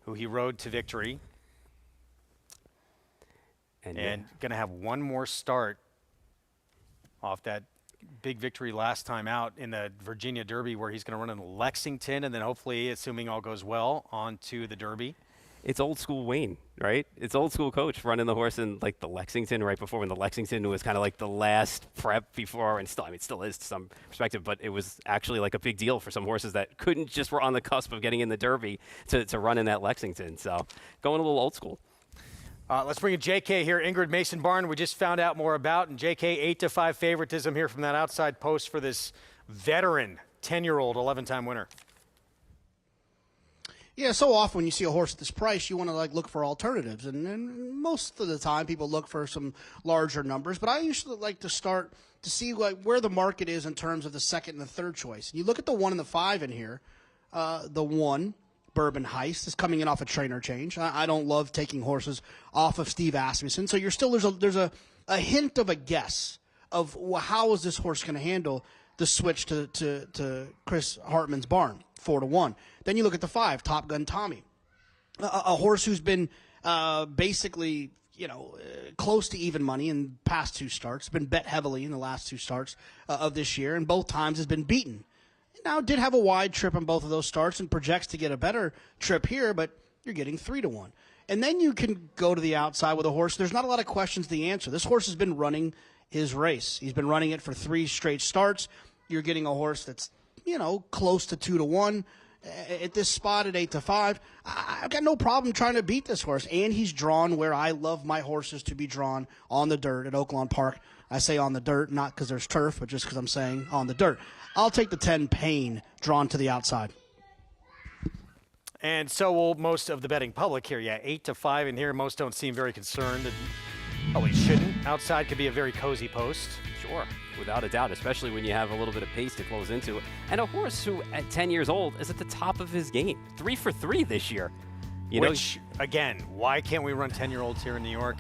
who he rode to victory. And going to have 1 more start off that big victory last time out in the Virginia Derby, where he's going to run in Lexington and then hopefully, assuming all goes well, on to the Derby. It's old school Wayne, right? It's old school coach running the horse in like the Lexington right before, when the Lexington was kind of like the last prep before, and still, still is to some perspective, but it was actually like a big deal for some horses that were on the cusp of getting in the Derby to run in that Lexington. So going a little old school. Let's bring in JK here. Ingrid Mason Barn, we just found out more about. And JK, 8-5 favoritism here from that outside post for this veteran 10-year-old 11-time winner. Yeah, so often when you see a horse at this price, you want to look for alternatives, and most of the time people look for some larger numbers. But I usually like to start to see where the market is in terms of the second and the third choice. And you look at the 1 and the 5 in here. The 1, Bourbon Heist, is coming in off a trainer change. I don't love taking horses off of Steve Asmussen, so there's a hint of a guess of how is this horse going to handle the switch to Chris Hartman's barn, 4-1. Then you look at the 5, Top Gun Tommy, a horse who's been basically close to even money in past 2 starts, been bet heavily in the last 2 starts of this year, and both times has been beaten. Now, did have a wide trip on both of those starts and projects to get a better trip here, but you're getting 3-1. And then you can go to the outside with a horse. There's not a lot of questions to answer. This horse has been running his race. He's been running it for 3 straight starts. You're getting a horse that's, close to 2-1. At this spot at 8-5, I've got no problem trying to beat this horse. And he's drawn where I love my horses to be drawn, on the dirt at Oaklawn Park. I say on the dirt, not because there's turf, but just because I'm saying on the dirt. I'll take the 10 Pain drawn to the outside. And so will most of the betting public here. Yeah, 8-5 in here. Most don't seem very concerned. And probably shouldn't. Outside could be a very cozy post. Sure, without a doubt, especially when you have a little bit of pace to close into. And a horse who, at 10 years old, is at the top of his game. 3 for 3 this year. Again, why can't we run 10-year-olds here in New York?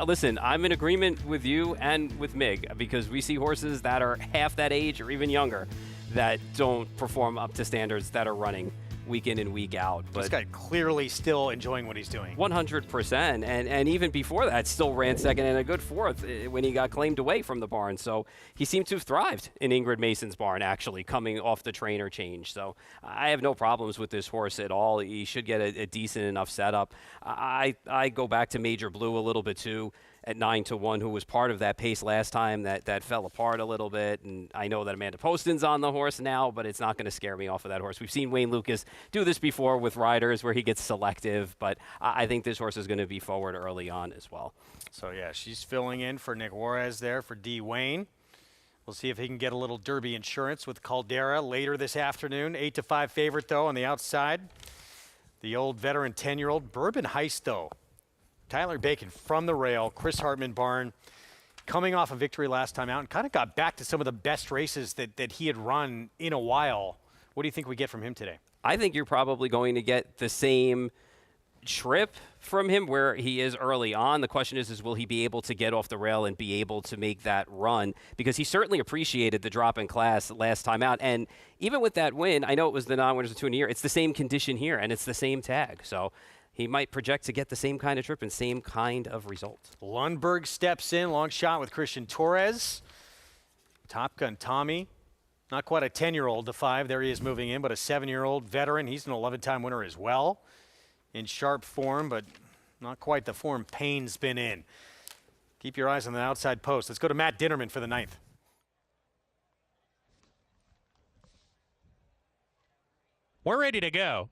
Listen, I'm in agreement with you and with Mig, because we see horses that are half that age or even younger that don't perform up to standards that are running week in and week out. But this guy clearly still enjoying what he's doing. 100%. And even before that, still ran second and a good 4th when he got claimed away from the barn. So he seemed to have thrived in Ingrid Mason's barn, actually, coming off the trainer change. So I have no problems with this horse at all. He should get a decent enough setup. I go back to Major Blue a little bit, too, at 9-1, who was part of that pace last time that fell apart a little bit. And I know that Amanda Poston's on the horse now, but it's not going to scare me off of that horse. We've seen Wayne Lucas do this before with riders where he gets selective, but I think this horse is going to be forward early on as well. So, yeah, she's filling in for Nick Juarez there for D. Wayne. We'll see if he can get a little Derby insurance with Caldera later this afternoon. 8-5 favorite, though, on the outside. The old veteran 10-year-old Bourbon Heist, though. Tyler Bacon from the rail, Chris Hartman barn, coming off a victory last time out and kind of got back to some of the best races that he had run in a while. What do you think we get from him today? I think you're probably going to get the same trip from him where he is early on. The question is will he be able to get off the rail and be able to make that run? Because he certainly appreciated the drop in class last time out. And even with that win, I know it was the non-winners of 2 in a year. It's the same condition here, and it's the same tag. So he might project to get the same kind of trip and same kind of result. Lundberg steps in, long shot with Christian Torres. Top Gun Tommy, not quite a 10-year-old to 5. There he is moving in, but a 7-year-old veteran. He's an 11-time winner as well. In sharp form, but not quite the form Payne's been in. Keep your eyes on the outside post. Let's go to Matt Dinnerman for the 9th. We're ready to go.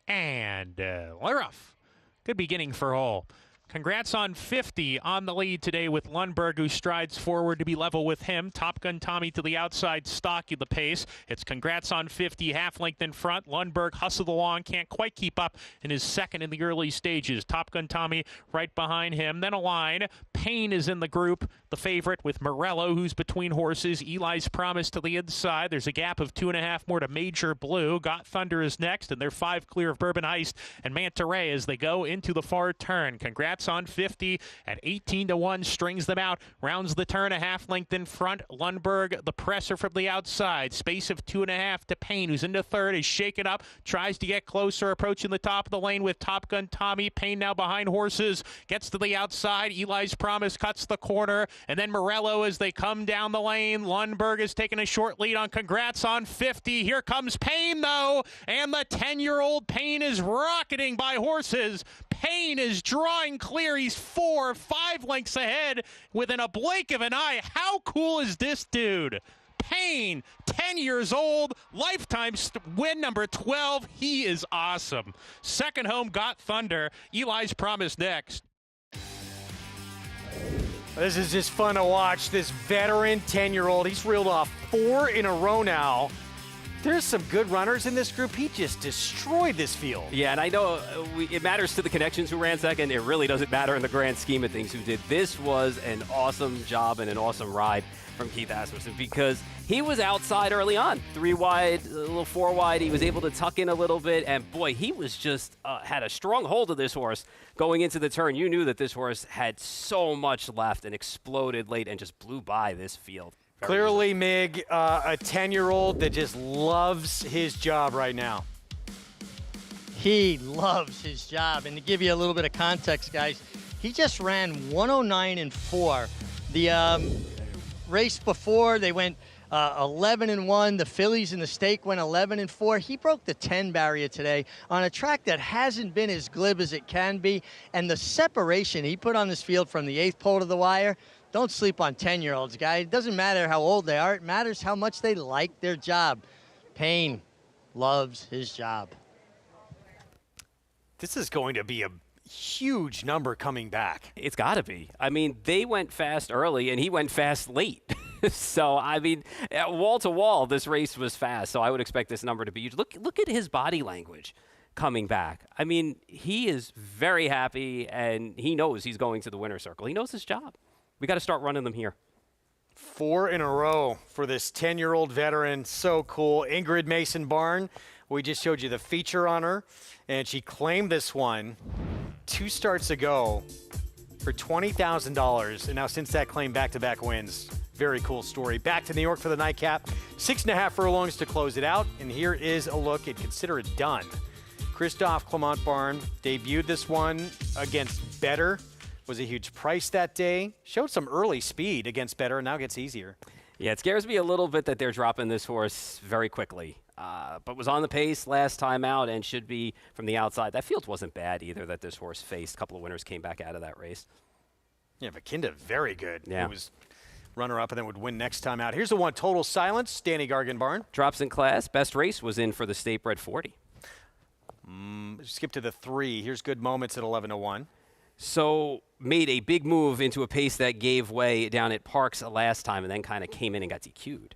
And we're off. Good beginning for Hull. Congrats on 50 on the lead today with Lundberg, who strides forward to be level with him. Top Gun Tommy to the outside, stocky the pace. It's congrats on 50, half length in front. Lundberg hustled along, can't quite keep up and is second in the early stages. Top Gun Tommy right behind him. Then a line. Payne is in the group, the favorite, with Morello, who's between horses. Eli's Promise to the inside. There's a gap of 2.5 more to Major Blue. Got Thunder is next, and they're 5 clear of Bourbon Heist and Manta Ray as they go into the far turn. Congrats on 50 at 18-1, strings them out, rounds the turn a half length in front. Lundberg, the presser from the outside, space of 2.5 to Payne, who's into third, is shaken up, tries to get closer, approaching the top of the lane with Top Gun Tommy. Payne now behind horses, gets to the outside. Eli's Promise cuts the corner, and then Morello as they come down the lane. Lundberg is taking a short lead on congrats on 50. Here comes Payne, though, and the 10-year-old Payne is rocketing by horses. Payne is drawing clear. He's 4 or 5 lengths ahead within a blink of an eye. How cool is this dude? Payne, 10 years old, lifetime win number 12. He is awesome. Second home, Got Thunder. Eli's Promise next. This is just fun to watch. This veteran 10-year-old, he's reeled off 4 in a row now. There's some good runners in this group. He just destroyed this field. Yeah, and I know it matters to the connections who ran second. It really doesn't matter in the grand scheme of things who did. This was an awesome job and an awesome ride from Keith Asmussen because he was outside early on. 3 wide, a little 4 wide. He was able to tuck in a little bit, and boy, he was just had a strong hold of this horse going into the turn. You knew that this horse had so much left and exploded late and just blew by this field. Clearly, Mig, a 10-year-old that just loves his job right now. He loves his job. And to give you a little bit of context, guys, he just ran 109-4. The race before, they went 11-1. The fillies and the stake went 11-4. He broke the 10 barrier today on a track that hasn't been as glib as it can be. And the separation he put on this field from the 8th pole to the wire, don't sleep on 10-year-olds, guys. It doesn't matter how old they are. It matters how much they like their job. Payne loves his job. This is going to be a huge number coming back. It's got to be. I mean, they went fast early, and he went fast late. So, I mean, wall to wall, this race was fast. So I would expect this number to be huge. Look at his body language coming back. I mean, he is very happy, and he knows he's going to the winner's circle. He knows his job. We got to start running them here. 4 in a row for this 10-year-old veteran. So cool. Ingrid Mason Barn, we just showed you the feature on her, and she claimed this one 2 starts ago for $20,000, and now since that claim, back-to-back wins. Very cool story. Back to New York for the nightcap. 6.5 furlongs to close it out, and here is a look at Consider It Done. Christophe Clement Barn debuted this one against Better. Was a huge price that day. Showed some early speed against Better, and now gets easier. Yeah, it scares me a little bit that they're dropping this horse very quickly. But was on the pace last time out and should be from the outside. That field wasn't bad either that this horse faced. A couple of winners came back out of that race. Yeah, Vakinda, very good. Yeah. He was runner-up and then would win next time out. Here's the one, Total Silence, Danny Gargan Barn. Drops in class. Best race was in for the State Bred 40. Skip to the 3. Here's Good Moments at 11-1. So made a big move into a pace that gave way down at Parks last time and then kind of came in and got DQ'd.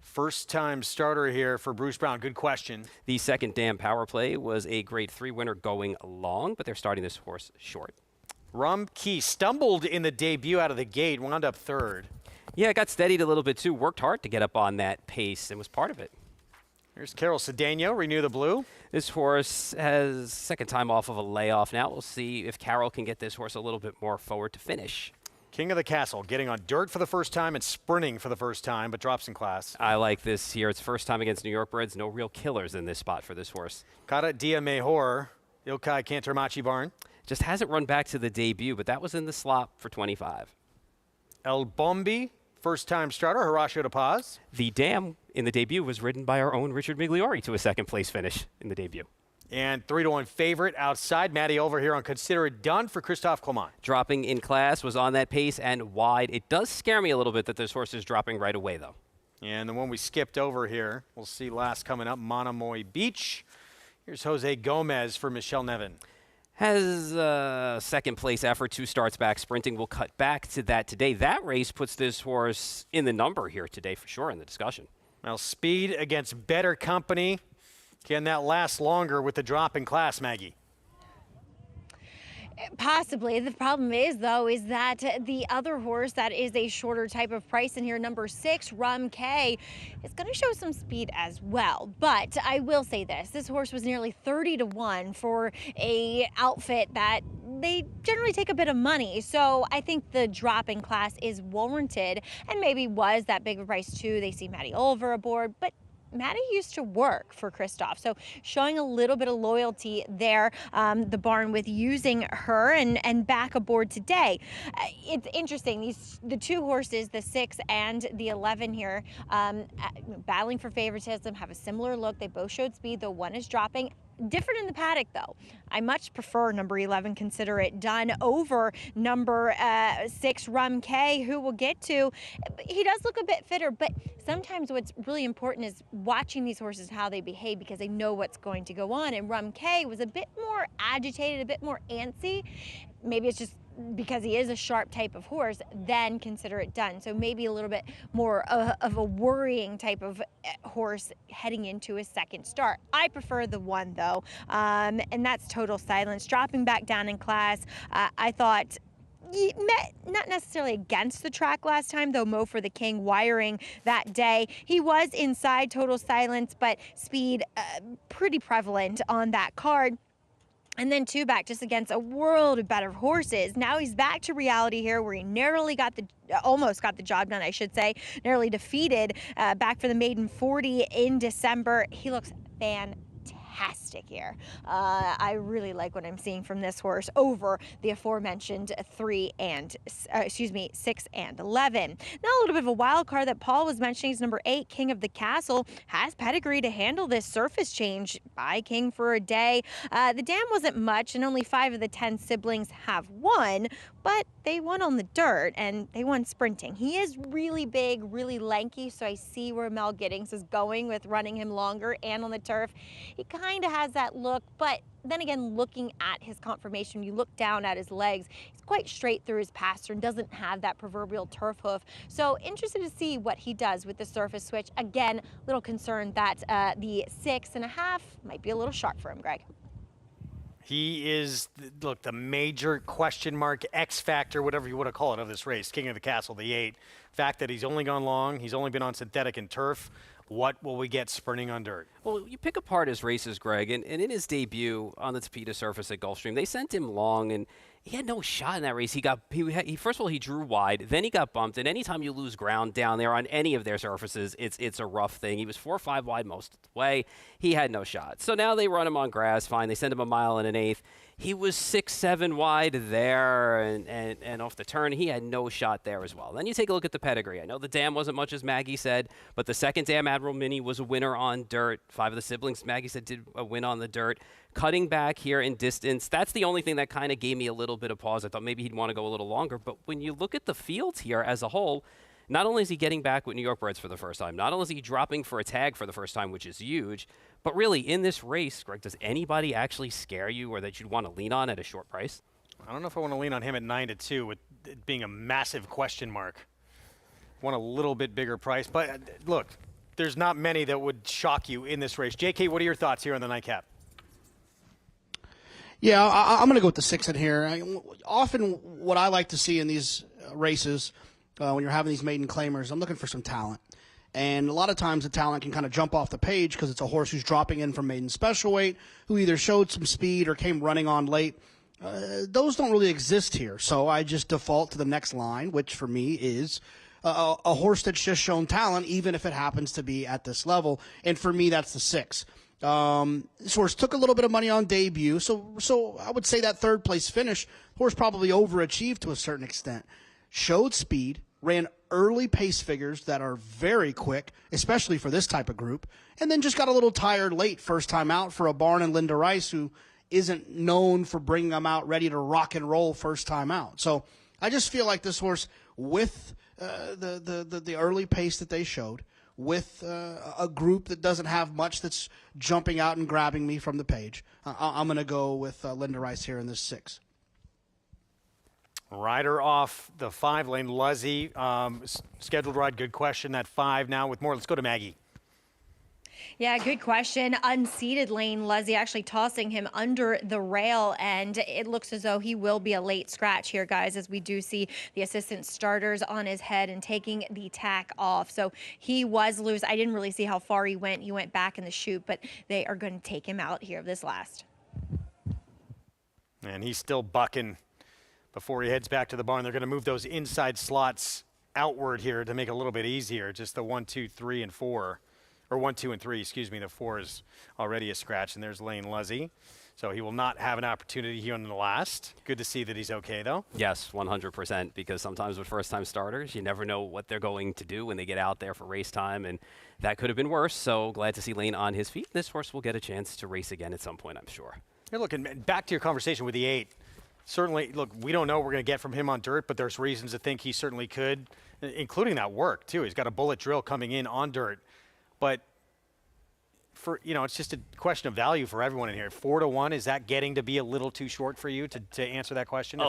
First-time starter here for Bruce Brown. Good question. The second Dam Power Play was a grade 3 winner going long, but they're starting this horse short. Rum Key stumbled in the debut out of the gate, wound up 3rd. Yeah, got steadied a little bit too, worked hard to get up on that pace and was part of it. Here's Carol Cedeno, Renew the Blue. This horse has second time off of a layoff now. We'll see if Carol can get this horse a little bit more forward to finish. King of the Castle, getting on dirt for the first time and sprinting for the first time, but drops in class. I like this here. It's first time against New York Breds. No real killers in this spot for this horse. Cara Dia Mejor, Ilkay Cantermachi Barn. Just hasn't run back to the debut, but that was in the slot for 25. El Bombi, first-time starter, Horacio de Paz. The Dam in the debut was ridden by our own Richard Migliori to a second-place finish in the debut. And 3-1 favorite outside. Matty over here on Consider It Done for Christophe Clement. Dropping in class, was on that pace and wide. It does scare me a little bit that this horse is dropping right away, though. And the one we skipped over here, we'll see last coming up, Monomoy Beach. Here's Jose Gomez for Michelle Nevin. Has a second-place effort, 2 starts back sprinting. We'll cut back to that today. That race puts this horse in the number here today for sure in the discussion. Well, speed against Better Company. Can that last longer with the drop in class, Maggie? Possibly. The problem is, though, is that the other horse that is a shorter type of price in here, number 6, Rum K, is going to show some speed as well. But I will say this horse was nearly 30-1 for a outfit that they generally take a bit of money. So I think the drop in class is warranted and maybe was that big of a price too. They see Maddie Oliver aboard, but Maddie used to work for Christophe, so showing a little bit of loyalty there, the barn with using her and back aboard today. It's interesting, the 2 horses, the 6 and the 11 here, battling for favoritism, have a similar look. They both showed speed, though one is dropping. Different in the paddock, though. I much prefer number 11, Consider It Done, over number 6, Rum K, who we'll get to. He does look a bit fitter, but sometimes what's really important is watching these horses, how they behave, because they know what's going to go on. And Rum K was a bit more agitated, a bit more antsy. Maybe it's just because he is a sharp type of horse, then consider it done. So maybe a little bit more of a worrying type of horse heading into his second start. I prefer the one though, and that's Total Silence. Dropping back down in class, I thought he met not necessarily against the track last time, though Mo for the King wiring that day. He was inside Total Silence, but speed pretty prevalent on that card. And then two back just against a world of better horses. Now he's back to reality here where he narrowly almost got the job done, I should say. Narrowly defeated back for the maiden 40 in December. He looks fantastic here. I really like what I'm seeing from this horse over the aforementioned 6 and 11. Now a little bit of a wild card that Paul was mentioning is number 8, King of the Castle. Has pedigree to handle this surface change by King for a day. The dam wasn't much, and only 5 of the 10 siblings have won, but they won on the dirt and they won sprinting. He is really big, really lanky, so I see where Mel Giddings is going with running him longer and on the turf. He kind of has that look, but then again, looking at his conformation, you look down at his legs, he's quite straight through his pasture and doesn't have that proverbial turf hoof. So interested to see what he does with the surface switch. Again, little concerned that the 6.5 might be a little sharp for him, Greg. He is, look, the major question mark, X factor, whatever you want to call it, of this race. King of the Castle, the 8. Fact that he's only gone long, he's only been on synthetic and turf. What will we get sprinting on dirt? Well, you pick apart his races, Greg, and in his debut on the Tapeta surface at Gulfstream, they sent him long, and he had no shot in that race. He first of all, he drew wide, then he got bumped, and anytime you lose ground down there on any of their surfaces, it's a rough thing. He was 4 or 5 wide most of the way. He had no shot. So now they run him on grass, fine. They send him a mile and an eighth. He was 6, 7 wide there, and off the turn, he had no shot there as well. Then you take a look at the pedigree. I know the dam wasn't much, as Maggie said, but the second dam, Admiral Mini, was a winner on dirt. 5 of the siblings, Maggie said, did a win on the dirt. Cutting back here in distance, that's the only thing that kind of gave me a little bit of pause. I thought maybe he'd want to go a little longer, but when you look at the fields here as a whole, not only is he getting back with New York breds for the first time, not only is he dropping for a tag for the first time, which is huge, but really in this race, Greg, does anybody actually scare you or that you'd want to lean on at a short price? I don't know if I want to lean on him at 9-2 with it being a massive question mark. Want a little bit bigger price, but look, there's not many that would shock you in this race. JK, what are your thoughts here on the nightcap? Yeah, I'm going to go with the 6 in here. Often what I like to see in these races, when you're having these maiden claimers, I'm looking for some talent. And a lot of times the talent can kind of jump off the page because it's a horse who's dropping in from maiden special weight, who either showed some speed or came running on late. Those don't really exist here. So I just default to the next line, which for me is a horse that's just shown talent, even if it happens to be at this level. And for me, that's the 6. This horse took a little bit of money on debut, so I would say that third place finish, horse probably overachieved to a certain extent. Showed speed, ran early pace figures that are very quick, especially for this type of group, and then just got a little tired late first time out for a Barn and Linda Rice who isn't known for bringing them out ready to rock and roll first time out. So I just feel like this horse, with the early pace that they showed, with a group that doesn't have much that's jumping out and grabbing me from the page, I'm going to go with Linda Rice here in this 6. Rider off the 5 lane, Luzzy. Scheduled ride, good question. That 5 now with more. Let's go to Maggie. Yeah, good question. Unseated lane, Luzzy actually tossing him under the rail, and it looks as though he will be a late scratch here, guys, as we do see the assistant starters on his head and taking the tack off. So he was loose. I didn't really see how far he went. He went back in the chute, but they are going to take him out here this last. And he's still bucking before he heads back to the barn. They're going to move those inside slots outward here to make it a little bit easier. Just the 1, 2, 3, and 4. Or 1, 2, and 3, excuse me. The 4 is already a scratch, and there's Lane Luzzy. So he will not have an opportunity here in the last. Good to see that he's okay, though. Yes, 100%, because sometimes with first-time starters, you never know what they're going to do when they get out there for race time, and that could have been worse. So glad to see Lane on his feet. This horse will get a chance to race again at some point, I'm sure. Hey, look, and back to your conversation with the 8. Certainly, look, we don't know what we're going to get from him on dirt, but there's reasons to think he certainly could, including that work, too. He's got a bullet drill coming in on dirt. But, it's just a question of value for everyone in here. 4-1, is that getting to be a little too short for you to answer that question?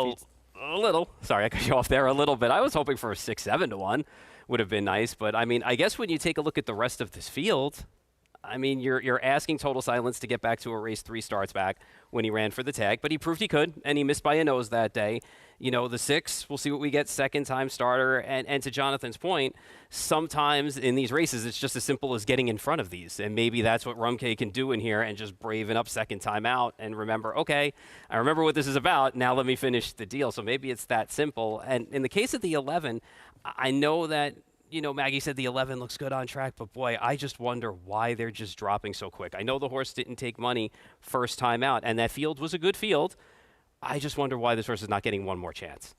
a little. Sorry, I cut you off there a little bit. I was hoping for a 6-7 to 1 would have been nice. But, I mean, I guess when you take a look at the rest of this field, I mean, you're asking Total Silence to get back to a race 3 starts back when he ran for the tag, but he proved he could, and he missed by a nose that day. You know, the 6, we'll see what we get, second-time starter. And to Jonathan's point, sometimes in these races, it's just as simple as getting in front of these, and maybe that's what Rumkay can do in here and just braven up second time out and remember, okay, I remember what this is about, now let me finish the deal. So maybe it's that simple. And in the case of the 11, I know that, you know, Maggie said the 11 looks good on track, but boy, I just wonder why they're just dropping so quick. I know the horse didn't take money first time out, and that field was a good field. I just wonder why this horse is not getting one more chance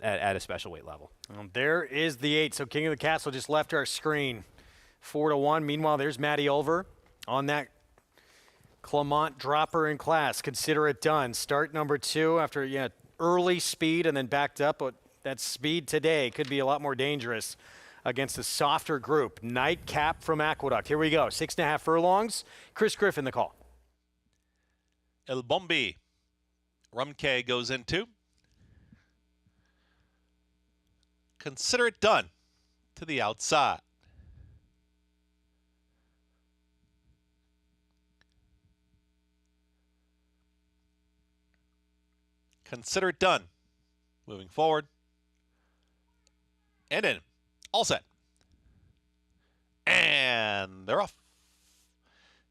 at a special weight level. There is the 8. So King of the Castle just left our screen, 4-1. Meanwhile, there's Matty Ulver on that Clement dropper in class. Consider it done. Start number 2 after early speed and then backed up, but that speed today could be a lot more dangerous against a softer group. Nightcap from Aqueduct. Here we go. 6.5 furlongs. Chris Griffin, the call. El Bombi. Rumkay goes into. Consider it done to the outside. Consider it done. Moving forward. And in. All set. And they're off.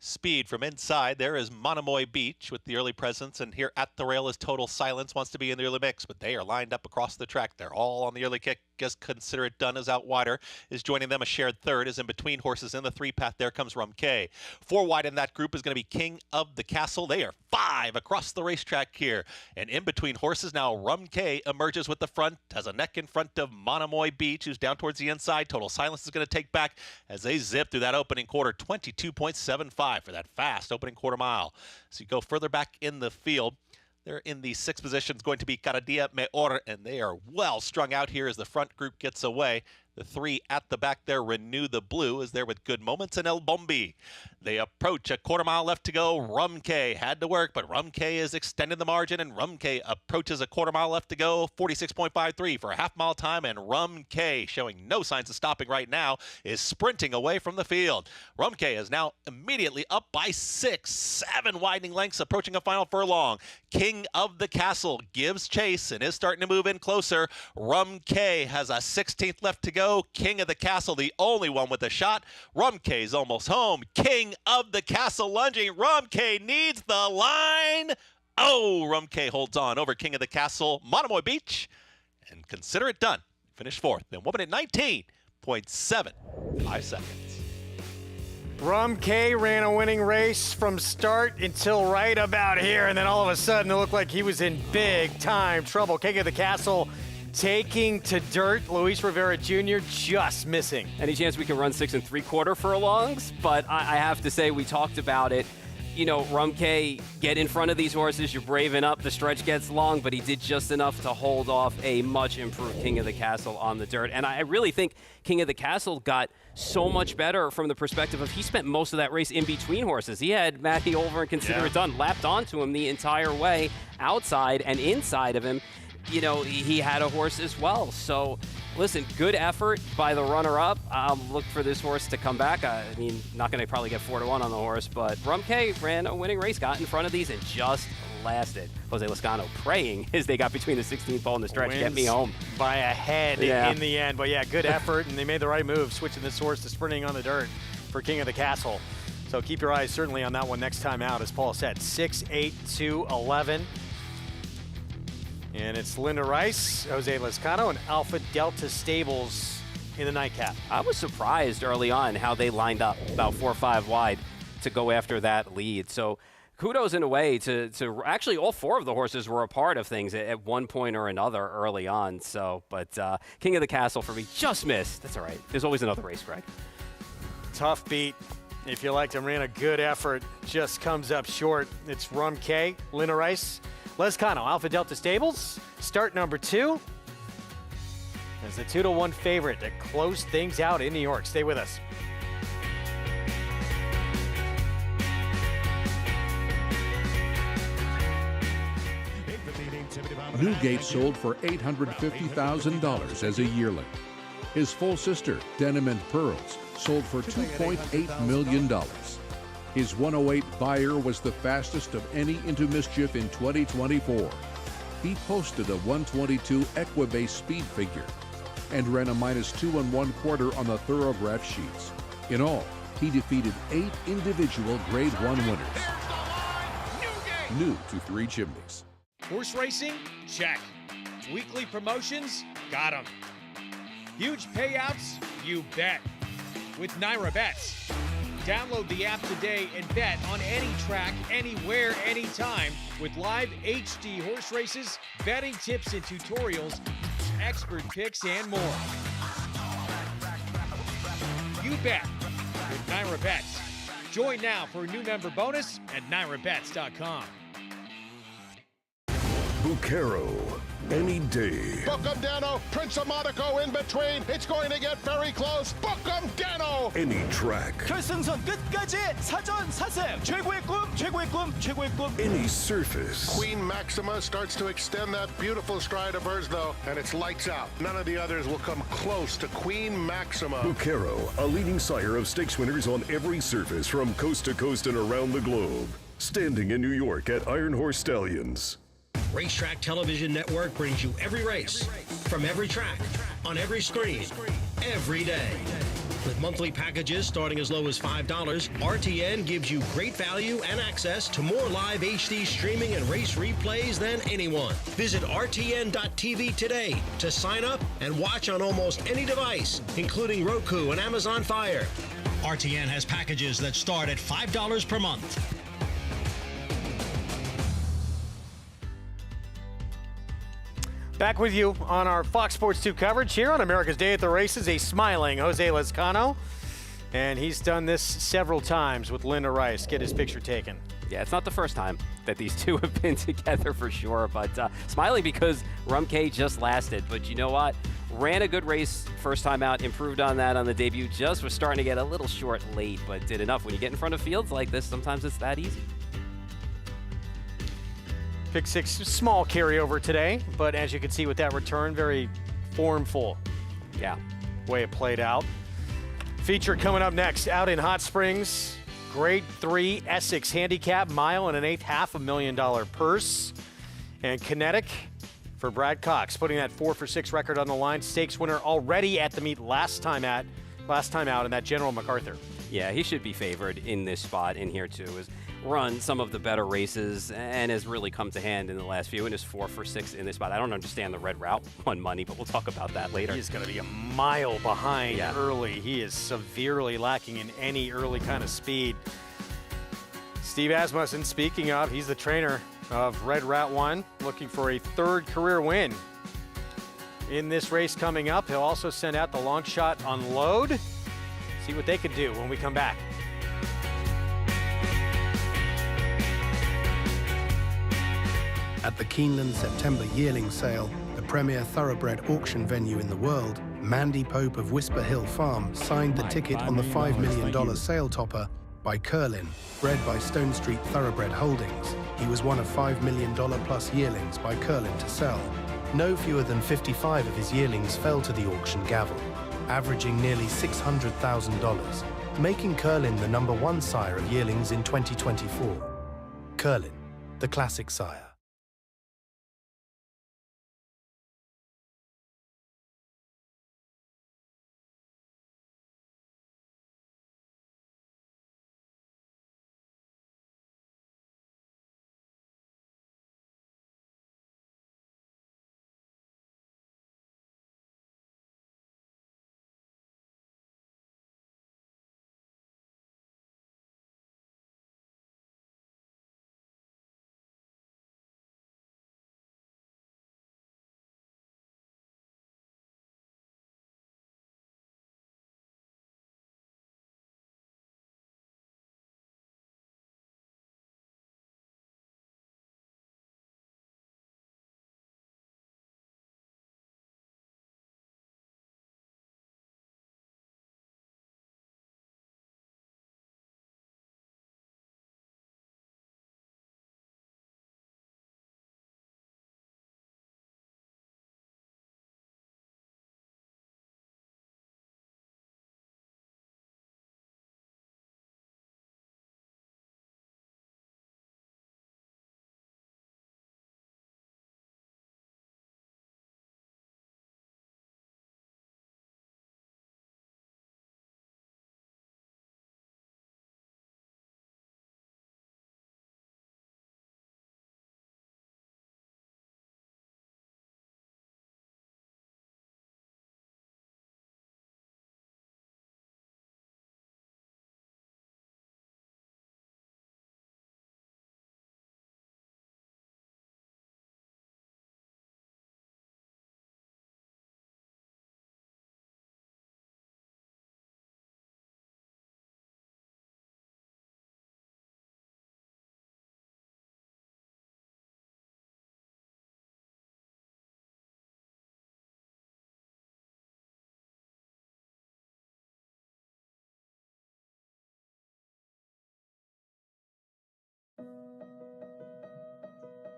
Speed from inside. There is Monomoy Beach with the early presence, and here at the rail is Total Silence, wants to be in the early mix, but they are lined up across the track. They're all on the early kick. Just Consider It Done is out wider, is joining them. A shared third is in between horses in the 3-path. There comes Rumkay. 4 wide in that group is going to be King of the Castle. They are 5 across the racetrack here, and in between horses now Rumkay emerges with the front, has a neck in front of Monomoy Beach, who's down towards the inside. Total Silence is going to take back as they zip through that opening quarter. 22.75 for that fast opening quarter mile. So you go further back in the field. They're in the 6th position. It's going to be Caradia Meor, and they are well strung out here as the front group gets away. The 3 at the back there, Renew the Blue, is there with Good Moments, and El Bombi. They approach, a quarter mile left to go. Rumkay had to work, but Rumkay is extending the margin, and Rumkay approaches a quarter mile left to go. 46.53 for a half mile time, and Rumkay, showing no signs of stopping right now, is sprinting away from the field. Rumkay is now immediately up by 6, 7 widening lengths, approaching a final furlong. King of the Castle gives chase and is starting to move in closer. Rumkay has a 16th left to go. King of the Castle, the only one with a shot. Rumkay's almost home. King of the Castle lunging. Rumkay needs the line. Oh, Rumkay holds on over King of the Castle. Monomoy Beach, and Consider It Done. Finish 4th. Then woman at 19.75 seconds. Rumkay ran a winning race from start until right about here, and then all of a sudden it looked like he was in big time trouble. King of the Castle taking to dirt. Luis Rivera Jr. just missing. Any chance we can run 6 3/4 furlongs? But I have to say, we talked about it. You know, Rumkay, get in front of these horses. You're braving up. The stretch gets long, but he did just enough to hold off a much improved King of the Castle on the dirt. And I really think King of the Castle got so much better from the perspective of he spent most of that race in between horses. He had Matty Ulver and Consider It Done lapped onto him the entire way, outside and inside of him. You know, he had a horse as well. So, listen, good effort by the runner-up. Look for this horse to come back. I mean, not going to probably get 4-1 on the horse, but Rumkay ran a winning race, got in front of these, and just lasted. Jose Lezcano praying as they got between the 16th pole and the stretch. Wins Get me home. By a head in the end. But, yeah, good effort, and they made the right move, switching this horse to sprinting on the dirt for King of the Castle. So keep your eyes certainly on that one next time out, as Paul said, 6-8-2-11. And it's Linda Rice, Jose Lezcano, and Alpha Delta Stables in the nightcap. I was surprised early on how they lined up about 4 or 5 wide to go after that lead. So kudos in a way to actually all 4 of the horses were a part of things at one point or another early on. So, but King of the Castle for me just missed. That's all right. There's always another race, Greg. Tough beat. If you liked him, ran a good effort, just comes up short. It's Rumkay, Linda Rice, Lezcano, Alpha Delta Stables, start number 2. As the 2-1 favorite to close things out in New York. Stay with us. Newgate sold for $850,000 as a yearling. His full sister, Denim and Pearls, sold for $2.8 million. His 108 buyer was the fastest of any into mischief in 2024. He posted a 122 Equibase speed figure and ran a -2 1/4 on the thoroughbred sheets. In all, he defeated 8 individual Grade 1 winners. New to Three Chimneys. Horse racing? Check. Weekly promotions? Got 'em. Huge payouts? You bet. With Naira Bets. Download the app today and bet on any track, anywhere, anytime with live HD horse races, betting tips and tutorials, expert picks, and more. You bet with Naira Bets. Join now for a new member bonus at nairabets.com. Bucaro, any day. Book 'em, Dano. Prince of Monaco in between. It's going to get very close. Book 'em, Dano. Any track. 결승선 끝까지 사전 최고의 꿈, 최고의 꿈, 최고의 꿈. Any surface. Queen Maxima starts to extend that beautiful stride of hers, though, and it's lights out. None of the others will come close to Queen Maxima. Bucaro, a leading sire of stakes winners on every surface from coast to coast and around the globe. Standing in New York at Iron Horse Stallions. Racetrack Television Network brings you every race, from every track, on every screen, every day. With monthly packages starting as low as $5, RTN gives you great value and access to more live HD streaming and race replays than anyone. Visit RTN.tv today to sign up and watch on almost any device, including Roku and Amazon Fire. RTN has packages that start at $5 per month. Back with you on our Fox Sports 2 coverage here on America's Day at the Races, a smiling Jose Lezcano. And he's done this several times with Linda Rice. Get his picture taken. Yeah, it's not the first time that these two have been together for sure, but smiling because Rumkay just lasted. But you know what? Ran a good race first time out, improved on that on the debut. Just was starting to get a little short late, but did enough. When you get in front of fields like this, sometimes it's that easy. Pick 6, small carryover today, but as you can see with that return, very formful. Yeah. Way it played out. Feature coming up next, out in Hot Springs, Grade 3 Essex handicap, mile and an eighth, $500,000 purse. And Kinetic for Brad Cox, putting that 4 for 6 record on the line. Stakes winner already at the meet last time out in that General MacArthur. Yeah, he should be favored in this spot in here too. Has run some of the better races and has really come to hand in the last few and is 4 for 6 in this spot. I don't understand the red route won money, but we'll talk about that later. He's going to be a mile behind early. He is severely lacking in any early kind of speed. Steve Asmussen, speaking of, he's the trainer of Red Route 1, looking for a 3rd career win in this race coming up. He'll also send out the long shot unload. See what they can do when we come back. At the Keeneland September yearling sale, the premier thoroughbred auction venue in the world, Mandy Pope of Whisper Hill Farm signed the ticket on the $5 million sale topper by Curlin, bred by Stone Street Thoroughbred Holdings. He was one of $5 million plus yearlings by Curlin to sell. No fewer than 55 of his yearlings fell to the auction gavel, averaging nearly $600,000, making Curlin the #1 sire of yearlings in 2024. Curlin, the classic sire.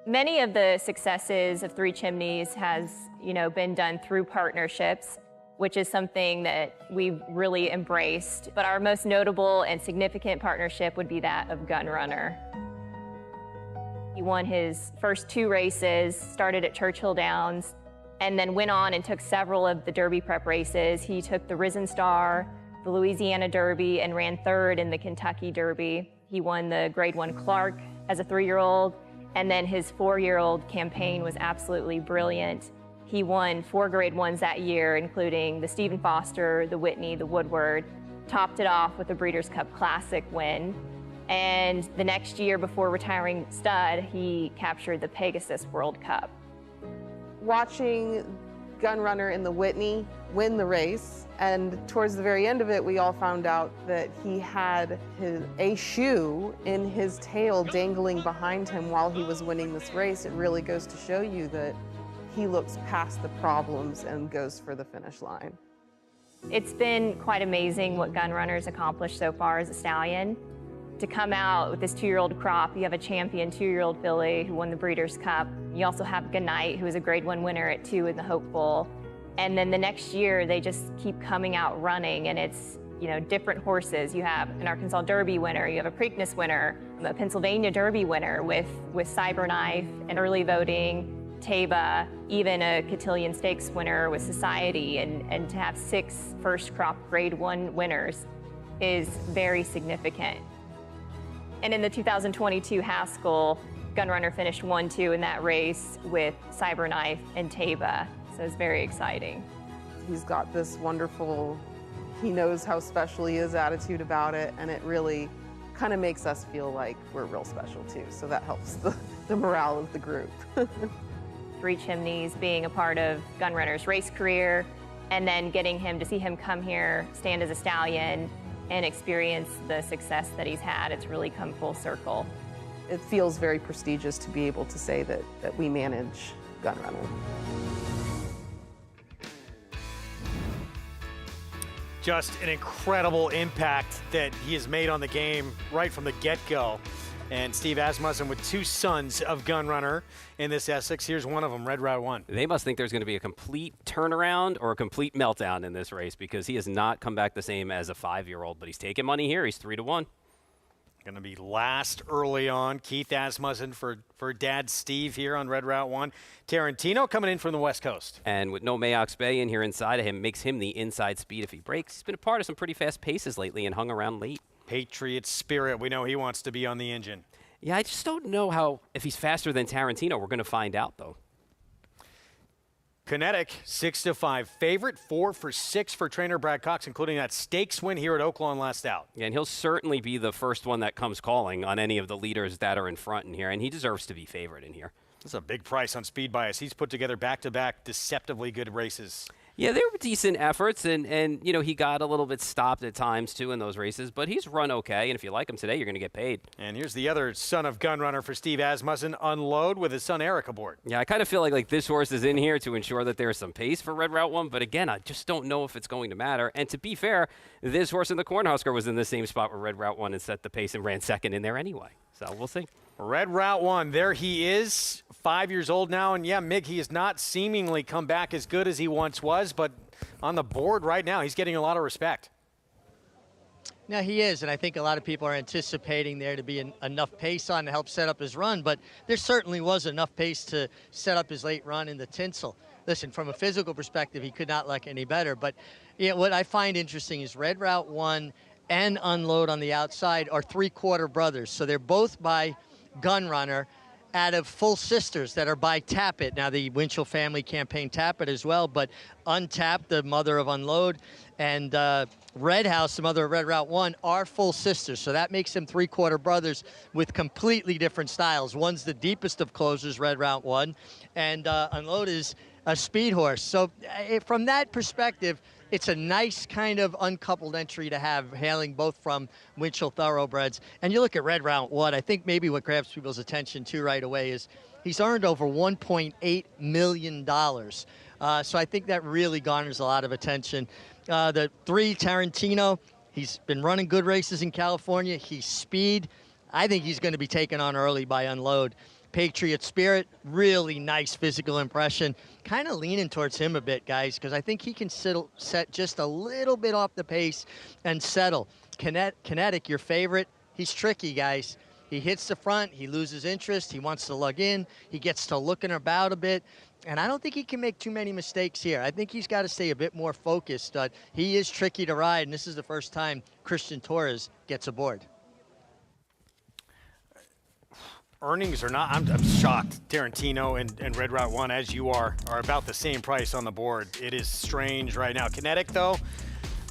Many of the successes of Three Chimneys has, been done through partnerships, which is something that we've really embraced. But our most notable and significant partnership would be that of Gun Runner. He won his first 2 races, started at Churchill Downs, and then went on and took several of the Derby prep races. He took the Risen Star, the Louisiana Derby, and ran 3rd in the Kentucky Derby. He won the Grade 1 Clark as a 3-year-old, and then his 4-year-old campaign was absolutely brilliant. He won 4 Grade 1s that year, including the Stephen Foster, the Whitney, the Woodward, topped it off with the Breeders' Cup Classic win. And the next year, before retiring stud, he captured the Pegasus World Cup. Watching Gun Runner in the Whitney win the race, and towards the very end of it, we all found out that he had a shoe in his tail dangling behind him while he was winning this race. It really goes to show you that he looks past the problems and goes for the finish line. It's been quite amazing what Gun Runner's accomplished so far as a stallion. To come out with this 2-year-old crop, you have a champion 2-year-old filly who won the Breeders' Cup. You also have Goodnight, who was a Grade 1 winner at 2 in the Hopeful. And then the next year, they just keep coming out running, and it's, different horses. You have an Arkansas Derby winner, you have a Preakness winner, a Pennsylvania Derby winner with Cyberknife and Early Voting, Taba, even a Cotillion Stakes winner with Society, and to have 6 first crop Grade 1 winners is very significant. And in the 2022 Haskell, Gun Runner finished 1-2 in that race with Cyberknife and Taba, so it's very exciting. He's got this wonderful, he knows how special he is attitude about it, and it really kind of makes us feel like we're real special too, so that helps the morale of the group. Three Chimneys being a part of Gun Runner's race career, and then getting him to see him come here, stand as a stallion, and experience the success that he's had. It's really come full circle. It feels very prestigious to be able to say that we manage Gun Runner. Just an incredible impact that he has made on the game right from the get-go. And Steve Asmussen with 2 sons of Gun Runner in this Essex. Here's one of them, Red Route 1. They must think there's going to be a complete turnaround or a complete meltdown in this race, because he has not come back the same as a 5-year-old, but he's taking money here. He's 3-1. Going to be last early on. Keith Asmussen for Dad Steve here on Red Route 1. Tarantino coming in from the West Coast. And with no Mayox Bay in here inside of him, makes him the inside speed if he breaks. He's been a part of some pretty fast paces lately and hung around late. Patriot Spirit. We know he wants to be on the engine. Yeah, I just don't know if he's faster than Tarantino. We're going to find out, though. Kinetic, 6-5 favorite, 4 for 6 for trainer Brad Cox, including that stakes win here at Oaklawn last out. Yeah, and he'll certainly be the first one that comes calling on any of the leaders that are in front in here, and he deserves to be favored in here. That's a big price on Speed Bias. He's put together back-to-back deceptively good races. Yeah, they were decent efforts, and he got a little bit stopped at times, too, in those races, but he's run okay, and if you like him today, you're going to get paid. And here's the other son of Gun Runner for Steve Asmussen, Unload, with his son Eric aboard. Yeah, I kind of feel like this horse is in here to ensure that there's some pace for Red Route 1, but again, I just don't know if it's going to matter. And to be fair, this horse in the Cornhusker was in the same spot where Red Route 1 and set the pace and ran second in there anyway, so we'll see. Red Route 1, there he is, 5 years old now, and yeah, Mig, he has not seemingly come back as good as he once was, but on the board right now, he's getting a lot of respect. No, he is, and I think a lot of people are anticipating there to be enough pace on to help set up his run, but there certainly was enough pace to set up his late run in the Tinsel. Listen, from a physical perspective, he could not look any better, but what I find interesting is Red Route 1 and Unload on the outside are 3-quarter brothers, so they're both by Gun Runner out of full sisters that are by Tappet. Now, the Winchell family campaign Tappet as well, but Untapped, the mother of Unload, and Red House, the mother of Red Route 1, are full sisters. So that makes them 3-quarter brothers with completely different styles. One's the deepest of closers, Red Route 1, and Unload is a speed horse. So from that perspective, it's a nice kind of uncoupled entry to have, hailing both from Winchell Thoroughbreds. And you look at Red Route 1, I think maybe what grabs people's attention too right away is he's earned over $1.8 million. So I think that really garners a lot of attention. The 3, Tarantino, he's been running good races in California. He's speed. I think he's going to be taken on early by Unload. Patriot Spirit, really nice physical impression. Kind of leaning towards him a bit, guys, because I think he can set just a little bit off the pace and settle. Kinetic, your favorite, he's tricky, guys. He hits the front, he loses interest, he wants to lug in, he gets to looking about a bit, and I don't think he can make too many mistakes here. I think he's got to stay a bit more focused. He is tricky to ride, and this is the first time Christian Torres gets aboard. Earnings are not, I'm shocked. Tarantino and Red Route 1, as you are about the same price on the board. It is strange right now. Kinetic, though,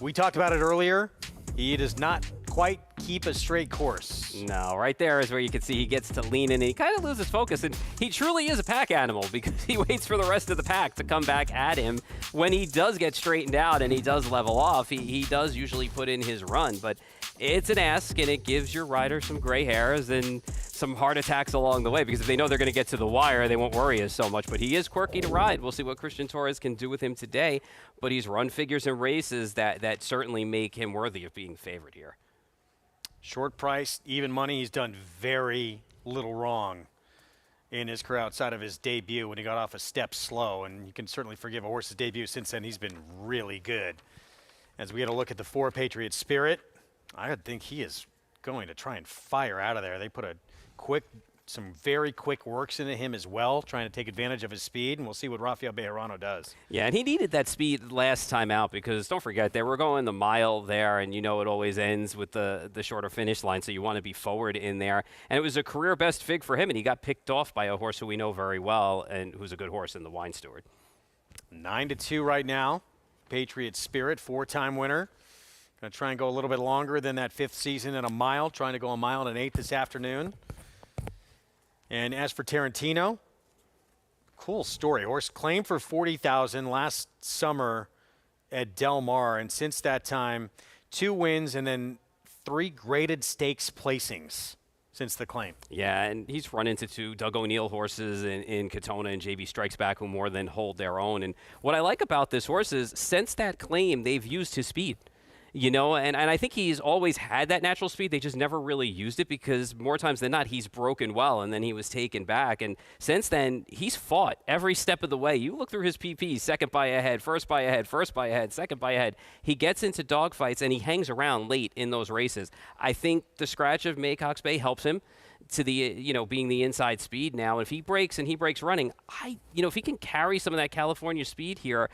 we talked about it earlier. He does not quite keep a straight course. No, right there is where you can see he gets to lean in and he kind of loses focus. And he truly is a pack animal because he waits for the rest of the pack to come back at him. When he does get straightened out and he does level off, he does usually put in his run. But it's an ask, and it gives your rider some gray hairs and some heart attacks along the way, because if they know they're going to get to the wire, they won't worry as so much. But he is quirky to ride. We'll see what Christian Torres can do with him today. But he's run figures in races that certainly make him worthy of being favored here. Short price, even money. He's done very little wrong in his career outside of his debut when he got off a step slow. And you can certainly forgive a horse's debut. Since then, he's been really good. As we get a look at the 4 Patriot Spirit, I would think he is going to try and fire out of there. They put some very quick works into him as well, trying to take advantage of his speed, and we'll see what Rafael Bejarano does. Yeah, and he needed that speed last time out because, don't forget, they were going the mile there, and it always ends with the shorter finish line, so you want to be forward in there. And it was a career best fig for him, and he got picked off by a horse who we know very well and who's a good horse in the Wine Steward. 9-2 right now. Patriot Spirit, 4-time winner. Going to try and go a little bit longer than that 5th season in a mile, trying to go a mile and an 8 this afternoon. And as for Tarantino, cool story. Horse claimed for $40,000 last summer at Del Mar, and since that time, 2 wins and then 3 graded stakes placings since the claim. Yeah, and he's run into 2 Doug O'Neill horses in Katona and JB Strikes Back who more than hold their own. And what I like about this horse is since that claim, they've used his speed. And I think he's always had that natural speed. They just never really used it because more times than not, he's broken well, and then he was taken back. And since then, he's fought every step of the way. You look through his PPs, second by ahead, first by ahead, first by ahead, second by ahead. He gets into dogfights, and he hangs around late in those races. I think the scratch of Maycox Bay helps him to the, being the inside speed now. If he breaks and he breaks running, if he can carry some of that California speed here,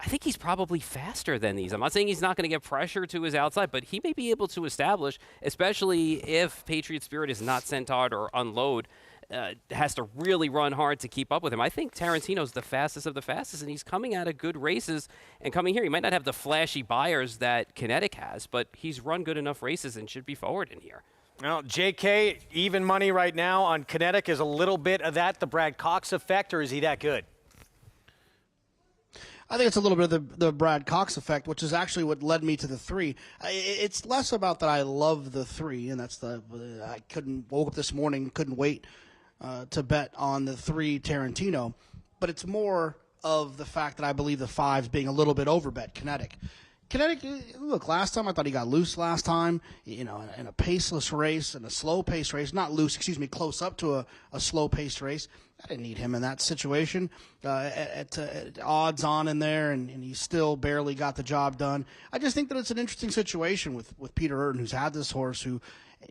I think he's probably faster than these. I'm not saying he's not going to get pressure to his outside, but he may be able to establish, especially if Patriot Spirit is not sent hard or unload, has to really run hard to keep up with him. I think Tarantino's the fastest of the fastest, and he's coming out of good races and coming here. He might not have the flashy buyers that Kinetic has, but he's run good enough races and should be forward in here. Well, JK, even money right now on Kinetic. Is a little bit of that the Brad Cox effect, or is he that good? I think it's a little bit of the Brad Cox effect, which is actually what led me to the 3. It's less about that I love the 3, and that's I woke up this morning, couldn't wait to bet on the 3 Tarantino, but it's more of the fact that I believe the 5's being a little bit overbet. Kinetic, look, last time I thought he got loose last time, in a paceless race, in a slow-paced race, not loose, close up to a slow-paced race. I didn't need him in that situation at odds on in there, and he still barely got the job done. I just think that it's an interesting situation with Peter Urton, who's had this horse,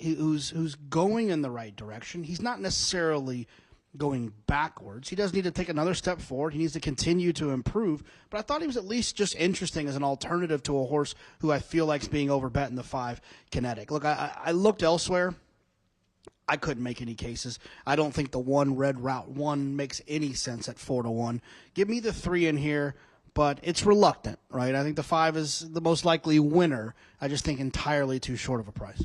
who's going in the right direction. He's not necessarily going backwards. He does need to take another step forward. He needs to continue to improve. But I thought he was at least just interesting as an alternative to a horse who I feel like is being overbet in the 5 Kinetic. Look, I looked elsewhere. I couldn't make any cases. I don't think the 1 Red Route 1 makes any sense at 4-1. Give me the 3 in here, but it's reluctant, right? I think the 5 is the most likely winner. I just think entirely too short of a price.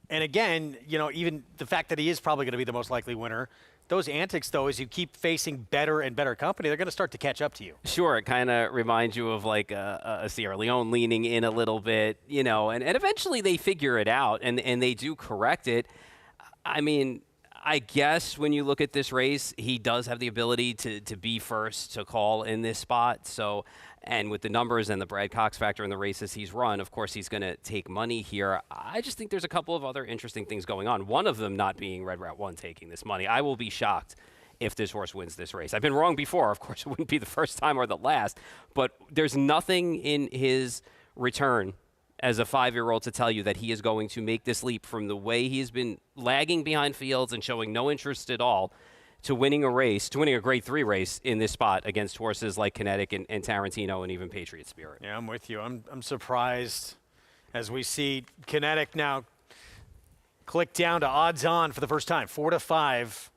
And again, even the fact that he is probably going to be the most likely winner, those antics, though, as you keep facing better and better company, they're going to start to catch up to you. Sure, it kind of reminds you of like a Sierra Leone leaning in a little bit, and eventually they figure it out and they do correct it. I mean, I guess when you look at this race, he does have the ability to be first to call in this spot. So, and with the numbers and the Brad Cox factor in the races he's run, of course he's going to take money here. I just think there's a couple of other interesting things going on. One of them not being Red Route 1 taking this money. I will be shocked if this horse wins this race. I've been wrong before. Of course, it wouldn't be the first time or the last. But there's nothing in his return as a 5-year-old to tell you that he is going to make this leap from the way he's been lagging behind fields and showing no interest at all to winning a race, to winning a grade 3 race in this spot against horses like Kinetic and Tarantino and even Patriot Spirit. Yeah, I'm with you. I'm surprised as we see Kinetic now click down to odds on for the first time, 4-5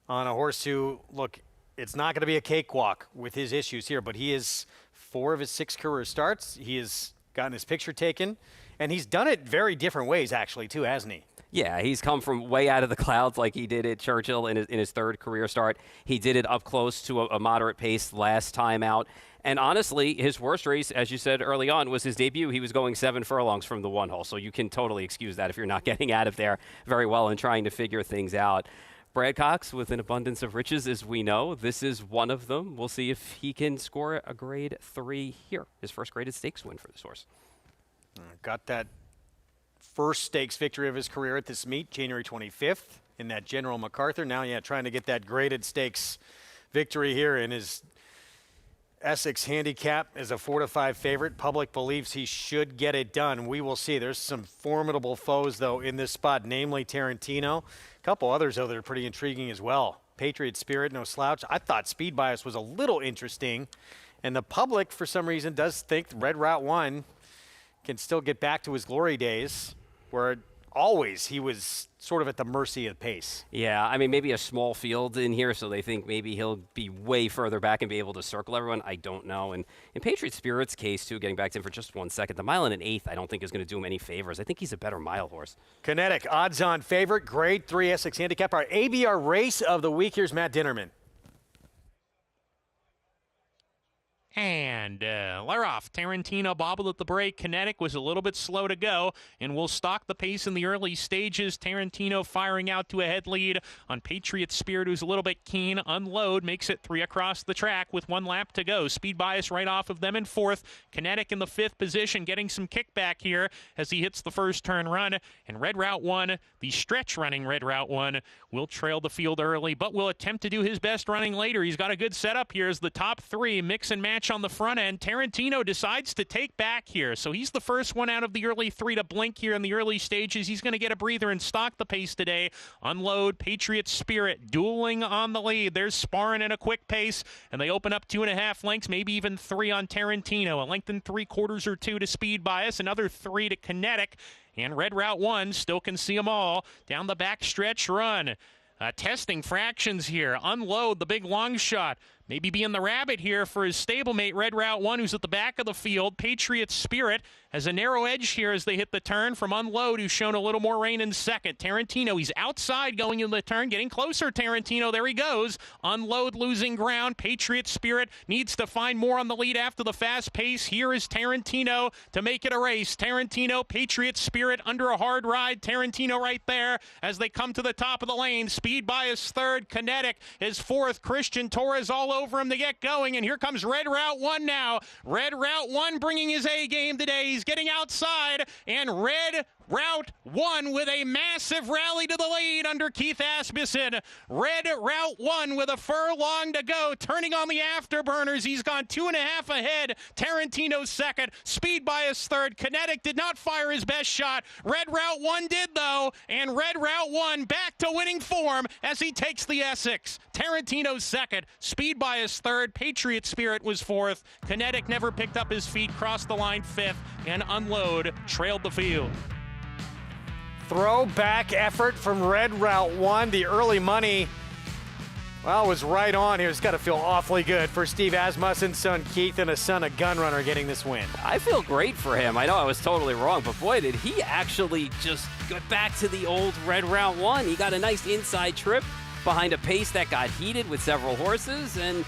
on a horse who, look, it's not going to be a cakewalk with his issues here, but he is 4 of his 6 career starts. He has gotten his picture taken, and he's done it very different ways, actually, too, hasn't he? Yeah, he's come from way out of the clouds like he did at Churchill in his 3rd career start. He did it up close to a moderate pace last time out. And honestly, his worst race, as you said early on, was his debut. He was going 7 furlongs from the 1 hole, so you can totally excuse that if you're not getting out of there very well and trying to figure things out. Brad Cox with an abundance of riches, as we know. This is one of them. We'll see if he can score a grade 3 here. His first graded stakes win for this horse. Got that first stakes victory of his career at this meet, January 25th, in that General MacArthur. Now, trying to get that graded stakes victory here in his Essex handicap as a 4-5 favorite. Public believes he should get it done. We will see. There's some formidable foes, though, in this spot, namely Tarantino. A couple others, though, that are pretty intriguing as well. Patriot Spirit, no slouch. I thought Speed Bias was a little interesting, and the public, for some reason, does think Red Route 1 can still get back to his glory days, where always he was sort of at the mercy of pace. Yeah, I mean, maybe a small field in here, so they think maybe he'll be way further back and be able to circle everyone. I don't know. And in Patriot Spirit's case, too, getting back to him for just 1 second, the mile and an eighth I don't think is going to do him any favors. I think he's a better mile horse. Kinetic, odds-on favorite, grade 3 Essex handicap. Our ABR race of the week. Here's Matt Dinnerman. And they're off. Tarantino bobbled at the break. Kinetic was a little bit slow to go, and will stalk the pace in the early stages. Tarantino firing out to a head lead on Patriot Spirit, who's a little bit keen. Unload makes it 3 across the track with 1 lap to go. Speed Bias right off of them in 4th. Kinetic in the 5th position, getting some kickback here as he hits the first turn run. And Red Route 1, the stretch running Red Route 1, will trail the field early, but will attempt to do his best running later. He's got a good setup here as the top 3 mix and match on the front end. Tarantino decides to take back here, so he's the first one out of the early 3 to blink here in the early stages. He's going to get a breather and stalk the pace today. Unload, Patriot Spirit dueling on the lead. There's sparring at a quick pace, and they open up 2.5 lengths, maybe even 3 on Tarantino. A length and 3/4 or 2 to Speed Bias, another 3 to Kinetic, and Red Route 1 still can see them all down the back stretch run. Testing fractions here. Unload, the big long shot. Maybe being the rabbit here for his stablemate, Red Route 1, who's at the back of the field. Patriot Spirit has a narrow edge here as they hit the turn from Unload, who's shown a little more rain in 2nd. Tarantino, he's outside going in the turn, getting closer. Tarantino, there he goes. Unload losing ground. Patriot Spirit needs to find more on the lead after the fast pace. Here is Tarantino to make it a race. Tarantino, Patriot Spirit under a hard ride. Tarantino right there as they come to the top of the lane. Speed Bias 3rd. Kinetic is 4th. Christian Torres all over him to get going, and here comes Red Route 1 now. Red Route 1 bringing his A game today. He's getting outside, and Red Route 1 with a massive rally to the lead under Keith Asmussen. Red Route 1 with a furlong to go, turning on the afterburners. He's gone 2.5 ahead. Tarantino's 2nd. Speed Bias 3rd. Kinetic did not fire his best shot. Red Route 1 did, though, and Red Route 1 back to winning form as he takes the Essex. Tarantino's 2nd. Speed Bias 3rd. Patriot Spirit was 4th. Kinetic never picked up his feet, crossed the line 5th, and Unload trailed the field. Throwback effort from Red Route 1. The early money, well, was right on here. It's got to feel awfully good for Steve Asmussen's son Keith and a son of Gunrunner getting this win. I feel great for him. I know I was totally wrong, but boy, did he actually just get back to the old Red Route 1. He got a nice inside trip behind a pace that got heated with several horses and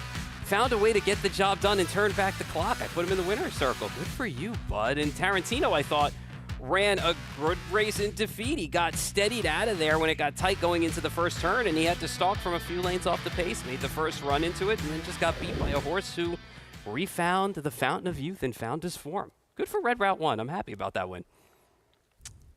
found a way to get the job done and turn back the clock. I put him in the winner's circle. Good for you, bud. And Tarantino, I thought, ran a good race in defeat. He got steadied out of there when it got tight going into the first turn, and he had to stalk from a few lanes off the pace, made the first run into it, and then just got beat by a horse who refound the fountain of youth and found his form. Good for Red Route 1. I'm happy about that win.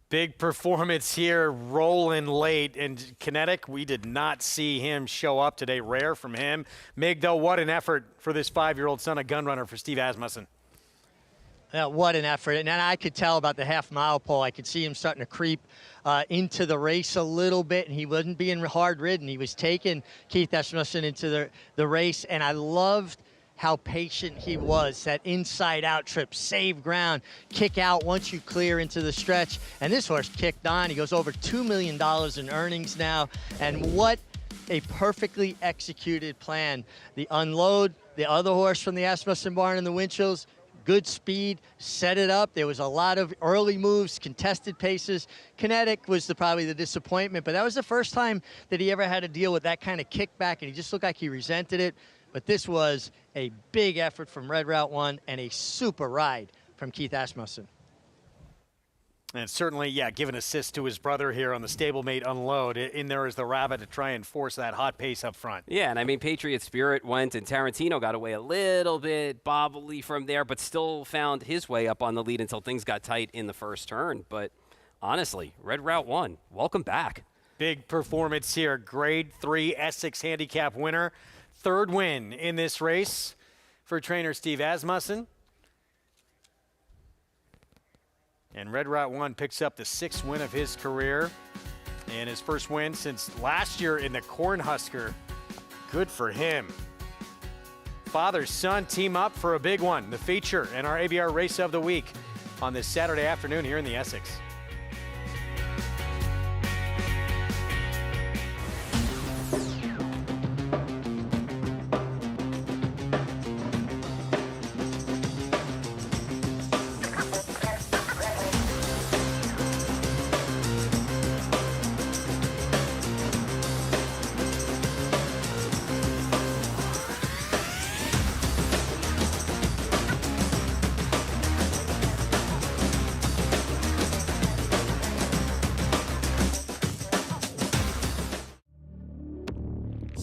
Big performance here, rolling late. And Kinetic, we did not see him show up today. Rare from him. Mig, though, what an effort for this 5-year-old son of Gunrunner for Steve Asmussen. What an effort. And then I could tell about the half-mile pole. I could see him starting to creep into the race a little bit, and he wasn't being hard-ridden. He was taking Keith Asmussen into the race, and I loved how patient he was. That inside-out trip, save ground, kick out once you clear into the stretch. And this horse kicked on. He goes over $2 million in earnings now. And what a perfectly executed plan. The unload, the other horse from the Asmussen barn in the Winchills, good speed, set it up. There was a lot of early moves, contested paces. Kinetic was probably the disappointment, but that was the first time that he ever had to deal with that kind of kickback, and he just looked like he resented it. But this was a big effort from Red Route 1 and a super ride from Keith Asmussen. And certainly, yeah, give an assist to his brother here on the stablemate unload. In there is the rabbit to try and force that hot pace up front. Yeah, and I mean, Patriot Spirit went, and Tarantino got away a little bit bobbly from there, but still found his way up on the lead until things got tight in the first turn. But honestly, Red Route 1, welcome back. Big performance here. Grade 3 Essex handicap winner. Third win in this race for trainer Steve Asmussen. And Red Route 1 picks up the 6th win of his career and his first win since last year in the Cornhusker. Good for him. Father-son team up for a big one, the feature and our ABR Race of the Week on this Saturday afternoon here in the Essex.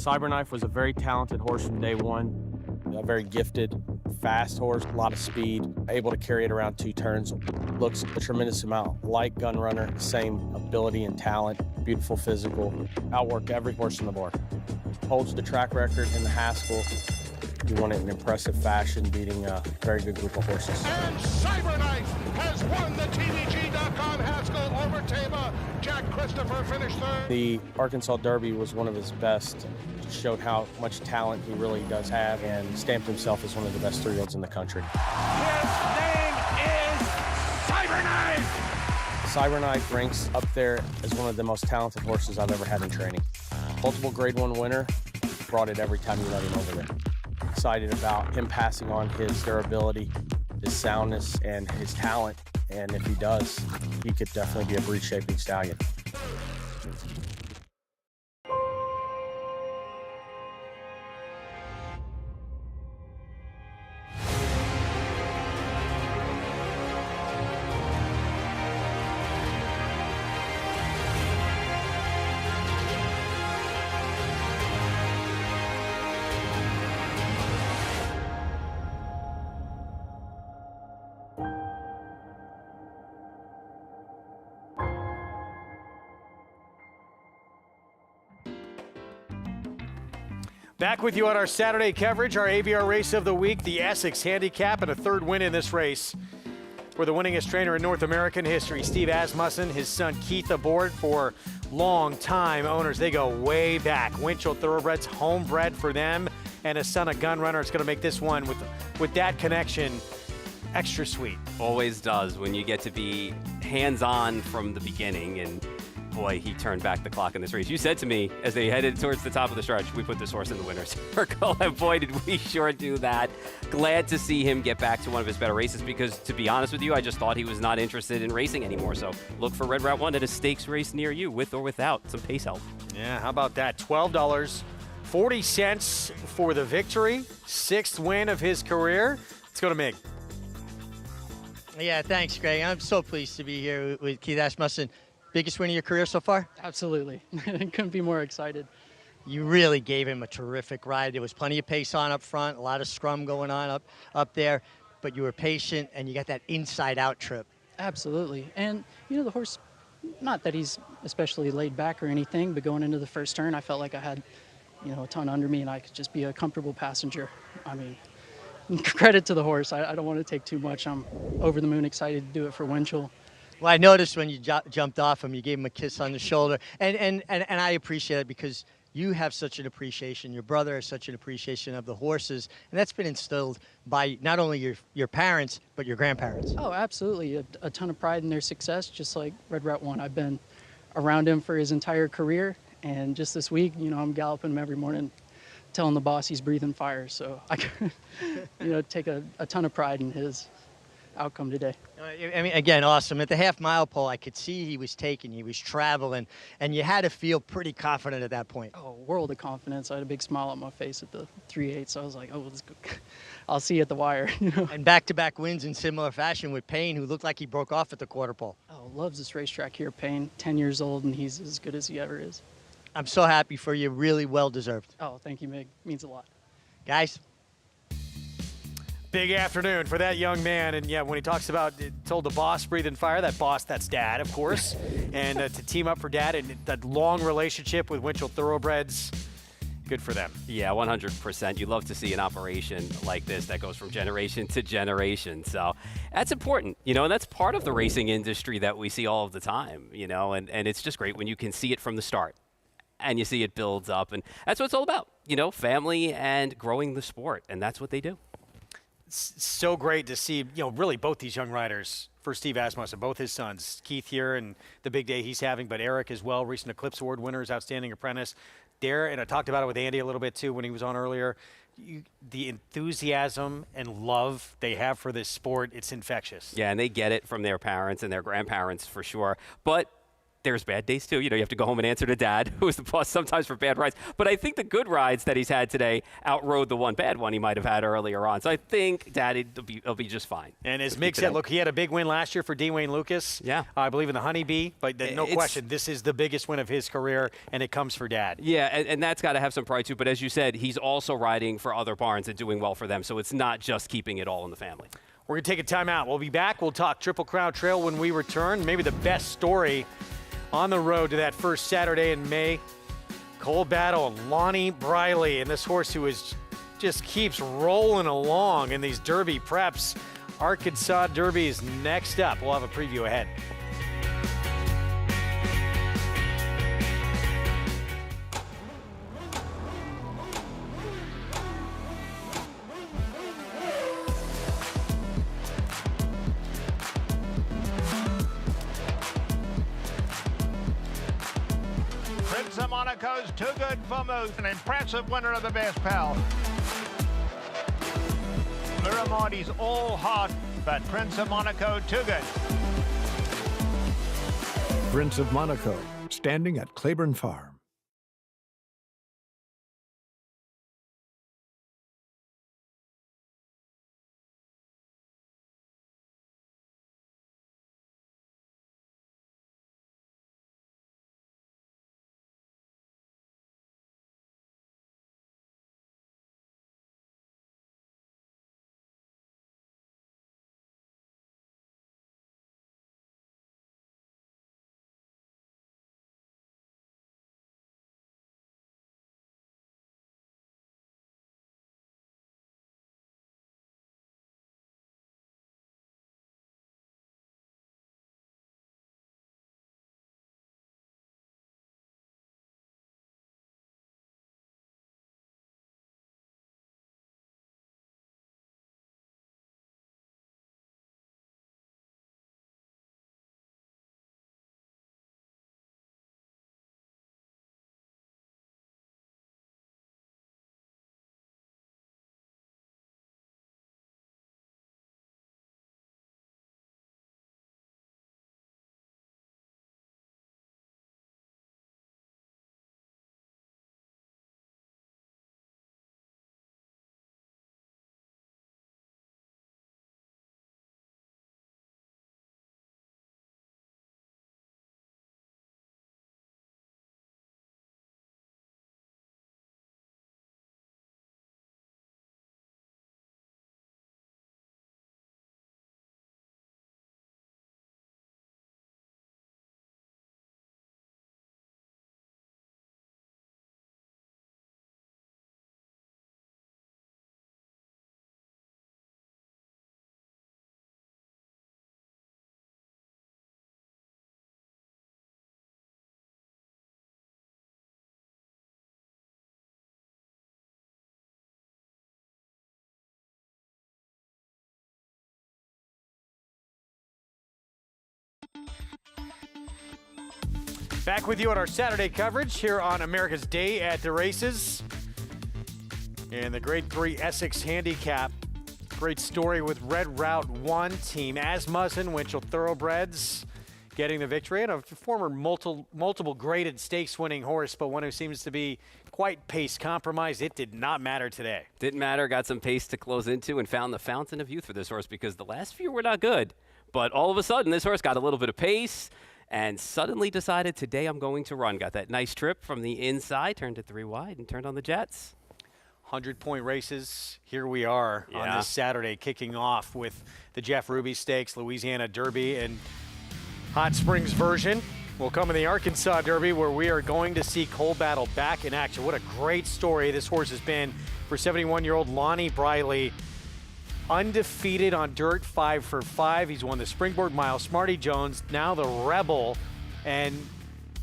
Cyberknife was a very talented horse from day one, a very gifted, fast horse, a lot of speed, able to carry it around 2 turns. Looks a tremendous amount like Gunrunner, same ability and talent, beautiful physical, outworked every horse on the board. Holds the track record in the Haskell. He won it in impressive fashion, beating a very good group of horses. And Cyberknife has won the TVG.com Haskell over Taba. Jack Christopher finished third. The Arkansas Derby was one of his best. Showed how much talent he really does have and stamped himself as one of the best 3-year-olds in the country. His name is Cyberknife! Cyberknife ranks up there as one of the most talented horses I've ever had in training. Multiple Grade 1 winner, brought it every time you let him over there. Excited about him passing on his durability, his soundness, and his talent. And if he does, he could definitely be a breed-shaping stallion. Back with you on our Saturday coverage, our ABR Race of the Week, the Essex Handicap, and a 3rd win in this race. For the winningest trainer in North American history, Steve Asmussen, his son Keith aboard for long-time owners. They go way back. Winchell Thoroughbreds, homebred for them, and a son of Gunrunner. It's going to make this one with that connection extra sweet. Always does when you get to be hands-on from the beginning, and boy, he turned back the clock in this race. You said to me as they headed towards the top of the stretch, we put this horse in the winner's circle, and boy, did we sure do that. Glad to see him get back to one of his better races because, to be honest with you, I just thought he was not interested in racing anymore. So look for Red Route 1 at a stakes race near you, with or without some pace help. Yeah, how about that? $12.40 for the victory. 6th win of his career. Let's go to Mig. Yeah, thanks, Greg. I'm so pleased to be here with Keith Asmussen. Biggest win of your career so far? Absolutely. Couldn't be more excited. You really gave him a terrific ride. There was plenty of pace on up front, a lot of scrum going on up there, but you were patient and you got that inside-out trip. Absolutely. And, you know, the horse, not that he's especially laid back or anything, but going into the first turn, I felt like I had, you know, a ton under me and I could just be a comfortable passenger. I mean, credit to the horse. I don't want to take too much. I'm over the moon excited to do it for Winchell. Well, I noticed when you jumped off him, you gave him a kiss on the shoulder, and I appreciate it because you have such an appreciation. Your brother has such an appreciation of the horses, and that's been instilled by not only your parents, but your grandparents. Oh, absolutely. A ton of pride in their success, just like Red Route 1. I've been around him for his entire career, and just this week, you know, I'm galloping him every morning, telling the boss he's breathing fire. So I, you know, take a ton of pride in his outcome today. I mean, again, awesome. At the half-mile pole, I could see he was taking, he was traveling, and you had to feel pretty confident at that point. Oh, world of confidence. I had a big smile on my face at the 3/8, so I was like, oh, let's go. I'll see you at the wire. You know? And back-to-back wins in similar fashion with Payne, who looked like he broke off at the quarter pole. Oh, loves this racetrack here, Payne. 10 years old, and he's as good as he ever is. I'm so happy for you. Really well-deserved. Oh, thank you, Mig. Means a lot. Guys. Big afternoon for that young man. And yeah, when he talks about, told the boss breathing fire, that boss, that's Dad, of course. And to team up for Dad and that long relationship with Winchell Thoroughbreds, good for them. Yeah, 100%. You love to see an operation like this that goes from generation to generation. So that's important, you know, and that's part of the racing industry that we see all of the time, you know, and it's just great when you can see it from the start and you see it builds up. And that's what it's all about, you know, family and growing the sport. And that's what they do. So great to see, you know, really both these young riders for Steve Asmussen, both his sons, Keith here and the big day he's having, but Eric as well, recent Eclipse Award winners, outstanding apprentice. There, and I talked about it with Andy a little bit too when he was on earlier, the enthusiasm and love they have for this sport, it's infectious. Yeah, and they get it from their parents and their grandparents for sure. But there's bad days too. You know, you have to go home and answer to Dad, who is the boss sometimes for bad rides. But I think the good rides that he's had today outrode the one bad one he might have had earlier on. So I think Dad will be just fine. And as Mick said, look, he had a big win last year for D. Wayne Lucas. Yeah. I believe in the Honeybee. But no question, this is the biggest win of his career, and it comes for Dad. Yeah, and that's got to have some pride too. But as you said, he's also riding for other barns and doing well for them. So it's not just keeping it all in the family. We're going to take a timeout. We'll be back. We'll talk Triple Crown Trail when we return. Maybe the best story on the road to that first Saturday in May. Cole Battle and Lonnie Briley, and this horse who just keeps rolling along in these Derby preps. Arkansas Derby is next up. We'll have a preview ahead. Prince of Monaco's too good for Moose, an impressive winner of the best pal. Miramondi's all hot, but Prince of Monaco too good. Prince of Monaco, standing at Claiborne Farm. Back with you on our Saturday coverage here on America's Day at the Races. And the Grade 3 Essex handicap. Great story with Red Route 1 team. Asmussen Winchell Thoroughbreds getting the victory. And a former multiple graded stakes winning horse, but one who seems to be quite pace compromised. It did not matter today. Didn't matter. Got some pace to close into and found the fountain of youth for this horse because the last few were not good. But all of a sudden, this horse got a little bit of pace and suddenly decided, today I'm going to run. Got that nice trip from the inside, turned it 3 wide, and turned on the jets. 100-point races. Here we are on this Saturday, kicking off with the Jeff Ruby Stakes, Louisiana Derby, and Hot Springs version will come in the Arkansas Derby, where we are going to see Coal Battle back in action. What a great story this horse has been for 71-year-old Lonnie Briley. Undefeated on dirt, 5 for 5. He's won the Springboard Mile, Smarty Jones, now the Rebel, and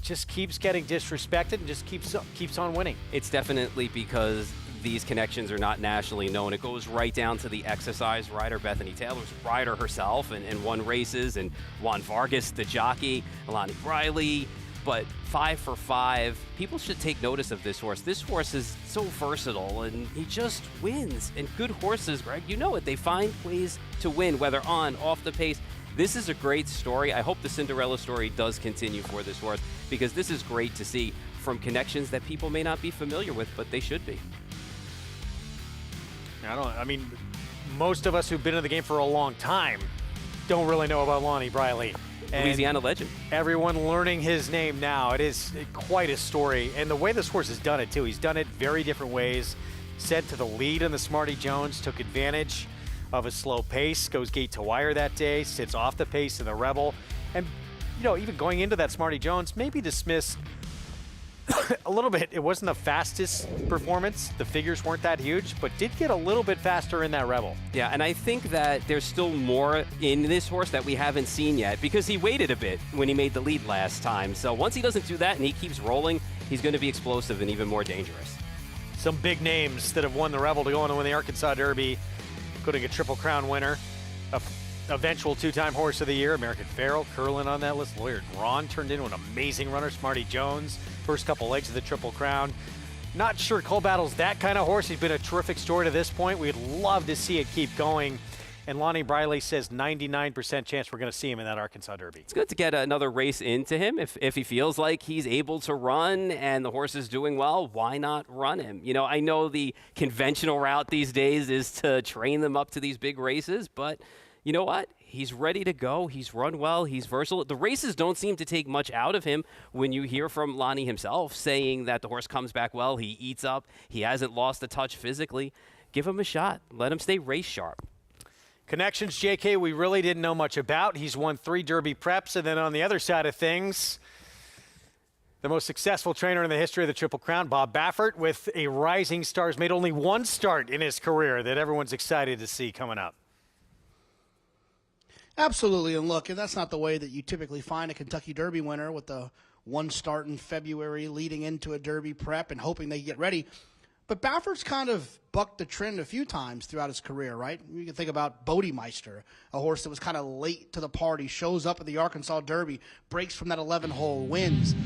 just keeps getting disrespected and just keeps on winning. It's definitely because these connections are not nationally known. It goes right down to the exercise rider, Bethany Taylor's rider herself, and won races, and Juan Vargas, the jockey, Lonnie Briley. But 5 for 5, people should take notice of this horse. This horse is so versatile, and he just wins. And good horses, Greg, you know it. They find ways to win, whether on, off the pace. This is a great story. I hope the Cinderella story does continue for this horse, because this is great to see from connections that people may not be familiar with, but they should be. I mean, most of us who've been in the game for a long time don't really know about Lonnie Briley. Louisiana legend. Everyone learning his name now. It is quite a story. And the way this horse has done it, too. He's done it very different ways. Set to the lead in the Smarty Jones, took advantage of a slow pace, goes gate to wire that day, sits off the pace in the Rebel. And, even going into that Smarty Jones, maybe dismissed a little bit. It wasn't the fastest performance. The figures weren't that huge, but did get a little bit faster in that Rebel. Yeah, and I think that there's still more in this horse that we haven't seen yet, because he waited a bit when he made the lead last time. So once he doesn't do that and he keeps rolling, he's going to be explosive and even more dangerous. Some big names that have won the Rebel to go on to win the Arkansas Derby, including a Triple Crown winner, a eventual 2-time Horse of the Year, American Pharoah, Curlin on that list. Lawyer Ron turned into an amazing runner. Smarty Jones, first couple legs of the Triple Crown. Not sure Coal Battle's that kind of horse. He's been a terrific story to this point. We'd love to see it keep going. And Lonnie Briley says 99% chance we're going to see him in that Arkansas Derby. It's good to get another race into him. If he feels like he's able to run and the horse is doing well, why not run him? I know the conventional route these days is to train them up to these big races, but you know what? He's ready to go. He's run well. He's versatile. The races don't seem to take much out of him when you hear from Lonnie himself saying that the horse comes back well. He eats up. He hasn't lost a touch physically. Give him a shot. Let him stay race sharp. Connections, JK, we really didn't know much about. He's won 3 Derby preps. And then on the other side of things, the most successful trainer in the history of the Triple Crown, Bob Baffert, with a rising star, has made only 1 start in his career that everyone's excited to see coming up. Absolutely, and look, that's not the way that you typically find a Kentucky Derby winner, with the 1 start in February leading into a Derby prep and hoping they get ready. But Baffert's kind of bucked the trend a few times throughout his career, right? You can think about Bodemeister, a horse that was kind of late to the party, shows up at the Arkansas Derby, breaks from that 11-hole, wins,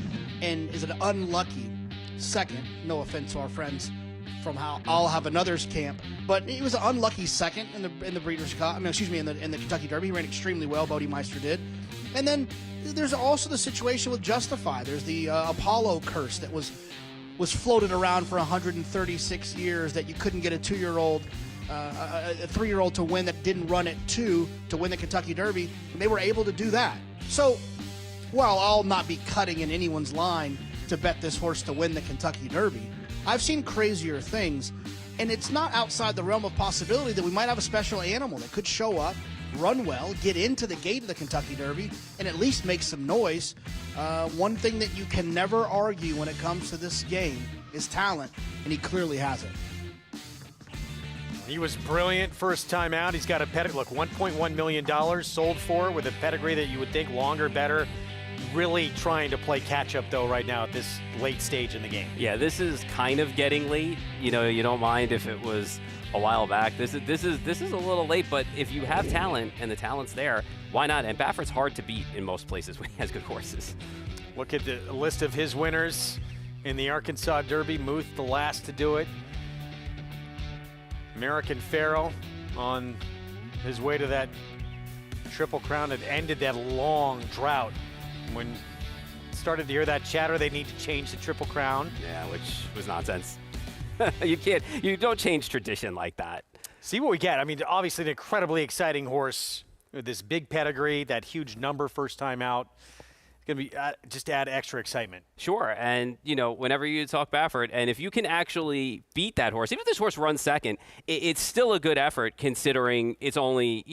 and is an unlucky second. No offense to our friends from how I'll Have Another's camp, but he was an unlucky second in the Breeders' Cup. In the Kentucky Derby. He ran extremely well. Bodemeister did, and then there's also the situation with Justify. There's the Apollo curse that was floated around for 136 years, that you couldn't get a 2-year-old, a 3-year-old to win that didn't run at 2 to win the Kentucky Derby, and they were able to do that. So, while I'll not be cutting in anyone's line to bet this horse to win the Kentucky Derby, I've seen crazier things, and it's not outside the realm of possibility that we might have a special animal that could show up, run well, get into the gate of the Kentucky Derby, and at least make some noise. One thing that you can never argue when it comes to this game is talent, and he clearly has it. He was brilliant first time out. He's got a pedigree, look, $1.1 million sold for, with a pedigree that you would think longer, better. Really trying to play catch-up, though, right now at this late stage in the game. Yeah, this is kind of getting late. You don't mind if it was a while back. This is a little late, but if you have talent and the talent's there, why not? And Baffert's hard to beat in most places when he has good horses. Look at the list of his winners in the Arkansas Derby. Muth, the last to do it. American Pharoah on his way to that Triple Crown. It ended that long drought. When started to hear that chatter, they need to change the Triple Crown. Yeah, which was nonsense. You don't change tradition like that. See what we get. I mean, obviously an incredibly exciting horse with this big pedigree, that huge number first time out. It's going to be just add extra excitement. Sure, and whenever you talk Baffert, and if you can actually beat that horse, even if this horse runs second, it's still a good effort considering it's only,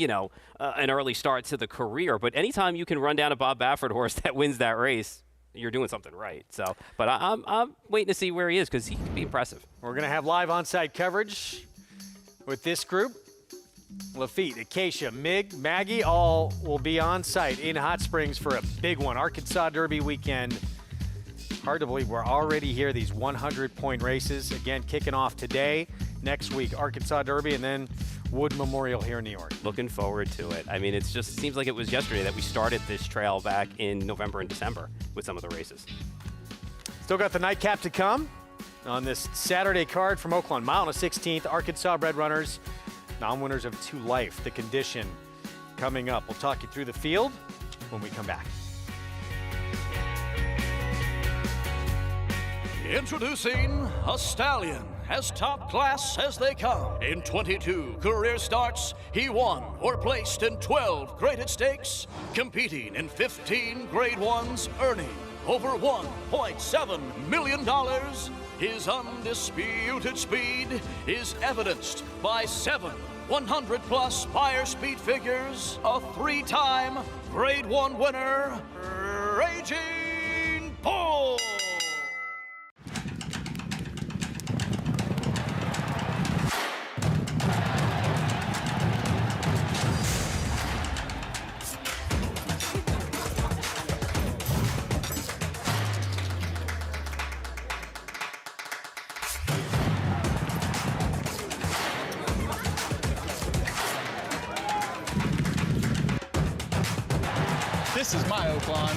an early start to the career. But anytime you can run down a Bob Baffert horse that wins that race, you're doing something right. So, but I'm waiting to see where he is because he can be impressive. We're going to have live on-site coverage with this group. Lafitte, Acacia, Mig, Maggie, all will be on site in Hot Springs for a big one. Arkansas Derby weekend. Hard to believe we're already here. These 100-point races, again, kicking off today. Next week, Arkansas Derby, and then Wood Memorial here in New York. Looking forward to it. I mean, it seems like it was yesterday that we started this trail back in November and December with some of the races. Still got the nightcap to come on this Saturday card from Oaklawn. Mile and a 16th, Arkansas bred runners. Non-winners of 2 Life, the condition coming up. We'll talk you through the field when we come back. Introducing a stallion, as top class as they come. In 22 career starts, he won or placed in 12 graded stakes, competing in 15 grade ones, earning over $1.7 million. His undisputed speed is evidenced by 7 100-plus buyer speed figures, a 3-time Grade 1 winner, Raging Bull. This is my Oaklawn.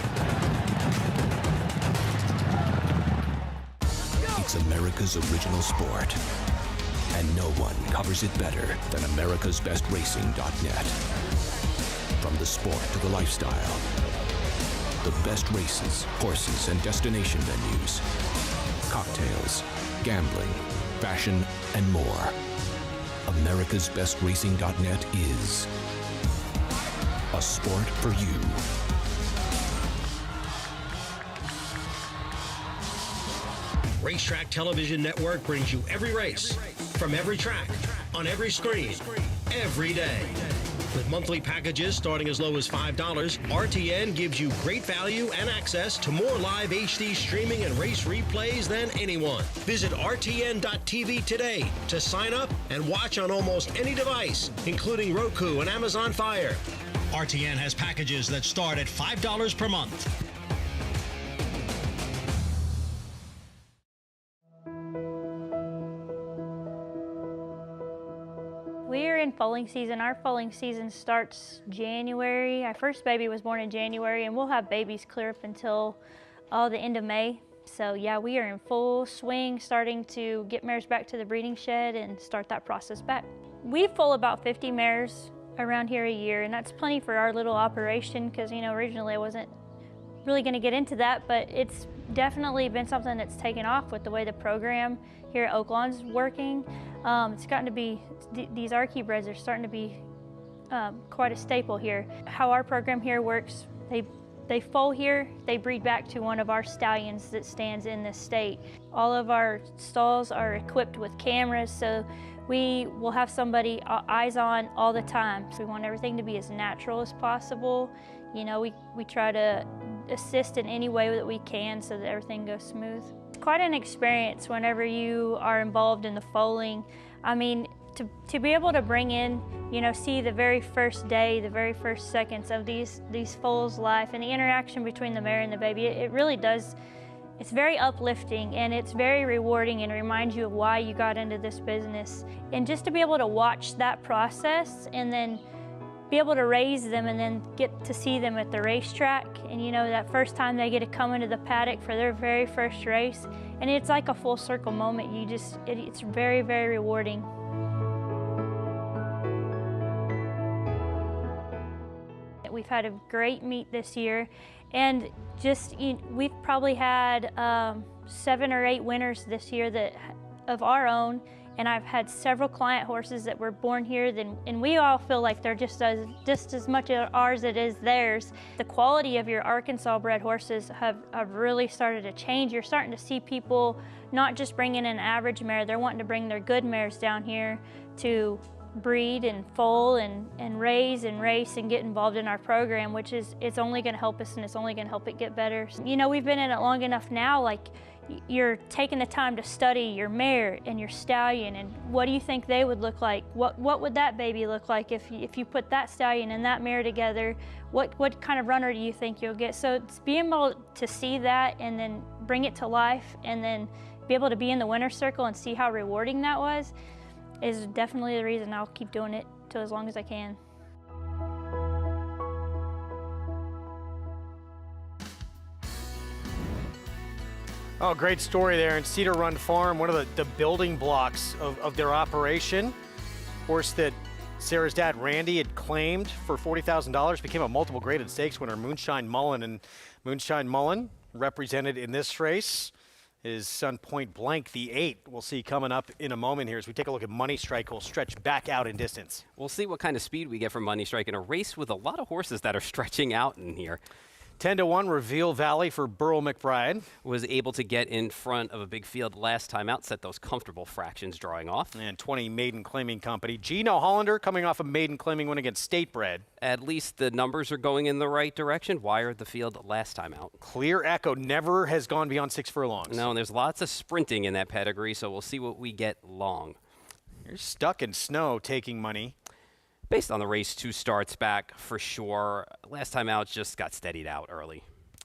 It's America's original sport, and no one covers it better than americasbestracing.net. From the sport to the lifestyle, the best races, horses, and destination venues, cocktails, gambling, fashion, and more. americasbestracing.net is a sport for you. Racetrack Television Network brings you every race, from every track, on every screen, every day. With monthly packages starting as low as $5, RTN gives you great value and access to more live HD streaming and race replays than anyone. Visit RTN.tv today to sign up and watch on almost any device, including Roku and Amazon Fire. RTN has packages that start at $5 per month. We're in foaling season. Our foaling season starts January. Our first baby was born in January, and we'll have babies clear up until the end of May. So yeah, we are in full swing, starting to get mares back to the breeding shed and start that process back. We foal about 50 mares around here a year, and that's plenty for our little operation because, originally I wasn't really going to get into that, but it's definitely been something that's taken off with the way the program here at Oaklawn's working. It's gotten to be, these Archie breds are starting to be quite a staple here. How our program here works, they foal here, they breed back to one of our stallions that stands in this state. All of our stalls are equipped with cameras, so we will have somebody eyes on all the time. So we want everything to be as natural as possible. We try to assist in any way that we can so that everything goes smooth. It's quite an experience whenever you are involved in the foaling. I mean, to be able to bring in, see the very first day, the very first seconds of these foals' life and the interaction between the mare and the baby, it really does, it's very uplifting and it's very rewarding and reminds you of why you got into this business. And just to be able to watch that process and then be able to raise them and then get to see them at the racetrack. And you know, that first time they get to come into the paddock for their very first race, and it's like a full circle moment. It's very, very rewarding. We've had a great meet this year, and we've probably had 7 or 8 winners this year of our own, and I've had several client horses that were born here, and we all feel like they're just as much ours as it is theirs. The quality of your Arkansas bred horses have really started to change. You're starting to see people not just bring in an average mare, they're wanting to bring their good mares down here to breed and foal and raise and race and get involved in our program, which it's only going to help us, and it's only going to help it get better. You know, we've been in it long enough now, like, you're taking the time to study your mare and your stallion, and what do you think they would look like? What would that baby look like if you put that stallion and that mare together? What kind of runner do you think you'll get? So it's being able to see that and then bring it to life, and then be able to be in the winner's circle and see how rewarding that was, is definitely the reason I'll keep doing it till as long as I can. Oh, great story there in Cedar Run Farm, one of the building blocks of their operation. Horse that Sarah's dad, Randy, had claimed for $40,000, became a multiple graded stakes winner, Moonshine Mullen. And Moonshine Mullen represented in this race his son Point Blank, the 8. We'll see coming up in a moment here as we take a look at Money Strike, who'll stretch back out in distance. We'll see what kind of speed we get from Money Strike in a race with a lot of horses that are stretching out in here. 10-1 Reveal Valley for Burrow McBride. Was able to get in front of a big field last time out, set those comfortable fractions drawing off. And 20 Maiden Claiming Company. Gino Hollander coming off a Maiden Claiming win against Statebred. At least the numbers are going in the right direction. Wired the field last time out. Clear Echo never has gone beyond 6 furlongs. No, and there's lots of sprinting in that pedigree, so we'll see what we get long. You're Stuck in Snow taking money. Based on the race, 2 starts back for sure. Last time out just got steadied out early.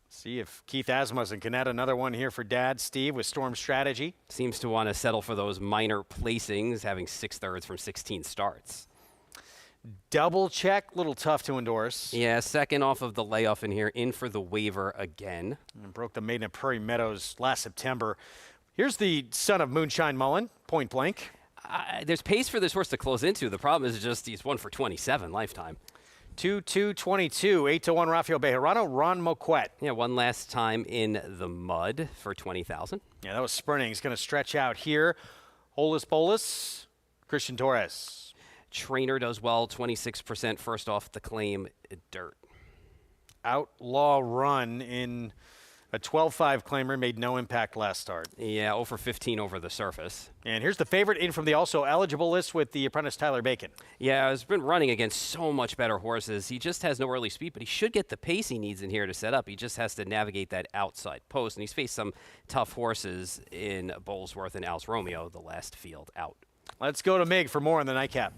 See if Keith Asmussen can add another one here for Dad Steve with Storm Strategy. Seems to want to settle for those minor placings, having 6/3 from 16 starts. Double Check, little tough to endorse. Yeah, second off of the layoff in here, in for the waiver again. And broke the maiden at Prairie Meadows last September. Here's the son of Moonshine Mullen, Point Blank. There's pace for this horse to close into. The problem is just he's 1 for 27 lifetime. 2-2-22, 8-1 Rafael Bejarano, Ron Moquette. Yeah, one last time in the mud for 20,000. Yeah, that was sprinting. He's going to stretch out here. Holus Bolus, Christian Torres. Trainer does well, 26% first off the claim, dirt. Outlaw Run in a 12-5 claimer, made no impact last start. Yeah, 0 for 15 over the surface. And here's the favorite in from the also eligible list with the apprentice Tyler Bacon. Yeah, he's been running against so much better horses. He just has no early speed, but he should get the pace he needs in here to set up. He just has to navigate that outside post, and he's faced some tough horses in Bolesworth and Al's Romeo the last field out. Let's go to Mig for more on the nightcap.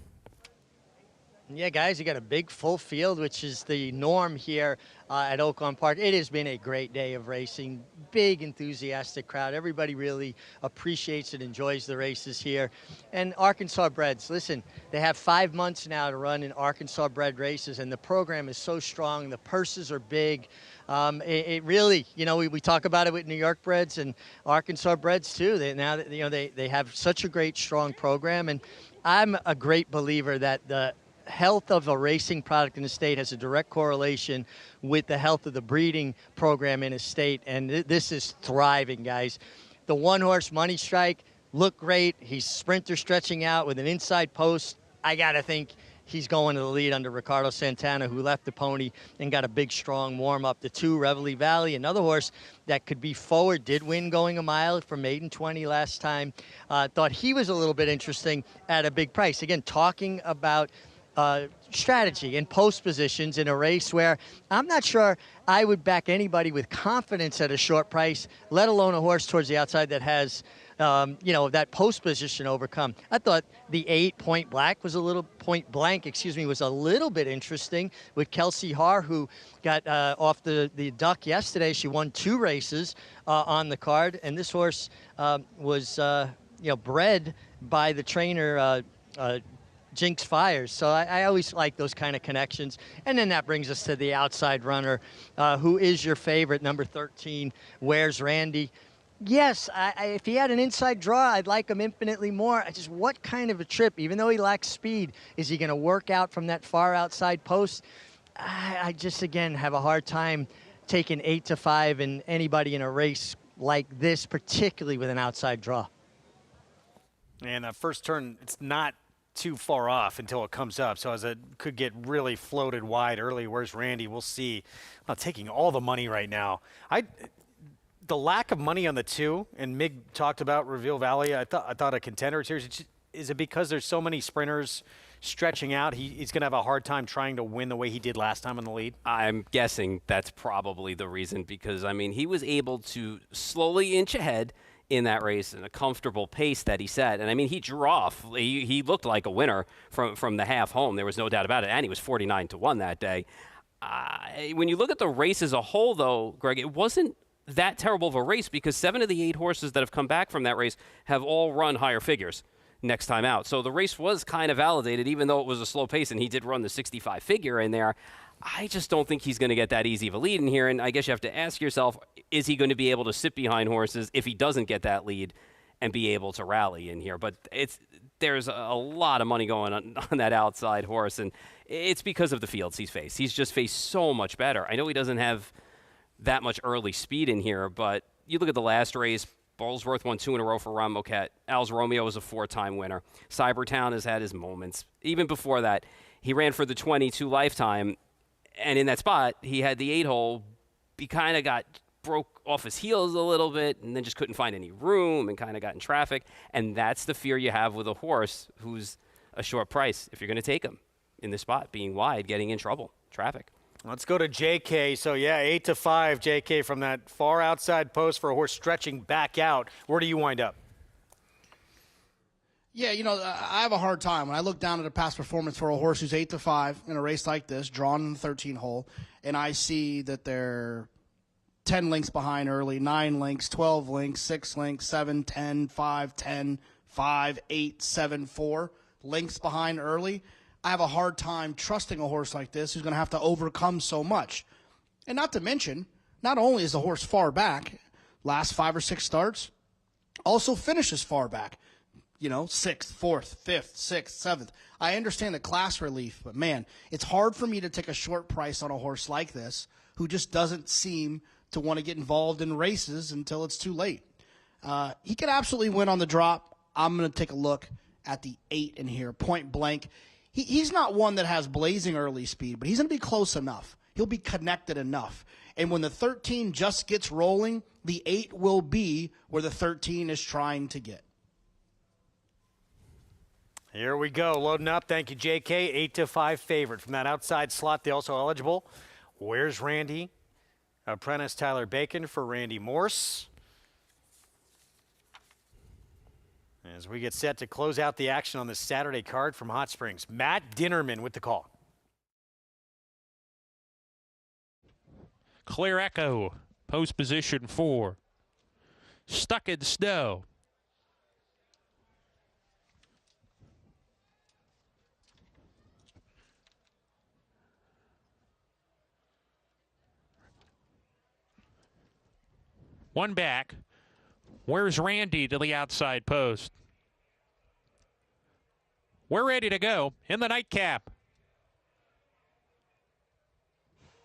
Yeah, guys, you got a big full field, which is the norm here at Oaklawn Park. It has been a great day of racing. Big, enthusiastic crowd. Everybody really appreciates and enjoys the races here. And Arkansas breds, listen, they have 5 months now to run in Arkansas bred races, and the program is so strong. The purses are big. It really, you know, we talk about it with New York breds and Arkansas breds too. They have such a great, strong program, and I'm a great believer that the health of a racing product in the state has a direct correlation with the health of the breeding program in a state, and this is thriving, guys. The one-horse Money Strike looked great. He's sprinter stretching out with an inside post. I got to think he's going to the lead under Ricardo Santana, who left the pony and got a big, strong warm-up. The 2, Reveille Valley, another horse that could be forward, did win going a mile for Maiden 20 last time. Thought he was a little bit interesting at a big price. Again, talking about strategy and post positions in a race where I'm not sure I would back anybody with confidence at a short price, let alone a horse towards the outside that has, that post position overcome. I thought the 8 Point Blank was a little bit interesting with Kelsey Haar, who got off the duck yesterday. She won 2 races on the card, and this horse was bred by the trainer Jinx fires. So I always like those kind of connections. And then that brings us to the outside runner. Who is your favorite, number 13, Where's Randy? Yes, if he had an inside draw, I'd like him infinitely more. Just what kind of a trip, even though he lacks speed, is he going to work out from that far outside post? I just, again, have a hard time taking 8-5 and anybody in a race like this, particularly with an outside draw. And that first turn, it's not too far off until it comes up. So as it could get really floated wide early, Where's Randy? We'll see. I'm not taking all the money right now. The lack of money on the 2, and Mig talked about Reveal Valley. I thought a contender series. Is it because there's so many sprinters stretching out? He's going to have a hard time trying to win the way he did last time in the lead? I'm guessing that's probably the reason, because, I mean, he was able to slowly inch ahead in that race in a comfortable pace that he set. And, I mean, he drew off. He looked like a winner from the half home. There was no doubt about it. And he was 49-1 that day. When you look at the race as a whole, though, Greg, it wasn't that terrible of a race, because 7 of the 8 horses that have come back from that race have all run higher figures next time out. So the race was kind of validated, even though it was a slow pace, and he did run the 65 figure in there. I just don't think he's going to get that easy of a lead in here, and I guess you have to ask yourself, is he going to be able to sit behind horses if he doesn't get that lead and be able to rally in here? But there's a lot of money going on that outside horse, and it's because of the fields he's faced. He's just faced so much better. I know he doesn't have that much early speed in here, but you look at the last race, Bowlesworth won 2 in a row for Ron Moquette. Al's Romeo was a 4-time winner. Cybertown has had his moments. Even before that, he ran for the 22 Lifetime, and in that spot, he had the 8-hole. He kind of broke off his heels a little bit and then just couldn't find any room and kind of got in traffic, and that's the fear you have with a horse who's a short price if you're going to take him in this spot, being wide, getting in trouble, traffic. Let's go to JK. So, yeah, 8-5, JK, from that far outside post for a horse stretching back out. Where do you wind up? Yeah, I have a hard time when I look down at a past performance for a horse who's 8-5 in a race like this, drawn in the 13 hole, and I see that they're 10 lengths behind early, 9 lengths, 12 lengths, 6 lengths, 7, 10, 5, 10, 5, 8, 7, 4 lengths behind early. I have a hard time trusting a horse like this who's going to have to overcome so much. And not to mention, not only is the horse far back, last 5 or 6 starts, also finishes far back. 6th, 4th, 5th, 6th, 7th. I understand the class relief, but man, it's hard for me to take a short price on a horse like this who just doesn't seem to want to get involved in races until it's too late. He could absolutely win on the drop. I'm going to take a look at the 8 in here, point blank. He's not one that has blazing early speed, but he's going to be close enough. He'll be connected enough. And when the 13 just gets rolling, the 8 will be where the 13 is trying to get. Here we go, loading up. Thank you, JK. 8-5 favorite from that outside slot. They also eligible. Where's Randy? Apprentice Tyler Bacon for Randy Morse. As we get set to close out the action on this Saturday card from Hot Springs, Matt Dinnerman with the call. Clear Echo, post position 4. Stuck in Snow. One back. Where's Randy to the outside post? We're ready to go in the nightcap.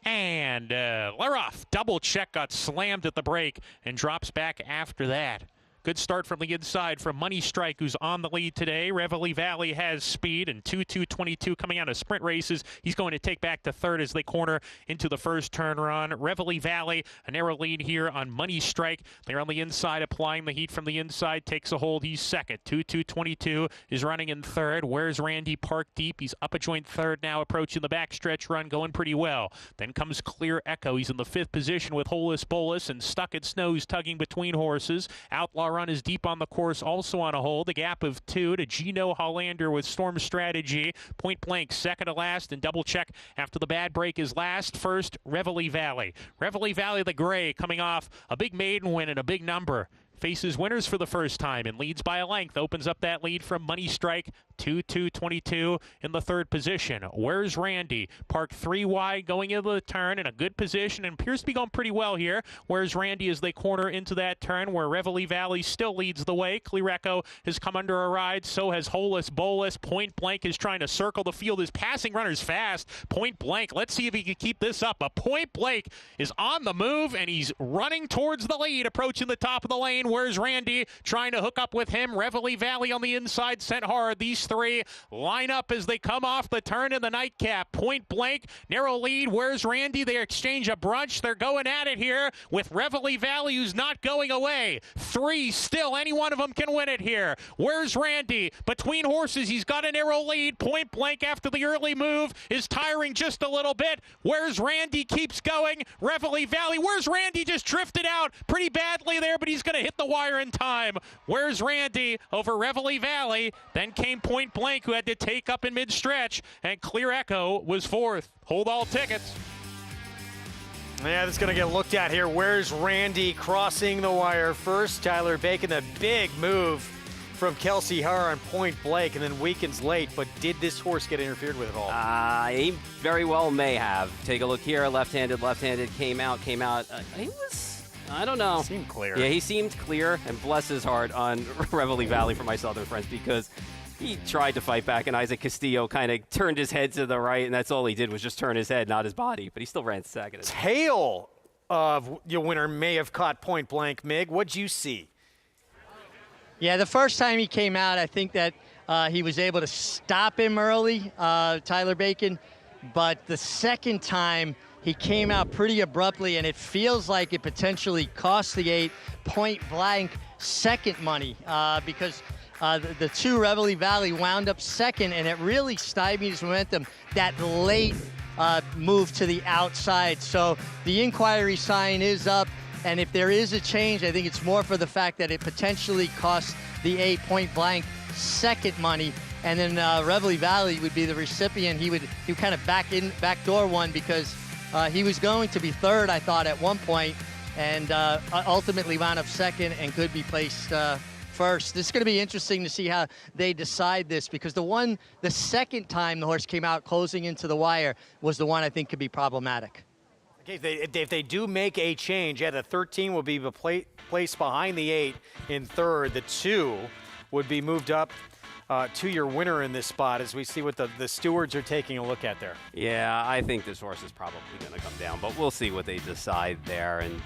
And Leroff, double check, got slammed at the break and drops back after that. Good start from the inside from Money Strike, who's on the lead today. Reveille Valley has speed, and 2-2-22 coming out of sprint races. He's going to take back to third as they corner into the first turn run. Reveille Valley, a narrow lead here on Money Strike. They're on the inside, applying the heat from the inside. Takes a hold. He's second. 2-2-22 is running in third. Where's Randy? Park deep. He's up a joint third now, approaching the backstretch run, going pretty well. Then comes Clear Echo. He's in the 5th position with Holus Bolus, and Stuck in Snow's tugging between horses. Outlaw Run is deep on the course, also on a hold. A gap of 2 to Gino Hollander with Storm Strategy. Point blank, second to last, and double check after the bad break is last. First, Reveille Valley. Reveille Valley, the gray, coming off a big maiden win and a big number. faces winners for the first time and leads by a length. Opens up that lead from Money Strike, 2-2-22 in the third position. Where's Randy? Parked 3 wide going into the turn in a good position and appears to be going pretty well here. Where's Randy as they corner into that turn where Reveille Valley still leads the way. Clear Echo has come under a ride. So has Holus Bolus. Point Blank is trying to circle the field. His passing runner's fast. Point Blank, let's see if he can keep this up. But Point Blank is on the move and he's running towards the lead, approaching the top of the lane. Where's Randy? Trying to hook up with him. Reveille Valley on the inside, sent hard. These 3 line up as they come off the turn in the nightcap. Point Blank, narrow lead. Where's Randy? They exchange a brunch. They're going at it here with Reveille Valley, who's not going away. 3 still. Any one of them can win it here. Where's Randy? Between horses, he's got a narrow lead. Point Blank, after the early move, is tiring just a little bit. Where's Randy? Keeps going. Reveille Valley. Where's Randy? Just drifted out pretty badly there, but he's going to hit the wire in time. Where's Randy? Over Reveille Valley. Then came Point Blank, who had to take up in mid-stretch, and Clear Echo was 4th. Hold all tickets. Yeah, that's going to get looked at here. Where's Randy crossing the wire first? Tyler Bacon, the big move from Kelsey Har on Point Blank, and then weakens late. But did this horse get interfered with at all? He very well may have. Take a look here. Left-handed, came out. He was, I don't know. Seemed clear. Yeah, he seemed clear, and bless his heart on Reveille Valley for my Southern friends, because he tried to fight back, and Isaac Castillo kind of turned his head to the right, and that's all he did was just turn his head, not his body. But he still ran second. Tail of your winner may have caught Point Blank. Mig, what'd you see? Yeah, the first time he came out, I think that he was able to stop him early, Tyler Bacon. But the second time, he came out pretty abruptly, and it feels like it potentially cost the 8 Point Blank second money because the 2 Reveille Valley wound up second, and it really stymied his momentum, that late move to the outside. So the inquiry sign is up, and if there is a change, I think it's more for the fact that it potentially costs the 8 Point Blank second money, and then Reveille Valley would be the recipient. He would kind of backdoor one because he was going to be 3rd, I thought, at one point, and ultimately wound up second and could be placed first. This is going to be interesting to see how they decide this, because the second time the horse came out closing into the wire was the one I think could be problematic. Okay, if they do make a change, the 13 will be placed behind the 8 in 3rd. The 2 would be moved up to your winner in this spot, as we see what the stewards are taking a look at there. Yeah, I think this horse is probably going to come down, but we'll see what they decide there. And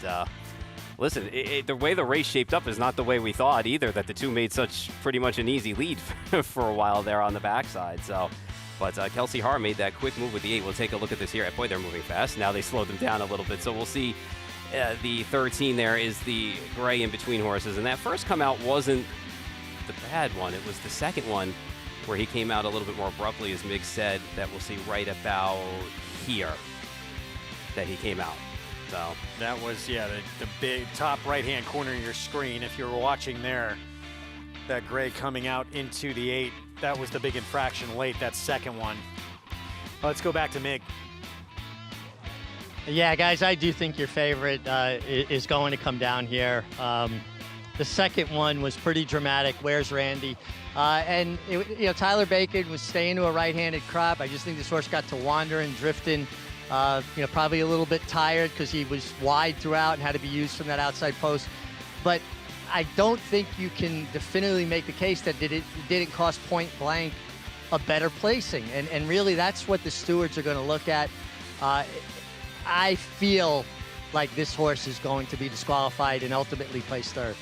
listen, the way the race shaped up is not the way we thought either, that the 2 made such pretty much an easy lead for a while there on the backside. So, but Kelsey Har made that quick move with the 8. We'll take a look at this here. Boy, they're moving fast. Now they slowed them down a little bit. So we'll see. The 13 there is the gray in between horses. And that first come out wasn't the bad one. It was the second one where he came out a little bit more abruptly, as Mig said, that we'll see right about here that he came out. So that was, the big top right-hand corner of your screen. If you were watching there, that gray coming out into the 8, that was the big infraction late, that second one. Let's go back to Mig. Yeah, guys, I do think your favorite is going to come down here. The second one was pretty dramatic. Where's Randy? And Tyler Bacon was staying to a right-handed crop. I just think this horse got to wandering, drifting. Probably a little bit tired because he was wide throughout and had to be used from that outside post. But I don't think you can definitively make the case that it didn't cost Point Blank a better placing. And really, that's what the stewards are going to look at. I feel like this horse is going to be disqualified and ultimately place 3rd.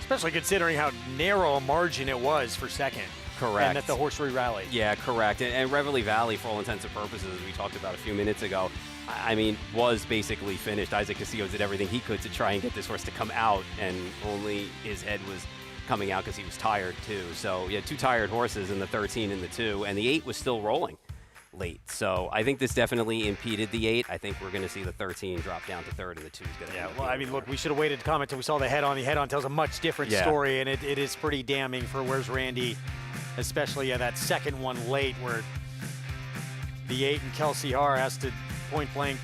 Especially considering how narrow a margin it was for second. Correct. And that the horse re-rallied. Yeah, correct. And Reveille Valley, for all intents and purposes, as we talked about a few minutes ago, I mean, was basically finished. Isaac Castillo did everything he could to try and get this horse to come out, and only his head was coming out because he was tired, too. So, yeah, 2 tired horses in the 13 and the 2, and the 8 was still rolling late. So I think this definitely impeded the 8. I think we're going to see the 13 drop down to 3rd, and the 2 is going to. Yeah, well, I mean, look, we should have waited to comment until we saw the head-on. The head-on tells a much different story, and it is pretty damning for Where's Randy, especially that second one late where the 8 and Kelsey Har has to Point Blank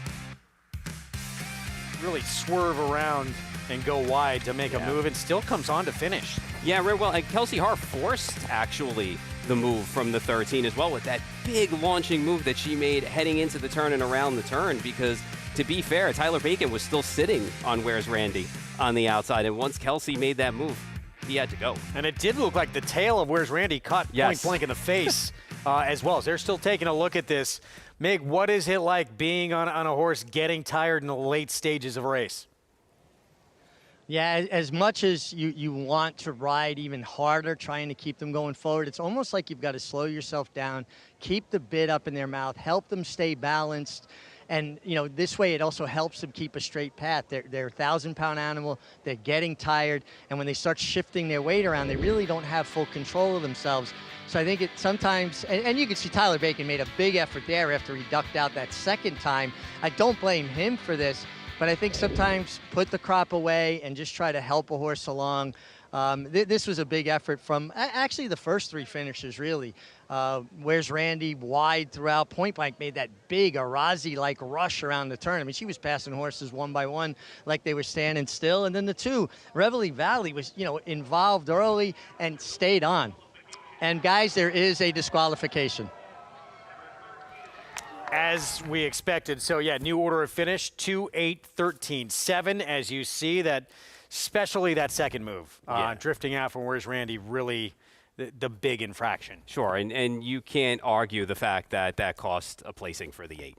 really swerve around and go wide to make a move, and still comes on to finish. Yeah, very well. And Kelsey Haar forced, actually, the move from the 13 as well with that big launching move that she made heading into the turn and around the turn, because, to be fair, Tyler Bacon was still sitting on Where's Randy on the outside, and once Kelsey made that move, he had to go. And it did look like the tail of Where's Randy caught point blank in the face as well. So they're still taking a look at this. Mig, what is it like being on a horse getting tired in the late stages of a race? Yeah, as much as you want to ride even harder, trying to keep them going forward, it's almost like you've got to slow yourself down, keep the bit up in their mouth, help them stay balanced. And, you know, this way it also helps them keep a straight path. They're a 1,000-pound animal. They're getting tired. And when they start shifting their weight around, they really don't have full control of themselves. So I think it sometimes, and you can see Tyler Bacon made a big effort there after he ducked out that second time. I don't blame him for this, but I think sometimes put the crop away and just try to help a horse along. This was a big effort from actually the first three finishers, really. Where's Randy wide throughout. Point Blank made that big Arazi-like rush around the turn. I mean, she was passing horses one by one like they were standing still. And then the two, Reveille Valley was, you know, involved early and stayed on. And guys, there is a disqualification. As we expected. So yeah, new order of finish, 2, 8, 13, 7. As you see, that, especially that second move, drifting out from Where's Randy, really the big infraction. Sure, and you can't argue the fact that that cost a placing for the 8.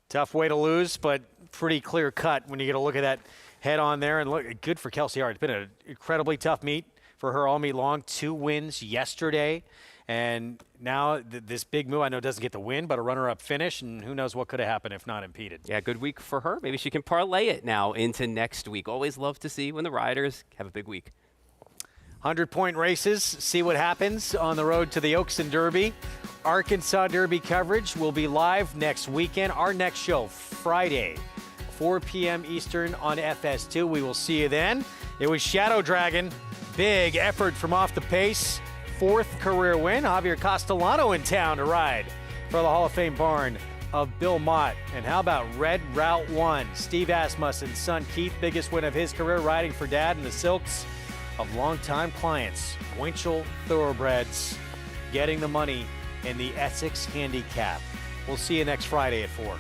Tough way to lose, but pretty clear cut when you get a look at that head on there. And look, good for Kelsey Haar. It's been an incredibly tough meet for her all meet long. 2 wins yesterday. And now this big move, I know doesn't get the win, but a runner-up finish, and who knows what could have happened if not impeded. Yeah, good week for her. Maybe she can parlay it now into next week. Always love to see when the riders have a big week. 100-point races, see what happens on the road to the Oaks and Derby. Arkansas Derby coverage will be live next weekend. Our next show, Friday, 4 p.m. Eastern on FS2. We will see you then. It was Shadow Dragon. Big effort from off the pace. 4th career win. Javier Castellano in town to ride for the Hall of Fame barn of Bill Mott. And how about Red Route 1? Steve Asmussen's son Keith, biggest win of his career, riding for Dad in the silks of longtime clients. Winchell Thoroughbreds getting the money in the Essex handicap. We'll see you next Friday at 4.